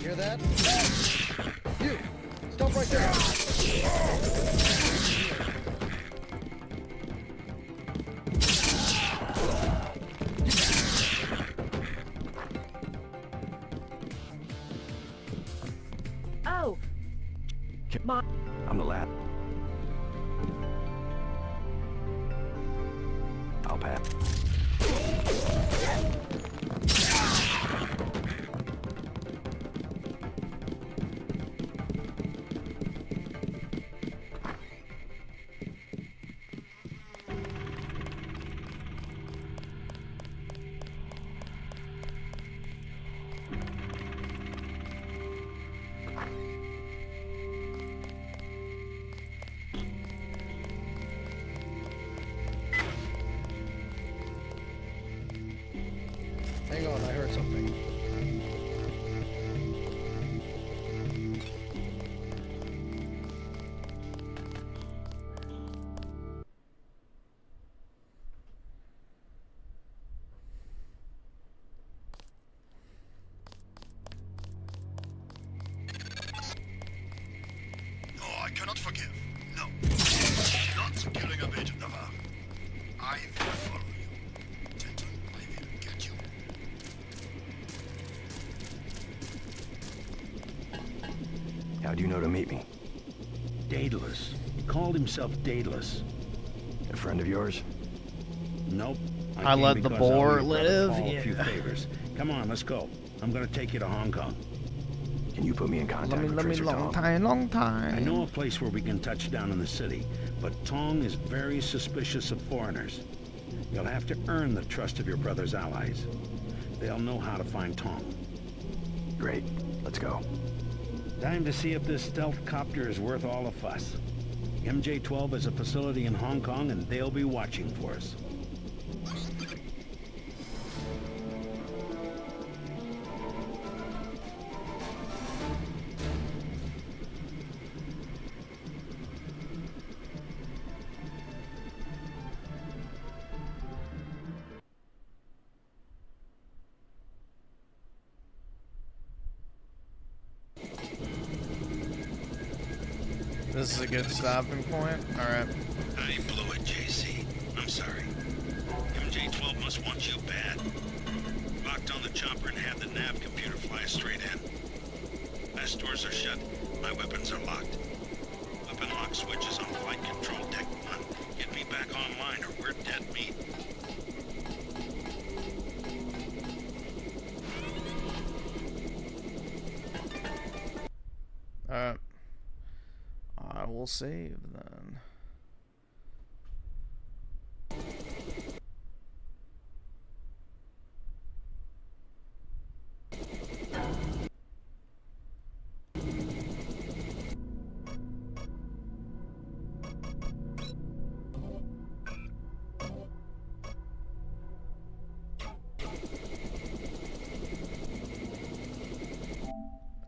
[SPEAKER 12] Hear that? You! Stop right there!
[SPEAKER 13] Oh!
[SPEAKER 10] I'm the lab. I'll pass.
[SPEAKER 12] Hang on, I heard something.
[SPEAKER 6] No, I cannot forgive. No. Not killing a Agent Navarre. I will follow you. Denton, I will get you.
[SPEAKER 10] How do you know to meet me?
[SPEAKER 21] Daedalus. He called himself Daedalus.
[SPEAKER 10] A friend of yours?
[SPEAKER 21] Nope.
[SPEAKER 2] I
[SPEAKER 21] came
[SPEAKER 2] let the
[SPEAKER 21] because
[SPEAKER 2] boar
[SPEAKER 21] owe your brother
[SPEAKER 2] live,
[SPEAKER 21] Paul a few
[SPEAKER 2] yeah.
[SPEAKER 21] favors. Come on, let's go. I'm gonna take you to Hong Kong.
[SPEAKER 10] Can you put me in contact with
[SPEAKER 2] Let me
[SPEAKER 10] Tracer
[SPEAKER 2] long
[SPEAKER 10] Tong?
[SPEAKER 2] time.
[SPEAKER 21] I know a place where we can touch down in the city, but Tong is very suspicious of foreigners. You'll have to earn the trust of your brother's allies. They'll know how to find Tong.
[SPEAKER 10] Great. Let's go.
[SPEAKER 21] Time to see if this stealth copter is worth all the fuss. MJ-12 has a facility in Hong Kong, and they'll be watching for us.
[SPEAKER 2] This is a good stopping point. Alright.
[SPEAKER 21] I blew it, JC. I'm sorry. MJ-12 must want you bad. Locked on the chopper and had the nav computer fly straight in. Last doors are shut. My weapons are locked. Weapon lock switch is on flight control deck 1. Get me back online or we're dead meat.
[SPEAKER 2] Alright. I will save then.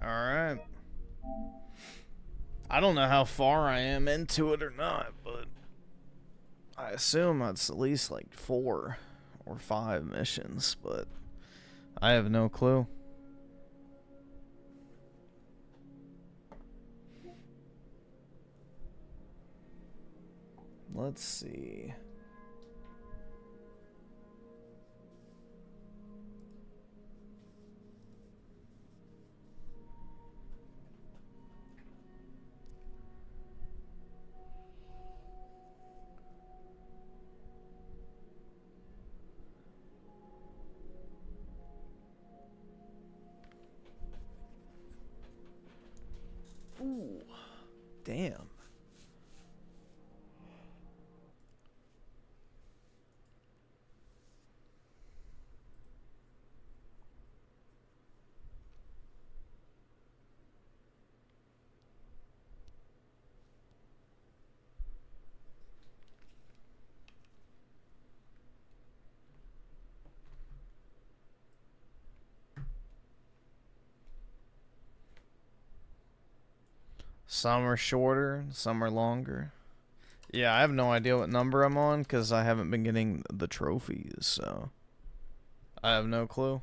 [SPEAKER 2] Alright. I don't know how far I am into it or not, but I assume it's at least like 4 or 5 missions, but I have no clue. Let's see. Ooh, damn. Some are shorter, some are longer. Yeah, I have no idea what number I'm on because I haven't been getting the trophies, so I have no clue.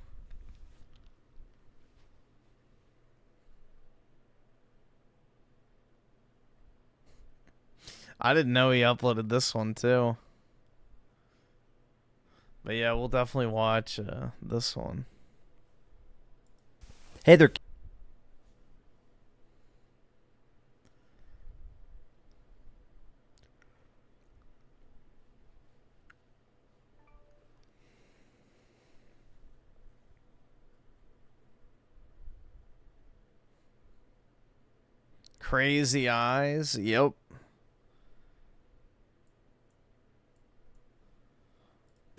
[SPEAKER 2] I didn't know he uploaded this one too. But yeah, we'll definitely watch this one.
[SPEAKER 8] Hey there.
[SPEAKER 2] Crazy eyes. Yep.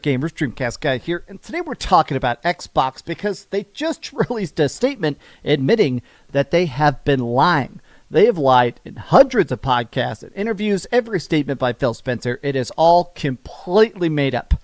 [SPEAKER 8] Gamers, Dreamcast Guy here, and today we're talking about Xbox because they just released a statement admitting that they have been lying. They have lied in hundreds of podcasts and interviews. Every statement by Phil Spencer, it is all completely made up.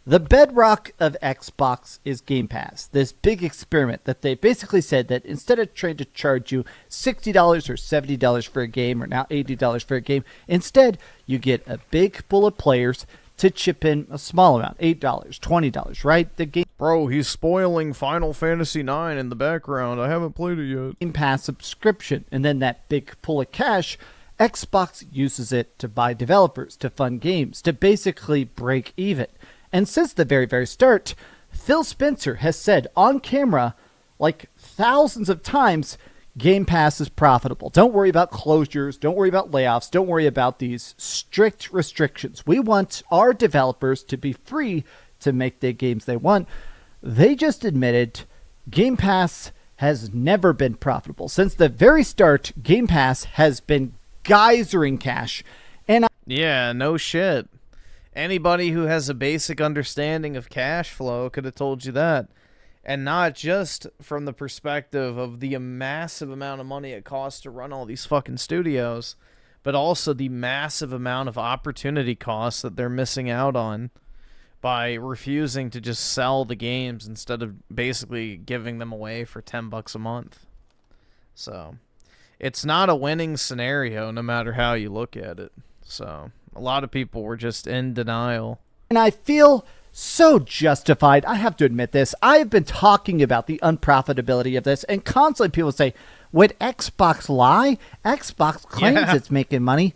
[SPEAKER 8] The bedrock of Xbox is Game Pass, this big experiment that they basically said that instead of trying to charge you $60 or $70 for a game, or now $80 for a game, instead you get a big pool of players to chip in a small amount, $8, $20, right? The game.
[SPEAKER 2] Bro, he's spoiling Final Fantasy IX in the background. I haven't played it yet.
[SPEAKER 8] Game Pass subscription, and then that big pool of cash, Xbox uses it to buy developers, to fund games, to basically break even. And since the very, very start, Phil Spencer has said on camera, like thousands of times, Game Pass is profitable. Don't worry about closures. Don't worry about layoffs. Don't worry about these strict restrictions. We want our developers to be free to make the games they want. They just admitted Game Pass has never been profitable. Since the very start, Game Pass has been geysering cash. And
[SPEAKER 2] yeah, no shit. Anybody who has a basic understanding of cash flow could have told you that. And not just from the perspective of the massive amount of money it costs to run all these fucking studios, but also the massive amount of opportunity costs that they're missing out on by refusing to just sell the games instead of basically giving them away for $10 a month. So, it's not a winning scenario no matter how you look at it. So, a lot of people were just in denial.
[SPEAKER 8] And I feel so justified. I have to admit this. I have been talking about the unprofitability of this, and constantly people say, would Xbox lie? Xbox claims it's making money.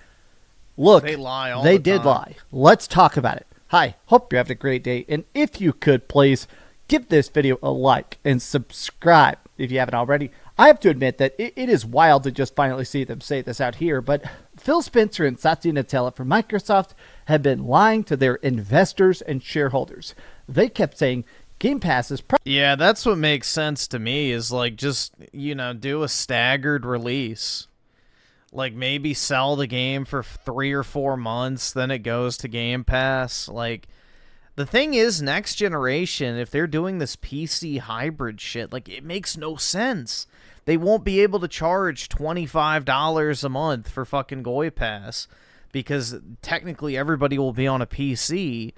[SPEAKER 8] Look,
[SPEAKER 2] they lie all
[SPEAKER 8] they
[SPEAKER 2] the
[SPEAKER 8] did
[SPEAKER 2] time.
[SPEAKER 8] lie. Let's talk about it. Hi, hope you're having a great day, and if you could, please give this video a like and subscribe if you haven't already. I have to admit that it is wild to just finally see them say this out here, but Phil Spencer and Satya Nadella from Microsoft have been lying to their investors and shareholders. They kept saying Game Pass is
[SPEAKER 2] yeah, that's what makes sense to me, is like just, you know, do a staggered release. Like maybe sell the game for 3 or 4 months, then it goes to Game Pass. Like, the thing is, next generation, if they're doing this PC hybrid shit, like, it makes no sense. They won't be able to charge $25 a month for fucking Goy Pass because technically everybody will be on a PC.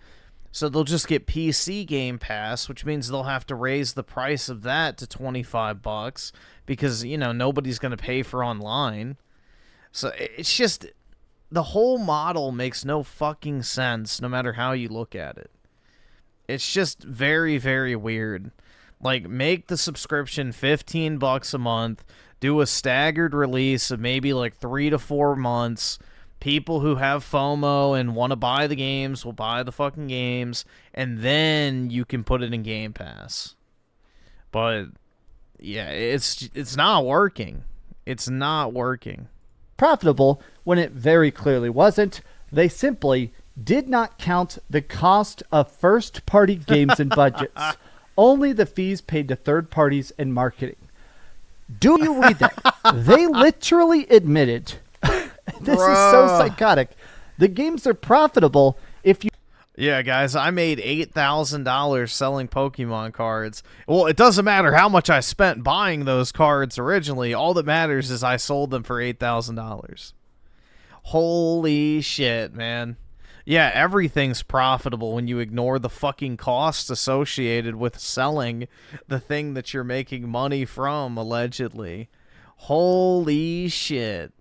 [SPEAKER 2] So they'll just get PC Game Pass, which means they'll have to raise the price of that to $25 because, you know, nobody's going to pay for online. So it's just, the whole model makes no fucking sense no matter how you look at it. It's just very, very weird. Like, make the subscription $15 a month, do a staggered release of maybe like 3 to 4 months, People who have FOMO and want to buy the games will buy the fucking games, and then you can put it in Game Pass. But yeah, it's not working. It's not working.
[SPEAKER 8] Profitable when it very clearly wasn't. They simply did not count the cost of first-party games and budgets, only the fees paid to third parties and marketing. Do you read that? They literally admitted, this is so psychotic, the games are profitable if you...
[SPEAKER 2] Yeah, guys, I made $8,000 selling Pokemon cards. Well, it doesn't matter how much I spent buying those cards originally. All that matters is I sold them for $8,000. Holy shit, man. Yeah, everything's profitable when you ignore the fucking costs associated with selling the thing that you're making money from, allegedly. Holy shit.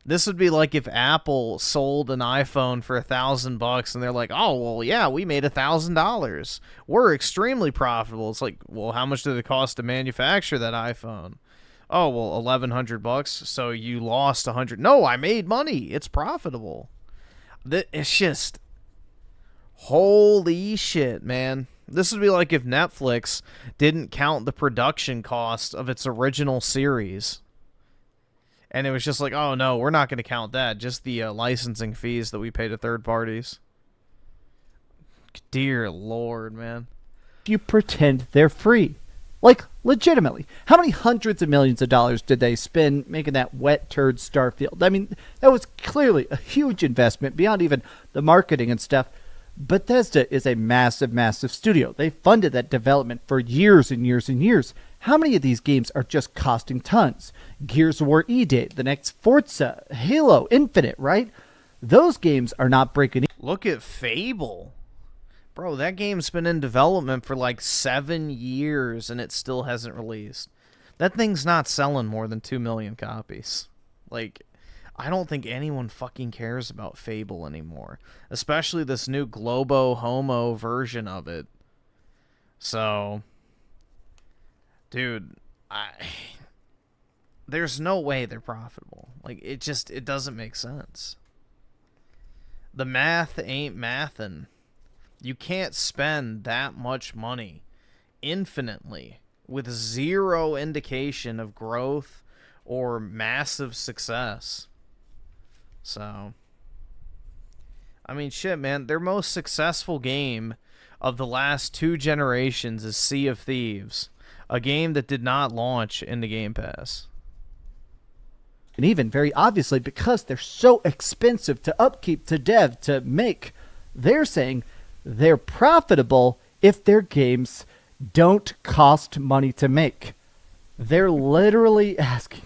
[SPEAKER 2] This would be like if Apple sold an iPhone for $1,000 and they're like, oh, well, yeah, we made $1,000. We're extremely profitable. It's like, well, how much did it cost to manufacture that iPhone? Oh, well, $1,100, so you lost $100. No, I made money. It's profitable. It's just, holy shit, man. This would be like if Netflix didn't count the production cost of its original series. And it was just like, oh, no, we're not going to count that. Just the licensing fees that we pay to third parties. Dear Lord, man.
[SPEAKER 8] You pretend they're free. Like, legitimately. How many hundreds of millions of dollars did they spend making that wet turd Starfield? I mean, that was clearly a huge investment beyond even the marketing and stuff. Bethesda is a massive, massive studio. They funded that development for years and years and years. How many of these games are just costing tons? Gears of War E-Date, the next Forza, Halo, Infinite, right? Those games are not breaking even.
[SPEAKER 2] Look at Fable. Bro, that game's been in development for like 7 years and it still hasn't released. That thing's not selling more than 2 million copies. Like, I don't think anyone fucking cares about Fable anymore. Especially this new Globo Homo version of it. So, dude, there's no way they're profitable. Like, it doesn't make sense. The math ain't mathin'. You can't spend that much money infinitely with zero indication of growth or massive success. So, I mean, shit, man. Their most successful game of the last 2 generations is Sea of Thieves, a game that did not launch into Game Pass.
[SPEAKER 8] And even very obviously, because they're so expensive to upkeep, to dev, to make, they're saying they're profitable if their games don't cost money to make. They're literally asking.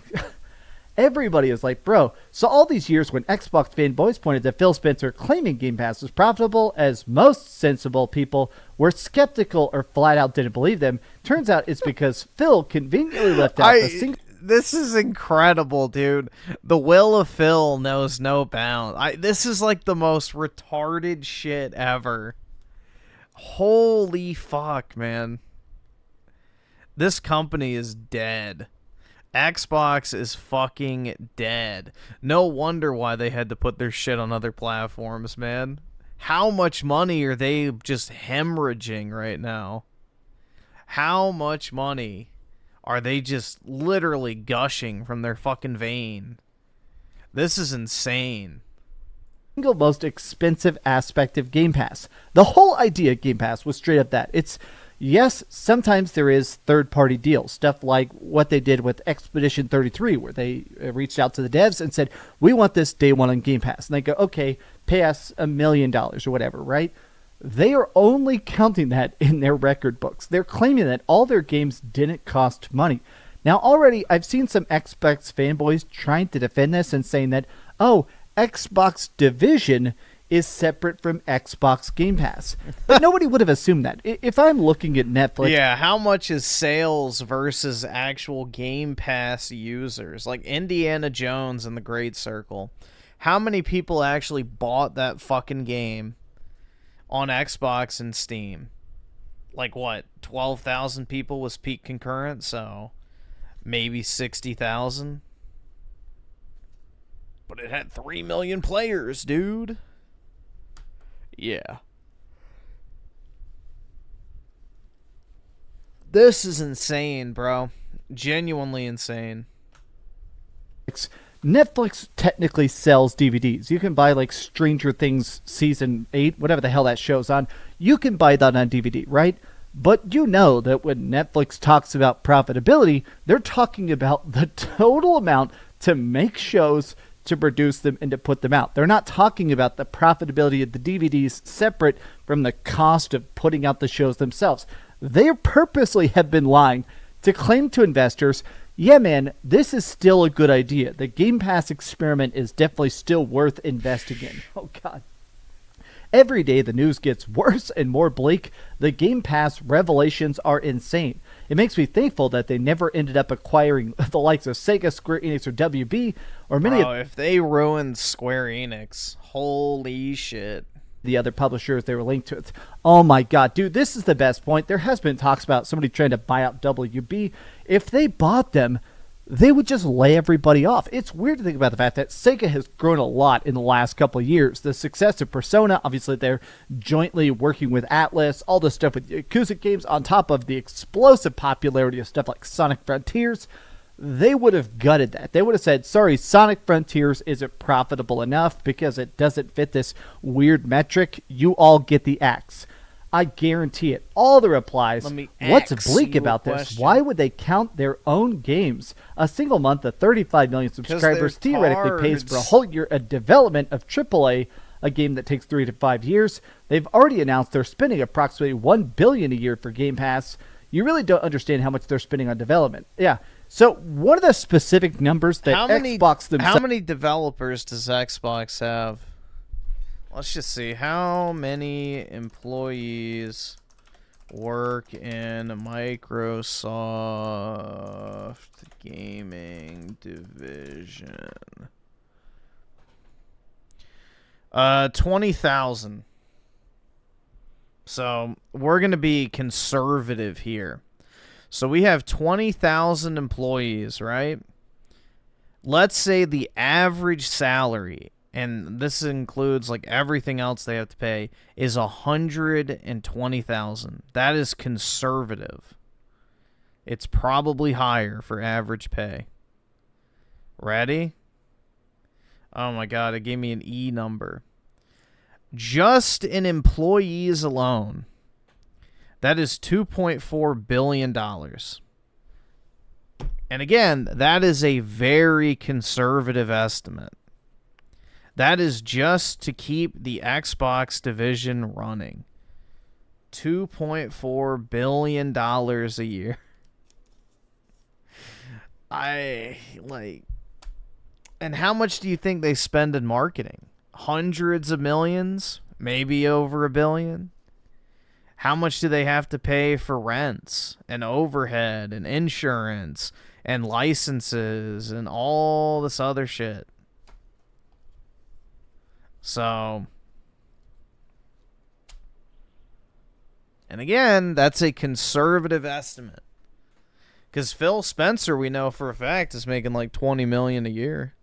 [SPEAKER 8] Everybody is like, bro, so all these years when Xbox fanboys pointed to Phil Spencer claiming Game Pass was profitable, as most sensible people were skeptical or flat out didn't believe them, turns out it's because Phil conveniently left out a single...
[SPEAKER 2] This is incredible, dude. The will of Phil knows no bound. This is like the most retarded shit ever. Holy fuck, man. This company is dead. Xbox is fucking dead. No wonder why they had to put their shit on other platforms, man. How much money are they just hemorrhaging right now? How much money are they just literally gushing from their fucking vein? This is insane.
[SPEAKER 8] Single most expensive aspect of Game Pass. The whole idea of Game Pass was straight up that. It's, yes, sometimes there is third-party deals, stuff like what they did with Expedition 33, where they reached out to the devs and said, we want this day one on Game Pass. And they go, okay, pay us $1 million or whatever, right? They are only counting that in their record books. They're claiming that all their games didn't cost money. Now, already, I've seen some Xbox fanboys trying to defend this and saying that, oh, Xbox Division is separate from Xbox Game Pass. But nobody would have assumed that. If I'm looking at Netflix...
[SPEAKER 2] Yeah, how much is sales versus actual Game Pass users? Like Indiana Jones and the Great Circle. How many people actually bought that fucking game on Xbox and Steam? Like what? 12,000 people was peak concurrent, so maybe 60,000? But it had 3 million players, dude. Yeah. This is insane, bro. Genuinely insane.
[SPEAKER 8] Netflix technically sells DVDs. You can buy like Stranger Things Season 8, whatever the hell that show's on. You can buy that on DVD, right? But you know that when Netflix talks about profitability, they're talking about the total amount to make shows, to produce them, and to put them out. They're not talking about the profitability of the DVDs separate from the cost of putting out the shows themselves. They purposely have been lying to claim to investors, yeah, man, this is still a good idea. The Game Pass experiment is definitely still worth investing in. Oh, God. Every day the news gets worse and more bleak. The Game Pass revelations are insane. It makes me thankful that they never ended up acquiring the likes of Sega, Square Enix, or WB, or many
[SPEAKER 2] Bro, if they ruined Square Enix, holy shit.
[SPEAKER 8] The other publishers they were linked to. Oh my God, dude, this is the best point. There has been talks about somebody trying to buy out WB. If they bought them, they would just lay everybody off. It's weird to think about the fact that Sega has grown a lot in the last couple of years. The success of Persona, obviously they're jointly working with Atlas, all the stuff with Yakuza games, on top of the explosive popularity of stuff like Sonic Frontiers. They would have gutted that. They would have said, sorry, Sonic Frontiers isn't profitable enough because it doesn't fit this weird metric. You all get the axe. I guarantee it. All the replies, what's bleak about this? Why would they count their own games? A single month of 35 million subscribers theoretically pays for a whole year of development of AAA, a game that takes 3 to 5 years. They've already announced they're spending approximately $1 billion a year for Game Pass. You really don't understand how much they're spending on development. Yeah. So what are the specific numbers that Xbox themselves...
[SPEAKER 2] How many developers does Xbox have? Let's just see. How many employees work in Microsoft Gaming Division? 20,000. So we're going to be conservative here. So we have 20,000 employees, right? Let's say the average salary, and this includes like everything else they have to pay, is 120,000. That is conservative. It's probably higher for average pay. Ready? Oh my God, it gave me an E number. Just in employees alone, that is $2.4 billion. And again, that is a very conservative estimate. That is just to keep the Xbox division running. $2.4 billion a year. And how much do you think they spend in marketing? Hundreds of millions? Maybe over $1 billion? How much do they have to pay for rents and overhead and insurance and licenses and all this other shit? So, and again, that's a conservative estimate. Because Phil Spencer, we know for a fact, is making like $20 million a year.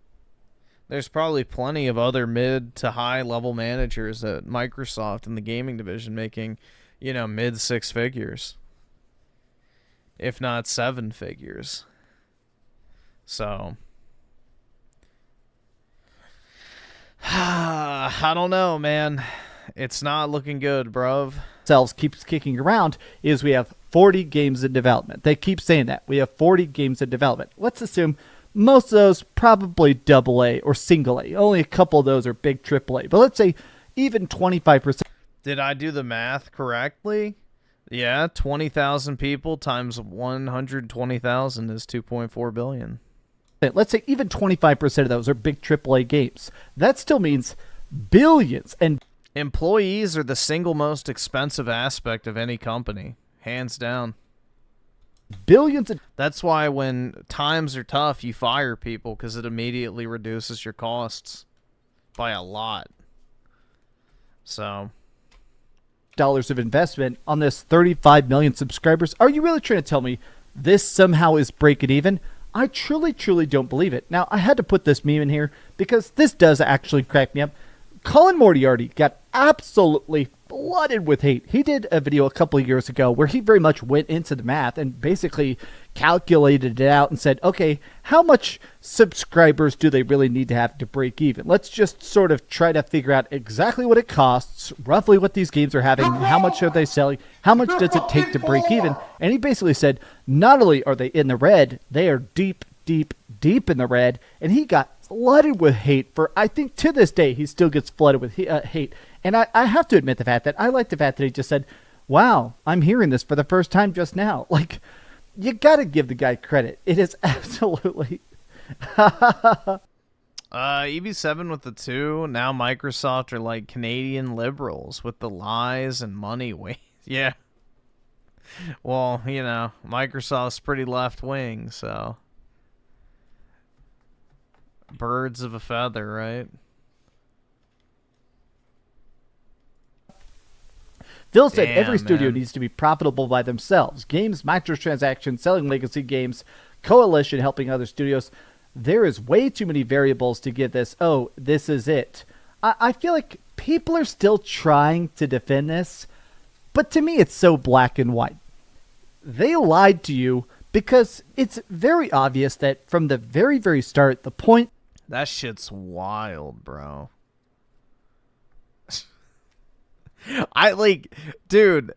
[SPEAKER 2] There's probably plenty of other mid to high level managers at Microsoft in the gaming division making, you know, mid 6 figures, if not 7 figures. So, I don't know, man. It's not looking good, bruv.
[SPEAKER 8] Keeps kicking around is we have 40 games in development. They keep saying that. We have 40 games in development. Let's assume most of those probably AA or single A. Only a couple of those are big AAA. But let's say even 25%.
[SPEAKER 2] Did I do the math correctly? Yeah, 20,000 people times 120,000 is 2.4 billion.
[SPEAKER 8] Let's say even 25% of those are big AAA games. That still means billions. And
[SPEAKER 2] employees are the single most expensive aspect of any company, hands down.
[SPEAKER 8] Billions.
[SPEAKER 2] That's why when times are tough, you fire people, because it immediately reduces your costs by a lot. So,
[SPEAKER 8] dollars of investment on this 35 million subscribers. Are you really trying to tell me this somehow is breaking even? I truly, truly don't believe it. Now, I had to put this meme in here because this does actually crack me up. Colin Moriarty got absolutely flooded with hate. He did a video a couple of years ago where he very much went into the math and basically calculated it out and said, okay, how much subscribers do they really need to have to break even? Let's just sort of try to figure out exactly what it costs, roughly what these games are having, how much are they selling, how much does it take to break even? And he basically said, not only are they in the red, they are deep, deep, deep in the red. And he got flooded with hate for, I think to this day, he still gets flooded with hate. And I have to admit the fact that I like the fact that he just said, wow, I'm hearing this for the first time just now. Like, you got to give the guy credit. It is absolutely...
[SPEAKER 2] EV7 with the 2. Now Microsoft are like Canadian liberals with the lies and money waste. Yeah. Well, you know, Microsoft's pretty left-wing, so... Birds of a feather, right?
[SPEAKER 8] Phil said every studio needs to be profitable by themselves. Games, microtransactions, selling legacy games, coalition, helping other studios. There is way too many variables to give this, oh, this is it. I feel like people are still trying to defend this, but to me it's so black and white. They lied to you because it's very obvious that from the very, very start, the point...
[SPEAKER 2] That shit's wild, bro. Dude,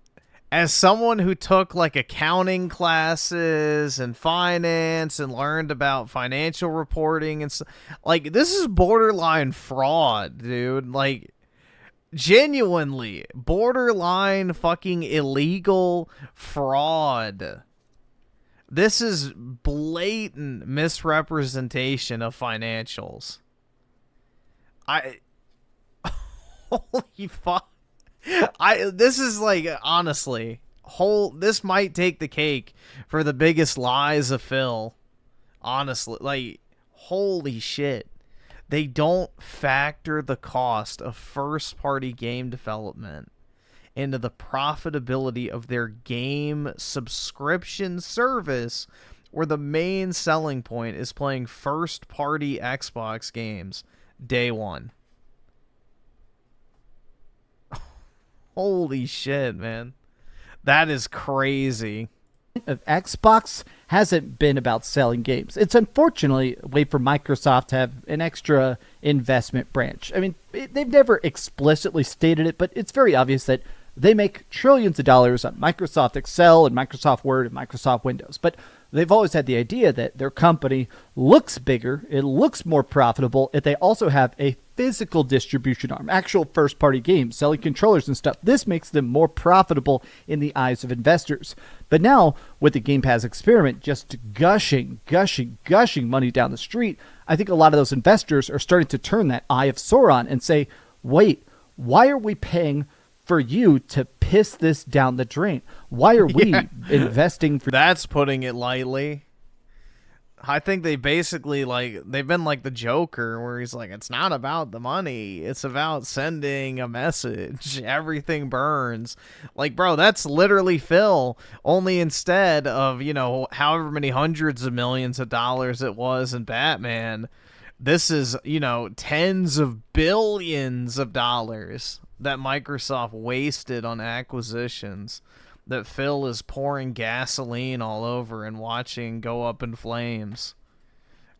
[SPEAKER 2] as someone who took like accounting classes and finance and learned about financial reporting and like, this is borderline fraud, dude. Like, genuinely borderline fucking illegal fraud. This is blatant misrepresentation of financials. Holy fuck. This is like, honestly, this might take the cake for the biggest lies of Phil. Honestly, like, holy shit. They don't factor the cost of first-party game development into the profitability of their game subscription service, where the main selling point is playing first-party Xbox games day one. Holy shit, man. That is crazy.
[SPEAKER 8] Of Xbox hasn't been about selling games. It's unfortunately a way for Microsoft to have an extra investment branch. I mean, they've never explicitly stated it, but it's very obvious that they make trillions of dollars on Microsoft Excel and Microsoft Word and Microsoft Windows. But they've always had the idea that their company looks bigger, it looks more profitable if they also have a physical distribution arm, actual first-party games, selling controllers and stuff. This makes them more profitable in the eyes of investors. But now, with the Game Pass experiment just gushing money down the street, I think a lot of those investors are starting to turn that eye of Sauron and say, wait, why are we paying for you to piss this down the drain? Why are we investing for...
[SPEAKER 2] That's putting it lightly. I think they basically, like, they've been like the Joker, where he's like, it's not about the money, it's about sending a message. Everything burns. Like, bro, that's literally Phil, only instead of, you know, however many hundreds of millions of dollars it was in Batman, this is, you know, tens of billions of dollars that Microsoft wasted on acquisitions that Phil is pouring gasoline all over and watching go up in flames.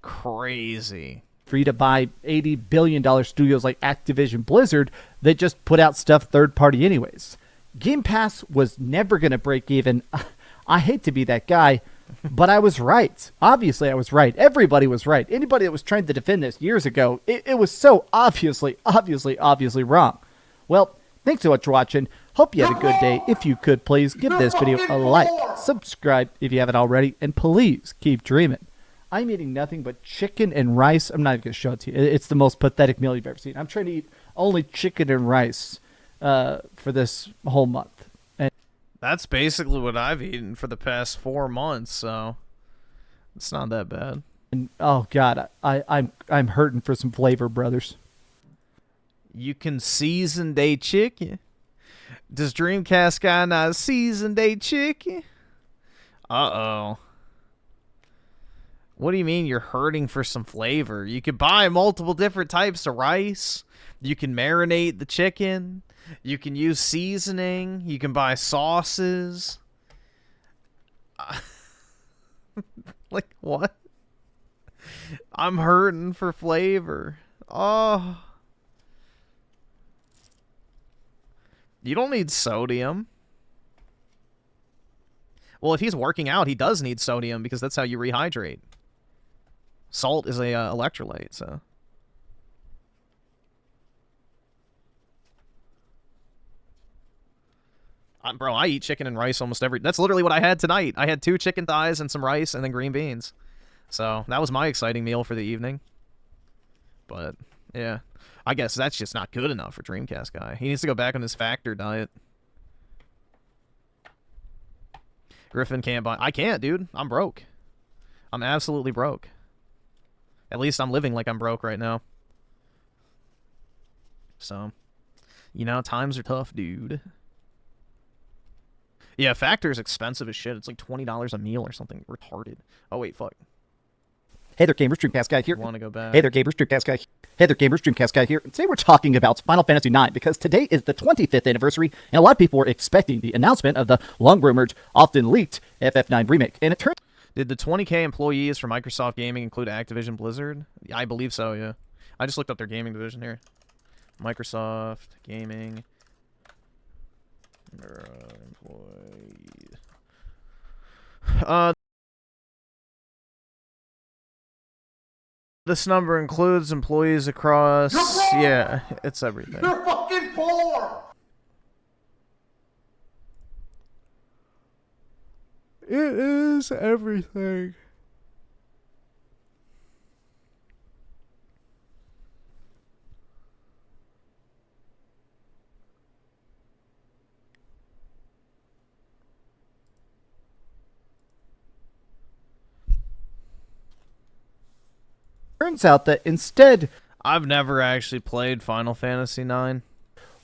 [SPEAKER 2] Crazy.
[SPEAKER 8] Free to buy $80 billion studios like Activision Blizzard that just put out stuff third-party anyways. Game Pass was never going to break even. I hate to be that guy, but I was right. Obviously, I was right. Everybody was right. Anybody that was trying to defend this years ago, it was so obviously wrong. Well, thanks so much for watching. Hope you had a good day. If you could, please give this video a like, subscribe if you haven't already, and please keep dreaming. I'm eating nothing but chicken and rice. I'm not even going to show it to you. It's the most pathetic meal you've ever seen. I'm trying to eat only chicken and rice for this whole month. And
[SPEAKER 2] that's basically what I've eaten for the past 4 months, so it's not that bad.
[SPEAKER 8] And oh God, I'm hurting for some flavor, brothers.
[SPEAKER 2] You can season day chicken. Does Dreamcast guy not season day chicken? Uh-oh. What do you mean you're hurting for some flavor? You could buy multiple different types of rice. You can marinate the chicken. You can use seasoning. You can buy sauces. Like, what? I'm hurting for flavor. Oh. You don't need sodium. Well, if he's working out, he does need sodium because that's how you rehydrate. Salt is a electrolyte, so. Bro, I eat chicken and rice almost every... That's literally what I had tonight. I had 2 chicken thighs and some rice and then green beans. So, that was my exciting meal for the evening. But, yeah. I guess that's just not good enough for Dreamcast Guy. He needs to go back on his factor diet. Griffin can't buy... I can't, dude. I'm broke. I'm absolutely broke. At least I'm living like I'm broke right now. So, you know, times are tough, dude. Yeah, Factor is expensive as shit. It's like $20 a meal or something retarded. Oh, wait, fuck.
[SPEAKER 8] Hey there, gamers, Dreamcast Guy here.
[SPEAKER 2] Want to go back?
[SPEAKER 8] Hey there, gamers, Dreamcast Guy. Hey there, gamers, Dreamcast Guy here. And today we're talking about Final Fantasy IX because today is the 25th anniversary, and a lot of people were expecting the announcement of the long-rumored, often leaked FF9 remake. And it turns...
[SPEAKER 2] Did the 20K employees for Microsoft Gaming include Activision Blizzard? I believe so, yeah. I just looked up their gaming division here. Microsoft Gaming... employees. This number includes employees across... Yeah, it's everything.
[SPEAKER 7] You're fucking poor!
[SPEAKER 3] It is everything.
[SPEAKER 8] Turns out that instead...
[SPEAKER 2] I've never actually played Final Fantasy IX.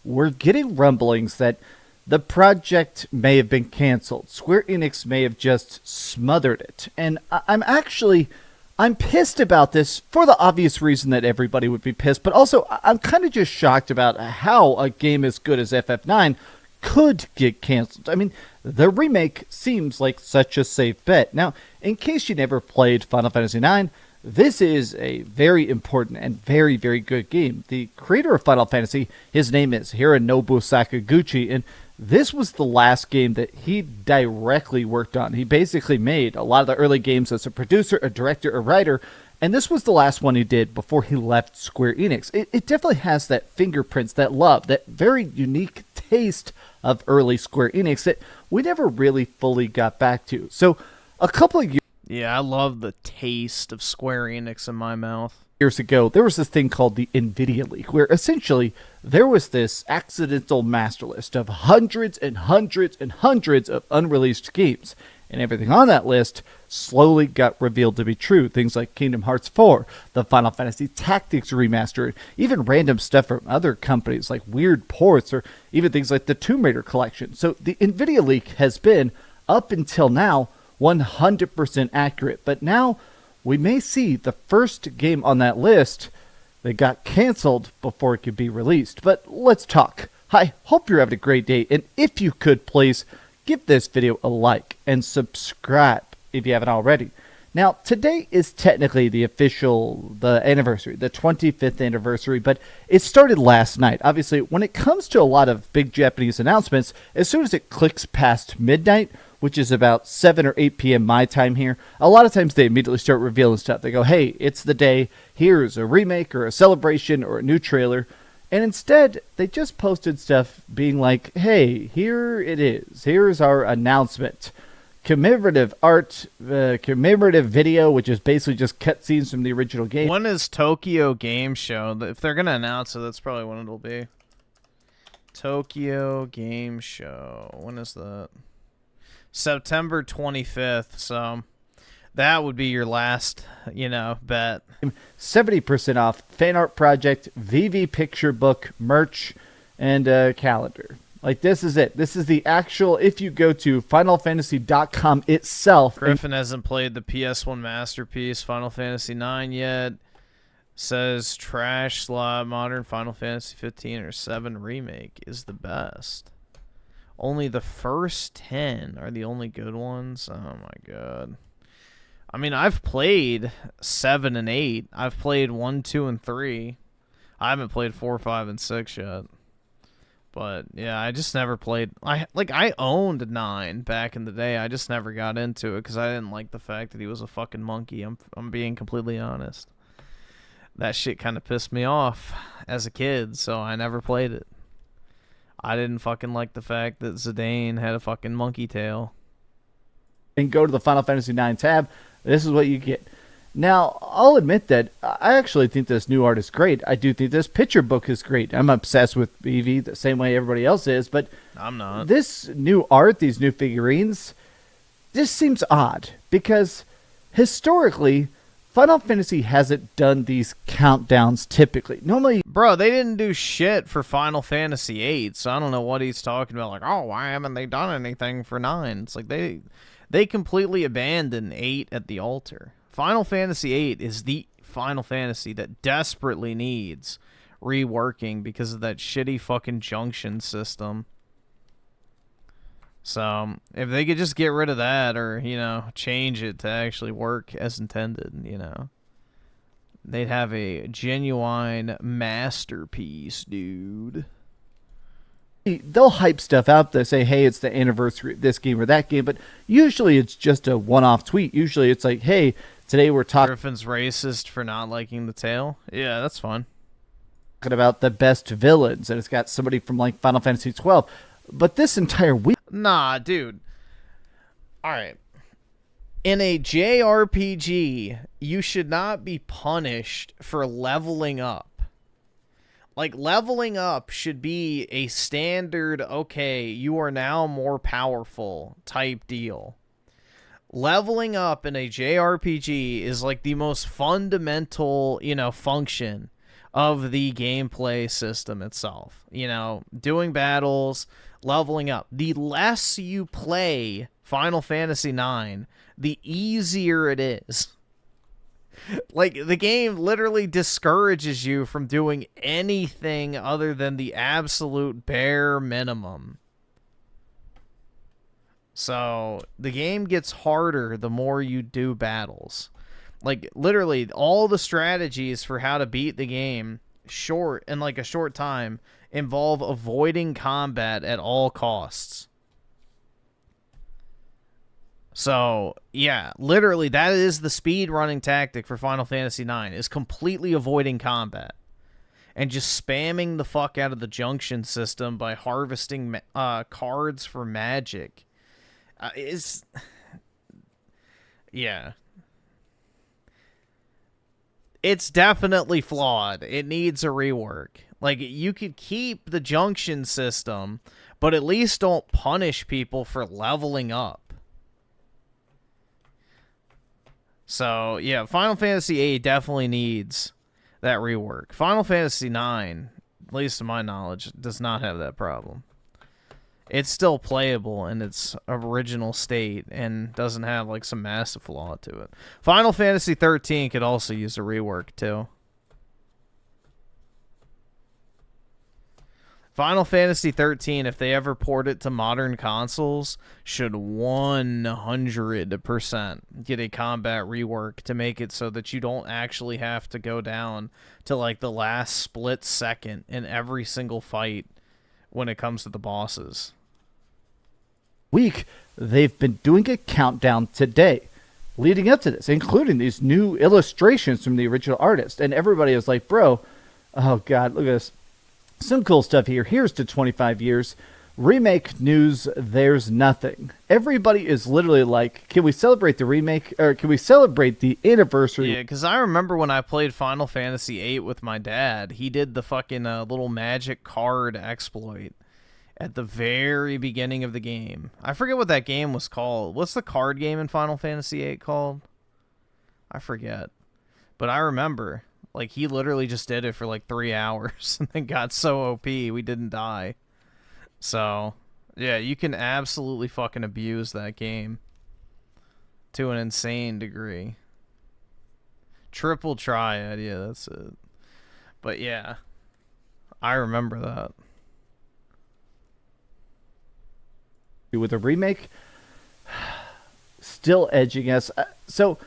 [SPEAKER 8] We're getting rumblings that the project may have been canceled. Square Enix may have just smothered it. And I'm pissed about this for the obvious reason that everybody would be pissed, but also I'm kind of just shocked about how a game as good as FF9 could get canceled. I mean, the remake seems like such a safe bet. Now, in case you never played Final Fantasy IX, this is a very important and very, very good game. The creator of Final Fantasy, his name is Hironobu Sakaguchi, and this was the last game that he directly worked on. He basically made a lot of the early games as a producer, a director, a writer, and this was the last one he did before he left Square Enix. It definitely has that fingerprints, that love, that very unique taste of early Square Enix that we never really fully got back to. So a couple of years...
[SPEAKER 2] Yeah, I love the taste of Square Enix in my mouth.
[SPEAKER 8] Years ago, there was this thing called the NVIDIA leak, where essentially there was this accidental master list of hundreds and hundreds and hundreds of unreleased games. And everything on that list slowly got revealed to be true. Things like Kingdom Hearts 4, the Final Fantasy Tactics remaster, even random stuff from other companies like weird ports, or even things like the Tomb Raider collection. So the NVIDIA leak has been, up until now, 100% accurate, but now we may see the first game on that list that got canceled before it could be released. But let's talk. I hope you're having a great day, and if you could, please give this video a like and subscribe if you haven't already. Now, today is technically the anniversary, the 25th anniversary, but it started last night. Obviously, when it comes to a lot of big Japanese announcements, as soon as it clicks past midnight, which is about 7 or 8 p.m. my time here, a lot of times they immediately start revealing stuff. They go, hey, it's the day, here's a remake or a celebration or a new trailer. And instead, they just posted stuff being like, hey, here it is. Here's our announcement. Commemorative art, commemorative video, which is basically just cutscenes from the original game.
[SPEAKER 2] When is Tokyo Game Show? If they're going to announce it, that's probably when it'll be. Tokyo Game Show. When is that? September 25th, so that would be your last, bet.
[SPEAKER 8] 70% off, fan art project, VV picture book, merch, and calendar. Like, this is it. This is the actual, if you go to FinalFantasy.com itself.
[SPEAKER 2] Griffin hasn't played the PS1 masterpiece, Final Fantasy IX, yet. Says trash slot, modern Final Fantasy 15 or 7 remake is the best. Only the first 10 are the only good ones. Oh my god. I mean, I've played 7 and 8. I've played 1, 2, and 3. I haven't played 4, 5, and 6 yet. But yeah, I just never played. I owned 9 back in the day. I just never got into it because I didn't like the fact that he was a fucking monkey. I'm being completely honest. That shit kind of pissed me off as a kid, so I never played it. I didn't fucking like the fact that Zidane had a fucking monkey tail.
[SPEAKER 8] And go to the Final Fantasy IX tab. This is what you get. Now, I'll admit that I actually think this new art is great. I do think this picture book is great. I'm obsessed with BV the same way everybody else is, but
[SPEAKER 2] I'm not.
[SPEAKER 8] This new art, these new figurines, this seems odd because historically, Final Fantasy hasn't done these countdowns typically. Normally,
[SPEAKER 2] bro, they didn't do shit for Final Fantasy 8, so I don't know what he's talking about. Like, oh, why haven't they done anything for 9? It's like they completely abandoned 8 at the altar. Final Fantasy 8 is the Final Fantasy that desperately needs reworking because of that shitty fucking junction system. So, if they could just get rid of that or, you know, change it to actually work as intended, you know, they'd have a genuine masterpiece, dude.
[SPEAKER 8] They'll hype stuff out. They say, hey, it's the anniversary of this game or that game, but usually it's just a one-off tweet. Usually it's like, hey, today we're talking...
[SPEAKER 2] Griffin's racist for not liking the tail? Yeah, that's fun.
[SPEAKER 8] Talking about the best villains, and it's got somebody from, like, Final Fantasy 12. But this entire week...
[SPEAKER 2] Nah, dude. Alright. In a JRPG, you should not be punished for leveling up. Like, leveling up should be a standard, okay, you are now more powerful type deal. Leveling up in a JRPG is like the most fundamental, you know, function of the gameplay system itself. You know, doing battles, leveling up. The less you play Final Fantasy IX, the easier it is. Like, the game literally discourages you from doing anything other than the absolute bare minimum. So, the game gets harder the more you do battles. Like, literally, all the strategies for how to beat the game in like a short time involve avoiding combat at all costs. So, yeah, literally, that is the speed running tactic for Final Fantasy IX, is completely avoiding combat. And just spamming the fuck out of the junction system by harvesting cards for magic. Yeah. It's definitely flawed. It needs a rework. Like, you could keep the junction system, but at least don't punish people for leveling up. So, yeah, Final Fantasy VIII definitely needs that rework. Final Fantasy IX, at least to my knowledge, does not have that problem. It's still playable in its original state and doesn't have, like, some massive flaw to it. Final Fantasy XIII could also use a rework, too. Final Fantasy XIII, if they ever port it to modern consoles, should 100% get a combat rework to make it so that you don't actually have to go down to, like, the last split second in every single fight when it comes to the bosses.
[SPEAKER 8] Week, they've been doing a countdown today leading up to this, including these new illustrations from the original artist. And everybody is like, bro, oh God, look at this. Some cool stuff here. Here's to 25 years. Remake news, there's nothing. Everybody is literally like, can we celebrate the remake, or can we celebrate the anniversary?
[SPEAKER 2] Yeah, because I remember when I played Final Fantasy VIII with my dad, he did the fucking little magic card exploit at the very beginning of the game. I forget what that game was called. What's the card game in Final Fantasy VIII called? I forget. But I remember, like, he literally just did it for like 3 hours and then got so OP we didn't die. So, yeah, you can absolutely fucking abuse that game to an insane degree. Triple Triad, yeah, that's it. But yeah, I remember that.
[SPEAKER 8] With a remake, still edging us.
[SPEAKER 2] Still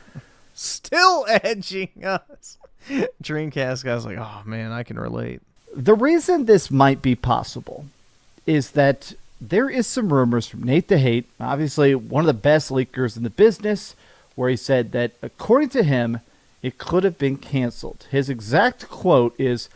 [SPEAKER 2] edging us. Dreamcast guy's like, oh man, I can relate.
[SPEAKER 8] The reason this might be possible is that there is some rumors from Nate the Hate, obviously one of the best leakers in the business, where he said that according to him, it could have been canceled. His exact quote is,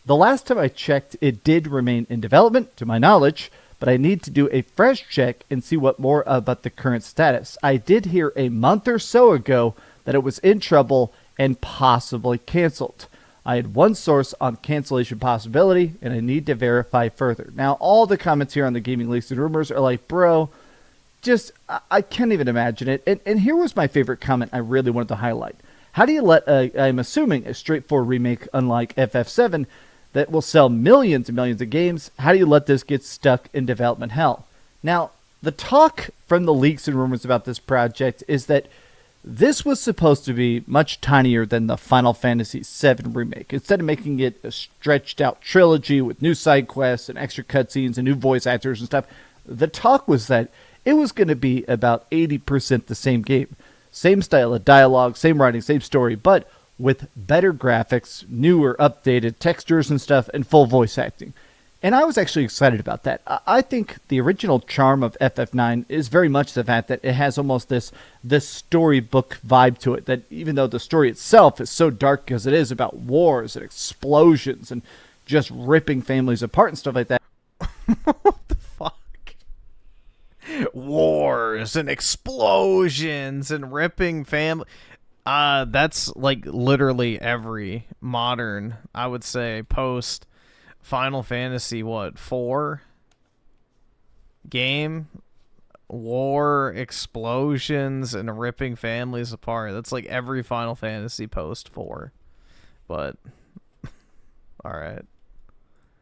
[SPEAKER 8] "The last time I checked, it did remain in development, to my knowledge, but I need to do a fresh check and see what more about the current status. I did hear a month or so ago that it was in trouble and possibly canceled. I had one source on cancellation possibility, and I need to verify further." Now, all the comments here on the Gaming Leaks and Rumors are like, bro, just, I can't even imagine it. And here was my favorite comment I really wanted to highlight. How do you let, I'm assuming, a straightforward remake unlike FF7 that will sell millions and millions of games, how do you let this get stuck in development hell? Now, the talk from the leaks and rumors about this project is that this was supposed to be much tinier than the Final Fantasy VII remake. Instead of making it a stretched out trilogy with new side quests and extra cutscenes and new voice actors and stuff, the talk was that it was going to be about 80% the same game. Same style of dialogue, same writing, same story, but with better graphics, newer, updated textures and stuff, and full voice acting. And I was actually excited about that. I think the original charm of FF9 is very much the fact that it has almost this storybook vibe to it, that even though the story itself is so dark as it is about wars and explosions and just ripping families apart and stuff like that.
[SPEAKER 2] What the fuck? Wars and explosions and ripping family. That's like literally every modern, I would say, post Final Fantasy, 4 game, war, explosions, and ripping families apart. That's like every Final Fantasy post 4. But, alright.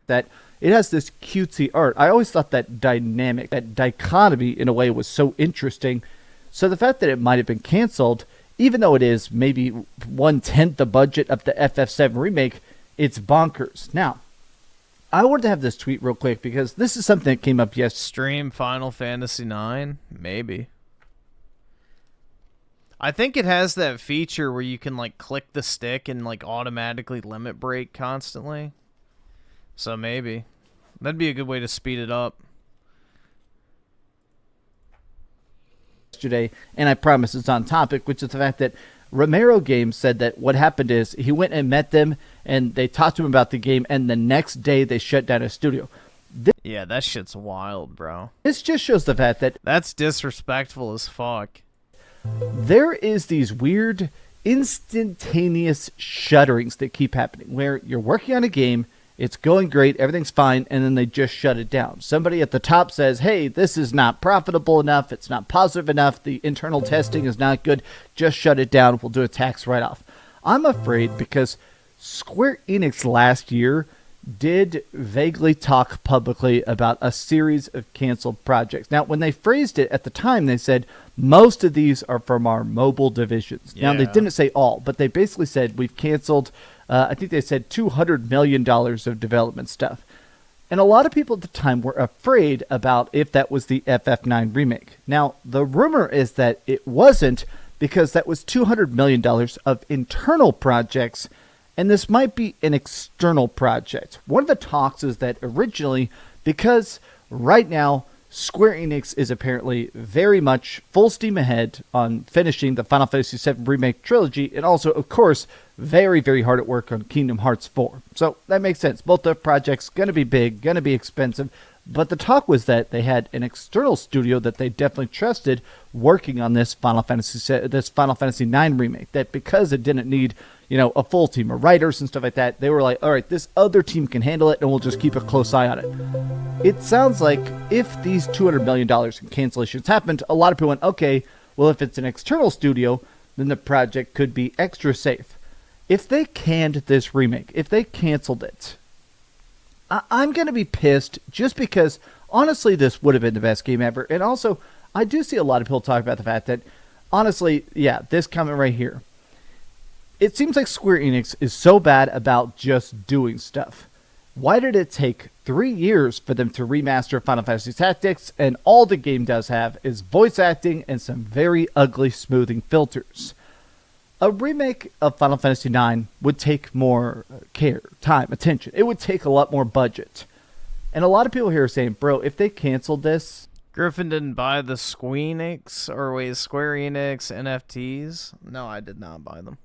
[SPEAKER 8] That it has this cutesy art. I always thought that dynamic, that dichotomy in a way was so interesting. So the fact that it might have been canceled, even though it is maybe 1/10 the budget of the FF7 remake, it's bonkers. Now, I wanted to have this tweet real quick because this is something that came up yesterday.
[SPEAKER 2] Stream Final Fantasy 9? Maybe. I think it has that feature where you can like click the stick and like automatically limit break constantly. So maybe. That'd be a good way to speed it up.
[SPEAKER 8] Yesterday, and I promise it's on topic, which is the fact that Romero Games said that what happened is he went and met them and they talked to him about the game, and the next day they shut down his studio.
[SPEAKER 2] Yeah, that shit's wild, bro.
[SPEAKER 8] This just shows the fact that
[SPEAKER 2] that's disrespectful as fuck.
[SPEAKER 8] There is these weird instantaneous shutterings that keep happening where you're working on a game, it's going great, everything's fine, and then they just shut it down. Somebody at the top says, hey, this is not profitable enough, it's not positive enough, the internal testing is not good, just shut it down, we'll do a tax write-off. I'm afraid because Square Enix last year did vaguely talk publicly about a series of canceled projects. Now, when they phrased it at the time, they said, most of these are from our mobile divisions.
[SPEAKER 2] Yeah.
[SPEAKER 8] Now, they didn't say all, but they basically said, we've canceled, I think they said $200 million of development stuff. And a lot of people at the time were afraid about if that was the FF9 remake. Now, the rumor is that it wasn't, because that was $200 million of internal projects, and this might be an external project. One of the talks is that originally, because right now, Square Enix is apparently very much full steam ahead on finishing the Final Fantasy VII Remake trilogy, and also, of course, very, very hard at work on Kingdom Hearts 4. So that makes sense. Both the projects going to be big, going to be expensive, but the talk was that they had an external studio that they definitely trusted working on this Final Fantasy IX remake. That because it didn't need, a full team of writers and stuff like that, they were like, all right, this other team can handle it, and we'll just keep a close eye on it. It sounds like if these $200 million in cancellations happened, a lot of people went, okay, well, if it's an external studio, then the project could be extra safe. If they canned this remake, if they canceled it, I'm going to be pissed just because honestly, this would have been the best game ever. And also, I do see a lot of people talk about the fact that, honestly, yeah, this comment right here. It seems like Square Enix is so bad about just doing stuff. Why did it take 3 years for them to remaster Final Fantasy Tactics, and all the game does have is voice acting and some very ugly smoothing filters? A remake of Final Fantasy IX would take more care, time, attention. It would take a lot more budget. And a lot of people here are saying, bro, if they canceled this...
[SPEAKER 2] Griffin didn't buy the Square Enix NFTs. No, I did not buy them.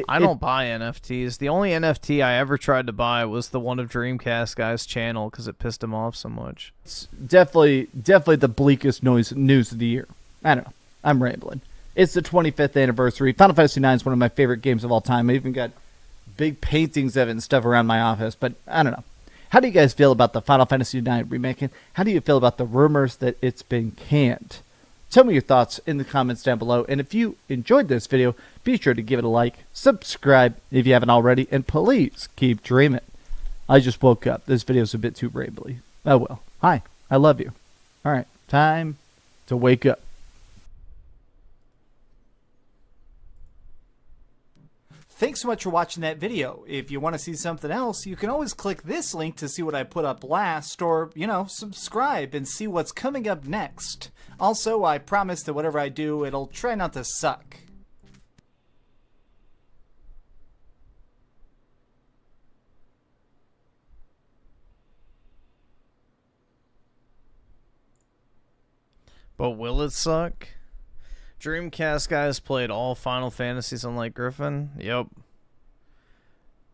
[SPEAKER 2] I don't buy NFTs. The only NFT I ever tried to buy was the one of Dreamcast guy's channel because it pissed him off so much.
[SPEAKER 8] It's definitely the bleakest news of the year. I don't know. I'm rambling. It's the 25th anniversary. Final Fantasy IX is one of my favorite games of all time. I even got big paintings of it and stuff around my office, but I don't know. How do you guys feel about the Final Fantasy IX remake? How do you feel about the rumors that it's been canned? Tell me your thoughts in the comments down below. And if you enjoyed this video, be sure to give it a like, subscribe if you haven't already, and please keep dreaming. I just woke up. This video's a bit too rambly. Oh well. Hi. I love you. Alright. Time to wake up.
[SPEAKER 7] Thanks so much for watching that video. If you want to see something else, you can always click this link to see what I put up last, or, subscribe and see what's coming up next. Also, I promise that whatever I do, it'll try not to suck.
[SPEAKER 2] But will it suck? Dreamcast guys played all Final Fantasies unlike Griffin? Yep.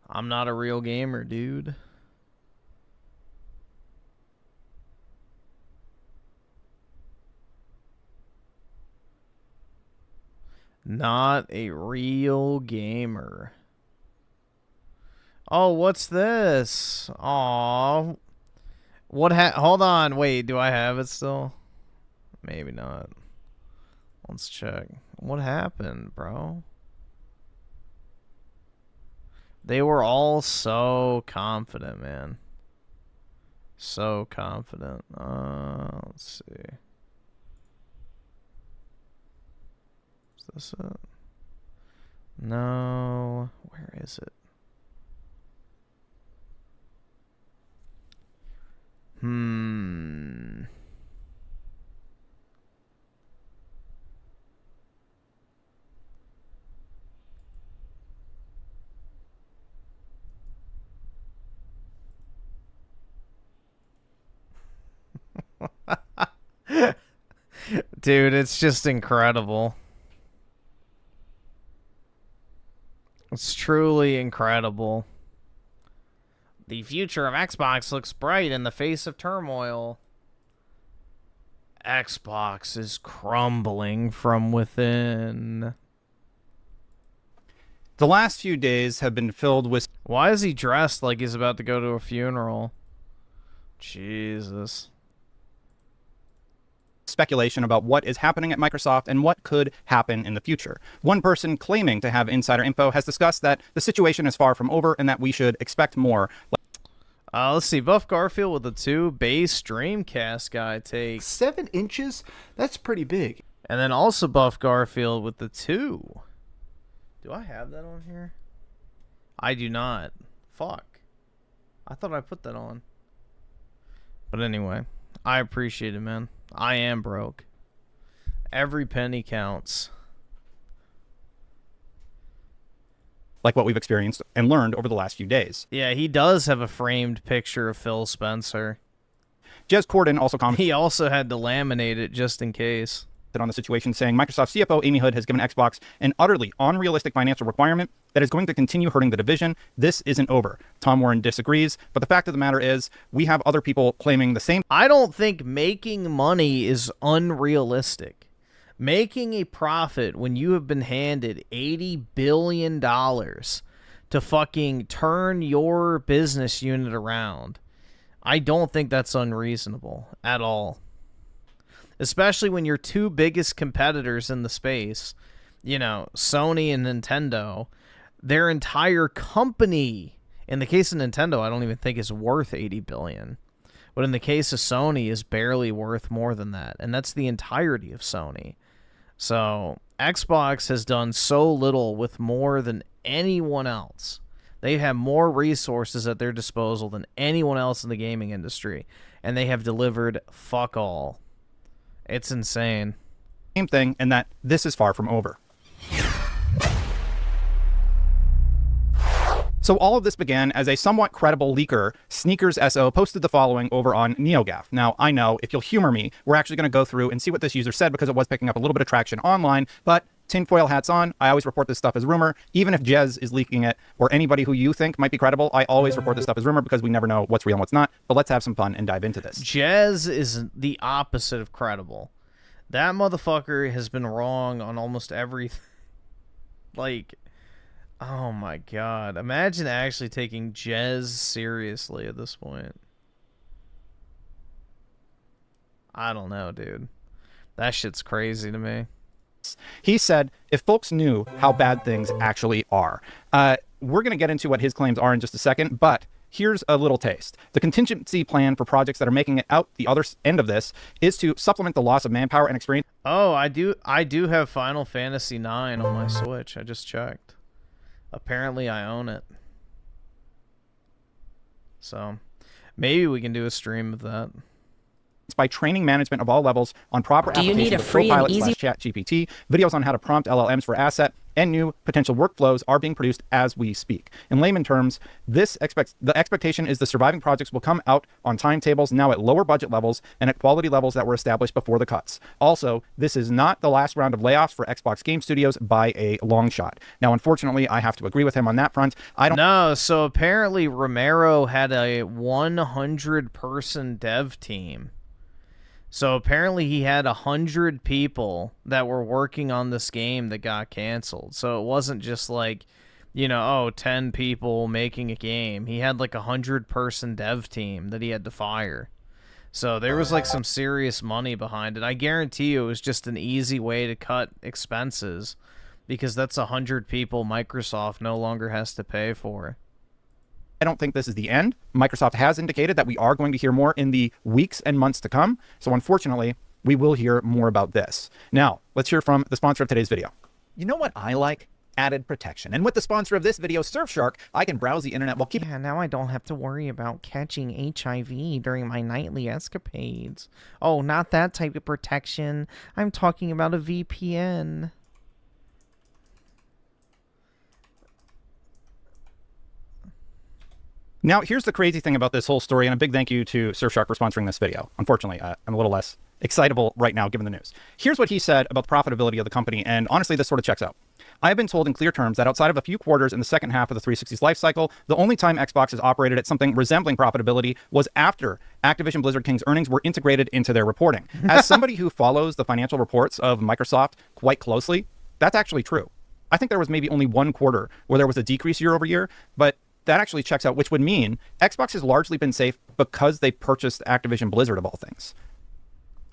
[SPEAKER 2] I'm not a real gamer, dude. Not a real gamer. Oh, what's this? Aw. Hold on, wait, do I have it still? Maybe not. Let's check. What happened, bro? They were all so confident, man. So confident. Let's see. Is this it? No. Where is it? Dude, it's just incredible. It's truly incredible. The future of Xbox looks bright in the face of turmoil. Xbox is crumbling from within.
[SPEAKER 14] The last few days have been filled with...
[SPEAKER 2] Why is he dressed like he's about to go to a funeral? Jesus.
[SPEAKER 14] Speculation about what is happening at Microsoft and what could happen in the future. One person claiming to have insider info has discussed that the situation is far from over and that we should expect more.
[SPEAKER 2] Let's see. Buff Garfield with the 2 base Dreamcast guy takes
[SPEAKER 7] 7 inches? That's pretty big.
[SPEAKER 2] And then also Buff Garfield with the 2. Do I have that on here? I do not. Fuck. I thought I put that on. But anyway, I appreciate it, man. I am broke. Every penny counts.
[SPEAKER 14] Like what we've experienced and learned over the last few days.
[SPEAKER 2] Yeah, he does have a framed picture of Phil Spencer.
[SPEAKER 14] Jez Corden also commented.
[SPEAKER 2] He also had to laminate it just in case.
[SPEAKER 14] On the situation, saying Microsoft CFO Amy Hood has given Xbox an utterly unrealistic financial requirement that is going to continue hurting the division. This isn't over. Tom Warren disagrees, but the fact of the matter is we have other people claiming the same.
[SPEAKER 2] I don't think making money is unrealistic. Making a profit when you have been handed $80 billion to fucking turn your business unit around, I don't think that's unreasonable at all. Especially when your 2 biggest competitors in the space, Sony and Nintendo, their entire company, in the case of Nintendo, I don't even think is worth $80 billion. But in the case of Sony, is barely worth more than that. And that's the entirety of Sony. So Xbox has done so little with more than anyone else. They have more resources at their disposal than anyone else in the gaming industry. And they have delivered fuck all. It's insane.
[SPEAKER 14] Same thing, and that this is far from over. So all of this began as a somewhat credible leaker, Sneakers SO, posted the following over on NeoGAF. Now, I know, if you'll humor me, we're actually going to go through and see what this user said because it was picking up a little bit of traction online, but tinfoil hats on, I always report this stuff as rumor. Even if Jez is leaking it, or anybody who you think might be credible, I always report this stuff as rumor because we never know what's real and what's not. But let's have some fun and dive into this.
[SPEAKER 2] Jez is the opposite of credible. That motherfucker has been wrong on almost everything. Like, oh my god. Imagine actually taking Jez seriously at this point. I don't know, dude. That shit's crazy to me.
[SPEAKER 14] He said, if folks knew how bad things actually are. We're going to get into what his claims are in just a second, but here's a little taste. The contingency plan for projects that are making it out the other end of this is to supplement the loss of manpower and experience.
[SPEAKER 2] Oh, I do have Final Fantasy IX on my Switch. I just checked. Apparently I own it. So maybe we can do a stream of that.
[SPEAKER 14] By training management of all levels on proper application of Copilot/ChatGPT, videos on how to prompt LLMs for asset, and new potential workflows are being produced as we speak. In layman terms, the expectation is the surviving projects will come out on timetables now at lower budget levels and at quality levels that were established before the cuts. Also, this is not the last round of layoffs for Xbox game studios by a long shot. Now, unfortunately, I have to agree with him on that front.
[SPEAKER 2] No, so apparently Romero had a 100-person dev team. So apparently he had 100 people that were working on this game that got canceled. So it wasn't just like, 10 people making a game. He had like a 100-person dev team that he had to fire. So there was like some serious money behind it. I guarantee you it was just an easy way to cut expenses because that's 100 people Microsoft no longer has to pay for.
[SPEAKER 14] I don't think this is the end. Microsoft has indicated that we are going to hear more in the weeks and months to come. So unfortunately, we will hear more about this. Now, let's hear from the sponsor of today's video.
[SPEAKER 15] You know what I like? Added protection. And with the sponsor of this video, Surfshark, I can browse the internet while keeping...
[SPEAKER 2] Yeah, now I don't have to worry about catching HIV during my nightly escapades. Oh, not that type of protection. I'm talking about a VPN.
[SPEAKER 14] Now, here's the crazy thing about this whole story, and a big thank you to Surfshark for sponsoring this video. Unfortunately, I'm a little less excitable right now given the news. Here's what he said about the profitability of the company, and honestly, this sort of checks out. I have been told in clear terms that outside of a few quarters in the second half of the 360's life cycle, the only time Xbox has operated at something resembling profitability was after Activision Blizzard King's earnings were integrated into their reporting. As somebody who follows the financial reports of Microsoft quite closely, that's actually true. I think there was maybe only one quarter where there was a decrease year over year, but that actually checks out, which would mean Xbox has largely been safe because they purchased Activision Blizzard of all things.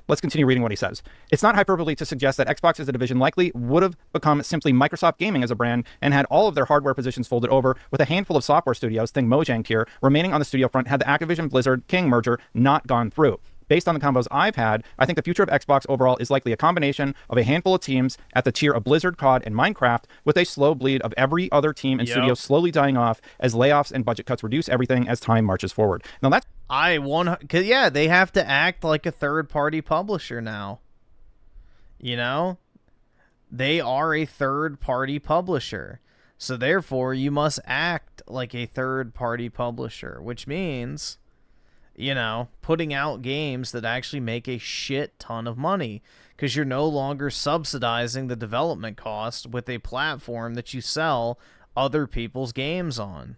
[SPEAKER 14] Let's continue reading what he says. It's not hyperbole to suggest that Xbox as a division likely would have become simply Microsoft Gaming as a brand and had all of their hardware positions folded over, with a handful of software studios, think Mojang here, remaining on the studio front had the Activision Blizzard King merger not gone through. Based on the combos I've had, I think the future of Xbox overall is likely a combination of a handful of teams at the tier of Blizzard, COD, and Minecraft, with a slow bleed of every other team and studio slowly dying off as layoffs and budget cuts reduce everything as time marches forward. Now that's...
[SPEAKER 2] Cause they have to act like a third-party publisher now. They are a third-party publisher. So therefore, you must act like a third-party publisher, which means... putting out games that actually make a shit ton of money because you're no longer subsidizing the development cost with a platform that you sell other people's games on.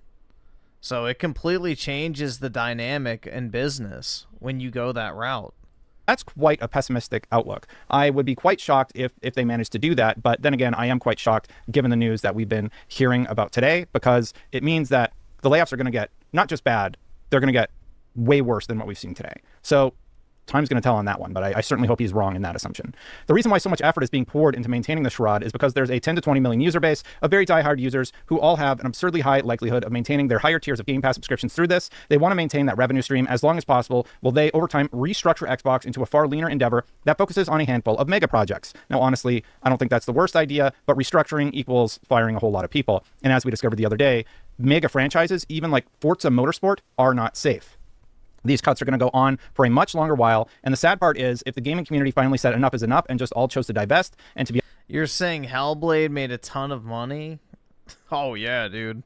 [SPEAKER 2] So it completely changes the dynamic in business when you go that route.
[SPEAKER 14] That's quite a pessimistic outlook. I would be quite shocked if they managed to do that. But then again, I am quite shocked given the news that we've been hearing about today, because it means that the layoffs are going to get not just bad, they're going to get way worse than what we've seen today. So Time's going to tell on that one, but I certainly hope he's wrong in that assumption. The reason why so much effort is being poured into maintaining the Shroud is because there's a 10 to 20 million user base of very diehard users who all have an absurdly high likelihood of maintaining their higher tiers of Game Pass subscriptions through this. They want to maintain that revenue stream as long as possible, while they, over time, restructure Xbox into a far leaner endeavor that focuses on a handful of mega projects. Now, honestly, I don't think that's the worst idea, but restructuring equals firing a whole lot of people. And as we discovered the other day, mega franchises, even like Forza Motorsport, are not safe. These cuts are going to go on for a much longer while, and the sad part is, if the gaming community finally said enough is enough and just all chose to divest and to be...
[SPEAKER 2] You're saying Hellblade made a ton of money? Oh yeah, dude.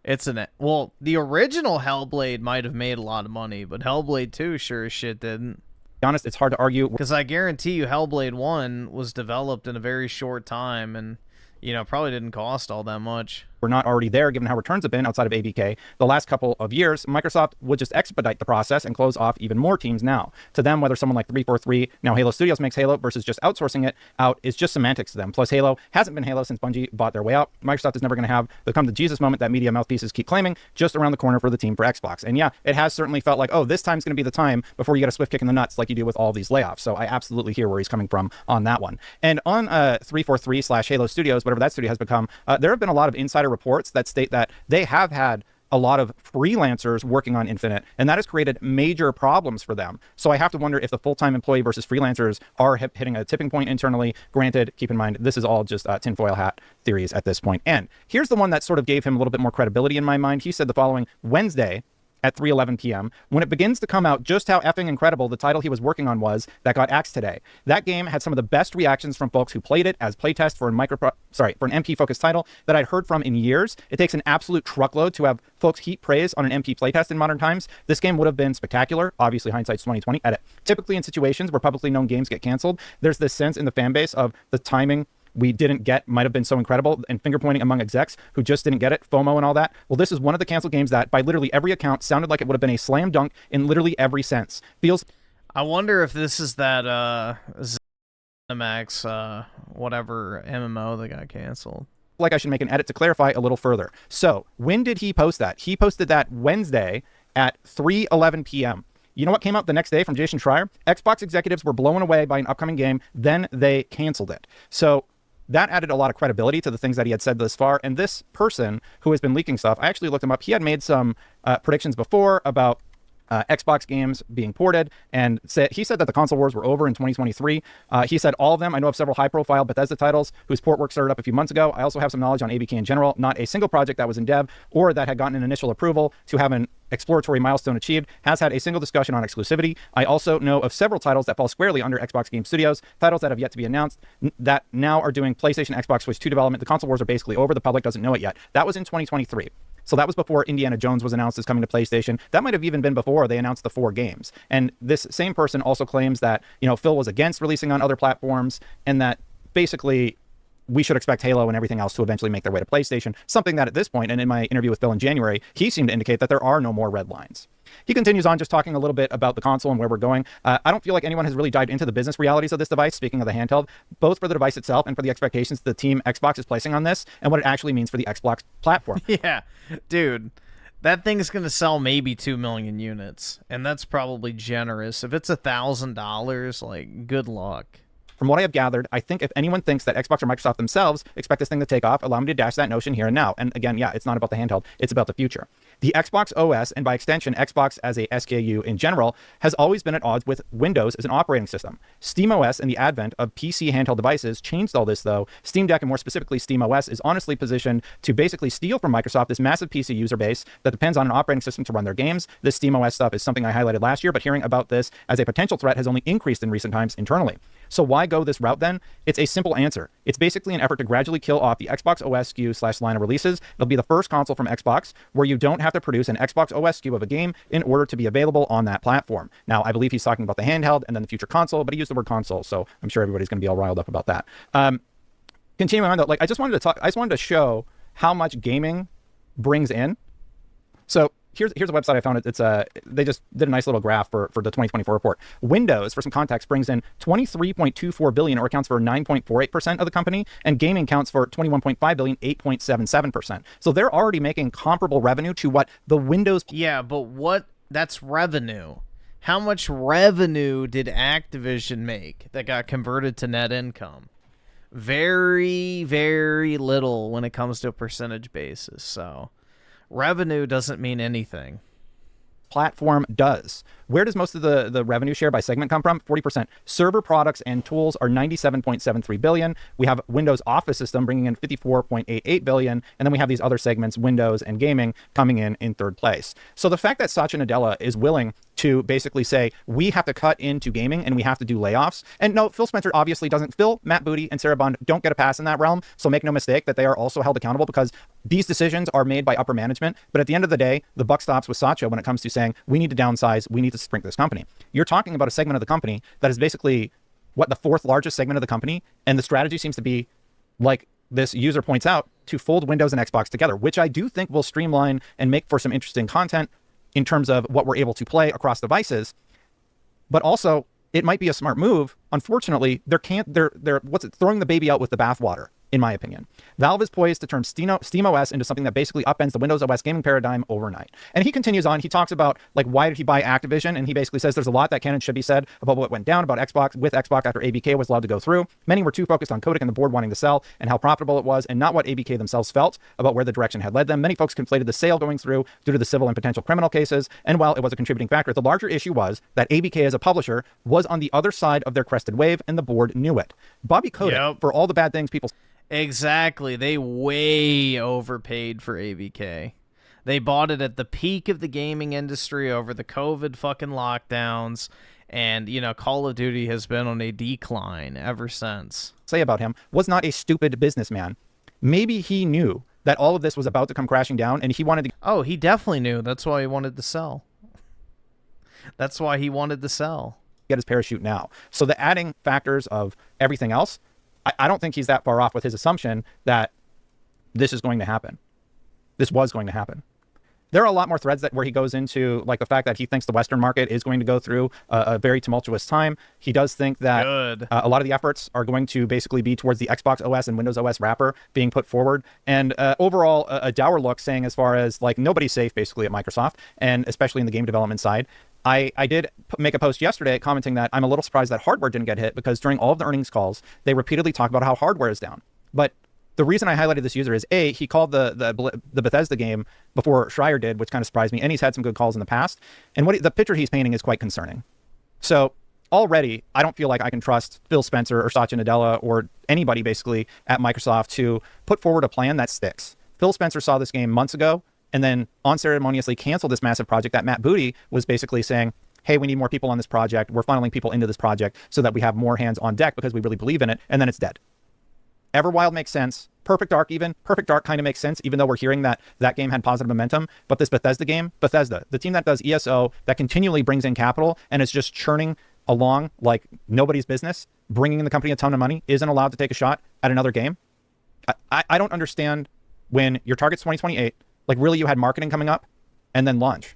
[SPEAKER 2] It's well, the original Hellblade might have made a lot of money, but Hellblade 2 sure as shit didn't.
[SPEAKER 14] Be honest, it's hard to argue.
[SPEAKER 2] Because I guarantee you Hellblade 1 was developed in a very short time and, you know, probably didn't cost all that much.
[SPEAKER 14] We're not already there, given how returns have been outside of ABK. The last couple of years, Microsoft would just expedite the process and close off even more teams now. To them, whether someone like 343, now Halo Studios makes Halo versus just outsourcing it out is just semantics to them. Plus, Halo hasn't been Halo since Bungie bought their way out. Microsoft is never going to have the come to Jesus moment that media mouthpieces keep claiming just around the corner for the team for Xbox. And yeah, it has certainly felt like, oh, this time's going to be the time before you get a swift kick in the nuts like you do with all these layoffs. So I absolutely hear where he's coming from on that one. And on 343/Halo Studios, whatever that studio has become, there have been a lot of insider reports that state that they have had a lot of freelancers working on Infinite, and that has created major problems for them. So I have to wonder if the full-time employee versus freelancers are hitting a tipping point internally. Granted, keep in mind, this is all just tinfoil hat theories at this point. And here's the one that sort of gave him a little bit more credibility in my mind. He said the following: Wednesday at 3:11 p.m. when it begins to come out just how effing incredible the title he was working on was that got axed today. That game had some of the best reactions from folks who played it as playtest for an MP-focused title that I'd heard from in years. It takes an absolute truckload to have folks heap praise on an MP playtest in modern times. This game would have been spectacular. Obviously, hindsight's 20/20. Edit. Typically, in situations where publicly known games get canceled, there's this sense in the fan base of the timing we didn't get might have been so incredible, and finger pointing among execs who just didn't get it, FOMO and all that. Well, this is one of the canceled games that, by literally every account, sounded like it would have been a slam dunk in literally every sense. Feels...
[SPEAKER 2] I wonder if this is that Zenimax, whatever MMO that got canceled.
[SPEAKER 14] Like I should make an edit to clarify a little further. So, when did he post that? He posted that Wednesday at 3:11 p.m. You know what came out the next day from Jason Schreier? Xbox executives were blown away by an upcoming game, then they canceled it. So that added a lot of credibility to the things that he had said thus far. And this person who has been leaking stuff, I actually looked him up. He had made some predictions before about Xbox games being ported, and he said that the console wars were over in 2023. He said all of them. I know of several high-profile Bethesda titles whose port work started up a few months ago. I also have some knowledge on ABK in general. Not a single project that was in dev or that had gotten an initial approval to have an exploratory milestone achieved has had a single discussion on exclusivity. I also know of several titles that fall squarely under Xbox Game Studios, titles that have yet to be announced, that now are doing PlayStation, Xbox, Switch 2 development. The console wars are basically over. The public doesn't know it yet. That was in 2023. So that was before Indiana Jones was announced as coming to PlayStation. That might have even been before they announced the 4 games. And this same person also claims that, you know, Phil was against releasing on other platforms, and that basically we should expect Halo and everything else to eventually make their way to PlayStation, something that at this point, and in my interview with Phil in January, he seemed to indicate that there are no more red lines. He continues on just talking a little bit about the console and where we're going. I don't feel like anyone has really dived into the business realities of this device, speaking of the handheld, both for the device itself and for the expectations the team Xbox is placing on this and what it actually means for the Xbox platform.
[SPEAKER 2] Yeah, dude. That thing's going to sell maybe 2 million units, and that's probably generous. If it's $1,000, like, good luck.
[SPEAKER 14] From what I have gathered, I think if anyone thinks that Xbox or Microsoft themselves expect this thing to take off, allow me to dash that notion here and now. And again, yeah, it's not about the handheld, it's about the future. The Xbox OS, and by extension, Xbox as a SKU in general, has always been at odds with Windows as an operating system. SteamOS and the advent of PC handheld devices changed all this, though. Steam Deck, and more specifically SteamOS, is honestly positioned to basically steal from Microsoft this massive PC user base that depends on an operating system to run their games. This SteamOS stuff is something I highlighted last year, but hearing about this as a potential threat has only increased in recent times internally. So why go this route then? It's a simple answer. It's basically an effort to gradually kill off the Xbox OS SKU / line of releases. It'll be the first console from Xbox where you don't have to produce an Xbox OS SKU of a game in order to be available on that platform. Now, I believe he's talking about the handheld and then the future console, but he used the word console, so I'm sure everybody's going to be all riled up about that. Continuing on though, like I just wanted to show how much gaming brings in. So here's a website I found. It's they just did a nice little graph for the 2024 report. Windows, for some context, brings in $23.24 billion, or accounts for 9.48% of the company, and gaming counts for $21.5 billion, 8.77%. So they're already making comparable revenue to what the Windows.
[SPEAKER 2] Yeah, but that's revenue. How much revenue did Activision make that got converted to net income? Very, very little when it comes to a percentage basis. So revenue doesn't mean anything.
[SPEAKER 14] Platform does. Where does most of the revenue share by segment come from? 40%. Server products and tools are $97.73 billion. We have Windows Office System bringing in $54.88 billion. And then we have these other segments, Windows and gaming, coming in third place. So the fact that Satya Nadella is willing to basically say, we have to cut into gaming and we have to do layoffs. And no, Phil Spencer obviously doesn't. Phil, Matt Booty, and Sarah Bond don't get a pass in that realm. So make no mistake that they are also held accountable because these decisions are made by upper management. But at the end of the day, the buck stops with Satya when it comes to saying, we need to downsize, we need to shrink this company. You're talking about a segment of the company that is basically, what, the fourth largest segment of the company? And the strategy seems to be, like this user points out, to fold Windows and Xbox together, which I do think will streamline and make for some interesting content in terms of what we're able to play across devices. But also, it might be a smart move. Unfortunately, they're throwing the baby out with the bathwater, in my opinion. Valve is poised to turn SteamOS into something that basically upends the Windows OS gaming paradigm overnight. And he continues on. He talks about, like, why did he buy Activision? And he basically says there's a lot that can and should be said about what went down about Xbox after ABK was allowed to go through. Many were too focused on Kotick and the board wanting to sell and how profitable it was, and not what ABK themselves felt about where the direction had led them. Many folks conflated the sale going through due to the civil and potential criminal cases. And while it was a contributing factor, the larger issue was that ABK as a publisher was on the other side of their crested wave, and the board knew it. Bobby Kotick, for all the bad things people...
[SPEAKER 2] Exactly. They way overpaid for ABK. They bought it at the peak of the gaming industry over the COVID fucking lockdowns. And, you know, Call of Duty has been on a decline ever since.
[SPEAKER 14] Say about him was not a stupid businessman. Maybe he knew that all of this was about to come crashing down and he wanted to...
[SPEAKER 2] Oh, he definitely knew. That's why he wanted to sell. That's why he wanted to sell.
[SPEAKER 14] Get his parachute now. So the adding factors of everything else, I don't think he's that far off with his assumption that this is going to happen. This was going to happen. There are a lot more threads where he goes into, like, the fact that he thinks the Western market is going to go through a very tumultuous time. He does think that a lot of the efforts are going to basically be towards the Xbox OS and Windows OS wrapper being put forward. And overall, a dour look, saying as far as, like, nobody's safe basically at Microsoft, and especially in the game development side. I did make a post yesterday commenting that I'm a little surprised that hardware didn't get hit, because during all of the earnings calls, they repeatedly talk about how hardware is down. But the reason I highlighted this user is, A, he called the Bethesda game before Schreier did, which kind of surprised me, and he's had some good calls in the past. And the picture he's painting is quite concerning. So already, I don't feel like I can trust Phil Spencer or Satya Nadella or anybody basically at Microsoft to put forward a plan that sticks. Phil Spencer saw this game months ago, and then unceremoniously canceled this massive project that Matt Booty was basically saying, hey, we need more people on this project. We're funneling people into this project so that we have more hands on deck because we really believe in it. And then it's dead. Everwild makes sense. Perfect Dark kind of makes sense, even though we're hearing that that game had positive momentum. But this Bethesda game, Bethesda, the team that does ESO, that continually brings in capital and is just churning along like nobody's business, bringing in the company a ton of money, isn't allowed to take a shot at another game. I don't understand when your target's 2028, like, really, you had marketing coming up and then launch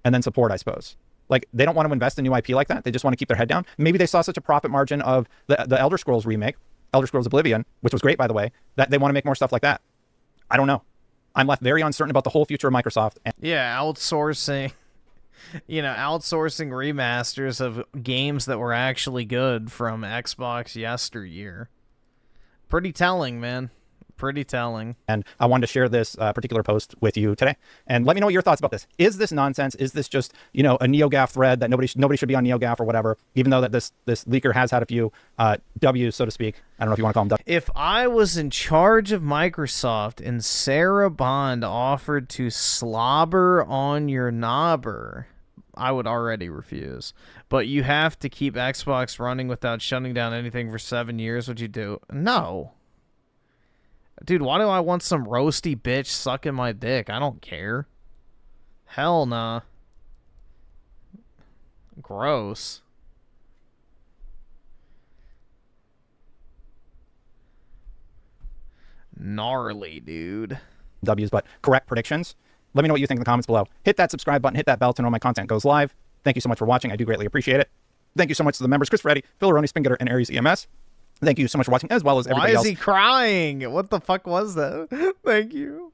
[SPEAKER 14] and then support, I suppose. Like, they don't want to invest in new IP like that. They just want to keep their head down. Maybe they saw such a profit margin of the Elder Scrolls remake, Elder Scrolls Oblivion, which was great, by the way, that they want to make more stuff like that. I don't know. I'm left very uncertain about the whole future of Microsoft.
[SPEAKER 2] Yeah, outsourcing remasters of games that were actually good from Xbox yesteryear. Pretty telling, man. Pretty telling.
[SPEAKER 14] And I wanted to share this particular post with you today. And let me know what your thoughts about this. Is this nonsense? Is this just, you know, a NeoGAF thread that nobody should be on NeoGAF or whatever, even though that this leaker has had a few W's, so to speak. I don't know if you want to call them W's.
[SPEAKER 2] If I was in charge of Microsoft and Sarah Bond offered to slobber on your knobber, I would already refuse. But you have to keep Xbox running without shutting down anything for 7 years. Would you do? No. Dude, why do I want some roasty bitch sucking my dick? I don't care. Hell nah. Gross. Gnarly, dude.
[SPEAKER 14] W's, but correct predictions. Let me know what you think in the comments below. Hit that subscribe button, hit that bell to know when my content goes live. Thank you so much for watching. I do greatly appreciate it. Thank you so much to the members, Chris Freddy, Phil Aroni, Spingetter, and Aries EMS. Thank you so much for watching, as well as everybody else.
[SPEAKER 2] Why is he crying? What the fuck was that? Thank you.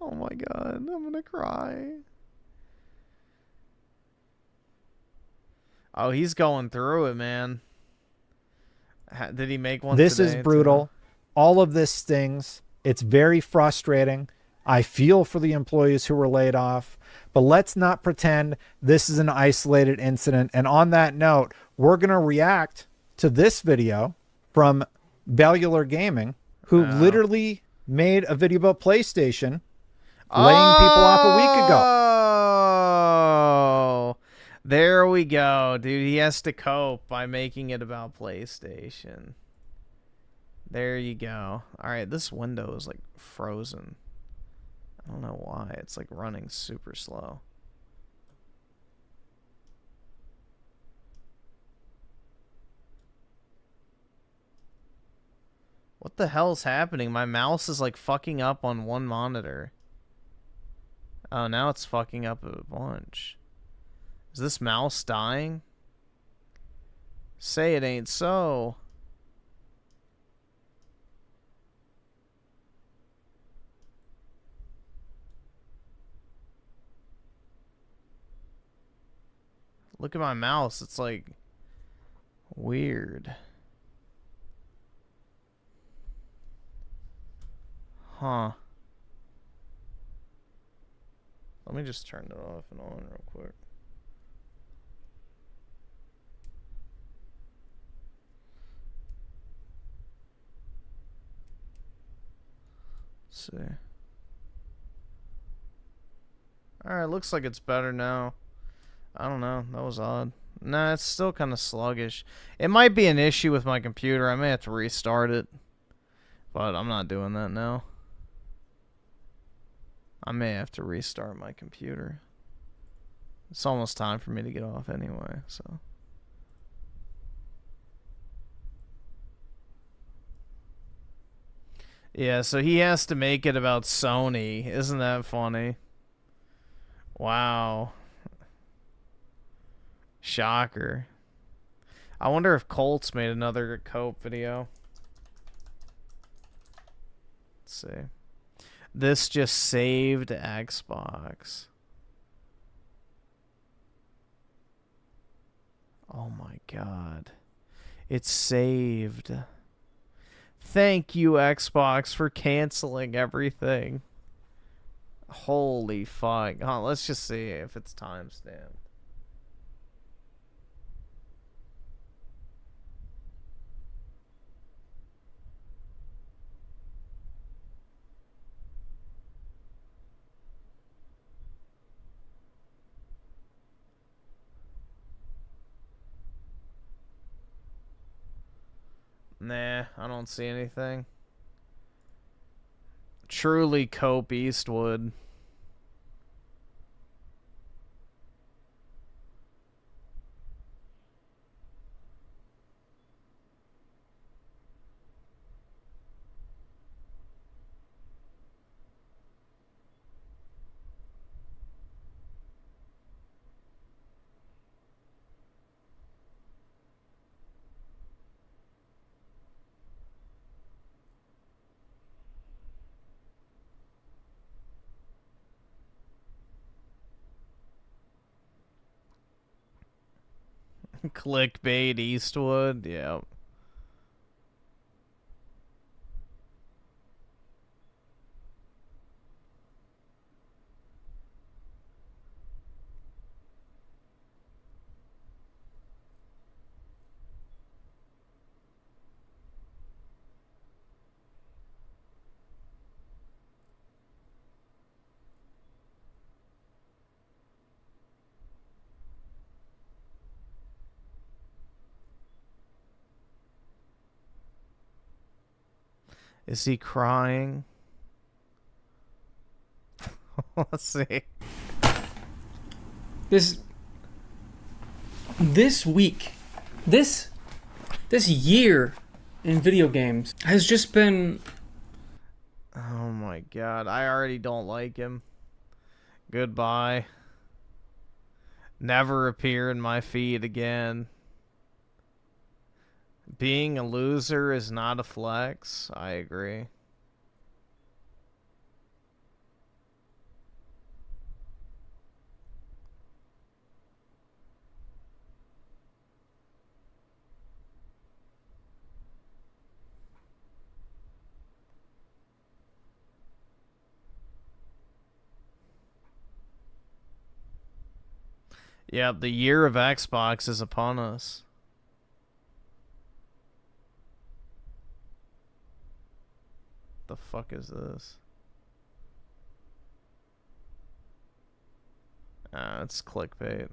[SPEAKER 2] Oh my god, I'm gonna cry. Oh, he's going through it, man. Did he make one
[SPEAKER 16] This
[SPEAKER 2] today,
[SPEAKER 16] is brutal. All of this stings. It's very frustrating. I feel for the employees who were laid off, but let's not pretend this is an isolated incident. And on that note, we're going to react to this video from Bellular Gaming, who literally made a video about PlayStation laying people off a week ago.
[SPEAKER 2] Oh, there we go, dude. He has to cope by making it about PlayStation. There you go. All right, this window is like frozen. I don't know why. It's like running super slow. What the hell's happening? My mouse is like fucking up on one monitor. Oh, now it's fucking up a bunch. Is this mouse dying? Say it ain't so. Look at my mouse. It's like weird. Huh. Let me just turn it off and on real quick. Let's see. Alright, looks like it's better now. I don't know. That was odd. Nah, it's still kind of sluggish. It might be an issue with my computer. I may have to restart it. But I'm not doing that now. I may have to restart my computer. It's almost time for me to get off anyway, so. Yeah, so he has to make it about Sony. Isn't that funny? Wow. Shocker. I wonder if Colt's made another Cope video. Let's see. This just saved Xbox. Oh my god. It's saved. Thank you, Xbox, for canceling everything. Holy fuck. Oh, let's just see if it's timestamped. Nah, I don't see anything. Truly Cope Eastwood. Clickbait Eastwood, yeah. Is he crying? Let's see.
[SPEAKER 17] This week, this year in video games has just been...
[SPEAKER 2] Oh my god, I already don't like him. Goodbye. Never appear in my feed again. Being a loser is not a flex. I agree. Yeah, the year of Xbox is upon us. The fuck is this? It's clickbait.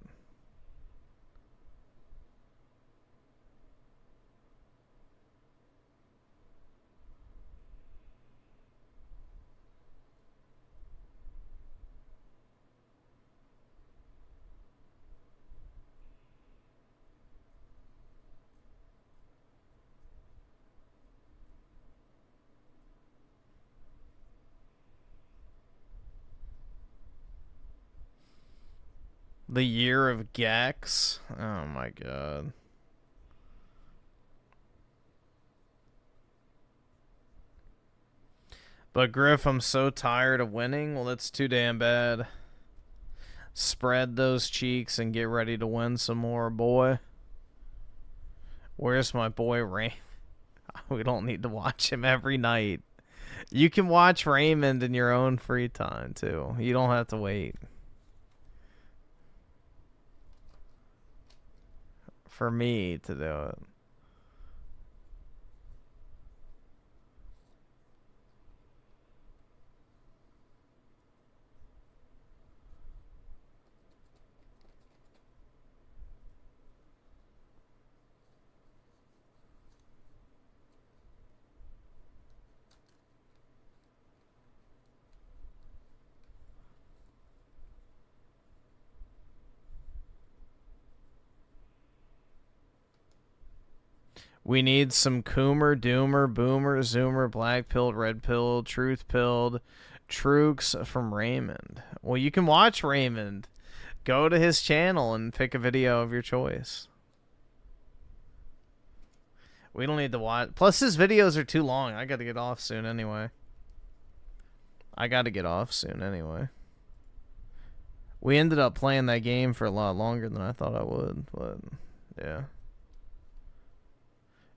[SPEAKER 2] The year of Gex? Oh my god. But Griff, I'm so tired of winning. Well, that's too damn bad. Spread those cheeks and get ready to win some more, boy. Where's my boy Ray? We don't need to watch him every night. You can watch Raymond in your own free time, too. You don't have to wait. For me to do it. We need some Coomer, Doomer, Boomer, Zoomer, Black Pilled, Red Pilled, Truth Pilled, Trooks from Raymond. Well, you can watch Raymond. Go to his channel and pick a video of your choice. We don't need to watch. Plus, his videos are too long. I got to get off soon anyway. We ended up playing that game for a lot longer than I thought I would, but yeah.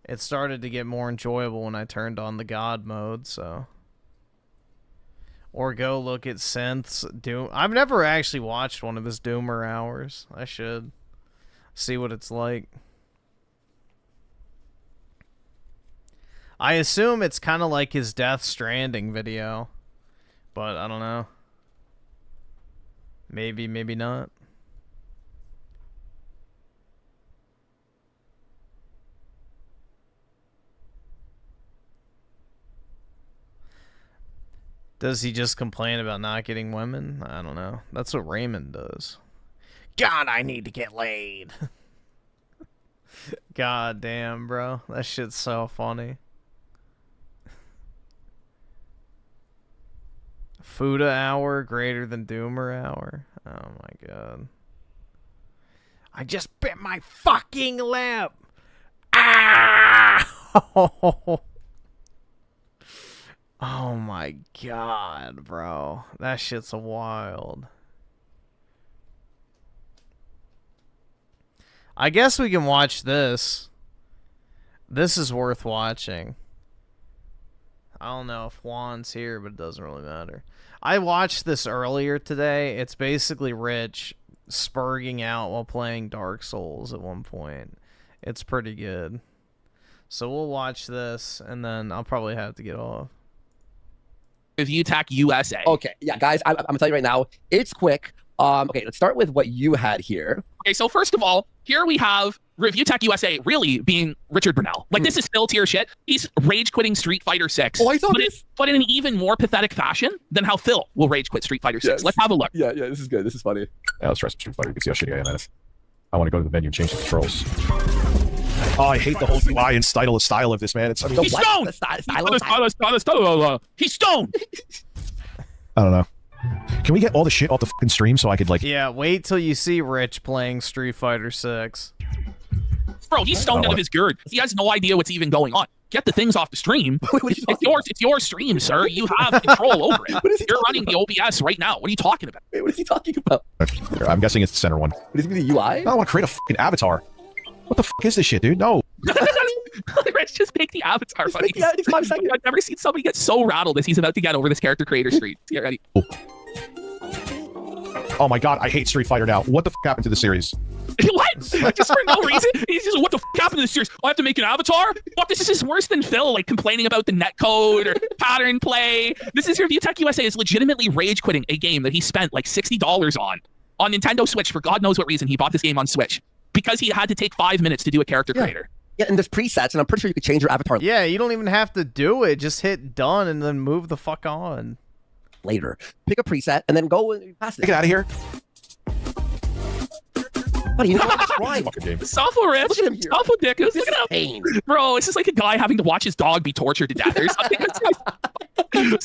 [SPEAKER 2] It started to get more enjoyable when I turned on the God mode, so. Or go look at Synth's Doom. I've never actually watched one of his Doomer hours. I should. See what it's like. I assume it's kind of like his Death Stranding video. But I don't know. Maybe, maybe not. Does he just complain about not getting women? I don't know. That's what Raymond does. God, I need to get laid. God damn, bro. That shit's so funny. Fuda hour greater than Doomer hour. Oh my god. I just bit my fucking lip. Ah! Oh my god, bro. That shit's wild. I guess we can watch this. This is worth watching. I don't know if Juan's here, but it doesn't really matter. I watched this earlier today. It's basically Rich spurging out while playing Dark Souls at one point. It's pretty good. So we'll watch this, and then I'll probably have to get off.
[SPEAKER 5] Review Tech USA.
[SPEAKER 18] Okay, yeah, guys, I'm gonna tell you right now, it's quick. Okay, let's start with what you had here.
[SPEAKER 5] Okay, so first of all, here we have Review Tech USA really being Richard Brunel. Like, this is Phil tier shit. He's rage quitting Street Fighter 6.
[SPEAKER 18] Oh, I thought
[SPEAKER 5] but in an even more pathetic fashion than how Phil will rage quit Street Fighter 6.
[SPEAKER 18] Yes.
[SPEAKER 5] Let's have a look.
[SPEAKER 18] Yeah, this is good. This is funny.
[SPEAKER 23] Yeah, let's try some Street Fighter. You can see how shitty I am at it. I want to go to the menu and change the controls. Oh, I hate the whole UI and style of this, man. It's, I mean,
[SPEAKER 5] He's stoned! He's stoned!
[SPEAKER 23] I don't know. Can we get all the shit off the fucking stream so I could, like...
[SPEAKER 2] Yeah, wait till you see Rich playing Street Fighter 6.
[SPEAKER 5] Bro, he's stoned out of his gourd. He has no idea what's even going on. Get the things off the stream. It's your stream, sir. You have control over it. You're running the OBS right now. What are you talking about?
[SPEAKER 18] Wait, what is he talking about?
[SPEAKER 23] I'm guessing it's the center one.
[SPEAKER 18] What is it, the UI?
[SPEAKER 23] I don't want to create a fucking avatar. What the fuck is this shit, dude? No.
[SPEAKER 5] Rich, just make the avatar, buddy. I've never seen somebody get so rattled as he's about to get over this character creator street. Get ready.
[SPEAKER 23] Oh my god, I hate Street Fighter now. What the f happened to the series?
[SPEAKER 5] What? Just for no reason? He's just, what the f happened to this series? I have to make an avatar? What, this is worse than Phil, like, complaining about the netcode or pattern play. This is your view. Tech USA is legitimately rage quitting a game that he spent like $60 on Nintendo Switch for God knows what reason. He bought this game on Switch because he had to take 5 minutes to do a character creator.
[SPEAKER 18] Yeah, and there's presets, and I'm pretty sure you could change your avatar
[SPEAKER 2] Yeah, you don't even have to do it. Just hit done and then move the fuck on.
[SPEAKER 18] later. Pick a preset, and then go and pass it.
[SPEAKER 23] Get out of here.
[SPEAKER 18] Buddy, you know what? Try.
[SPEAKER 5] Software Rich.
[SPEAKER 18] Look at him here.
[SPEAKER 5] Software Dick. Look
[SPEAKER 18] This
[SPEAKER 5] at
[SPEAKER 18] is
[SPEAKER 5] him.
[SPEAKER 18] pain.
[SPEAKER 5] Bro, it's just like a guy having to watch his dog be tortured to death or something.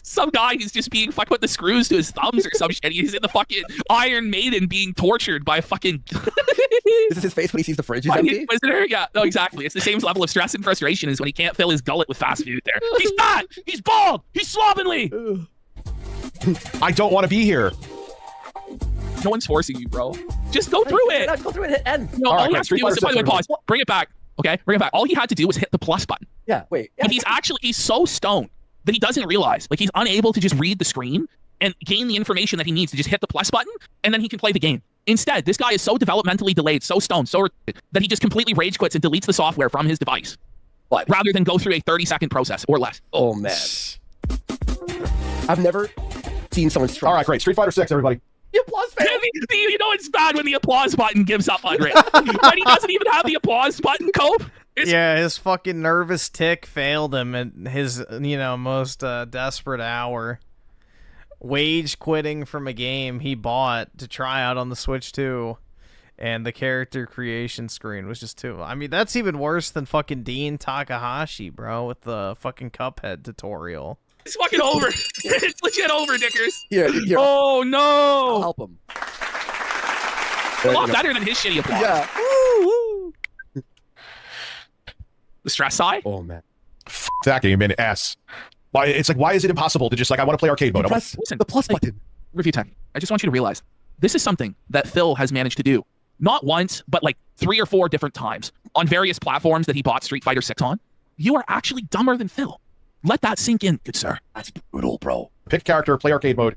[SPEAKER 5] Some guy who's just being fucked with the screws to his thumbs or some shit. He's in the fucking Iron Maiden being tortured by fucking...
[SPEAKER 18] This is his face when he sees the fridge is empty?
[SPEAKER 5] Visitor? Yeah, no, exactly. It's the same level of stress and frustration as when he can't fill his gullet with fast food there. He's fat! He's bald! He's slovenly!
[SPEAKER 23] I don't want to be here.
[SPEAKER 5] No one's forcing you, bro. Just go through it.
[SPEAKER 18] Go through it and hit end.
[SPEAKER 5] No, all he has to do is, by the way, pause. Bring it back. Okay, bring it back. All he had to do was hit the plus button.
[SPEAKER 18] Yeah, wait.
[SPEAKER 5] But he's so stoned that he doesn't realize, like, he's unable to just read the screen and gain the information that he needs to just hit the plus button, and then he can play the game. Instead, this guy is so developmentally delayed, so stoned, so retarded, that he just completely rage quits and deletes the software from his device.
[SPEAKER 18] What?
[SPEAKER 5] Rather than go through a 30-second process or less.
[SPEAKER 18] Oh, man. I've never seen someone struggle.
[SPEAKER 23] All right, great. Street Fighter 6, everybody.
[SPEAKER 18] The applause fan.
[SPEAKER 5] You know it's bad when the applause button gives up on Rick. When he doesn't even have the applause button, Cope.
[SPEAKER 2] Yeah, his fucking nervous tick failed him at his, most desperate hour. Wage quitting from a game he bought to try out on the Switch 2. And the character creation screen was just too... I mean, that's even worse than fucking Dean Takahashi, bro, with the fucking Cuphead tutorial.
[SPEAKER 5] It's fucking over. It's legit over, Dickers.
[SPEAKER 18] Here.
[SPEAKER 5] Oh, no.
[SPEAKER 18] I'll help him.
[SPEAKER 5] A lot better than his shitty applause.
[SPEAKER 18] Yeah.
[SPEAKER 5] The stress side?
[SPEAKER 18] Oh, man.
[SPEAKER 23] That game in S. Why? It's like, why is it impossible to just, like, I want to play arcade mode?
[SPEAKER 5] Listen,
[SPEAKER 18] the plus button.
[SPEAKER 5] Review Tech, I just want you to realize, this is something that Phil has managed to do. Not once, but like 3 or 4 different times on various platforms that he bought Street Fighter 6 on. You are actually dumber than Phil. Let that sink in, good sir.
[SPEAKER 18] That's brutal, bro.
[SPEAKER 23] Pick character, play arcade mode.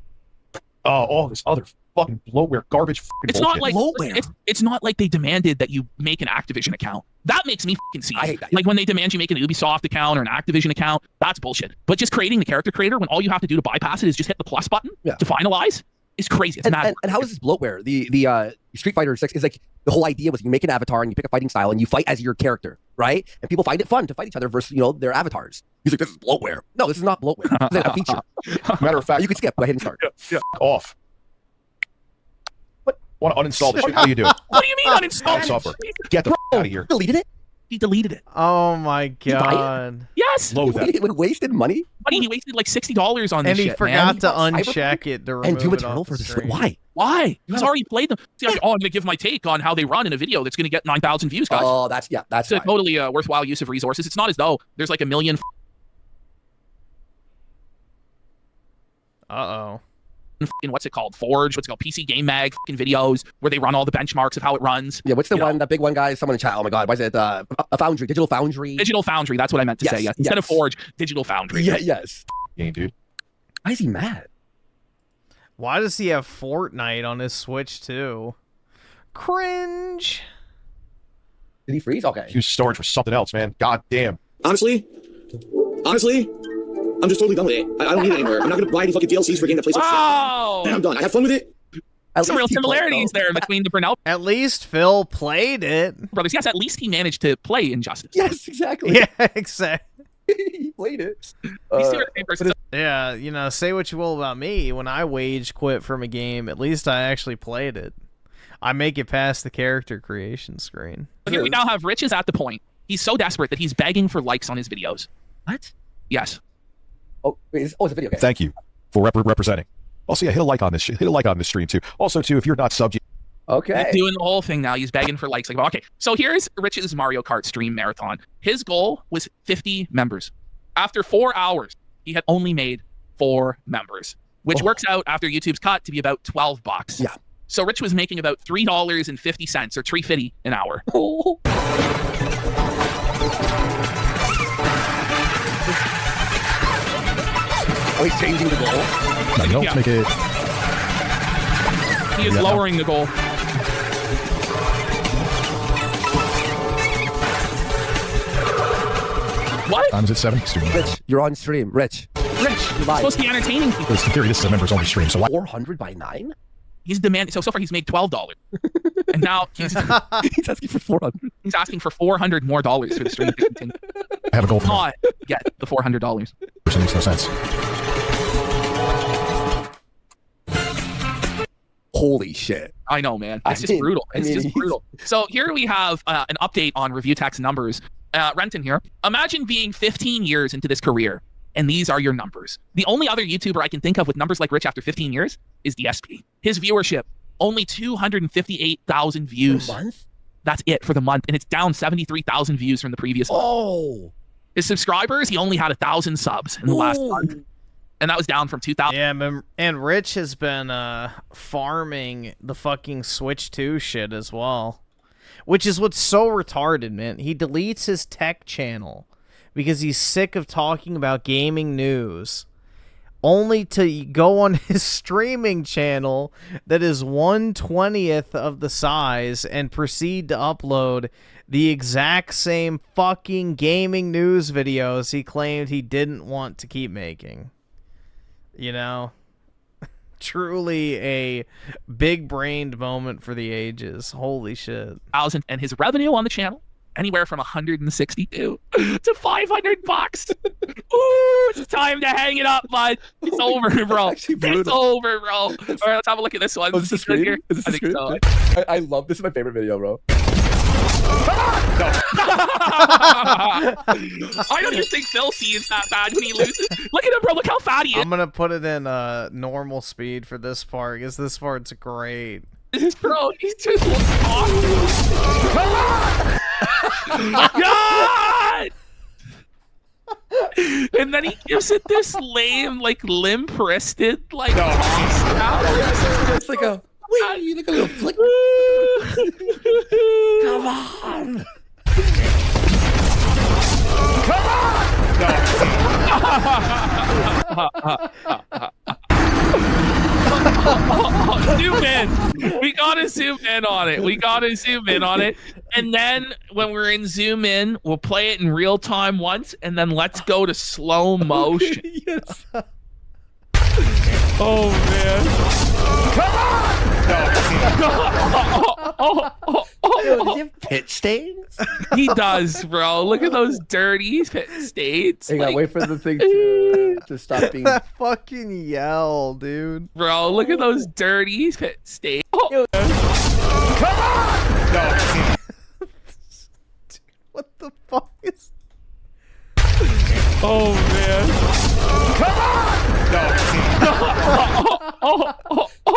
[SPEAKER 23] Oh, all this other fucking bloatware, garbage
[SPEAKER 5] It's
[SPEAKER 23] bullshit.
[SPEAKER 5] not like it's not like they demanded that you make an Activision account. That makes me fucking see.
[SPEAKER 18] I hate that.
[SPEAKER 5] Like when they demand you make an Ubisoft account or an Activision account, that's bullshit. But just creating the character creator when all you have to do to bypass it is just hit the plus button to finalize is crazy. It's mad.
[SPEAKER 18] And how is this bloatware? The Street Fighter 6 is like, the whole idea was you make an avatar and you pick a fighting style and you fight as your character, right? And people find it fun to fight each other versus, their avatars. He's like, this is bloatware. No, this is not bloatware. This is a feature.
[SPEAKER 23] Matter of fact,
[SPEAKER 18] you can skip. Go ahead and start.
[SPEAKER 23] Yeah. Off. What? Want to uninstall the shit? How do you do it?
[SPEAKER 5] What do you mean uninstall
[SPEAKER 23] Software. Get the out of here.
[SPEAKER 18] Deleted it?
[SPEAKER 5] He deleted it.
[SPEAKER 2] Oh my
[SPEAKER 18] buy it?
[SPEAKER 2] god.
[SPEAKER 5] Yes.
[SPEAKER 23] Loathe that.
[SPEAKER 18] He wasted money?
[SPEAKER 5] Buddy, he wasted like $60 on this
[SPEAKER 2] And he
[SPEAKER 5] shit,
[SPEAKER 2] forgot
[SPEAKER 5] man.
[SPEAKER 2] to uncheck it to remove
[SPEAKER 18] And Doom
[SPEAKER 2] it
[SPEAKER 18] Eternal
[SPEAKER 2] off
[SPEAKER 18] for
[SPEAKER 2] the
[SPEAKER 18] the Switch.
[SPEAKER 2] screen.
[SPEAKER 18] Why?
[SPEAKER 5] Why? He's already played them. See, like, I'm going to give my take on how they run in a video that's going to get 9,000 views, guys.
[SPEAKER 18] Oh, that's
[SPEAKER 5] It's a totally worthwhile use of resources. It's not as though there's like a million what's it called? Forge, what's it called? PC Game Mag videos where they run all the benchmarks of how it runs.
[SPEAKER 18] Yeah, what's the one, that big one, guy? Someone in chat. Oh my god, why is it a Foundry? Digital Foundry?
[SPEAKER 5] Digital Foundry, that's what I meant to say. Yes. Instead of Forge, Digital Foundry.
[SPEAKER 18] Yeah, yes.
[SPEAKER 23] Game, dude.
[SPEAKER 18] Why is he mad?
[SPEAKER 2] Why does he have Fortnite on his Switch too? Cringe.
[SPEAKER 18] Did he freeze? Okay.
[SPEAKER 23] Use storage for something else, man. God damn.
[SPEAKER 9] Honestly, I'm just totally done with it. I don't need it anymore. I'm not gonna buy any fucking DLCs for a game that plays like shit. And I'm done. I had fun with it.
[SPEAKER 5] Some real similarities there between the Brunel.
[SPEAKER 2] At least Phil played it.
[SPEAKER 5] Brothers, yes, at least he managed to play Injustice.
[SPEAKER 18] Yes, exactly.
[SPEAKER 2] Yeah, exactly.
[SPEAKER 18] He played it.
[SPEAKER 5] These two are the same person.
[SPEAKER 2] Yeah, say what you will about me. When I wage quit from a game, at least I actually played it. I make it past the character creation screen.
[SPEAKER 5] Here we now have Rich is at the point. He's so desperate that he's begging for likes on his videos.
[SPEAKER 18] What?
[SPEAKER 5] Yes.
[SPEAKER 18] Oh, it's a video. Okay.
[SPEAKER 23] Thank you for representing. Also, yeah, hit a like on this. Hit a like on this stream too. Also, too, if you're not subbed.
[SPEAKER 18] Okay.
[SPEAKER 5] He's doing the whole thing now. He's begging for likes. Like, okay, so here's Rich's Mario Kart stream marathon. His goal was 50 members. After 4 hours, he had only made 4 members, which works out after YouTube's cut to be about $12.
[SPEAKER 18] Yeah.
[SPEAKER 5] So Rich was making about $3.50 or $3.50 an hour.
[SPEAKER 18] Oh. Oh, he's changing the goal.
[SPEAKER 23] No, you don't make it.
[SPEAKER 5] He is lowering the goal. What?
[SPEAKER 23] Time's at 7. Stream.
[SPEAKER 18] Rich, you're on stream. Rich.
[SPEAKER 5] Rich, it's supposed to be entertaining people.
[SPEAKER 23] In theory, this is a members only stream, so why?
[SPEAKER 18] 400 by 9?
[SPEAKER 5] He's demanding. So far he's made $12, and now he's
[SPEAKER 18] asking for 400.
[SPEAKER 5] He's asking for $400 more for the stream to continue.
[SPEAKER 23] I have a goal for
[SPEAKER 5] Not get the $400.
[SPEAKER 23] It makes no sense.
[SPEAKER 18] Holy shit.
[SPEAKER 5] I know, man. It's just brutal. It's just brutal. So here we have an update on review text numbers. Renton here. Imagine being 15 years into this career, and these are your numbers. The only other YouTuber I can think of with numbers like Rich after 15 years is DSP. His viewership, only 258,000 views.
[SPEAKER 18] For a month?
[SPEAKER 5] That's it for the month, and it's down 73,000 views from the previous month.
[SPEAKER 18] Oh.
[SPEAKER 5] His subscribers, he only had 1,000 subs in the last month. And that was down from 2,000.
[SPEAKER 2] Yeah, and Rich has been farming the fucking Switch 2 shit as well. Which is what's so retarded, man. He deletes his tech channel because he's sick of talking about gaming news, only to go on his streaming channel that is 1/20th of the size and proceed to upload the exact same fucking gaming news videos he claimed he didn't want to keep making. You know? Truly a big-brained moment for the ages. Holy shit.
[SPEAKER 5] And his revenue on the channel, anywhere from 162 to $500. Ooh, it's time to hang it up, bud. It's over, bro. It's over, bro. All right, let's have a look at this one.
[SPEAKER 18] Oh, is this the screen?
[SPEAKER 5] Here?
[SPEAKER 18] Is this the screen?
[SPEAKER 5] So.
[SPEAKER 18] I love this. Is my favorite video, bro.
[SPEAKER 5] I don't even think Phil sees that bad when he loses. Look at him, bro. Look how fat he is.
[SPEAKER 2] I'm gonna put it in normal speed for this part, because this part's great.
[SPEAKER 5] Bro, he's just awesome. God! And then he gives it this lame, like limp-wristed, like
[SPEAKER 18] it's like a like a little flick. Come on.
[SPEAKER 5] Zoom in. We gotta zoom in on it. We gotta zoom in on it. And then when we're in zoom in, we'll play it in real time once, and then let's go to slow motion.
[SPEAKER 18] Yes.
[SPEAKER 5] Oh man.
[SPEAKER 18] Does he have pit stains?
[SPEAKER 5] He does, bro. Look at those dirty pit stains.
[SPEAKER 18] Hey, gotta wait for the thing to stop being.
[SPEAKER 2] That fucking yell, dude.
[SPEAKER 5] Bro, look at those dirty pit stains.
[SPEAKER 2] Dude, what the fuck is...
[SPEAKER 5] Oh man.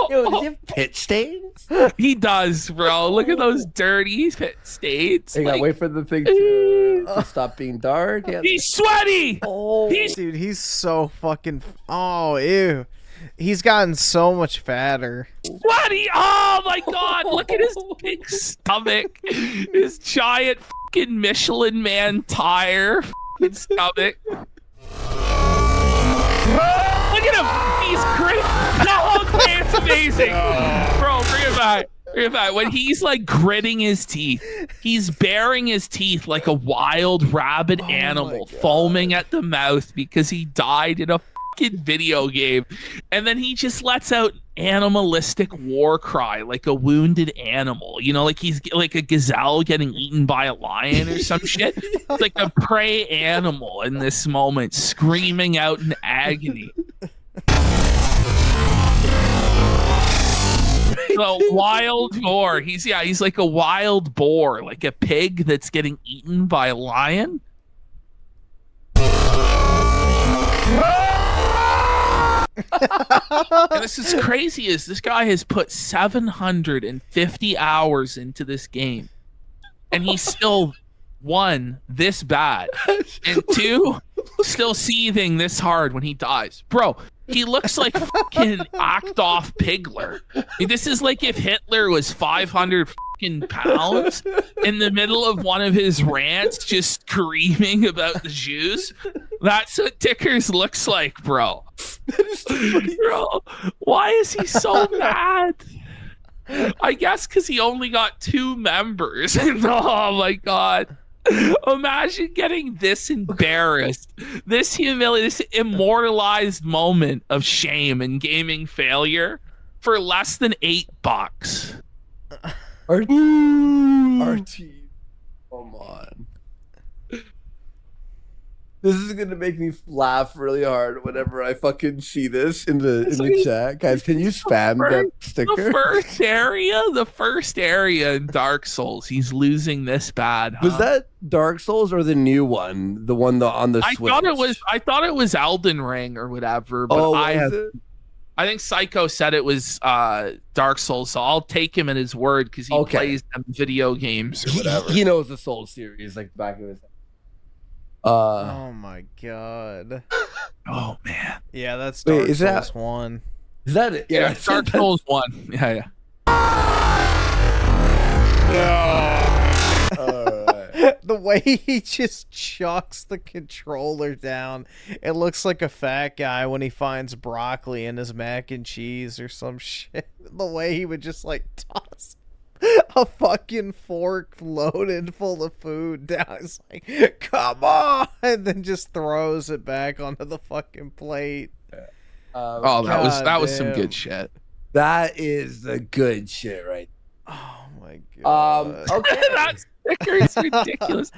[SPEAKER 18] Yo, does he have pit stains?
[SPEAKER 5] He does, bro. Look at those dirty pit stains.
[SPEAKER 18] Hey, gotta wait for the thing to stop being dark. Yeah.
[SPEAKER 5] He's sweaty.
[SPEAKER 18] Oh,
[SPEAKER 2] dude, he's so fucking... Oh, ew. He's gotten so much fatter.
[SPEAKER 5] Sweaty. Oh my god. Look at his big stomach. His giant fucking Michelin Man tire fucking stomach. Look at him! He's great! No, okay, it's amazing! Bro, bring it back. Bring it back. When he's like gritting his teeth, he's baring his teeth like a wild rabid animal, foaming at the mouth because he died in a fucking video game. And then he just lets out animalistic war cry like a wounded animal. You know, like he's like a gazelle getting eaten by a lion or some shit. It's like a prey animal in this moment, screaming out in agony. So wild boar. He's like a wild boar, like a pig that's getting eaten by a lion. And this is crazy is this guy has put 750 hours into this game, and he's still, one, this bad, and two, still seething this hard when he dies. Bro, he looks like fucking Adolf Hitler. This is like if Hitler was 500 fucking pounds in the middle of one of his rants, just screaming about the Jews. That's what Dickers looks like, bro. Bro, why is he so mad? I guess because he only got 2 members. Oh my god. Imagine getting this embarrassed, this humiliated, this immortalized moment of shame and gaming failure for less than $8.
[SPEAKER 19] Archie, come on. This is gonna make me laugh really hard whenever I fucking see this in the chat. Guys, can you spam that sticker?
[SPEAKER 5] The first area in Dark Souls, he's losing this bad. Huh?
[SPEAKER 19] Was that Dark Souls or the new one? The one on the Switch?
[SPEAKER 5] I thought it was Elden Ring or whatever, but I think Psycho said it was Dark Souls, so I'll take him at his word because he plays them video games or whatever.
[SPEAKER 19] He knows the Souls series like the back of his head.
[SPEAKER 2] Oh my god.
[SPEAKER 5] Oh man.
[SPEAKER 2] Yeah, that's Dark Souls 1.
[SPEAKER 19] Is that it?
[SPEAKER 5] Yeah, Dark Souls 1. Yeah.
[SPEAKER 2] The way he just chucks the controller down, it looks like a fat guy when he finds broccoli in his mac and cheese or some shit. The way he would just like toss a fucking fork loaded full of food down. It's like, come on, and then just throws it back onto the fucking plate.
[SPEAKER 5] That was some good shit.
[SPEAKER 19] That is the good shit, right?
[SPEAKER 2] Oh my god.
[SPEAKER 19] Okay.
[SPEAKER 5] That sticker is ridiculous.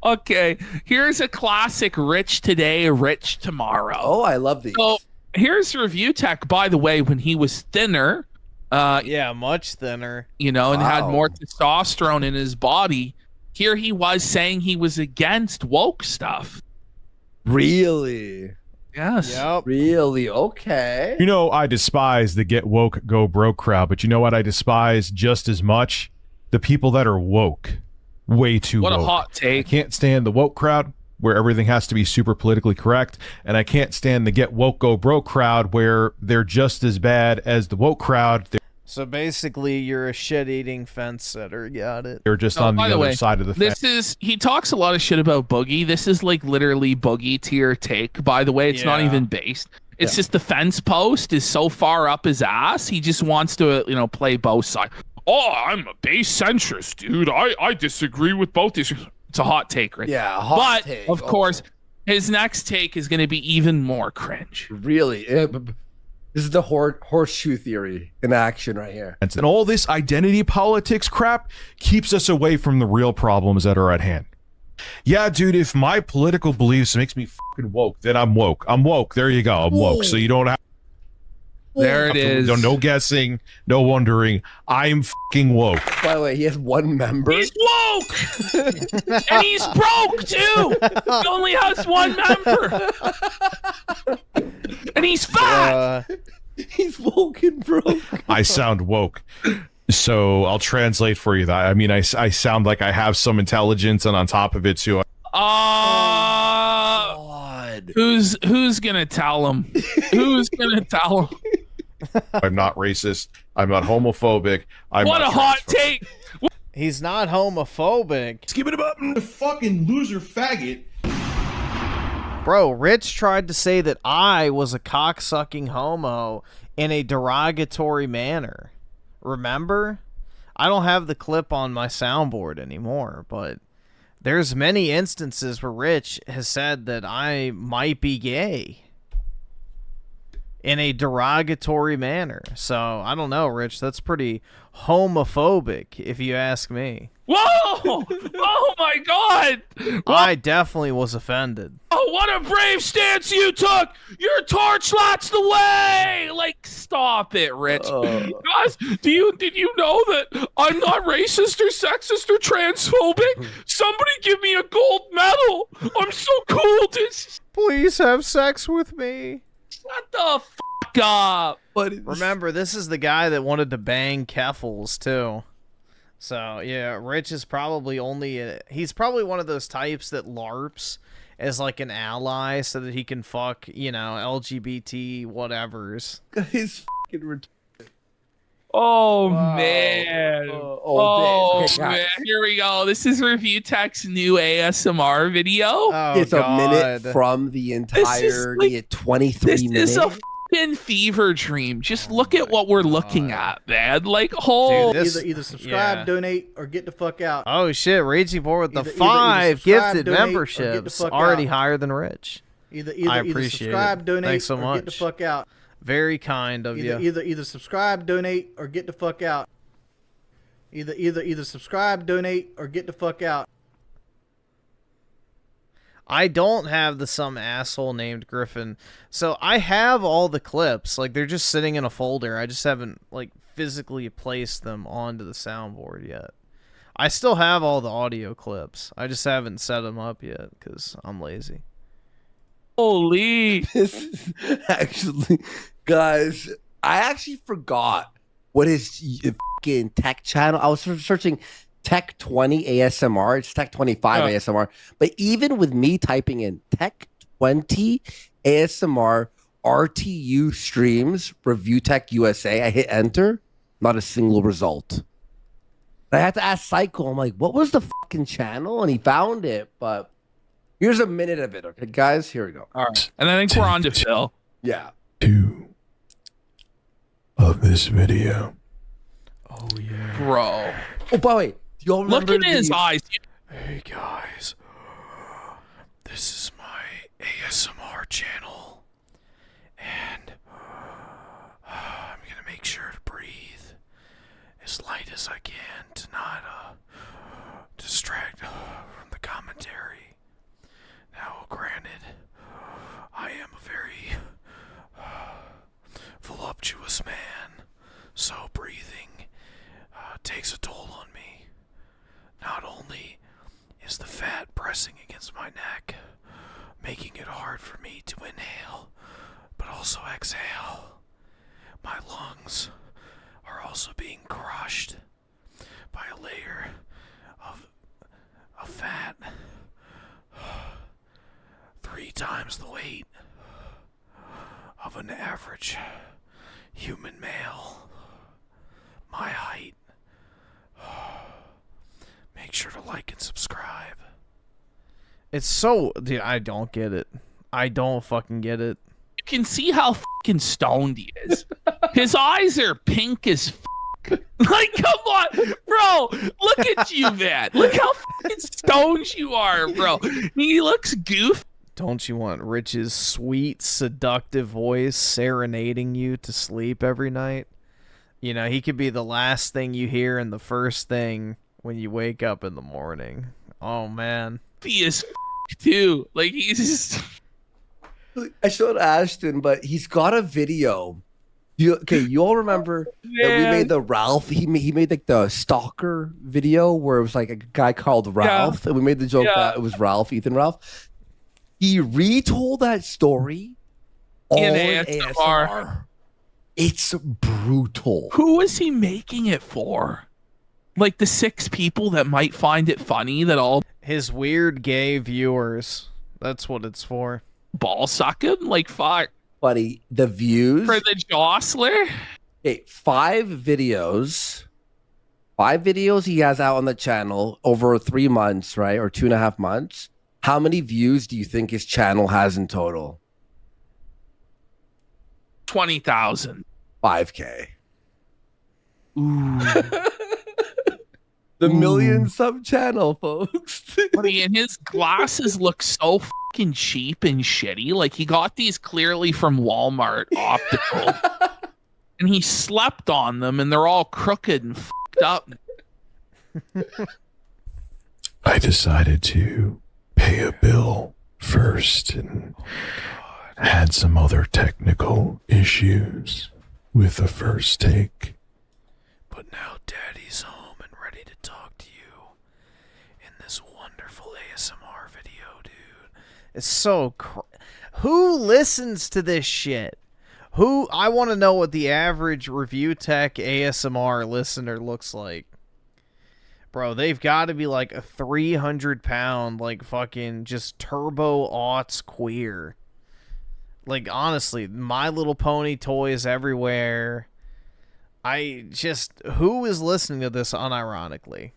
[SPEAKER 5] Okay, here's a classic: rich today, rich tomorrow.
[SPEAKER 19] Oh, I love these.
[SPEAKER 5] So here's Review Tech. By the way, when he was thinner.
[SPEAKER 2] Yeah, much thinner.
[SPEAKER 5] And had more testosterone in his body. Here he was saying he was against woke stuff.
[SPEAKER 19] Really?
[SPEAKER 5] Yes.
[SPEAKER 2] Yep.
[SPEAKER 19] Really? Okay.
[SPEAKER 23] You know, I despise the get woke, go broke crowd, but you know what I despise just as much? The people that are woke. Way too woke.
[SPEAKER 5] What a hot take.
[SPEAKER 23] I can't stand the woke crowd where everything has to be super politically correct, and I can't stand the get woke, go broke crowd where they're just as bad as the woke crowd.
[SPEAKER 2] So basically, you're a shit-eating fence sitter. Got it.
[SPEAKER 23] They're just on the other side of the fence.
[SPEAKER 5] He talks a lot of shit about Boogie. This is like literally Boogie tier take, by the way. It's not even based. It's just the fence post is so far up his ass. He just wants to, play both sides. Oh, I'm a base centrist, dude. I disagree with both these. It's a hot take, right?
[SPEAKER 19] Yeah,
[SPEAKER 5] hot take. Of course, his next take is going to be even more cringe.
[SPEAKER 19] Really? This is the horseshoe theory in action right here.
[SPEAKER 23] And all this identity politics crap keeps us away from the real problems that are at hand. Yeah, dude, if my political beliefs makes me fucking woke, then I'm woke. I'm woke. There you go. I'm woke. So you don't have...
[SPEAKER 5] There it is.
[SPEAKER 23] No guessing, no wondering. I'm fucking woke.
[SPEAKER 19] By the way, he has 1 member.
[SPEAKER 5] He's woke! And he's broke, too! He only has 1 member! And he's fat!
[SPEAKER 19] He's woke and broke.
[SPEAKER 23] I sound woke. So I'll translate for you that. I mean, I sound like I have some intelligence, and on top of it, too.
[SPEAKER 5] Who's gonna tell him? Who's gonna tell him?
[SPEAKER 23] I'm not racist. I'm not homophobic.
[SPEAKER 5] What a hot take!
[SPEAKER 2] He's not homophobic.
[SPEAKER 23] Skip it up, fucking loser faggot.
[SPEAKER 2] Bro, Rich tried to say that I was a cocksucking homo in a derogatory manner. Remember? I don't have the clip on my soundboard anymore, but there's many instances where Rich has said that I might be gay in a derogatory manner. So, I don't know, Rich. That's pretty homophobic, if you ask me.
[SPEAKER 5] Whoa! Oh my god!
[SPEAKER 2] I definitely was offended.
[SPEAKER 5] Oh, what a brave stance you took! Your torchlight's the way! Like, stop it, Rich. Guys, did you know that I'm not racist or sexist or transphobic? Somebody give me a gold medal! I'm so cool,
[SPEAKER 2] Please have sex with me.
[SPEAKER 5] Shut the fuck up!
[SPEAKER 2] Remember, this is the guy that wanted to bang Keffels, too. So, yeah, Rich is probably he's probably one of those types that LARPs as, like, an ally so that he can fuck, LGBT whatevers.
[SPEAKER 19] He's fucking retarded.
[SPEAKER 5] Oh, man.
[SPEAKER 19] Man.
[SPEAKER 5] Here we go. This is Review Tech's new ASMR video.
[SPEAKER 19] It's a minute from the entirety of 23 minutes.
[SPEAKER 5] fucking fever dream. Just look at what we're looking at, man. Like, oh,
[SPEAKER 12] Either subscribe, donate, or get the fuck out.
[SPEAKER 2] Oh shit, Raging Boy with the
[SPEAKER 12] Either
[SPEAKER 2] 5
[SPEAKER 12] subscribe,
[SPEAKER 2] gifted
[SPEAKER 12] donate, or get the
[SPEAKER 2] memberships,
[SPEAKER 12] fuck
[SPEAKER 2] already
[SPEAKER 12] out.
[SPEAKER 2] higher than Rich. I appreciate
[SPEAKER 12] subscribe,
[SPEAKER 2] it.
[SPEAKER 12] donate,
[SPEAKER 2] Thanks so
[SPEAKER 12] or
[SPEAKER 2] much.
[SPEAKER 12] get the fuck out.
[SPEAKER 2] Very kind of you.
[SPEAKER 12] Either subscribe, donate, or get the fuck out. Either subscribe, donate, or get the fuck out.
[SPEAKER 2] I don't have the some asshole named Griffin. So I have all the clips. Like, they're just sitting in a folder. I just haven't, like, physically placed them onto the soundboard yet. I still have all the audio clips. I just haven't set them up yet because I'm lazy.
[SPEAKER 5] Holy.
[SPEAKER 19] This is actually, guys, I actually forgot what his fucking tech channel. I was searching Tech20 ASMR. It's Tech25 ASMR. But even with me typing in Tech20 ASMR RTU streams review Tech USA, I hit enter. Not a single result. I had to ask Psycho. I'm like, what was the fucking channel? And he found it. But here's a minute of it. Okay, guys, here we go.
[SPEAKER 5] All right. And I think we're on to Phil.
[SPEAKER 19] Yeah.
[SPEAKER 23] Of this video.
[SPEAKER 2] Oh yeah,
[SPEAKER 5] bro.
[SPEAKER 19] Oh, by the way, do y'all
[SPEAKER 5] Look
[SPEAKER 19] remember
[SPEAKER 5] at his eyes.
[SPEAKER 23] Hey guys, this is my ASMR channel, and I'm gonna make sure to breathe as light as I can to not distract from the commentary. Now, granted, I am a very voluptuous man, so breathing takes a toll on me. Not only is the fat pressing against my neck, making it hard for me to inhale, but also exhale. My lungs are also being crushed by a layer of fat 3 times the weight of an average human male. My height. Make sure to like and subscribe.
[SPEAKER 2] It's so... Dude, I don't get it. I don't fucking get it.
[SPEAKER 5] You can see how fucking stoned he is. His eyes are pink as fuck. Like, come on, bro. Look at you, man. Look how fucking stoned you are, bro. He looks goofy.
[SPEAKER 2] Don't you want Rich's sweet, seductive voice serenading you to sleep every night? You know, he could be the last thing you hear and the first thing when you wake up in the morning. Oh, man.
[SPEAKER 5] He is too. Like, he's just...
[SPEAKER 19] I showed Ashton, but he's got a video. You all remember that we made the Ralph? He made like the stalker video where it was like a guy called Ralph, and we made the joke that it was Ralph, Ethan Ralph. He retold that story
[SPEAKER 5] in
[SPEAKER 19] ASMR. It's brutal.
[SPEAKER 5] Who is he making it for? Like the 6 people that might find it funny that all...
[SPEAKER 2] His weird gay viewers. That's what it's for.
[SPEAKER 5] Ball suck him? Like, fuck.
[SPEAKER 19] Buddy, the views...
[SPEAKER 5] For the jostler?
[SPEAKER 19] Okay, 5 videos. 5 videos he has out on the channel over 3 months, right? Or 2.5 months. How many views do you think his channel has in total?
[SPEAKER 5] 20,000.
[SPEAKER 19] 5K.
[SPEAKER 5] Ooh.
[SPEAKER 19] The million sub channel, folks.
[SPEAKER 5] And his glasses look so fucking cheap and shitty. Like, he got these clearly from Walmart optical. And he slept on them, and they're all crooked and fucked up.
[SPEAKER 23] I decided to pay a bill first and had some other technical issues with the first take. But now Daddy's home and ready to talk to you in this wonderful ASMR video, dude.
[SPEAKER 2] It's so... Who listens to this shit? Who... I want to know what the average Review Tech ASMR listener looks like. Bro, they've got to be like a 300-pound, like, fucking just turbo-aughts queer. Like, honestly, My Little Pony toys everywhere. I just... Who is listening to this unironically?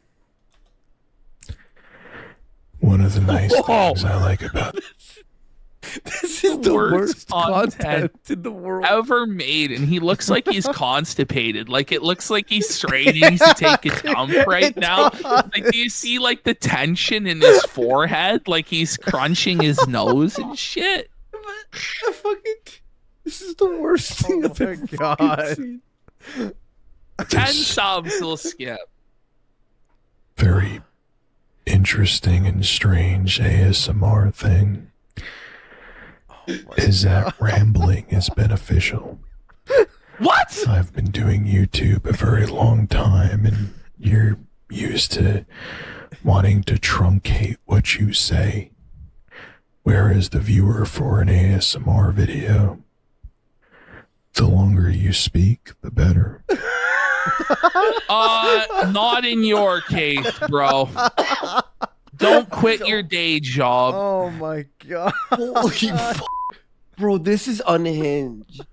[SPEAKER 23] One of the nice things I like about
[SPEAKER 19] This is the worst
[SPEAKER 5] content
[SPEAKER 19] in the world
[SPEAKER 5] ever made, and he looks like he's constipated. Like it looks like he's straining to take a dump right now. Like, do you see like the tension in his forehead? Like he's crunching his nose and shit.
[SPEAKER 19] This is the worst thing I've ever fucking seen.
[SPEAKER 5] 10 subs will skip.
[SPEAKER 23] Very interesting and strange ASMR thing is that rambling is beneficial.
[SPEAKER 5] What?
[SPEAKER 23] I've been doing YouTube a very long time, and you're used to wanting to truncate what you say, whereas the viewer for an ASMR video, the longer you speak, the better.
[SPEAKER 5] Not in your case, bro. Don't quit your day job.
[SPEAKER 12] Oh my god.
[SPEAKER 19] Holy fuck. Bro, this is unhinged.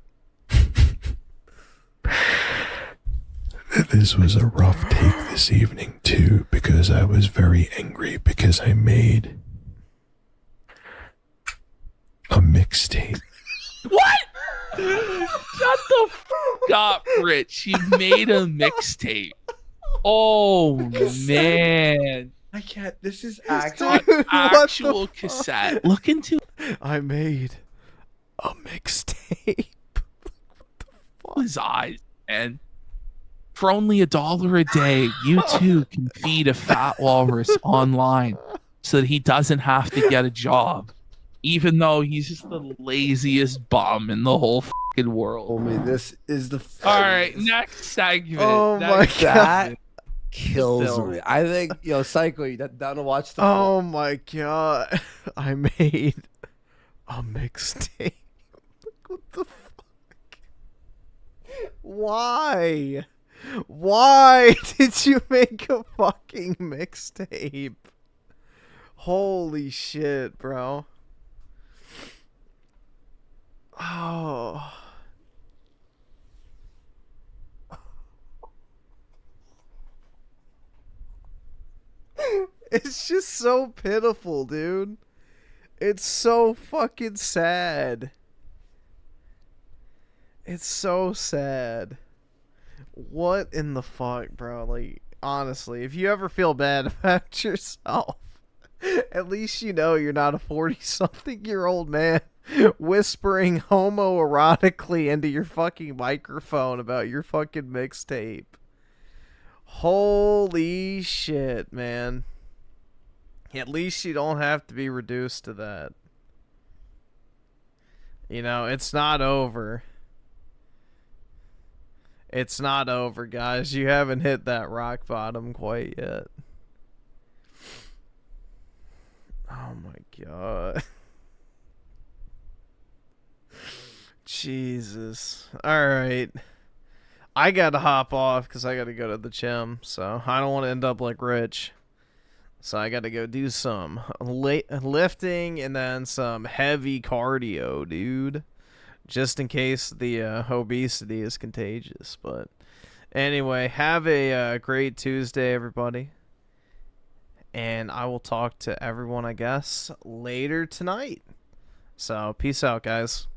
[SPEAKER 23] This was a rough take this evening, too, because I was very angry because I made a mixtape.
[SPEAKER 5] What? Shut the fuck up, Rich. You made a mixtape. Oh, man.
[SPEAKER 19] I can't. This is
[SPEAKER 5] actual cassette. Look into
[SPEAKER 12] I made a mixtape.
[SPEAKER 5] his eyes, man. For only $1 a day, you too can feed a fat walrus online so that he doesn't have to get a job, even though he's just the laziest bum in the whole fucking world.
[SPEAKER 19] Oh man, this is the.
[SPEAKER 5] All right, next segment.
[SPEAKER 12] Oh my
[SPEAKER 5] Next
[SPEAKER 12] god.
[SPEAKER 5] segment.
[SPEAKER 19] Kills me. I think, Psycho, you down to watch the.
[SPEAKER 12] Oh my god. I made a mixtape. What the fuck? Why? Why did you make a fucking mixtape? Holy shit, bro. Oh. It's just so pitiful, dude. It's so fucking sad. It's so sad. What in the fuck, bro? Like, honestly, if you ever feel bad about yourself, at least you know you're not a 40-something-year-old man whispering homoerotically into your fucking microphone about your fucking mixtape. Holy shit, man. At least you don't have to be reduced to that. You know, it's not over. It's not over, guys. You haven't hit that rock bottom quite yet. Oh my god. Jesus. Alright. I gotta hop off because I gotta go to the gym, so I don't want to end up like Rich. So I gotta go do some lifting and then some heavy cardio, dude. Just in case the obesity is contagious. But anyway, have a great Tuesday, everybody. And I will talk to everyone, I guess, later tonight. So peace out, guys.